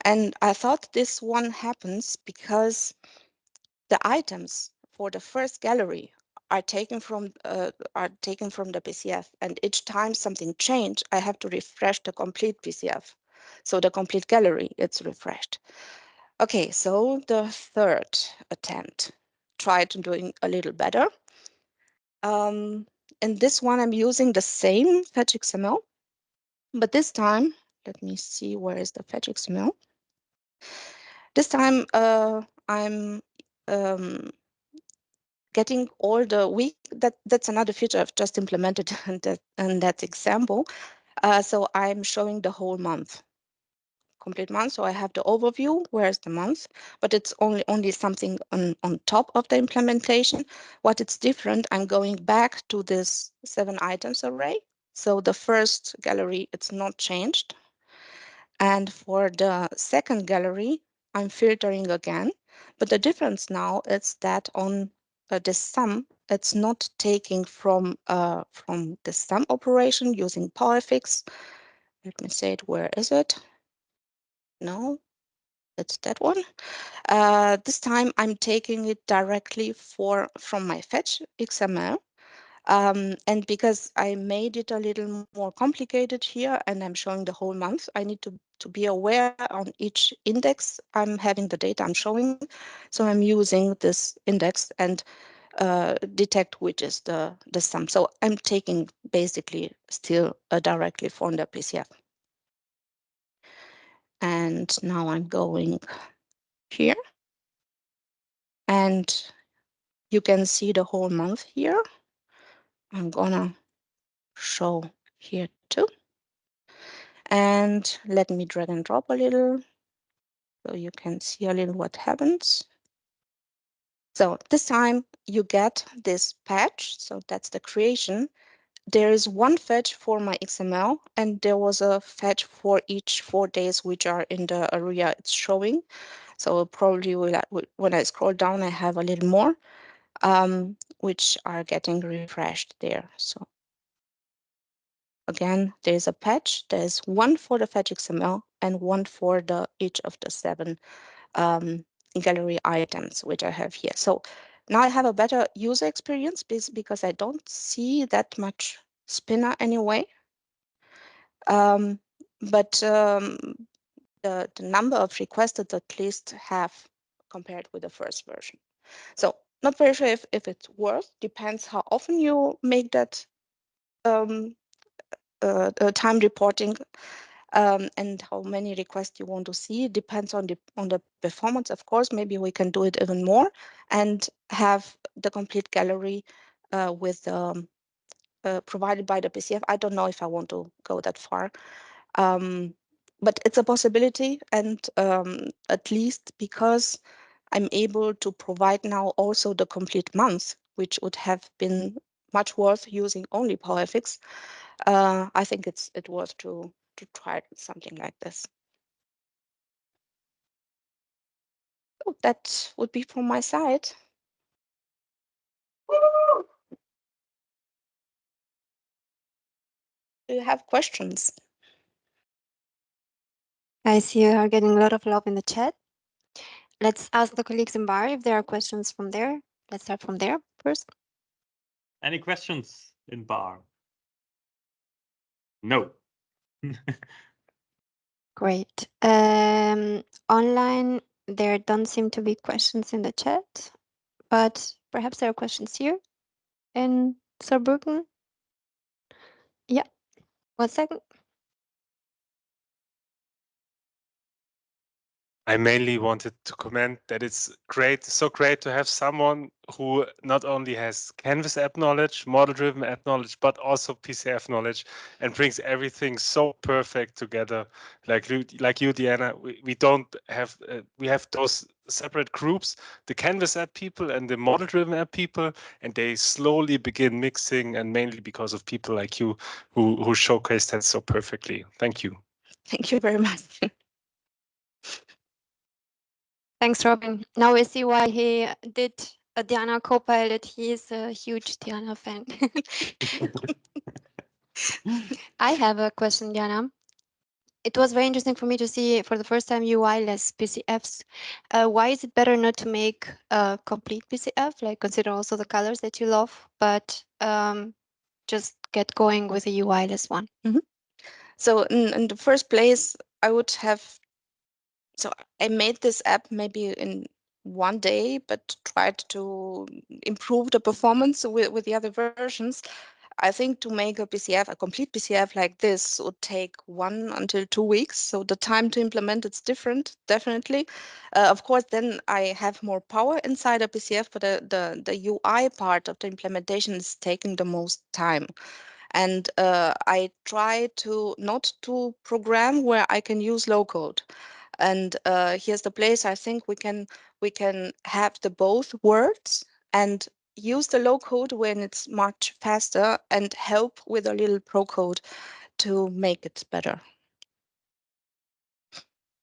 And I thought this one happens because the items for the first gallery are taken from the PCF, and each time something changed, I have to refresh the complete PCF. So the complete gallery, it's refreshed. Okay, so the third attempt, tried doing a little better. In this one, I'm using the same fetch XML, but this time, let me see, where is the fetch XML? This time, I'm getting all the week. That's another feature I've just implemented in that example. So I'm showing the whole month. Complete month. So I have the overview, where's the month, but it's only something on top of the implementation. What it's different, I'm going back to this 7 items array. So the first gallery, it's not changed. And for the second gallery, I'm filtering again. But the difference now is that on the sum, it's not taking from the sum operation using PowerFix. Let me say it, where is it? No, it's that one. This time I'm taking it directly from my fetch XML. And because I made it a little more complicated here and I'm showing the whole month, I need to be aware on each index I'm having the data I'm showing. So I'm using this index and detect which is the sum. So I'm taking basically still directly from the PCF. And now I'm going here. And you can see the whole month here. I'm gonna show here too. And let me drag and drop a little so you can see a little what happens. So this time you get this patch. So that's the creation. There is one fetch for my XML, and there was a fetch for each 4 days which are in the area it's showing. So probably when I scroll down, I have a little more, which are getting refreshed there. So again, there's a patch. There's one for the fetch XML and one for each of the 7 gallery items which I have here. So now I have a better user experience because I don't see that much spinner anyway. But the number of requests that at least have compared with the first version. So not very sure if it's worth, depends how often you make that time reporting and how many requests you want to see. It depends on the performance, of course. Maybe we can do it even more and have the complete gallery with provided by the PCF. I don't know if I want to go that far. But it's a possibility, and at least because I'm able to provide now also the complete month, which would have been much worth using only PowerFX, I think it's worth to try something like this. So that would be from my side. Do you have questions? I see you are getting a lot of love in the chat. Let's ask the colleagues in bar if there are questions from there. Let's start from there first. Any questions in bar? No. Great. Online, there don't seem to be questions in the chat, but perhaps there are questions here in Saarbrücken. Yeah, 1 second. I mainly wanted to comment that it's great, so great to have someone who not only has Canvas app knowledge, model-driven app knowledge, but also PCF knowledge, and brings everything so perfect together. Like you, Diana, we don't have we have those separate groups, the Canvas app people and the model-driven app people, and they slowly begin mixing, and mainly because of people like you who showcased that so perfectly. Thank you. Thank you very much. Thanks, Robin. Now we see why he did a Diana Copilot. He is a huge Diana fan. I have a question, Diana. It was very interesting for me to see for the first time UI-less PCFs. Why is it better not to make a complete PCF, like consider also the colors that you love, but just get going with a UI-less one? So in the first place, I would have, so I made this app maybe in 1 day, but tried to improve the performance with the other versions. I think to make a PCF, a complete PCF like this would take 1 until 2 weeks. So the time to implement it's different, definitely. Of course, then I have more power inside a PCF, but the UI part of the implementation is taking the most time. And I try to not to program where I can use low code. And here's the place I think we can have the both words and use the low code when it's much faster and help with a little pro code to make it better.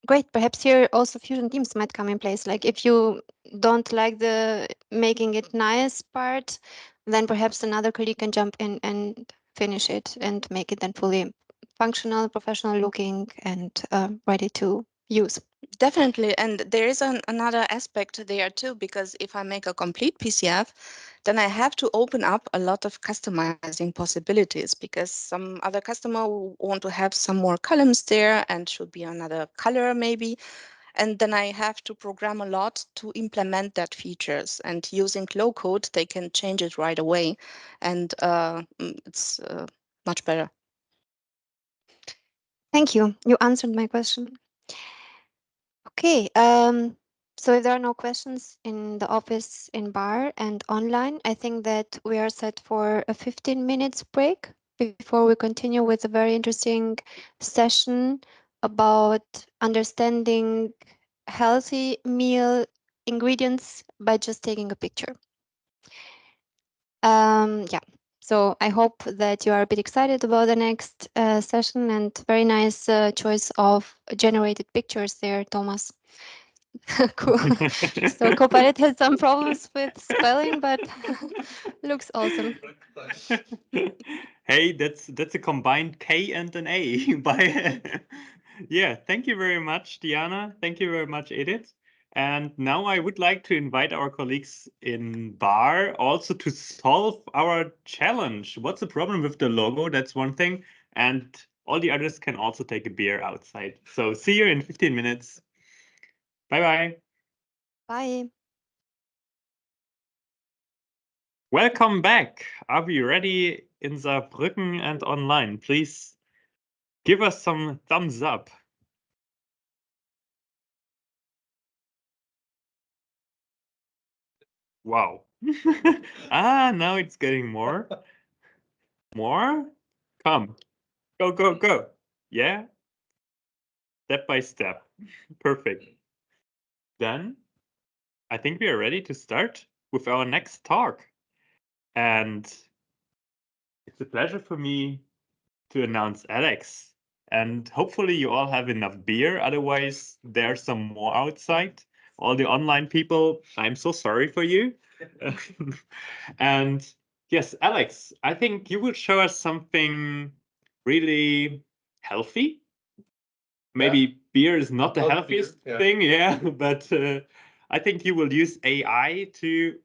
Great. Perhaps here also fusion teams might come in place. Like if you don't like the making it nice part, then perhaps another colleague can jump in and finish it and make it then fully functional, professional looking, and ready to use. Definitely, and there is another aspect there too, because if I make a complete PCF, then I have to open up a lot of customizing possibilities, because some other customer will want to have some more columns there and should be another color maybe. And then I have to program a lot to implement that features, and using low code, they can change it right away. And it's much better. Thank you. You answered my question. Okay, so if there are no questions in the office, in bar, and online, I think that we are set for a 15 minutes break before we continue with a very interesting session about understanding healthy meal ingredients by just taking a picture. Yeah. So I hope that you are a bit excited about the next session, and very nice choice of generated pictures there, Thomas. Cool. So Copilot has some problems with spelling, but looks awesome. Hey, that's a combined K and an A. Yeah, thank you very much, Diana. Thank you very much, Edith. And now I would like to invite our colleagues in bar also to solve our challenge. What's the problem with the logo? That's one thing. And all the others can also take a beer outside. So see you in 15 minutes. Bye-bye. Bye. Welcome back. Are we ready in Saarbrücken and online? Please give us some thumbs up. Wow. Now it's getting more. More? Come. Go, go, go. Yeah? Step by step. Perfect. Then I think we are ready to start with our next talk. And it's a pleasure for me to announce Alex. And hopefully you all have enough beer. Otherwise, there's some more outside. All the online people, I'm so sorry for you. And yes, Alex, I think you will show us something really healthy. Maybe beer is not the healthiest thing, yeah, but I think you will use AI to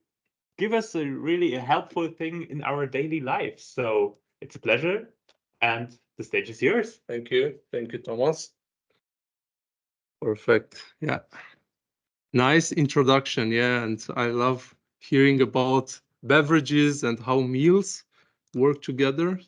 give us a really helpful thing in our daily life. So it's a pleasure, and the stage is yours. Thank you, Thomas. Perfect. Yeah. Nice introduction. Yeah, and I love hearing about beverages and how meals work together.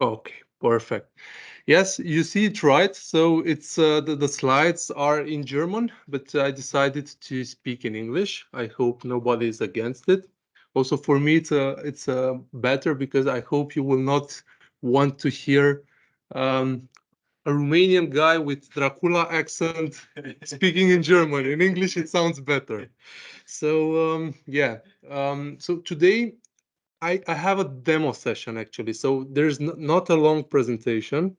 Okay, perfect. Yes, you see it right. So it's the slides are in German, but I decided to speak in English. I hope nobody is against it. Also, for me, it's better because I hope you will not want to hear a Romanian guy with Dracula accent speaking in German. In English, it sounds better. So yeah. So today I have a demo session actually. So there's not a long presentation.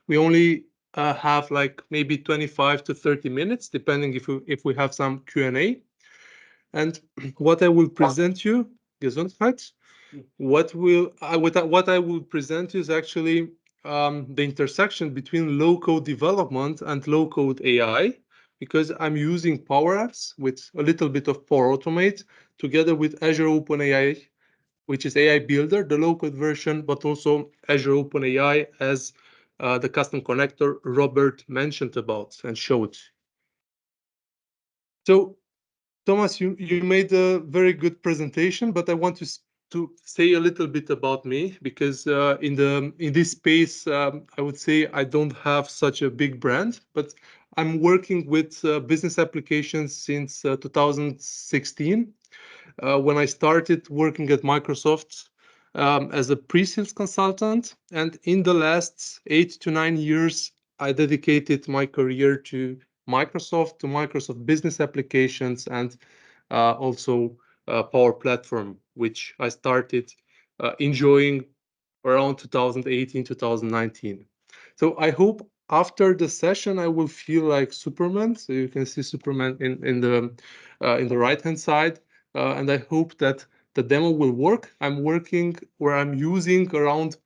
We only have like maybe 25 to 30 minutes, depending if we have some Q&A. And what I will present you, Gesundheit. What I will present you is actually the intersection between low-code development and low-code AI, because I'm using Power Apps with a little bit of Power Automate together with Azure OpenAI, which is AI Builder, the low-code version, but also Azure OpenAI as the custom connector Robert mentioned about and showed. So, Thomas, you made a very good presentation, but I want to say a little bit about me because in this space, I would say I don't have such a big brand, but I'm working with business applications since 2016. When I started working at Microsoft as a pre-sales consultant, and in the last 8 to 9 years, I dedicated my career to Microsoft business applications, and also Power Platform, which I started enjoying around 2018, 2019. So I hope after the session I will feel like Superman. So you can see Superman in the right hand side, and I hope that the demo will work. I'm working where I'm using around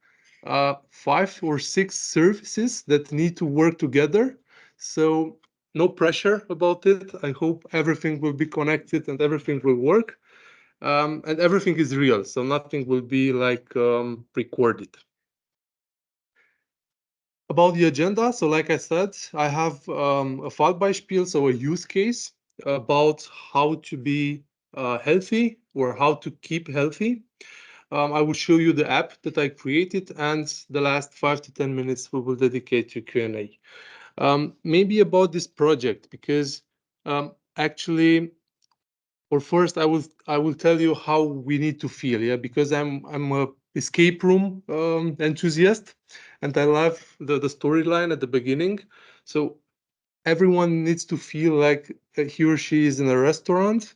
5 or 6 services that need to work together. So no pressure about it. I hope everything will be connected and everything will work. And everything is real, so nothing will be like recorded. About the agenda, so like I said, I have a Fallbeispiel, so a use case about how to be healthy or how to keep healthy. I will show you the app that I created, and the last 5 to 10 minutes we will dedicate to Q&A. Maybe about this project, because actually, or first I will tell you how we need to feel, yeah, because I'm a escape room enthusiast, and I love the storyline at the beginning. So everyone needs to feel like he or she is in a restaurant,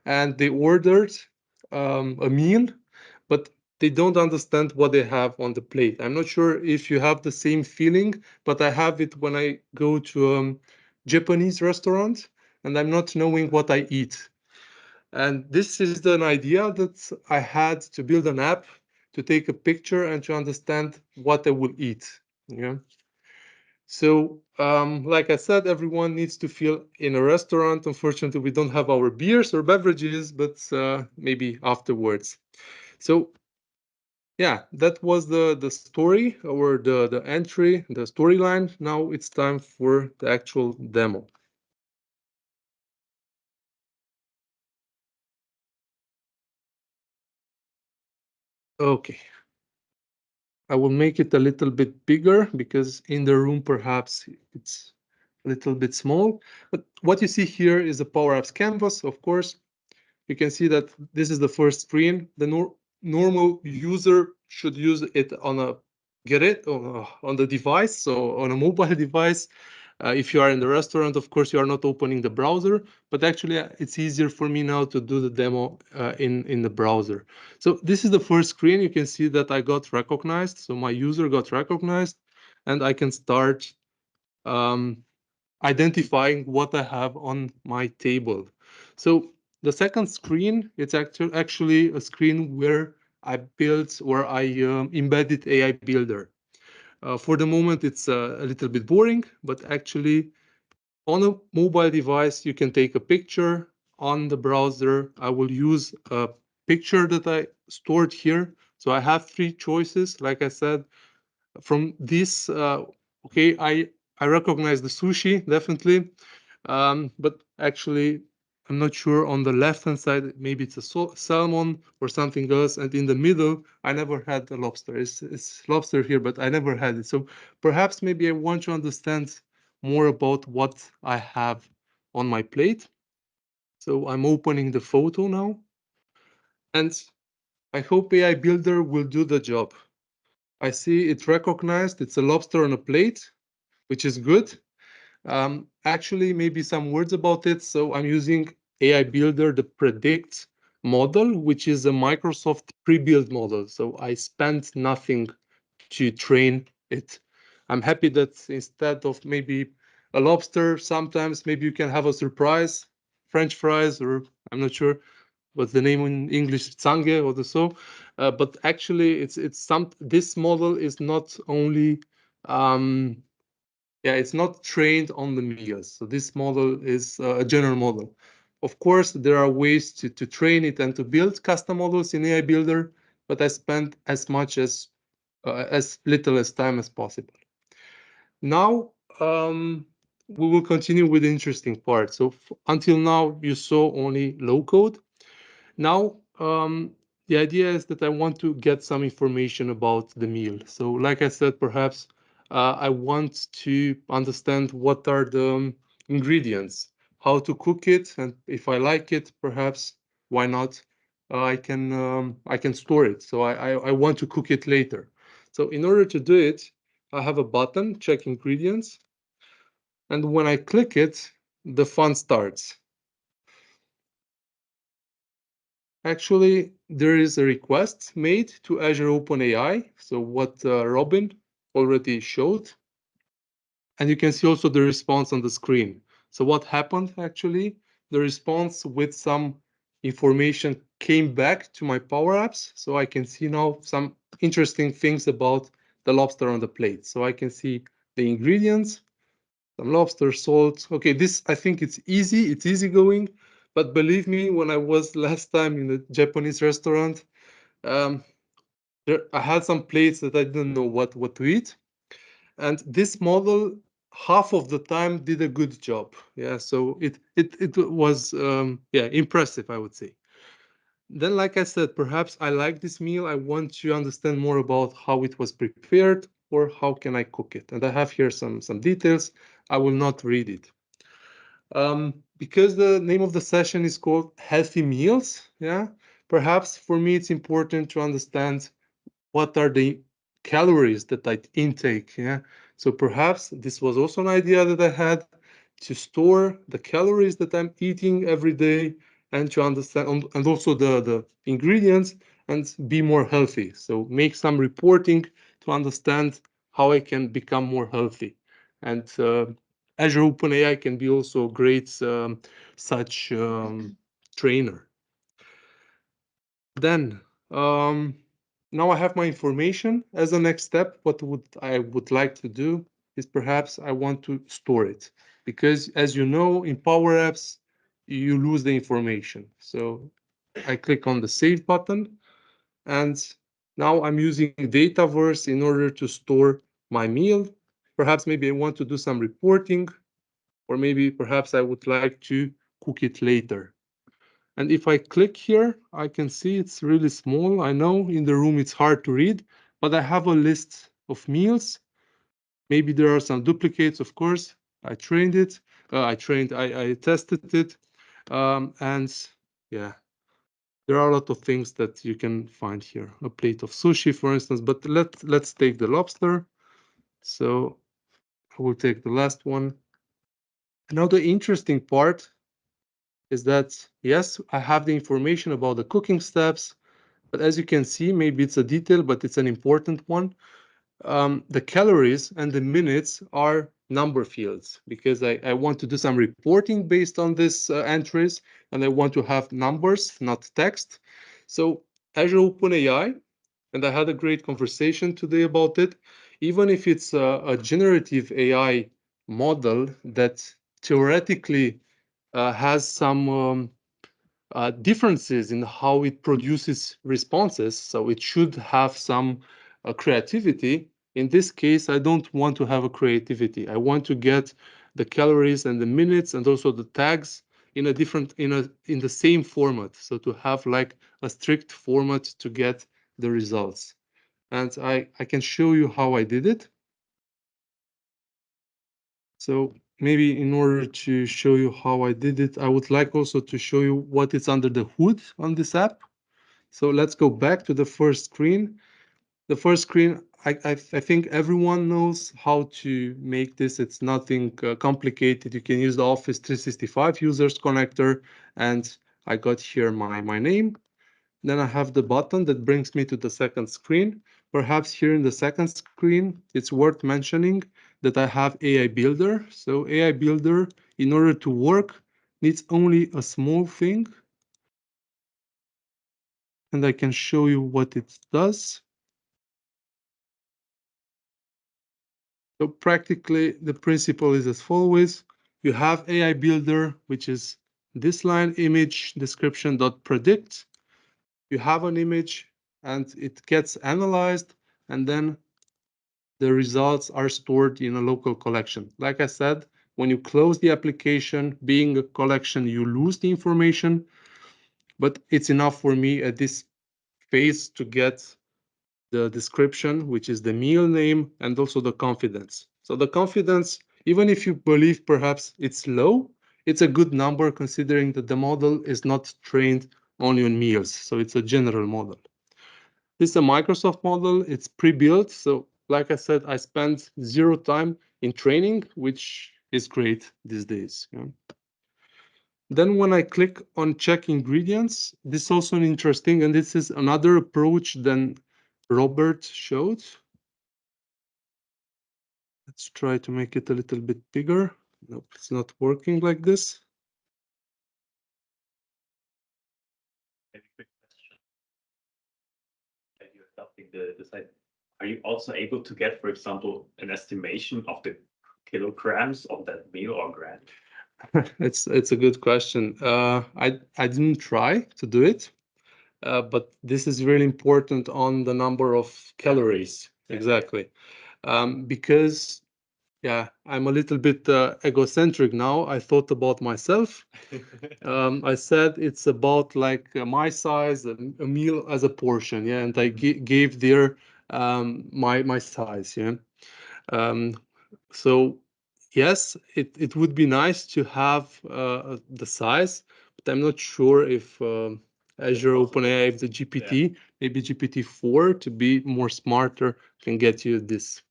and they ordered a meal, but they don't understand what they have on the plate. I'm not sure if you have the same feeling, but I have it when I go to a Japanese restaurant and I'm not knowing what I eat. And this is an idea that I had to build an app to take a picture and to understand what I will eat. Yeah. So, like I said, everyone needs to feel in a restaurant. Unfortunately, we don't have our beers or beverages, but maybe afterwards. So, yeah, that was the story or the entry, the storyline. Now it's time for the actual demo. Okay. I will make it a little bit bigger because in the room perhaps it's a little bit small. But what you see here is the Power Apps canvas, of course. You can see that this is the first screen. The normal user should use it on on the device, so on a mobile device. If you are in the restaurant, of course, you are not opening the browser, but actually it's easier for me now to do the demo in the browser. So this is the first screen. You can see that I got recognized. So my user got recognized and I can start identifying what I have on my table. So the second screen, it's actually a screen where I built or I embedded AI Builder. For the moment, it's a little bit boring, but actually on a mobile device, you can take a picture. On the browser, I will use a picture that I stored here. So I have three choices. Like I said, from this, okay, I recognize the sushi, definitely. But actually, I'm not sure on the left-hand side, maybe it's a salmon or something else. And in the middle, I never had the lobster. It's lobster here, but I never had it. So perhaps maybe I want to understand more about what I have on my plate. So I'm opening the photo now. And I hope AI Builder will do the job. I see it recognized. It's a lobster on a plate, which is good. Actually, maybe some words about it. So I'm using AI Builder, the Predict model, which is a Microsoft pre-built model. So I spent nothing to train it. I'm happy that instead of maybe a lobster, sometimes maybe you can have a surprise, French fries, or I'm not sure what's the name in English, Zange or so. But actually, this model is not only it's not trained on the meals. So this model is a general model. Of course, there are ways to train it and to build custom models in AI Builder, but I spent as little as time as possible. Now, we will continue with the interesting part. So until now, you saw only low code. Now, the idea is that I want to get some information about the meal. So like I said, perhaps I want to understand what are the ingredients, how to cook it, and if I like it, perhaps why not? I can store it. So I want to cook it later. So in order to do it, I have a button, check ingredients. And when I click it, the fun starts. Actually, there is a request made to Azure OpenAI. So what Robin already showed. And you can see also the response on the screen. So what happened actually? The response with some information came back to my Power Apps. So I can see now some interesting things about the lobster on the plate. So I can see the ingredients, some lobster, salt. Okay, this, I think it's easy. It's easygoing. But believe me, when I was last time in the Japanese restaurant, I had some plates that I didn't know what to eat. And this model, half of the time, did a good job. Yeah, so it was impressive, I would say. Then, like I said, perhaps I like this meal. I want to understand more about how it was prepared or how can I cook it. And I have here some details. I will not read it. Because the name of the session is called Healthy Meals, yeah, perhaps for me it's important to understand what are the calories that I intake, yeah. So perhaps this was also an idea that I had to store the calories that I'm eating every day and to understand, and also the ingredients, and be more healthy. So make some reporting to understand how I can become more healthy. And Azure OpenAI can be also a great such trainer. Then now I have my information. As a next step, what I would like to do is perhaps I want to store it, because as you know, in Power Apps, you lose the information. So I click on the Save button, and now I'm using Dataverse in order to store my meal. Perhaps maybe I want to do some reporting, or maybe perhaps I would like to cook it later. And if I click here, I can see it's really small. I know in the room it's hard to read, but I have a list of meals. Maybe there are some duplicates, of course. I trained it. I tested it. And yeah, there are a lot of things that you can find here. A plate of sushi, for instance, but let's take the lobster. So I will take the last one. Now the interesting part is that, yes, I have the information about the cooking steps, but as you can see, maybe it's a detail, but it's an important one. The calories and the minutes are number fields, because I want to do some reporting based on these entries, and I want to have numbers, not text. So Azure OpenAI, and I had a great conversation today about it, even if it's a generative AI model that theoretically has some differences in how it produces responses, so it should have some creativity. In this case, I don't want to have a creativity. I want to get the calories and the minutes and also the tags in a different in the same format, so to have like a strict format to get the results. And I can show you how I did it. So maybe in order to show you how I did it, I would like also to show you what is under the hood on this app. So let's go back to the first screen. The first screen, I think everyone knows how to make this. It's nothing complicated. You can use the Office 365 users connector, and I got here my name. Then I have the button that brings me to the second screen. Perhaps here in the second screen, it's worth mentioning that I have AI Builder. So AI Builder, in order to work, needs only a small thing. And I can show you what it does. So practically, the principle is as follows. You have AI Builder, which is this line, image description.predict. You have an image, and it gets analyzed, and then the results are stored in a local collection. Like I said, when you close the application, being a collection, you lose the information, but it's enough for me at this phase to get the description, which is the meal name, and also the confidence. So the confidence, even if you believe perhaps it's low, it's a good number considering that the model is not trained only on meals. So it's a general model. This is a Microsoft model. It's pre-built. So like I said, I spent 0 time in training, which is great these days. Yeah. Then when I click on check ingredients, this is also an interesting, and this is another approach than Robert showed. Let's try to make it a little bit bigger. Nope, it's not working like this. Are you also able to get, for example, an estimation of the kilograms of that meal or gram? It's a good question. I didn't try to do it, but this is really important on the number of calories. Exactly. Because yeah, I'm a little bit egocentric now. I thought about myself. I said it's about like my size, a meal as a portion, yeah, and I gave there my size, yeah. So yes, it would be nice to have the size, but I'm not sure if Azure OpenAI, if the GPT, maybe GPT-4 to be more smarter can get you this.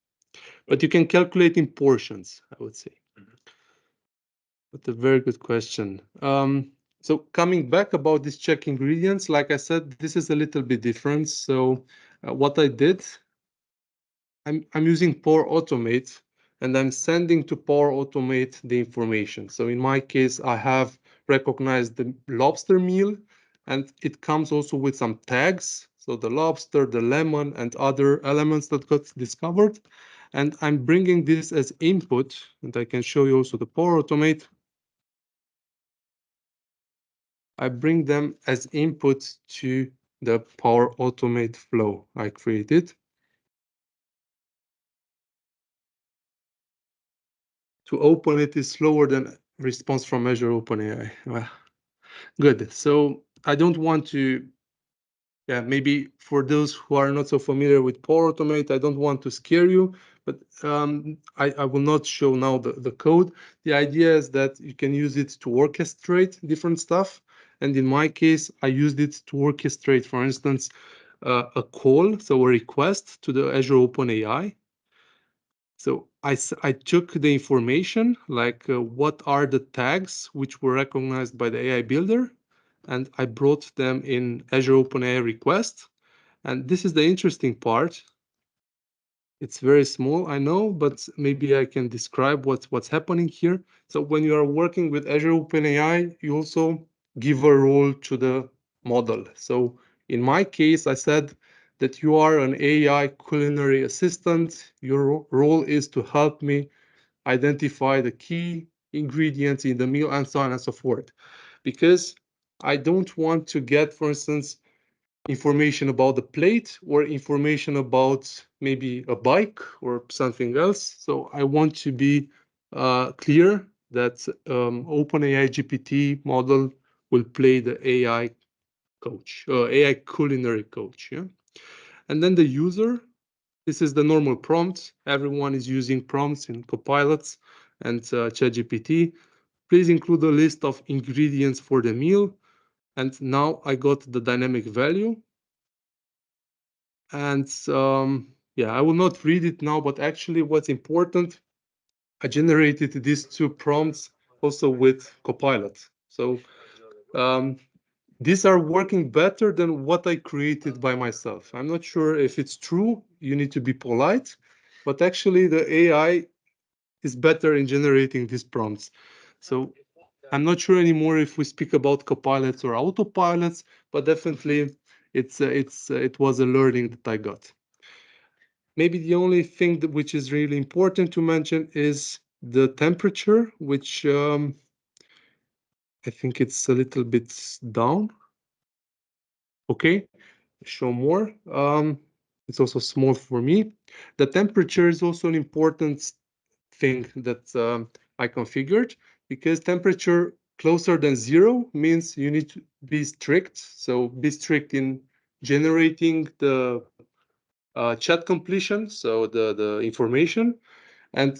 But you can calculate in portions, I would say. But a very good question. So coming back about this check ingredients, like I said, this is a little bit different. So what I did, I'm using Power Automate, and I'm sending to Power Automate the information. So in my case, I have recognized the lobster meal, and it comes also with some tags. So the lobster, the lemon, and other elements that got discovered. And I'm bringing this as input, and I can show you also the Power Automate. I bring them as input to the Power Automate flow I created. To open it is slower than response from Azure OpenAI. Well, good. So I don't want to, maybe for those who are not so familiar with Power Automate, I don't want to scare you, but I will not show now the code. The idea is that you can use it to orchestrate different stuff. And in my case, I used it to orchestrate, for instance, a call, so a request to the Azure OpenAI. So I took the information, like what are the tags which were recognized by the AI builder, and I brought them in Azure OpenAI request. And this is the interesting part. It's very small, I know, but maybe I can describe what's happening here. So when you are working with Azure OpenAI, you also give a role to the model. So in my case, I said that you are an AI culinary assistant. Your role is to help me identify the key ingredients in the meal and so on and so forth. Because I don't want to get, for instance, information about the plate or information about maybe a bike or something else. So I want to be clear that OpenAI GPT model will play the AI coach, AI culinary coach. Yeah. And then the user, this is the normal prompt. Everyone is using prompts in Copilots and ChatGPT. Please include a list of ingredients for the meal. And now I got the dynamic value. And I will not read it now, but actually what's important, I generated these two prompts also with Copilot. So these are working better than what I created by myself. I'm not sure if it's true. You need to be polite, but actually the AI is better in generating these prompts. So I'm not sure anymore if we speak about copilots or autopilots, but definitely it was a learning that I got. Maybe the only thing which is really important to mention is the temperature, which I think it's a little bit down. Okay, show more. It's also small for me. The temperature is also an important thing that I configured, because temperature closer than 0 means you need to be strict. So be strict in generating the chat completion, so the information, and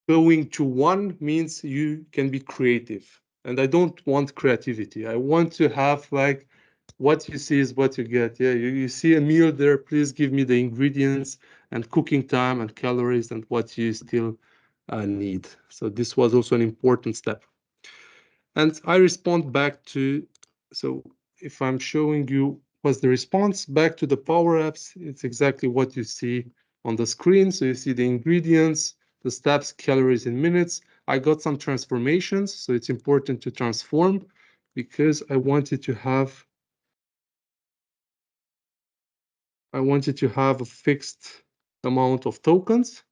going to 1 means you can be creative. And I don't want creativity. I want to have like what you see is what you get. Yeah, you see a meal there, please give me the ingredients and cooking time and calories and what you still need. So this was also an important step. And I respond back to, so if I'm showing you what's the response back to the Power Apps, it's exactly what you see on the screen. So you see the ingredients, the steps, calories in minutes. I got some transformations, so it's important to transform because I wanted to have a fixed amount of tokens.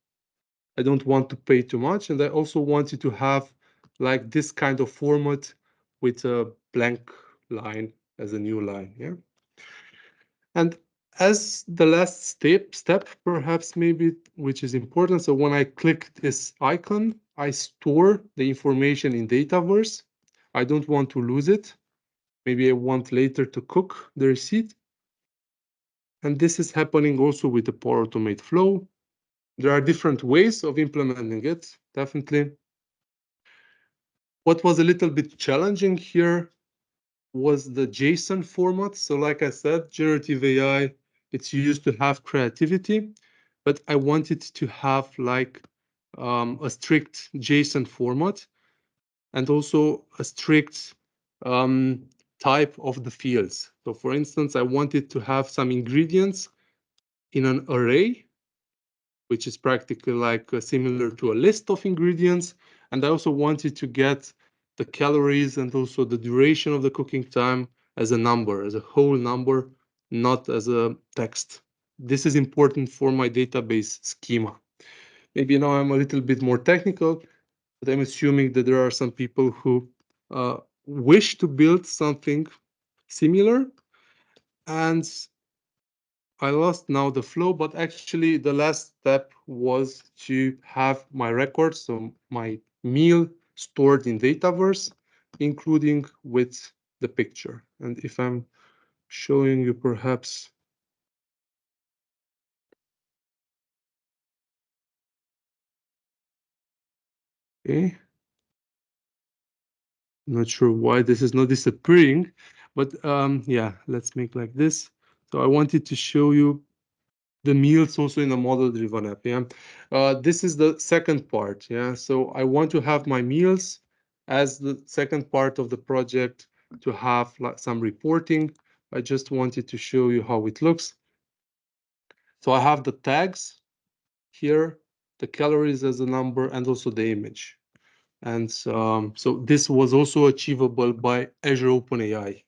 I don't want to pay too much. And I also wanted to have like this kind of format with a blank line as a new line. Yeah. And as the last step, perhaps maybe, which is important. So when I click this icon, I store the information in Dataverse. I don't want to lose it. Maybe I want later to cook the receipt. And this is happening also with the Power Automate flow. There are different ways of implementing it, definitely. What was a little bit challenging here was the JSON format. So like I said, generative AI, it's used to have creativity, but I wanted to have like a strict JSON format. and also a strict type of the fields. So for instance, I wanted to have some ingredients in an array, which is practically like similar to a list of ingredients. And I also wanted to get the calories and also the duration of the cooking time as a number, as a whole number, not as a text. This is important for my database schema. Maybe now I'm a little bit more technical, but I'm assuming that there are some people who wish to build something similar. And I lost now the flow, but actually the last step was to have my records, so my meal stored in Dataverse, including with the picture. And if I'm showing you perhaps, okay, I'm not sure why this is not disappearing, but yeah, let's make like this. So I wanted to show you the meals also in a model-driven app. Yeah, this is the second part. Yeah, so I want to have my meals as the second part of the project to have like some reporting. I just wanted to show you how it looks. So I have the tags here, the calories as a number, and also the image. And so this was also achievable by Azure OpenAI.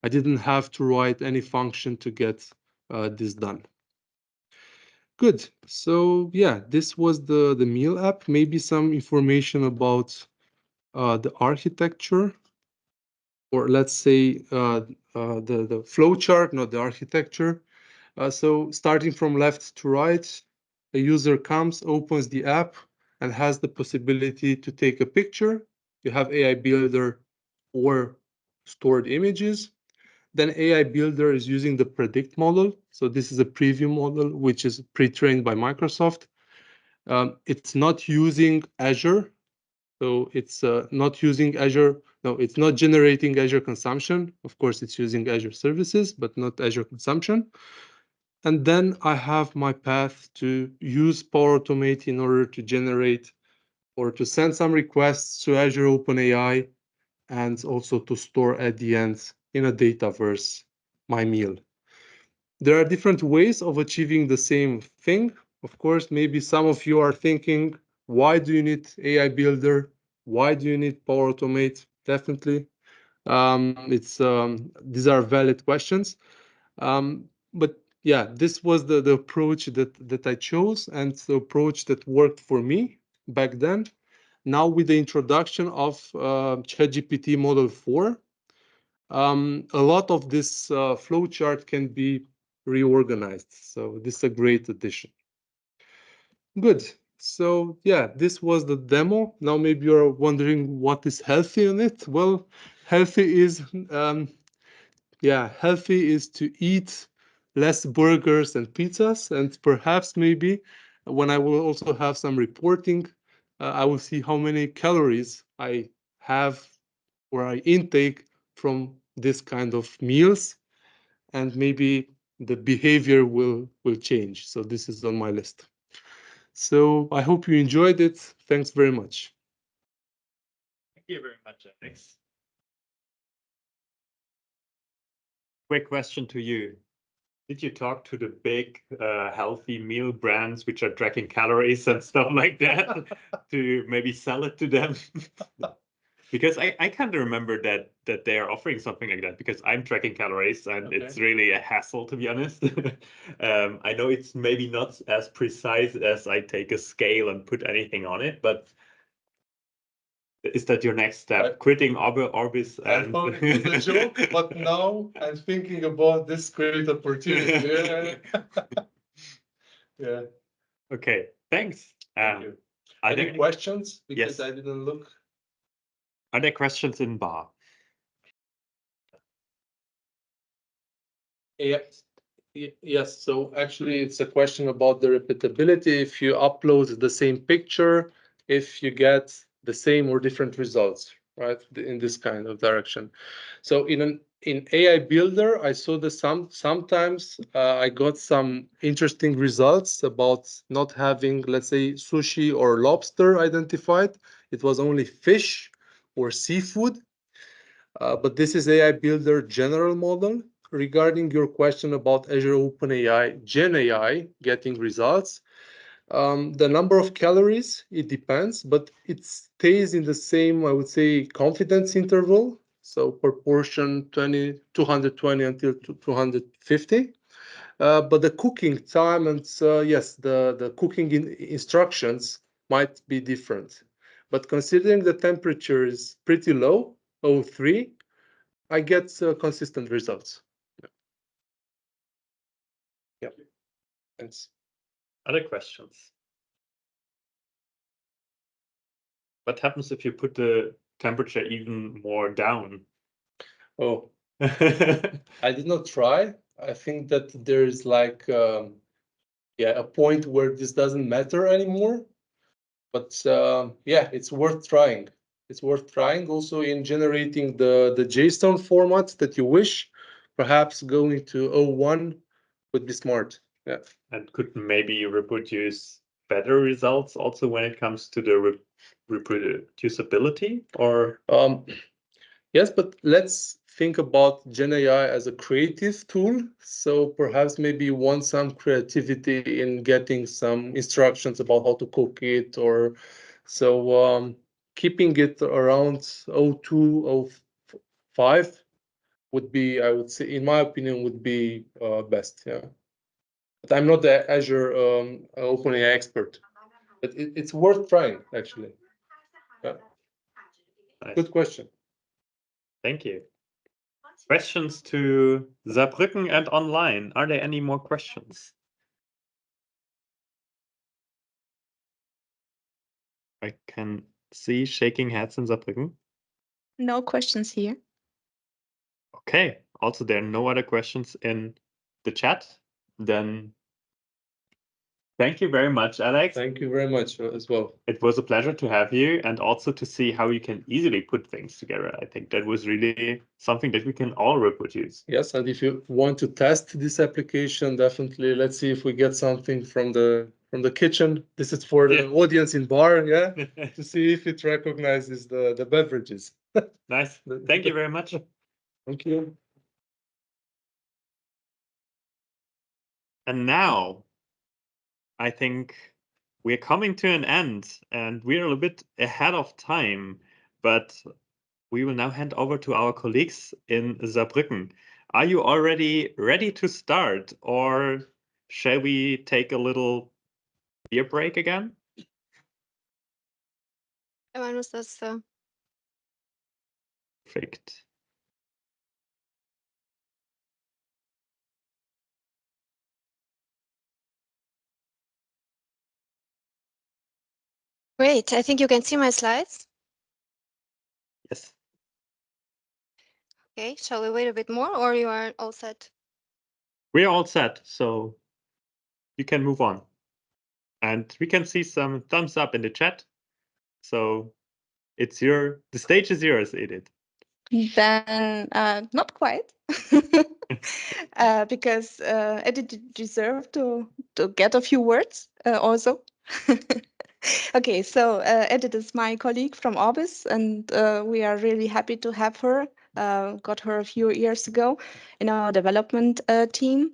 I didn't have to write any function to get this done. Good. So yeah, this was the meal app. Maybe some information about the architecture, or let's say the flow chart, not the architecture. So starting from left to right, a user comes, opens the app, and has the possibility to take a picture. You have AI Builder or stored images. Then AI Builder is using the predict model. So this is a preview model, which is pre-trained by Microsoft. It's not using Azure. So it's not using Azure. No, it's not generating Azure consumption. Of course, it's using Azure services, but not Azure consumption. And then I have my path to use Power Automate in order to generate or to send some requests to Azure OpenAI, and also to store at the end in a Dataverse my meal. There are different ways of achieving the same thing. Of course, maybe some of you are thinking, why do you need AI Builder? Why do you need Power Automate? Definitely. These are valid questions. But yeah, this was the approach that I chose, and the approach that worked for me back then. Now with the introduction of ChatGPT Model 4, a lot of this flowchart can be reorganized. So this is a great addition. Good. So yeah, this was the demo. Now maybe you're wondering what is healthy in it. Well, healthy is healthy is to eat less burgers and pizzas, and perhaps maybe when I will also have some reporting, I will see how many calories I have or I intake from this kind of meals, and maybe the behavior will change. So this is on my list. So I hope you enjoyed it. Thanks very much. Thank you very much, Alex. Quick question to you. Did you talk to the big healthy meal brands which are tracking calories and stuff like that to maybe sell it to them? Because I can't remember that they are offering something like that, because I'm tracking calories and it's really a hassle, to be honest. I know it's maybe not as precise as I take a scale and put anything on it, but is that your next step? Quitting Orbis? I thought it was a joke, but now I'm thinking about this great opportunity. Yeah. Okay, thanks. Thank you. Are Any there questions? Because Yes. I didn't look. Are there questions in bar? Yes, so actually it's a question about the repeatability. If you upload the same picture, if you get the same or different results, right? In this kind of direction. So in AI Builder, I saw that sometimes I got some interesting results about not having, let's say, sushi or lobster identified. It was only fish or seafood. But this is AI Builder general model. Regarding your question about Azure OpenAI Gen AI getting results, the number of calories, it depends, but it stays in the same, I would say, confidence interval. So proportion 220 until 250. But the cooking time and yes, the cooking instructions might be different. But considering the temperature is pretty low, 03, I get consistent results. Yeah. Thanks. Other questions? What happens if you put the temperature even more down? Oh, I did not try. I think that there is like, yeah, a point where this doesn't matter anymore. But yeah, it's worth trying. It's worth trying also in generating the JSON format that you wish. Perhaps going to 01 would be smart. Yeah. And could maybe reproduce better results also when it comes to the reproducibility, or yes, but let's think about Gen AI as a creative tool. So perhaps maybe you want some creativity in getting some instructions about how to cook it, or so keeping it around 02, 05 would be, I would say, in my opinion, would be best. Yeah. But I'm not the Azure OpenAI expert, but it's worth trying, actually. Yeah. Nice. Good question. Thank you. Questions to Saarbrücken and online. Are there any more questions? I can see shaking heads in Saarbrücken. No questions here. Okay. Also, there are no other questions in the chat. Then thank you very much, Alex. Thank you very much as well. It was a pleasure to have you and also to see how you can easily put things together. I think that was really something that we can all reproduce. Yes, and if you want to test this application, definitely let's see if we get something from the kitchen. This is for the audience in bar, yeah, to see if it recognizes the beverages. Nice. Thank you very much. Thank you. And now, I think we're coming to an end and we're a little bit ahead of time, but we will now hand over to our colleagues in Saarbrücken. Are you already ready to start, or shall we take a little beer break again? Perfect. Great. I think you can see my slides. Yes. Okay. Shall we wait a bit more, or you are all set? We're all set, so you can move on. And we can see some thumbs up in the chat. So the stage is yours, Edith. Then not quite, because Edith deserved to get a few words also. Okay, so Edith is my colleague from Orbis, and we are really happy to have her. Got her a few years ago in our development team,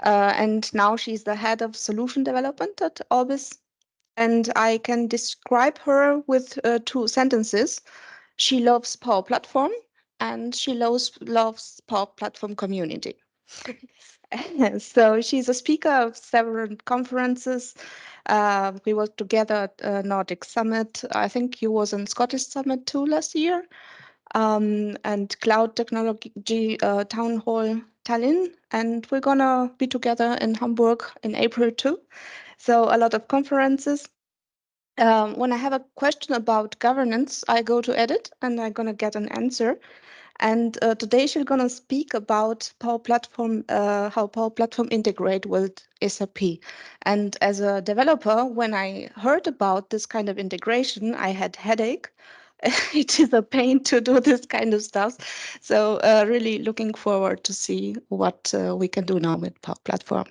and now she's the head of solution development at Orbis. And I can describe her with 2 sentences. She loves Power Platform, and she loves Power Platform community. So she's a speaker of several conferences. We worked together at Nordic Summit. I think you was in Scottish Summit too last year. And Cloud Technology Town Hall Tallinn. And we're gonna be together in Hamburg in April too. So a lot of conferences. When I have a question about governance, I go to Edit and I'm gonna get an answer. And today she's gonna speak about Power Platform, how Power Platform integrate with SAP. And as a developer, when I heard about this kind of integration, I had headache. It is a pain to do this kind of stuff. So really looking forward to see what we can do now with Power Platform.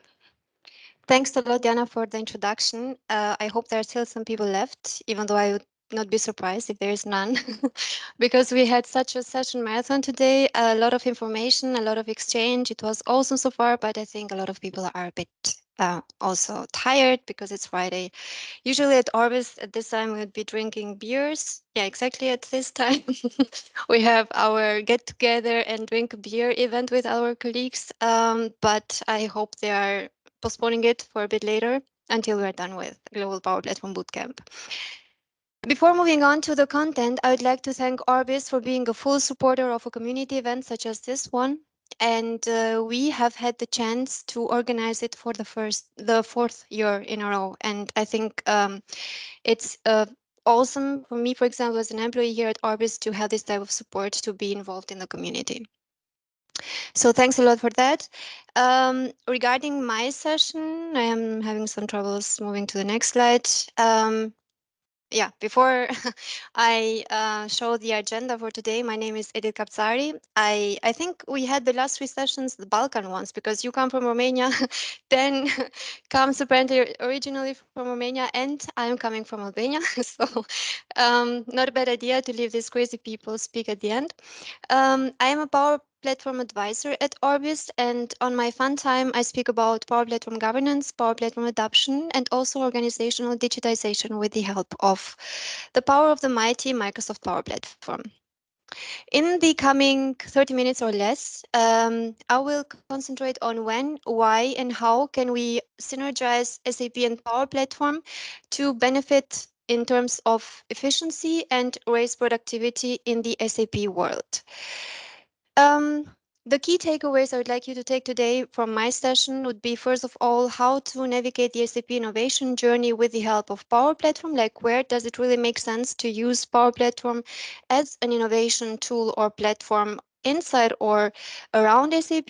Thanks a lot, Diana, for the introduction. I hope there are still some people left, even though I would not be surprised if there is none, because we had such a session marathon today, a lot of information, a lot of exchange. It was awesome so far, but I think a lot of people are a bit also tired because it's Friday. Usually at Orbis at this time we would be drinking beers. Yeah, exactly at this time. We have our get together and drink a beer event with our colleagues, but I hope they are postponing it for a bit later until we're done with Global Power Platform Bootcamp. Before moving on to the content, I would like to thank Orbis for being a full supporter of a community event such as this one. And we have had the chance to organize it for the fourth year in a row. And I think it's awesome for me, for example, as an employee here at Orbis, to have this type of support to be involved in the community. So thanks a lot for that. Regarding my session, I am having some troubles moving to the next slide. Yeah, before I show the agenda for today, my name is Edith Kapcari. I think we had the last 3 sessions, the Balkan ones, because you come from Romania, then comes apparently originally from Romania, and I'm coming from Albania. So not a bad idea to leave these crazy people speak at the end. I am a Power Platform advisor at Orbis, and on my fun time, I speak about Power Platform governance, Power Platform adoption, and also organizational digitization with the help of the power of the mighty Microsoft Power Platform. In the coming 30 minutes or less, I will concentrate on when, why, and how can we synergize SAP and Power Platform to benefit in terms of efficiency and raise productivity in the SAP world. The key takeaways I would like you to take today from my session would be, first of all, how to navigate the SAP innovation journey with the help of Power Platform, like where does it really make sense to use Power Platform as an innovation tool or platform inside or around SAP.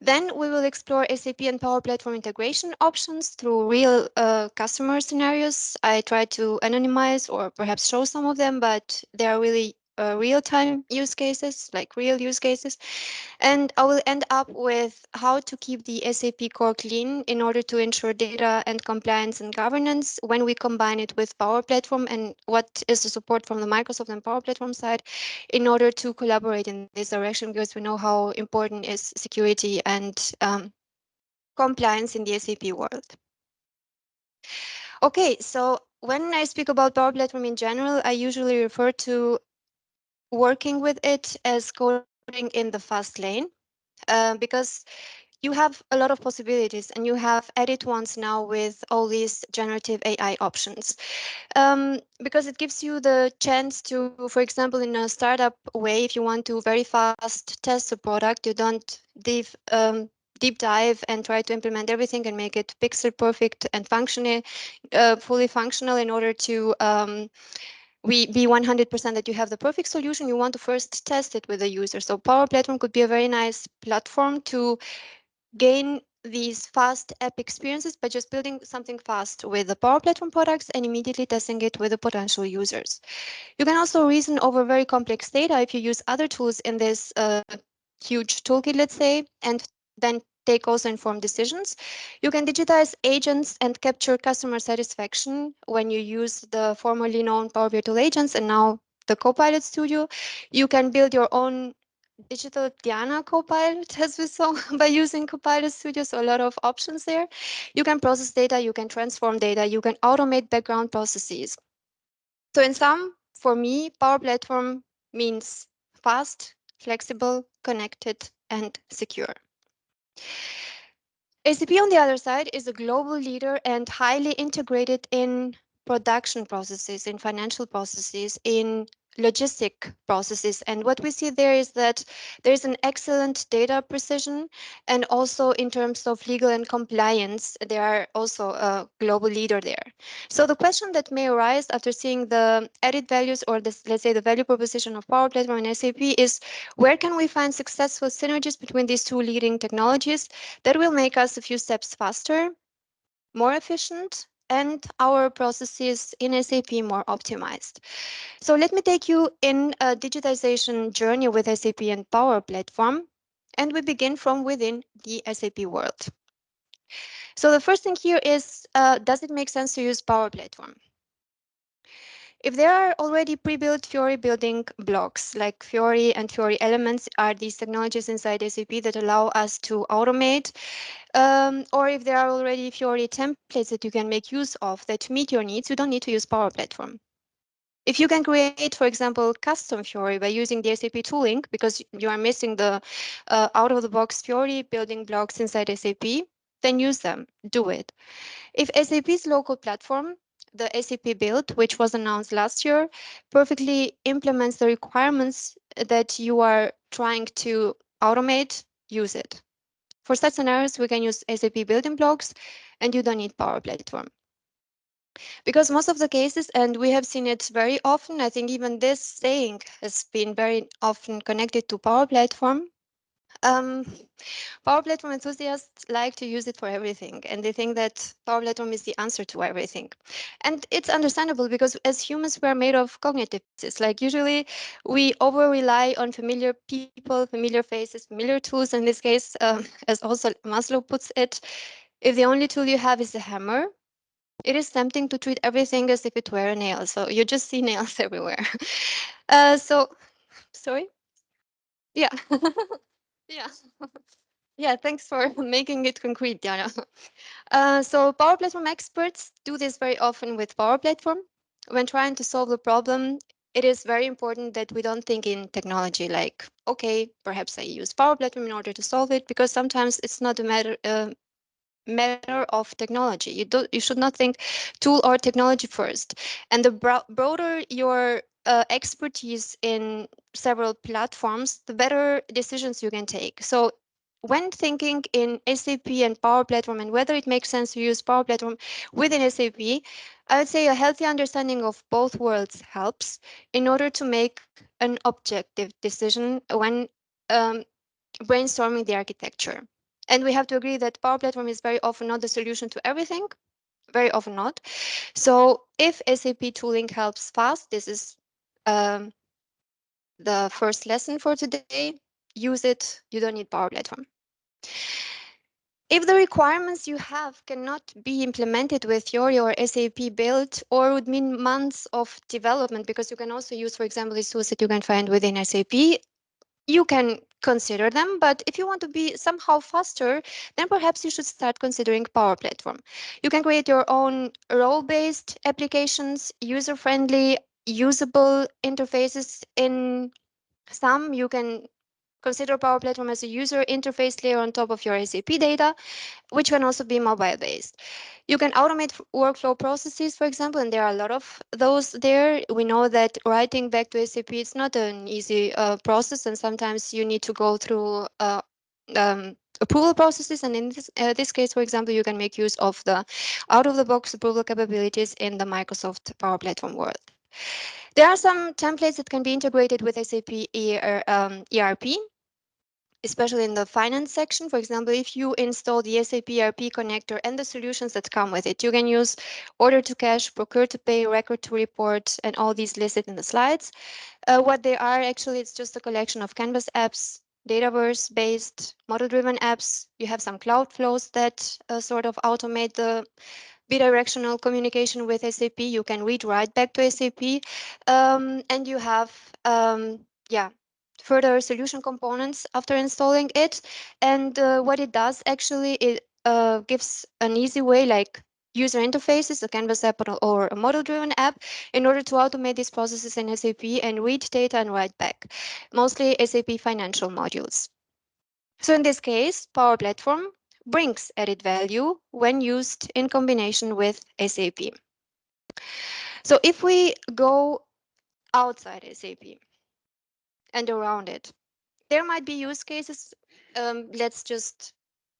Then we will explore SAP and Power Platform integration options through real customer scenarios. I try to anonymize or perhaps show some of them, but they are really real-time use cases, like real use cases. And I will end up with how to keep the SAP core clean in order to ensure data and compliance and governance when we combine it with Power Platform, and what is the support from the Microsoft and Power Platform side in order to collaborate in this direction, because we know how important is security and compliance in the SAP world. Okay, so when I speak about Power Platform in general, I usually refer to working with it as coding in the fast lane, because you have a lot of possibilities and you have added ones now with all these generative AI options. Because it gives you the chance to, for example, in a startup way, if you want to very fast test a product, you don't deep dive and try to implement everything and make it pixel perfect and functional, fully functional in order to we be 100% that you have the perfect solution. You want to first test it with the user. So Power Platform could be a very nice platform to gain these fast app experiences by just building something fast with the Power Platform products and immediately testing it with the potential users. You can also reason over very complex data if you use other tools in this huge toolkit, let's say, and then take also informed decisions. You can digitize agents and capture customer satisfaction when you use the formerly known Power Virtual Agents and now the Copilot Studio. You can build your own digital Diana Copilot, as we saw, by using Copilot Studio, so a lot of options there. You can process data, you can transform data, you can automate background processes. So in sum, for me, Power Platform means fast, flexible, connected, and secure. SAP, on the other side, is a global leader and highly integrated in production processes, in financial processes, in logistic processes. And what we see there is that there is an excellent data precision, and also in terms of legal and compliance, they are also a global leader there. So the question that may arise after seeing the added values, or this, let's say the value proposition of Power Platform and SAP, is where can we find successful synergies between these two leading technologies that will make us a few steps faster, more efficient, and our processes in SAP more optimized. So let me take you in a digitization journey with SAP and Power Platform, and we begin from within the SAP world. So the first thing here is, does it make sense to use Power Platform? If there are already pre-built Fiori building blocks, like Fiori and Fiori elements are these technologies inside SAP that allow us to automate, or if there are already Fiori templates that you can make use of that meet your needs, you don't need to use Power Platform. If you can create, for example, custom Fiori by using the SAP tooling, because you are missing the out-of-the-box Fiori building blocks inside SAP, then use them, do it. If SAP's local platform, the SAP Build, which was announced last year, perfectly implements the requirements that you are trying to automate, use it. For such scenarios, we can use SAP building blocks, and you don't need Power Platform. Because most of the cases, and we have seen it very often, I think even this saying has been very often connected to Power Platform. Power Platform enthusiasts like to use it for everything, and they think that Power Platform is the answer to everything. And it's understandable because as humans, we are made of cognitive pieces. Like usually we over-rely on familiar people, familiar faces, familiar tools. In this case, as also Maslow puts it, if the only tool you have is a hammer, it is tempting to treat everything as if it were a nail. So you just see nails everywhere. Sorry? Yeah. Yeah. Yeah, thanks for making it concrete, Diana. So Power Platform experts do this very often with Power Platform. When trying to solve a problem, it is very important that we don't think in technology like, okay, perhaps I use Power Platform in order to solve it, because sometimes it's not a matter of technology. You should not think tool or technology first. And the broader your expertise in several platforms, the better decisions you can take. So when thinking in SAP and Power Platform and whether it makes sense to use Power Platform within SAP, I would say a healthy understanding of both worlds helps in order to make an objective decision when brainstorming the architecture. And we have to agree that Power Platform is very often not the solution to everything, very often not. So if SAP tooling helps fast, this is the first lesson for today. Use it. You don't need Power Platform. If the requirements you have cannot be implemented with Fiori or SAP build, or would mean months of development, because you can also use, for example, these tools that you can find within SAP, you can consider them. But if you want to be somehow faster, then perhaps you should start considering Power Platform. You can create your own role-based applications, user-friendly, usable interfaces. In some, you can consider Power Platform as a user interface layer on top of your SAP data, which can also be mobile-based. You can automate workflow processes, for example, and there are a lot of those there. We know that writing back to SAP is not an easy process, and sometimes you need to go through approval processes. And in this case, for example, you can make use of the out-of-the-box approval capabilities in the Microsoft Power Platform world. There are some templates that can be integrated with SAP ERP, especially in the finance section. For example, if you install the SAP ERP connector and the solutions that come with it, you can use order to cash, procure to pay, record to report, and all these listed in the slides. What they are actually, it's just a collection of Canvas apps, Dataverse-based, model-driven apps. You have some cloud flows that sort of automate the bidirectional communication with SAP. You can read right back to SAP, and you have further solution components after installing it. And what it does actually, it gives an easy way, like user interfaces, a Canvas app or a model-driven app, in order to automate these processes in SAP and read data and write back, mostly SAP financial modules. So in this case, Power Platform brings added value when used in combination with SAP. So if we go outside SAP and around it, there might be use cases. Let's just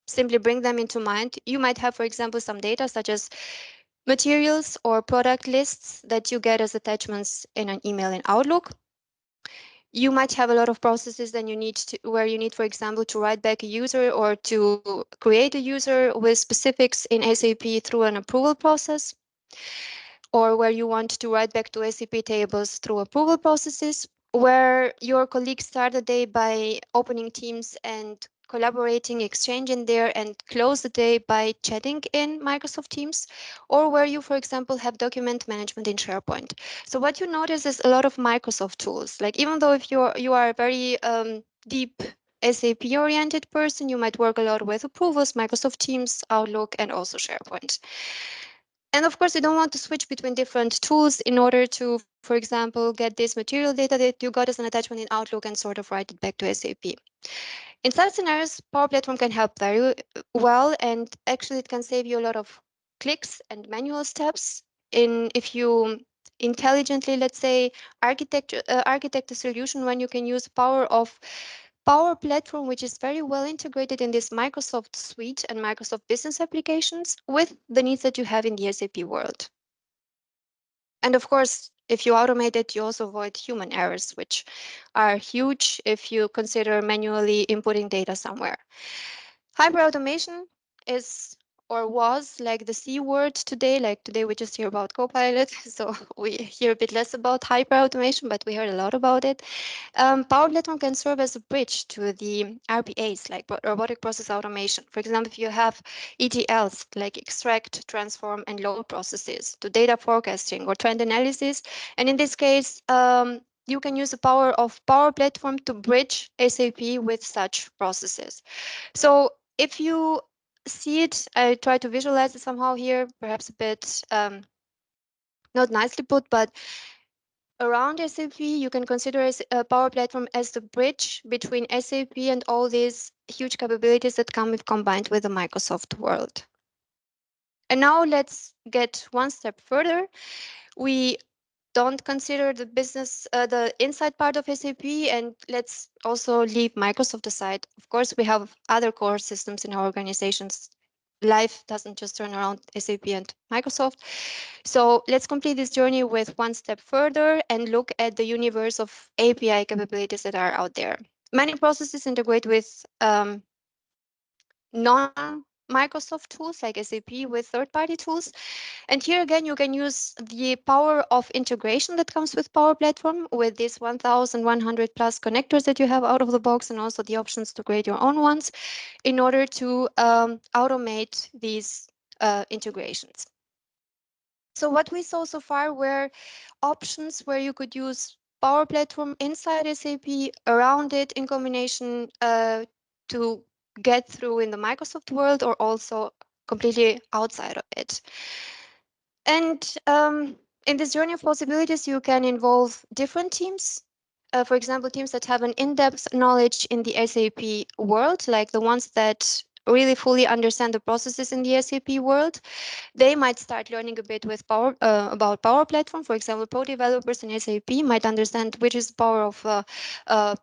simply bring them into mind. You might have, for example, some data such as materials or product lists that you get as attachments in an email in Outlook. You might have a lot of processes that you need to, where you need, for example, to write back a user or to create a user with specifics in SAP through an approval process, or where you want to write back to SAP tables through approval processes, where your colleagues start the day by opening Teams and collaborating, exchanging there, and close the day by chatting in Microsoft Teams, or where you, for example, have document management in SharePoint. So what you notice is a lot of Microsoft tools. Like even though if you are a very deep SAP-oriented person, you might work a lot with approvals, Microsoft Teams, Outlook, and also SharePoint. And of course, you don't want to switch between different tools in order to, for example, get this material data that you got as an attachment in Outlook and sort of write it back to SAP. In such scenarios, Power Platform can help very well, and actually it can save you a lot of clicks and manual steps if you intelligently, let's say, architect a solution when you can use power of Power Platform, which is very well integrated in this Microsoft suite and Microsoft business applications with the needs that you have in the SAP world. And of course, if you automate it, you also avoid human errors, which are huge if you consider manually inputting data somewhere. Hyperautomation is or was like the C word today. Like today we just hear about Copilot, so we hear a bit less about hyperautomation, but we heard a lot about it. Power Platform can serve as a bridge to the RPAs, like robotic process automation. For example, if you have ETLs, like extract, transform, and load processes, to data forecasting or trend analysis. And in this case, you can use the power of Power Platform to bridge SAP with such processes. So if you see it, I try to visualize it somehow here, perhaps a bit not nicely put, but around SAP, you can consider a Power Platform as the bridge between SAP and all these huge capabilities that come combined with the Microsoft world. And now let's get one step further. We don't consider the business, the inside part of SAP, and let's also leave Microsoft aside. Of course, we have other core systems in our organizations. Life doesn't just turn around SAP and Microsoft. So let's complete this journey with one step further and look at the universe of API capabilities that are out there. Many processes integrate with non-Microsoft tools like SAP with third-party tools. And here again, you can use the power of integration that comes with Power Platform with these 1,100 plus connectors that you have out of the box, and also the options to create your own ones in order to automate these integrations. So what we saw so far were options where you could use Power Platform inside SAP, around it in combination to get through in the Microsoft world, or also completely outside of it. And in this journey of possibilities, you can involve different teams. For example, teams that have an in-depth knowledge in the SAP world, like the ones that really fully understand the processes in the SAP world. They might start learning a bit with about Power Platform. For example, pro developers in SAP might understand which is the power of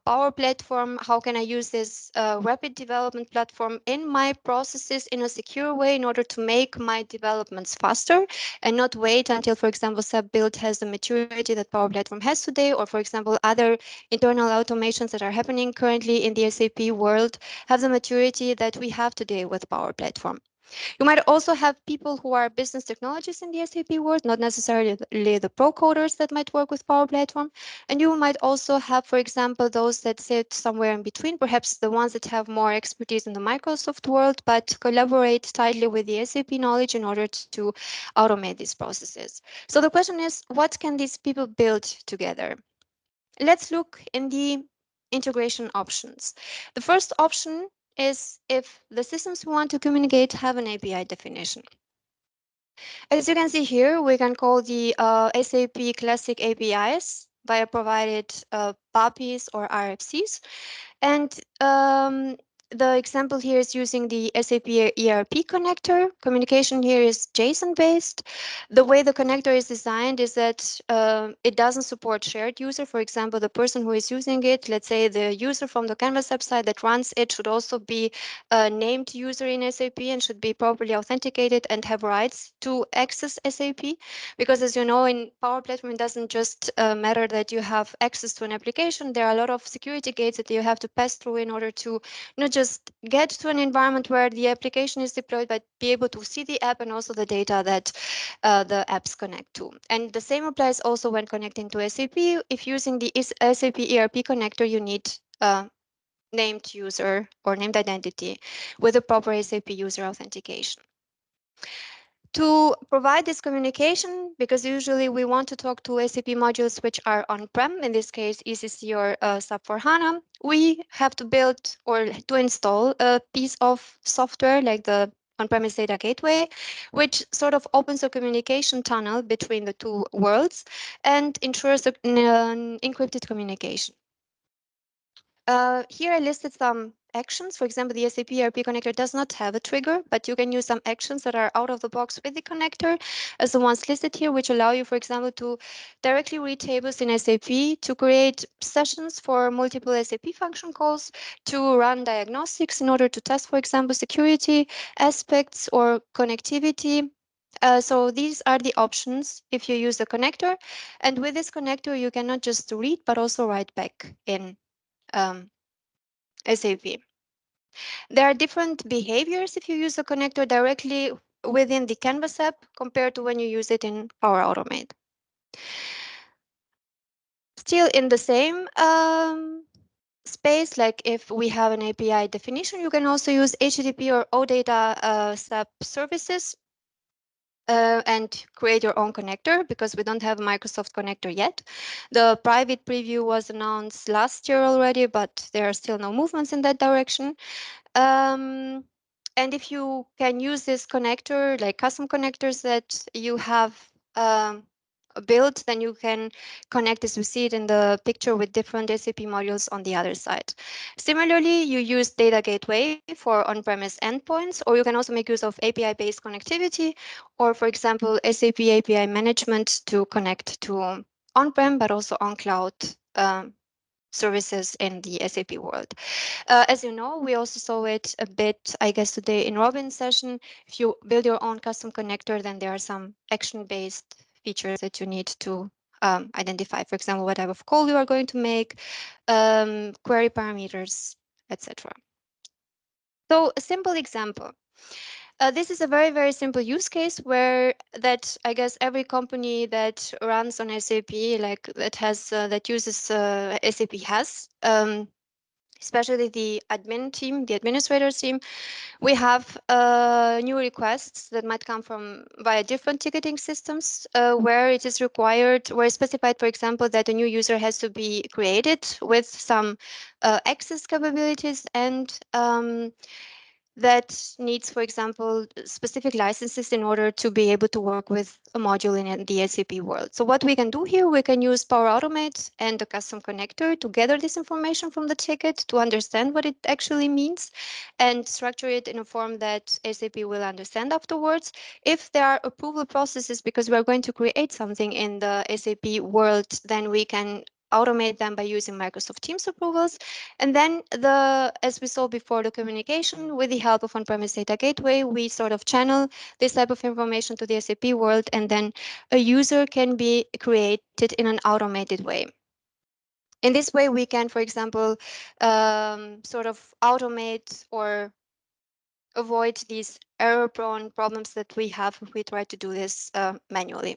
Power Platform. How can I use this rapid development platform in my processes in a secure way in order to make my developments faster and not wait until, for example, SAP Build has the maturity that Power Platform has today, or for example, other internal automations that are happening currently in the SAP world have the maturity that we have today with Power Platform. You might also have people who are business technologists in the SAP world, not necessarily the pro coders that might work with Power Platform. And you might also have, for example, those that sit somewhere in between, perhaps the ones that have more expertise in the Microsoft world, but collaborate tightly with the SAP knowledge in order to automate these processes. So the question is, what can these people build together? Let's look in the integration options. The first option is if the systems we want to communicate have an API definition. As you can see here, we can call the SAP classic APIs via provided PAPIs or RFCs. And the example here is using the SAP ERP connector. Communication here is JSON-based. The way the connector is designed is that it doesn't support shared user. For example, the person who is using it, let's say the user from the Canvas website that runs it, should also be a named user in SAP and should be properly authenticated and have rights to access SAP. Because as you know, in Power Platform, it doesn't just matter that you have access to an application. There are a lot of security gates that you have to pass through in order to not just get to an environment where the application is deployed, but be able to see the app and also the data that the apps connect to. And the same applies also when connecting to SAP. If using the SAP ERP connector, you need named user or named identity with a proper SAP user authentication. To provide this communication, because usually we want to talk to SAP modules which are on-prem, in this case ECC or SAP for HANA, we have to build or to install a piece of software like the on-premise data gateway, which sort of opens a communication tunnel between the two worlds and ensures an encrypted communication. Here I listed some actions. For example, the SAP ERP connector does not have a trigger, but you can use some actions that are out of the box with the connector, as the ones listed here, which allow you, for example, to directly read tables in SAP, to create sessions for multiple SAP function calls, to run diagnostics in order to test, for example, security aspects or connectivity. So these are the options if you use the connector. And with this connector, you can not just read, but also write back in SAP. There are different behaviors if you use the connector directly within the Canvas app compared to when you use it in Power Automate. Still in the same space, like if we have an API definition, you can also use HTTP or OData SAP services and create your own connector, because we don't have a Microsoft connector yet. The private preview was announced last year already, but there are still no movements in that direction. And if you can use this connector, like custom connectors that you have built, then you can connect, as we see it in the picture, with different SAP modules on the other side. Similarly, you use Data Gateway for on-premise endpoints, or you can also make use of API-based connectivity, or for example, SAP API management to connect to on-prem, but also on-cloud services in the SAP world. As you know, we also saw it a bit, I guess, today in Robin's session. If you build your own custom connector, then there are some action-based features that you need to identify. For example, what type of call you are going to make, query parameters, etc. So a simple example. This is a very, very simple use case where that I guess every company that runs on SAP, like that has that uses SAP has, especially the admin team, the administrator team. We have new requests that might come from via different ticketing systems where it is required, where it's specified, for example, that a new user has to be created with some access capabilities and that needs, for example, specific licenses in order to be able to work with a module in the SAP world. So what we can do here, we can use Power Automate and the custom connector to gather this information from the ticket to understand what it actually means and structure it in a form that SAP will understand afterwards. If there are approval processes, because we are going to create something in the SAP world, then we can automate them by using Microsoft Teams approvals. And then as we saw before, the communication with the help of on-premise data gateway, we sort of channel this type of information to the SAP world, and then a user can be created in an automated way. In this way, we can, for example, sort of automate or avoid these error-prone problems that we have if we try to do this manually.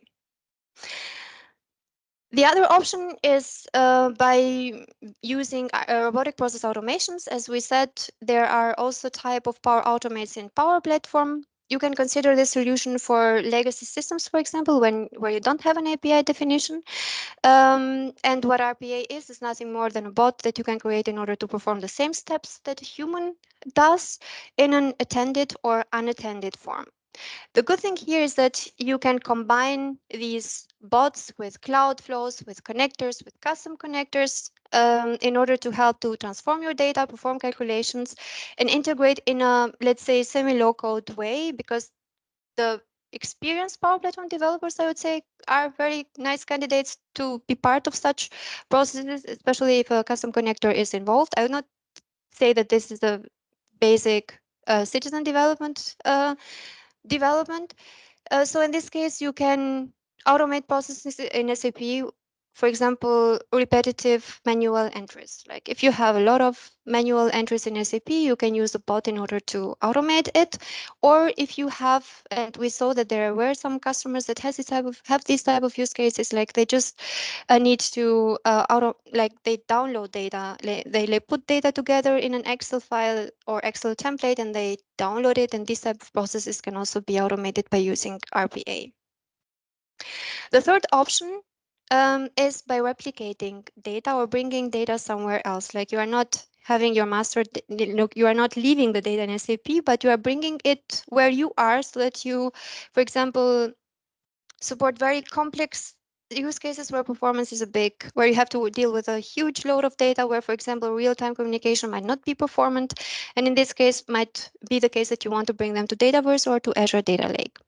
The other option is by using robotic process automations. As we said, there are also type of Power Automates in Power Platform. You can consider this solution for legacy systems, for example, where you don't have an API definition. And what RPA is nothing more than a bot that you can create in order to perform the same steps that a human does in an attended or unattended form. The good thing here is that you can combine these bots with cloud flows, with connectors, with custom connectors in order to help to transform your data, perform calculations, and integrate in a, let's say, semi-low-code way, because the experienced Power Platform developers, I would say, are very nice candidates to be part of such processes, especially if a custom connector is involved. I would not say that this is a basic citizen development So in this case, you can automate processes in SAP for example, repetitive manual entries. Like if you have a lot of manual entries in SAP, you can use a bot in order to automate it. Or if you have, and we saw that there were some customers that have these type of use cases, like they just need to they download data, they put data together in an Excel file or Excel template, and they download it. And these type of processes can also be automated by using RPA. The third option is by replicating data or bringing data somewhere else. Like you are not having your you are not leaving the data in SAP, but you are bringing it where you are, so that you, for example, support very complex use cases where performance is where you have to deal with a huge load of data, where, for example, real-time communication might not be performant. And in this case, might be the case that you want to bring them to Dataverse or to Azure Data Lake.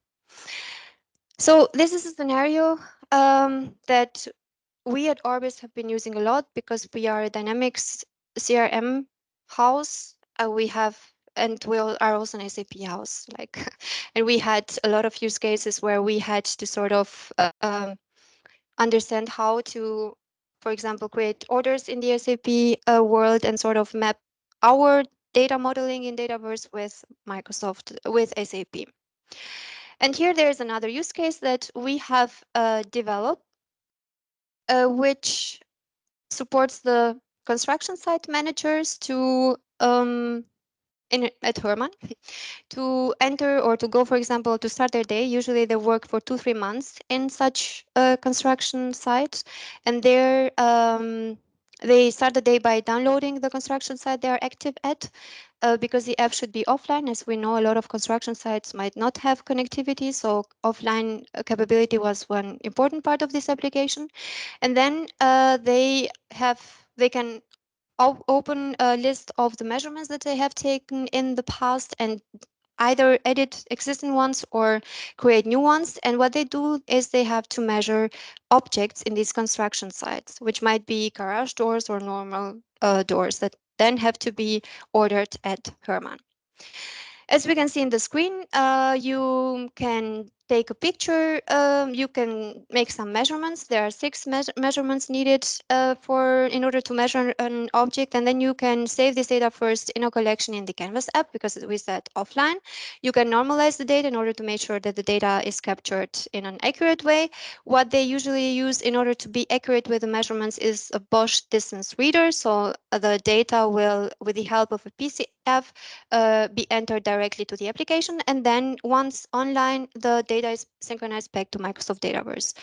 So this is a scenario that we at Orbis have been using a lot, because we are a Dynamics CRM house. We are also an SAP house. And we had a lot of use cases where we had to sort of understand how to, for example, create orders in the SAP world and sort of map our data modeling in Dataverse with with SAP. And here there's another use case that we have developed, which supports the construction site managers to at Hermann to enter or to go, for example, to start their day. Usually they work for 2-3 months in such a construction site, and there they start the day by downloading the construction site they are active at, because the app should be offline. As we know, a lot of construction sites might not have connectivity, so offline capability was one important part of this application. And then they can open a list of the measurements that they have taken in the past and either edit existing ones or create new ones. And what they do is they have to measure objects in these construction sites, which might be garage doors or normal doors that then have to be ordered at Hermann. As we can see in the screen, you can take a picture, you can make some measurements. There are 6 measurements needed in order to measure an object, and then you can save this data first in a collection in the Canvas app, because we said offline. You can normalize the data in order to make sure that the data is captured in an accurate way. What they usually use in order to be accurate with the measurements is a Bosch distance reader. So the data will, with the help of a PCF, be entered directly to the application, and then once online, the data is synchronized back to Microsoft Dataverse.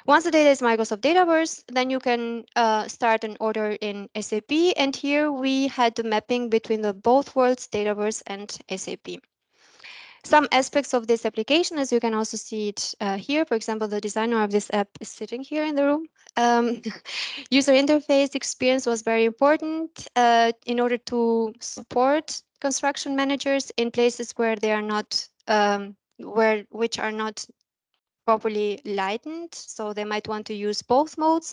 Once the data is Microsoft Dataverse, then you can start an order in SAP, and here we had the mapping between the both worlds, Dataverse and SAP. Some aspects of this application, as you can also see it here, for example, the designer of this app is sitting here in the room. User interface experience was very important in order to support construction managers in places where they are not, which are not properly lightened. So they might want to use both modes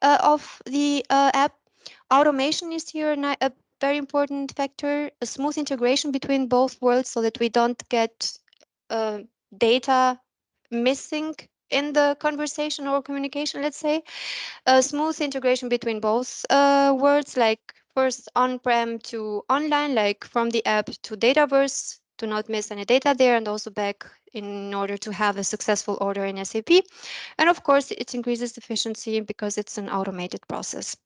of the app. Automation is here a very important factor, a smooth integration between both worlds so that we don't get data missing in the conversation or communication, let's say. A smooth integration between both worlds, like first on-prem to online, like from the app to Dataverse, to not miss any data there, and also back in order to have a successful order in SAP. And of course, it increases efficiency because it's an automated process.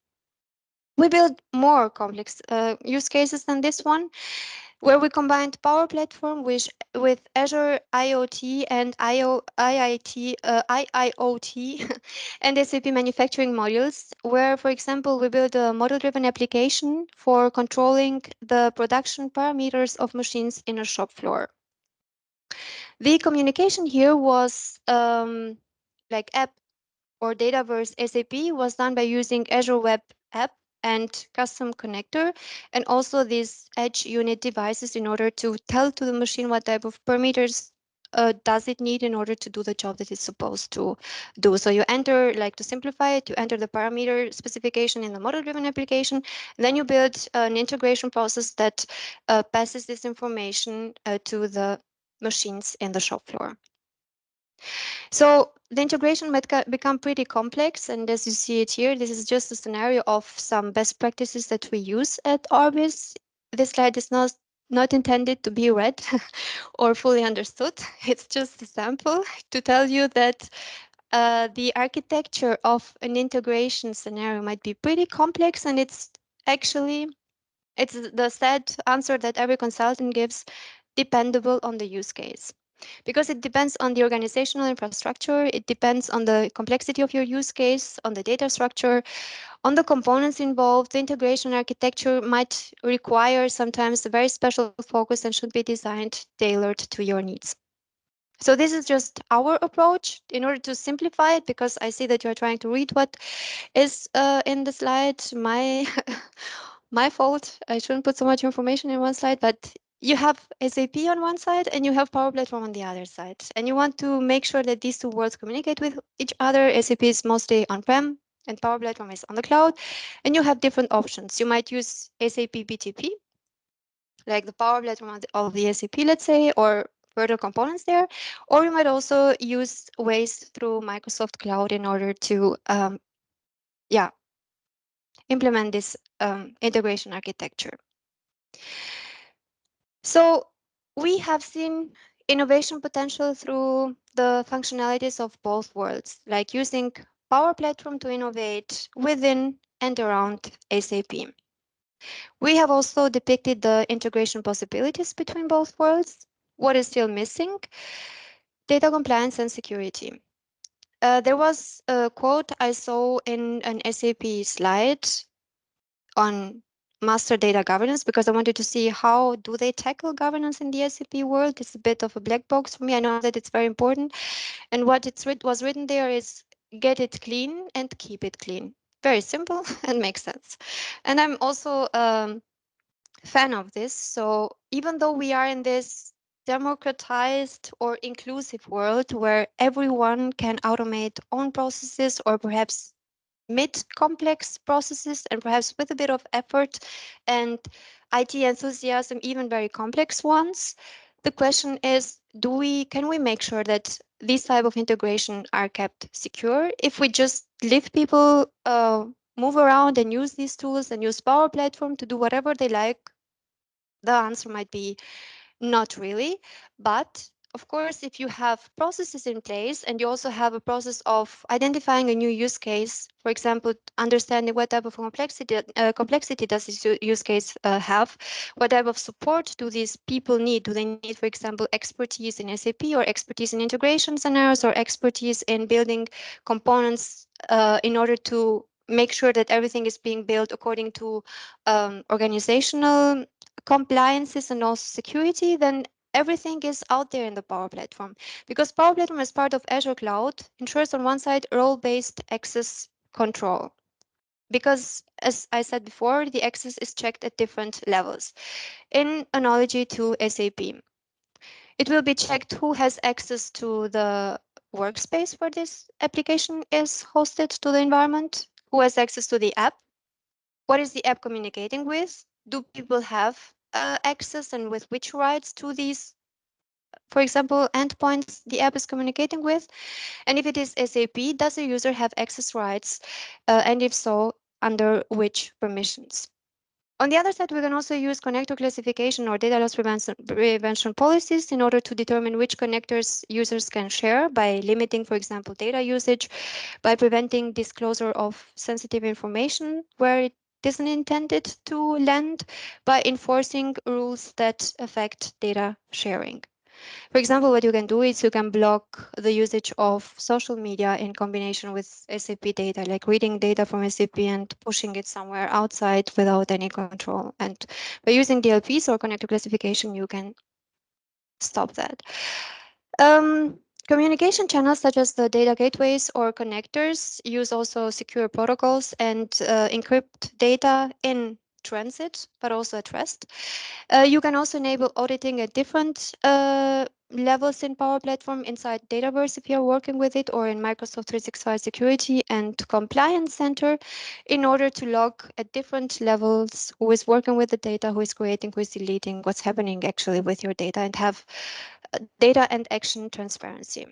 We build more complex use cases than this one, where we combined Power Platform with Azure IoT and IIoT and SAP manufacturing modules, where, for example, we build a model-driven application for controlling the production parameters of machines in a shop floor. The communication here was like app or Dataverse SAP was done by using Azure Web App and custom connector, and also these edge unit devices in order to tell to the machine what type of parameters does it need in order to do the job that it's supposed to do. So you enter, like to simplify it, you enter the parameter specification in the model-driven application, and then you build an integration process that passes this information to the machines in the shop floor. So the integration might become pretty complex, and as you see it here, this is just a scenario of some best practices that we use at Orbis. This slide is not intended to be read or fully understood. It's just a sample to tell you that the architecture of an integration scenario might be pretty complex, and it's the sad answer that every consultant gives, dependable on the use case. Because it depends on the organizational infrastructure, it depends on the complexity of your use case, on the data structure, on the components involved. The integration architecture might require sometimes a very special focus and should be designed tailored to your needs. So this is just our approach in order to simplify it, because I see that you're trying to read what is in the slide. My fault. I shouldn't put so much information in one slide, but you have SAP on one side and you have Power Platform on the other side. And you want to make sure that these two worlds communicate with each other. SAP is mostly on-prem and Power Platform is on the cloud. And you have different options. You might use SAP BTP, like the Power Platform of the SAP, let's say, or further components there. Or you might also use ways through Microsoft Cloud in order to implement this integration architecture. So we have seen innovation potential through the functionalities of both worlds, like using Power Platform to innovate within and around SAP. We have also depicted the integration possibilities between both worlds. What is still missing? Data compliance and security. There was a quote I saw in an SAP slide on master data governance, because I wanted to see how do they tackle governance in the SAP world. It's a bit of a black box for me. I know that it's very important. And what was written there is get it clean and keep it clean. Very simple and makes sense. And I'm also a fan of this. So even though we are in this democratized or inclusive world where everyone can automate own processes or perhaps mid-complex processes and perhaps with a bit of effort and IT enthusiasm, even very complex ones. The question is, can we make sure that these type of integration are kept secure? If we just leave people move around and use these tools and use Power Platform to do whatever they like, the answer might be not really. But of course, if you have processes in place and you also have a process of identifying a new use case, for example, understanding what type of complexity does this use case have, what type of support do these people need? Do they need, for example, expertise in SAP or expertise in integration scenarios or expertise in building components in order to make sure that everything is being built according to organizational compliances and also security? Then everything is out there in the Power Platform, because Power Platform as part of Azure Cloud ensures on one side role-based access control, because as I said before, the access is checked at different levels. In analogy to SAP, it will be checked who has access to the workspace where this application is hosted to the environment, who has access to the app, what is the app communicating with, do people have access and with which rights to these, for example, endpoints the app is communicating with. And if it is SAP, does the user have access rights? And if so, under which permissions? On the other side, we can also use connector classification or data loss prevention policies in order to determine which connectors users can share by limiting, for example, data usage, by preventing disclosure of sensitive information where it isn't intended to land, by enforcing rules that affect data sharing. For example, what you can do is you can block the usage of social media in combination with SAP data, like reading data from SAP and pushing it somewhere outside without any control. And by using DLPs or connector classification, you can stop that. Communication channels such as the data gateways or connectors use also secure protocols and encrypt data in transit, but also at rest. You can also enable auditing at different levels in Power Platform inside Dataverse if you're working with it, or in Microsoft 365 Security and Compliance Center, in order to log at different levels who is working with the data, who is creating, who is deleting, what's happening actually with your data, and have data and action transparency.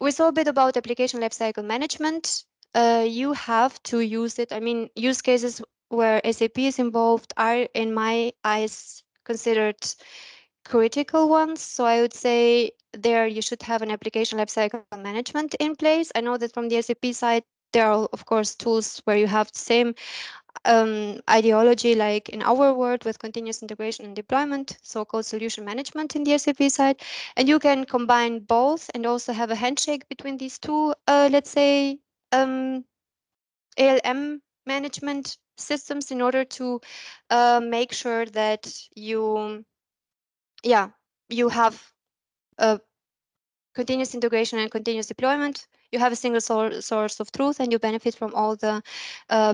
We saw a bit about application lifecycle management. You have to use it. I mean, use cases where SAP is involved are, in my eyes, considered critical ones. So I would say there you should have an application lifecycle management in place. I know that from the SAP side, there are, of course, tools where you have the same ideology like in our world with continuous integration and deployment, so-called solution management in the SAP side. And you can combine both and also have a handshake between these two, let's say, ALM management systems in order to make sure that you have a continuous integration and continuous deployment. You have a single source of truth and you benefit from all the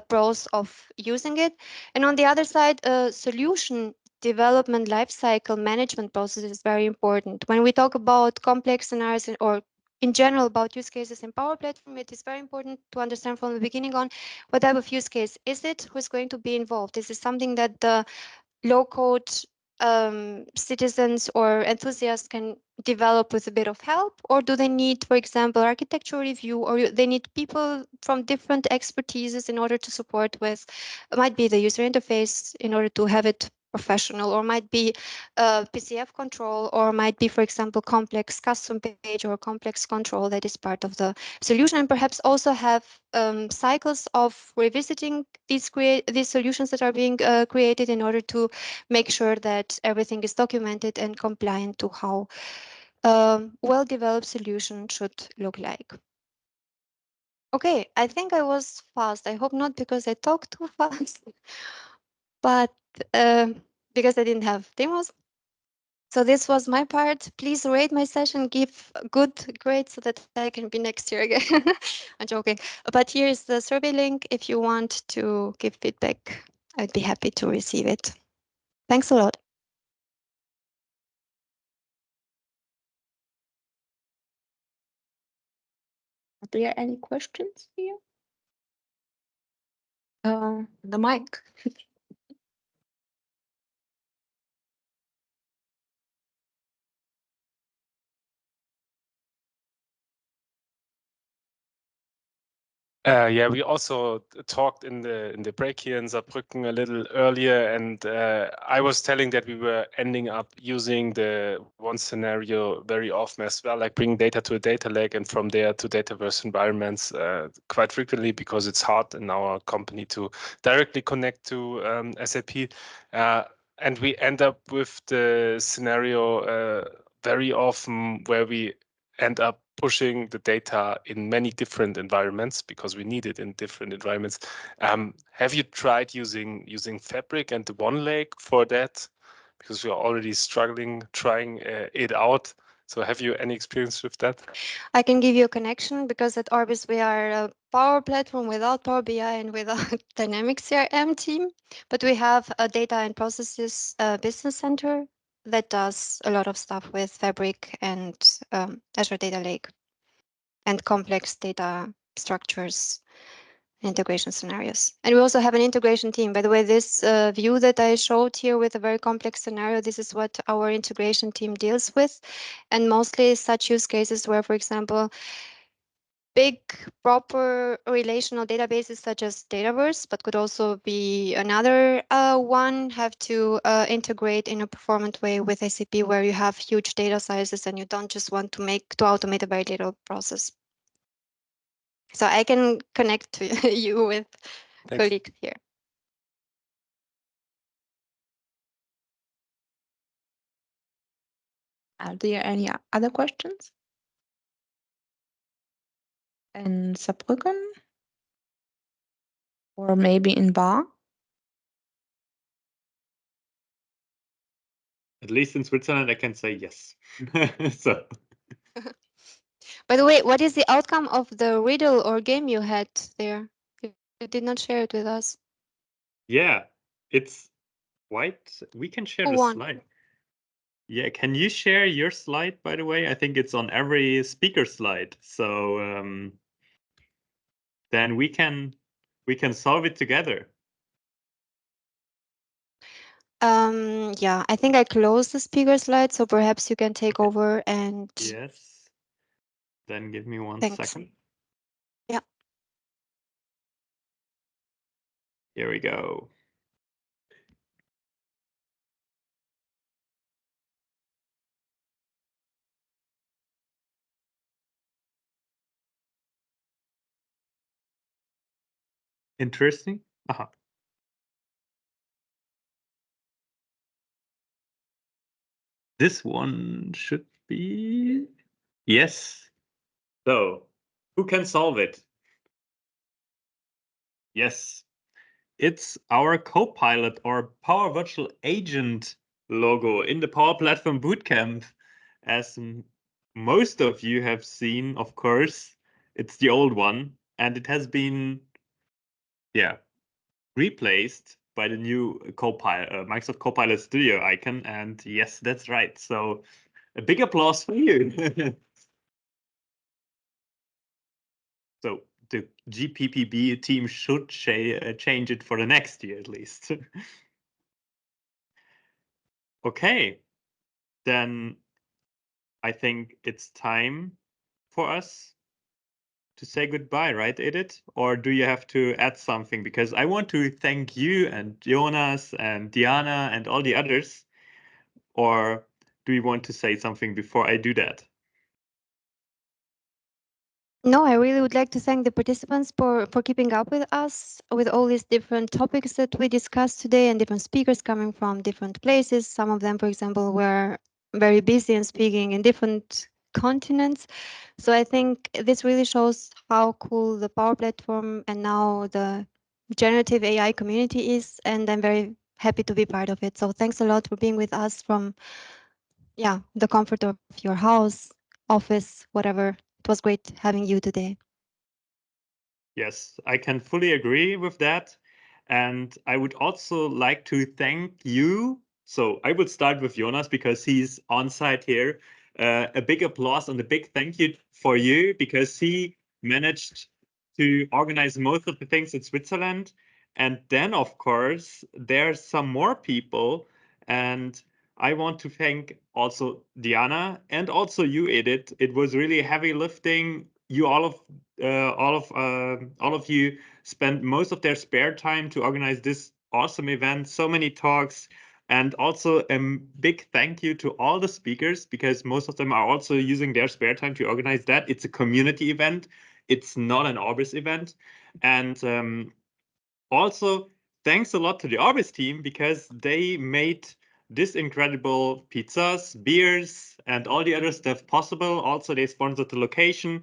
pros of using it. And on the other side, solution development lifecycle management process is very important. When we talk about complex scenarios or in general about use cases in Power Platform, it is very important to understand from the beginning on what type of use case is it, who's going to be involved. Is it something that the low-code citizens or enthusiasts can develop with a bit of help, or do they need, for example, architecture review, or they need people from different expertises in order to support with, might be the user interface in order to have it professional, or might be PCF control, or might be, for example, complex custom page or complex control that is part of the solution, and perhaps also have cycles of revisiting these solutions that are being created in order to make sure that everything is documented and compliant to how well-developed solution should look like. Okay, I think I was fast. I hope not because I talked too fast, but because I didn't have demos. So this was my part. Please rate my session, give good grades so that I can be next year again. I'm joking. But here is the survey link. If you want to give feedback, I'd be happy to receive it. Thanks a lot. Are there any questions here? The mic. Yeah, we also talked in the break here in Saarbrücken a little earlier, and I was telling that we were ending up using the one scenario very often as well, like bringing data to a data lake and from there to Dataverse environments quite frequently because it's hard in our company to directly connect to SAP. And we end up with the scenario very often where we end up pushing the data in many different environments because we need it in different environments. Have you tried using Fabric and the One Lake for that? Because we are already struggling trying it out. So have you any experience with that? I can give you a connection because at Orbis we are a Power Platform without Power BI and without Dynamics CRM team, but we have a data and processes business center that does a lot of stuff with Fabric and Azure Data Lake and complex data structures, integration scenarios. And we also have an integration team. By the way, this view that I showed here with a very complex scenario, this is what our integration team deals with. And mostly such use cases where, for example, big proper relational databases such as Dataverse, but could also be another one, have to integrate in a performant way with SAP where you have huge data sizes and you don't just want to automate a very little process. So I can connect to you with colleagues here. Are there any other questions? In Saarbrücken? Or maybe in Bar? At least in Switzerland, I can say yes. So. By the way, what is the outcome of the riddle or game you had there? You did not share it with us. Yeah, it's white. We can share the slide. Yeah, can you share your slide, by the way? I think it's on every speaker slide. So then we can solve it together. Yeah, I think I closed the speaker slide, so perhaps you can take over and. Yes. Then give me one Thanks. second. Yeah. Here we go. Interesting. This one should be, yes. So who can solve it? Yes, it's our Copilot or Power Virtual Agent logo in the Power Platform Bootcamp. As most of you have seen, of course, it's the old one, and it has been, replaced by the new Copilot, Microsoft Copilot Studio icon. And yes, that's right. So a big applause for you. So the GPPB team should change it for the next year at least. Okay, then I think it's time for us to say goodbye, right, Edith? Or do you have to add something? Because I want to thank you and Jonas and Diana and all the others. Or do you want to say something before I do that? No, I really would like to thank the participants for keeping up with us with all these different topics that we discussed today and different speakers coming from different places. Some of them, for example, were very busy and speaking in different continents. So I think this really shows how cool the Power Platform and now the generative AI community is. And I'm very happy to be part of it. So thanks a lot for being with us from, the comfort of your house, office, whatever. It was great having you today. Yes, I can fully agree with that. And I would also like to thank you. So I would start with Jonas because he's on site here. A big applause and a big thank you for you because he managed to organize most of the things in Switzerland. And then, of course, there's some more people. And I want to thank also Diana and also you, Edith. It was really heavy lifting. You all of you spent most of their spare time to organize this awesome event. So many talks, and also a big thank you to all the speakers because most of them are also using their spare time to organize that. It's a community event. It's not an Orbis event, and also thanks a lot to the Orbis team because they made this incredible pizzas, beers, and all the other stuff possible. Also, they sponsored the location.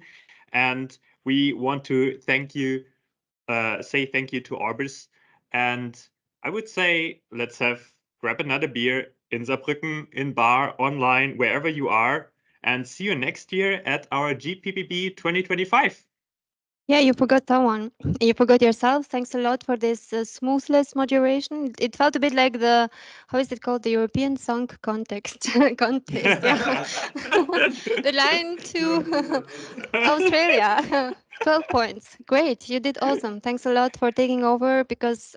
And we want to say thank you to Orbis. And I would say, let's grab another beer in Saarbrücken, in bar, online, wherever you are. And see you next year at our GPPB 2025. Yeah, you forgot someone. You forgot yourself. Thanks a lot for this smoothless moderation. It felt a bit like how is it called? The European Song Contest. Contest, yeah. The line to Australia. 12 points. Great. You did awesome. Thanks a lot for taking over because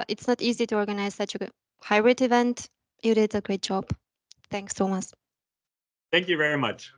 it's not easy to organize such a hybrid event. You did a great job. Thanks, Thomas. Thank you very much.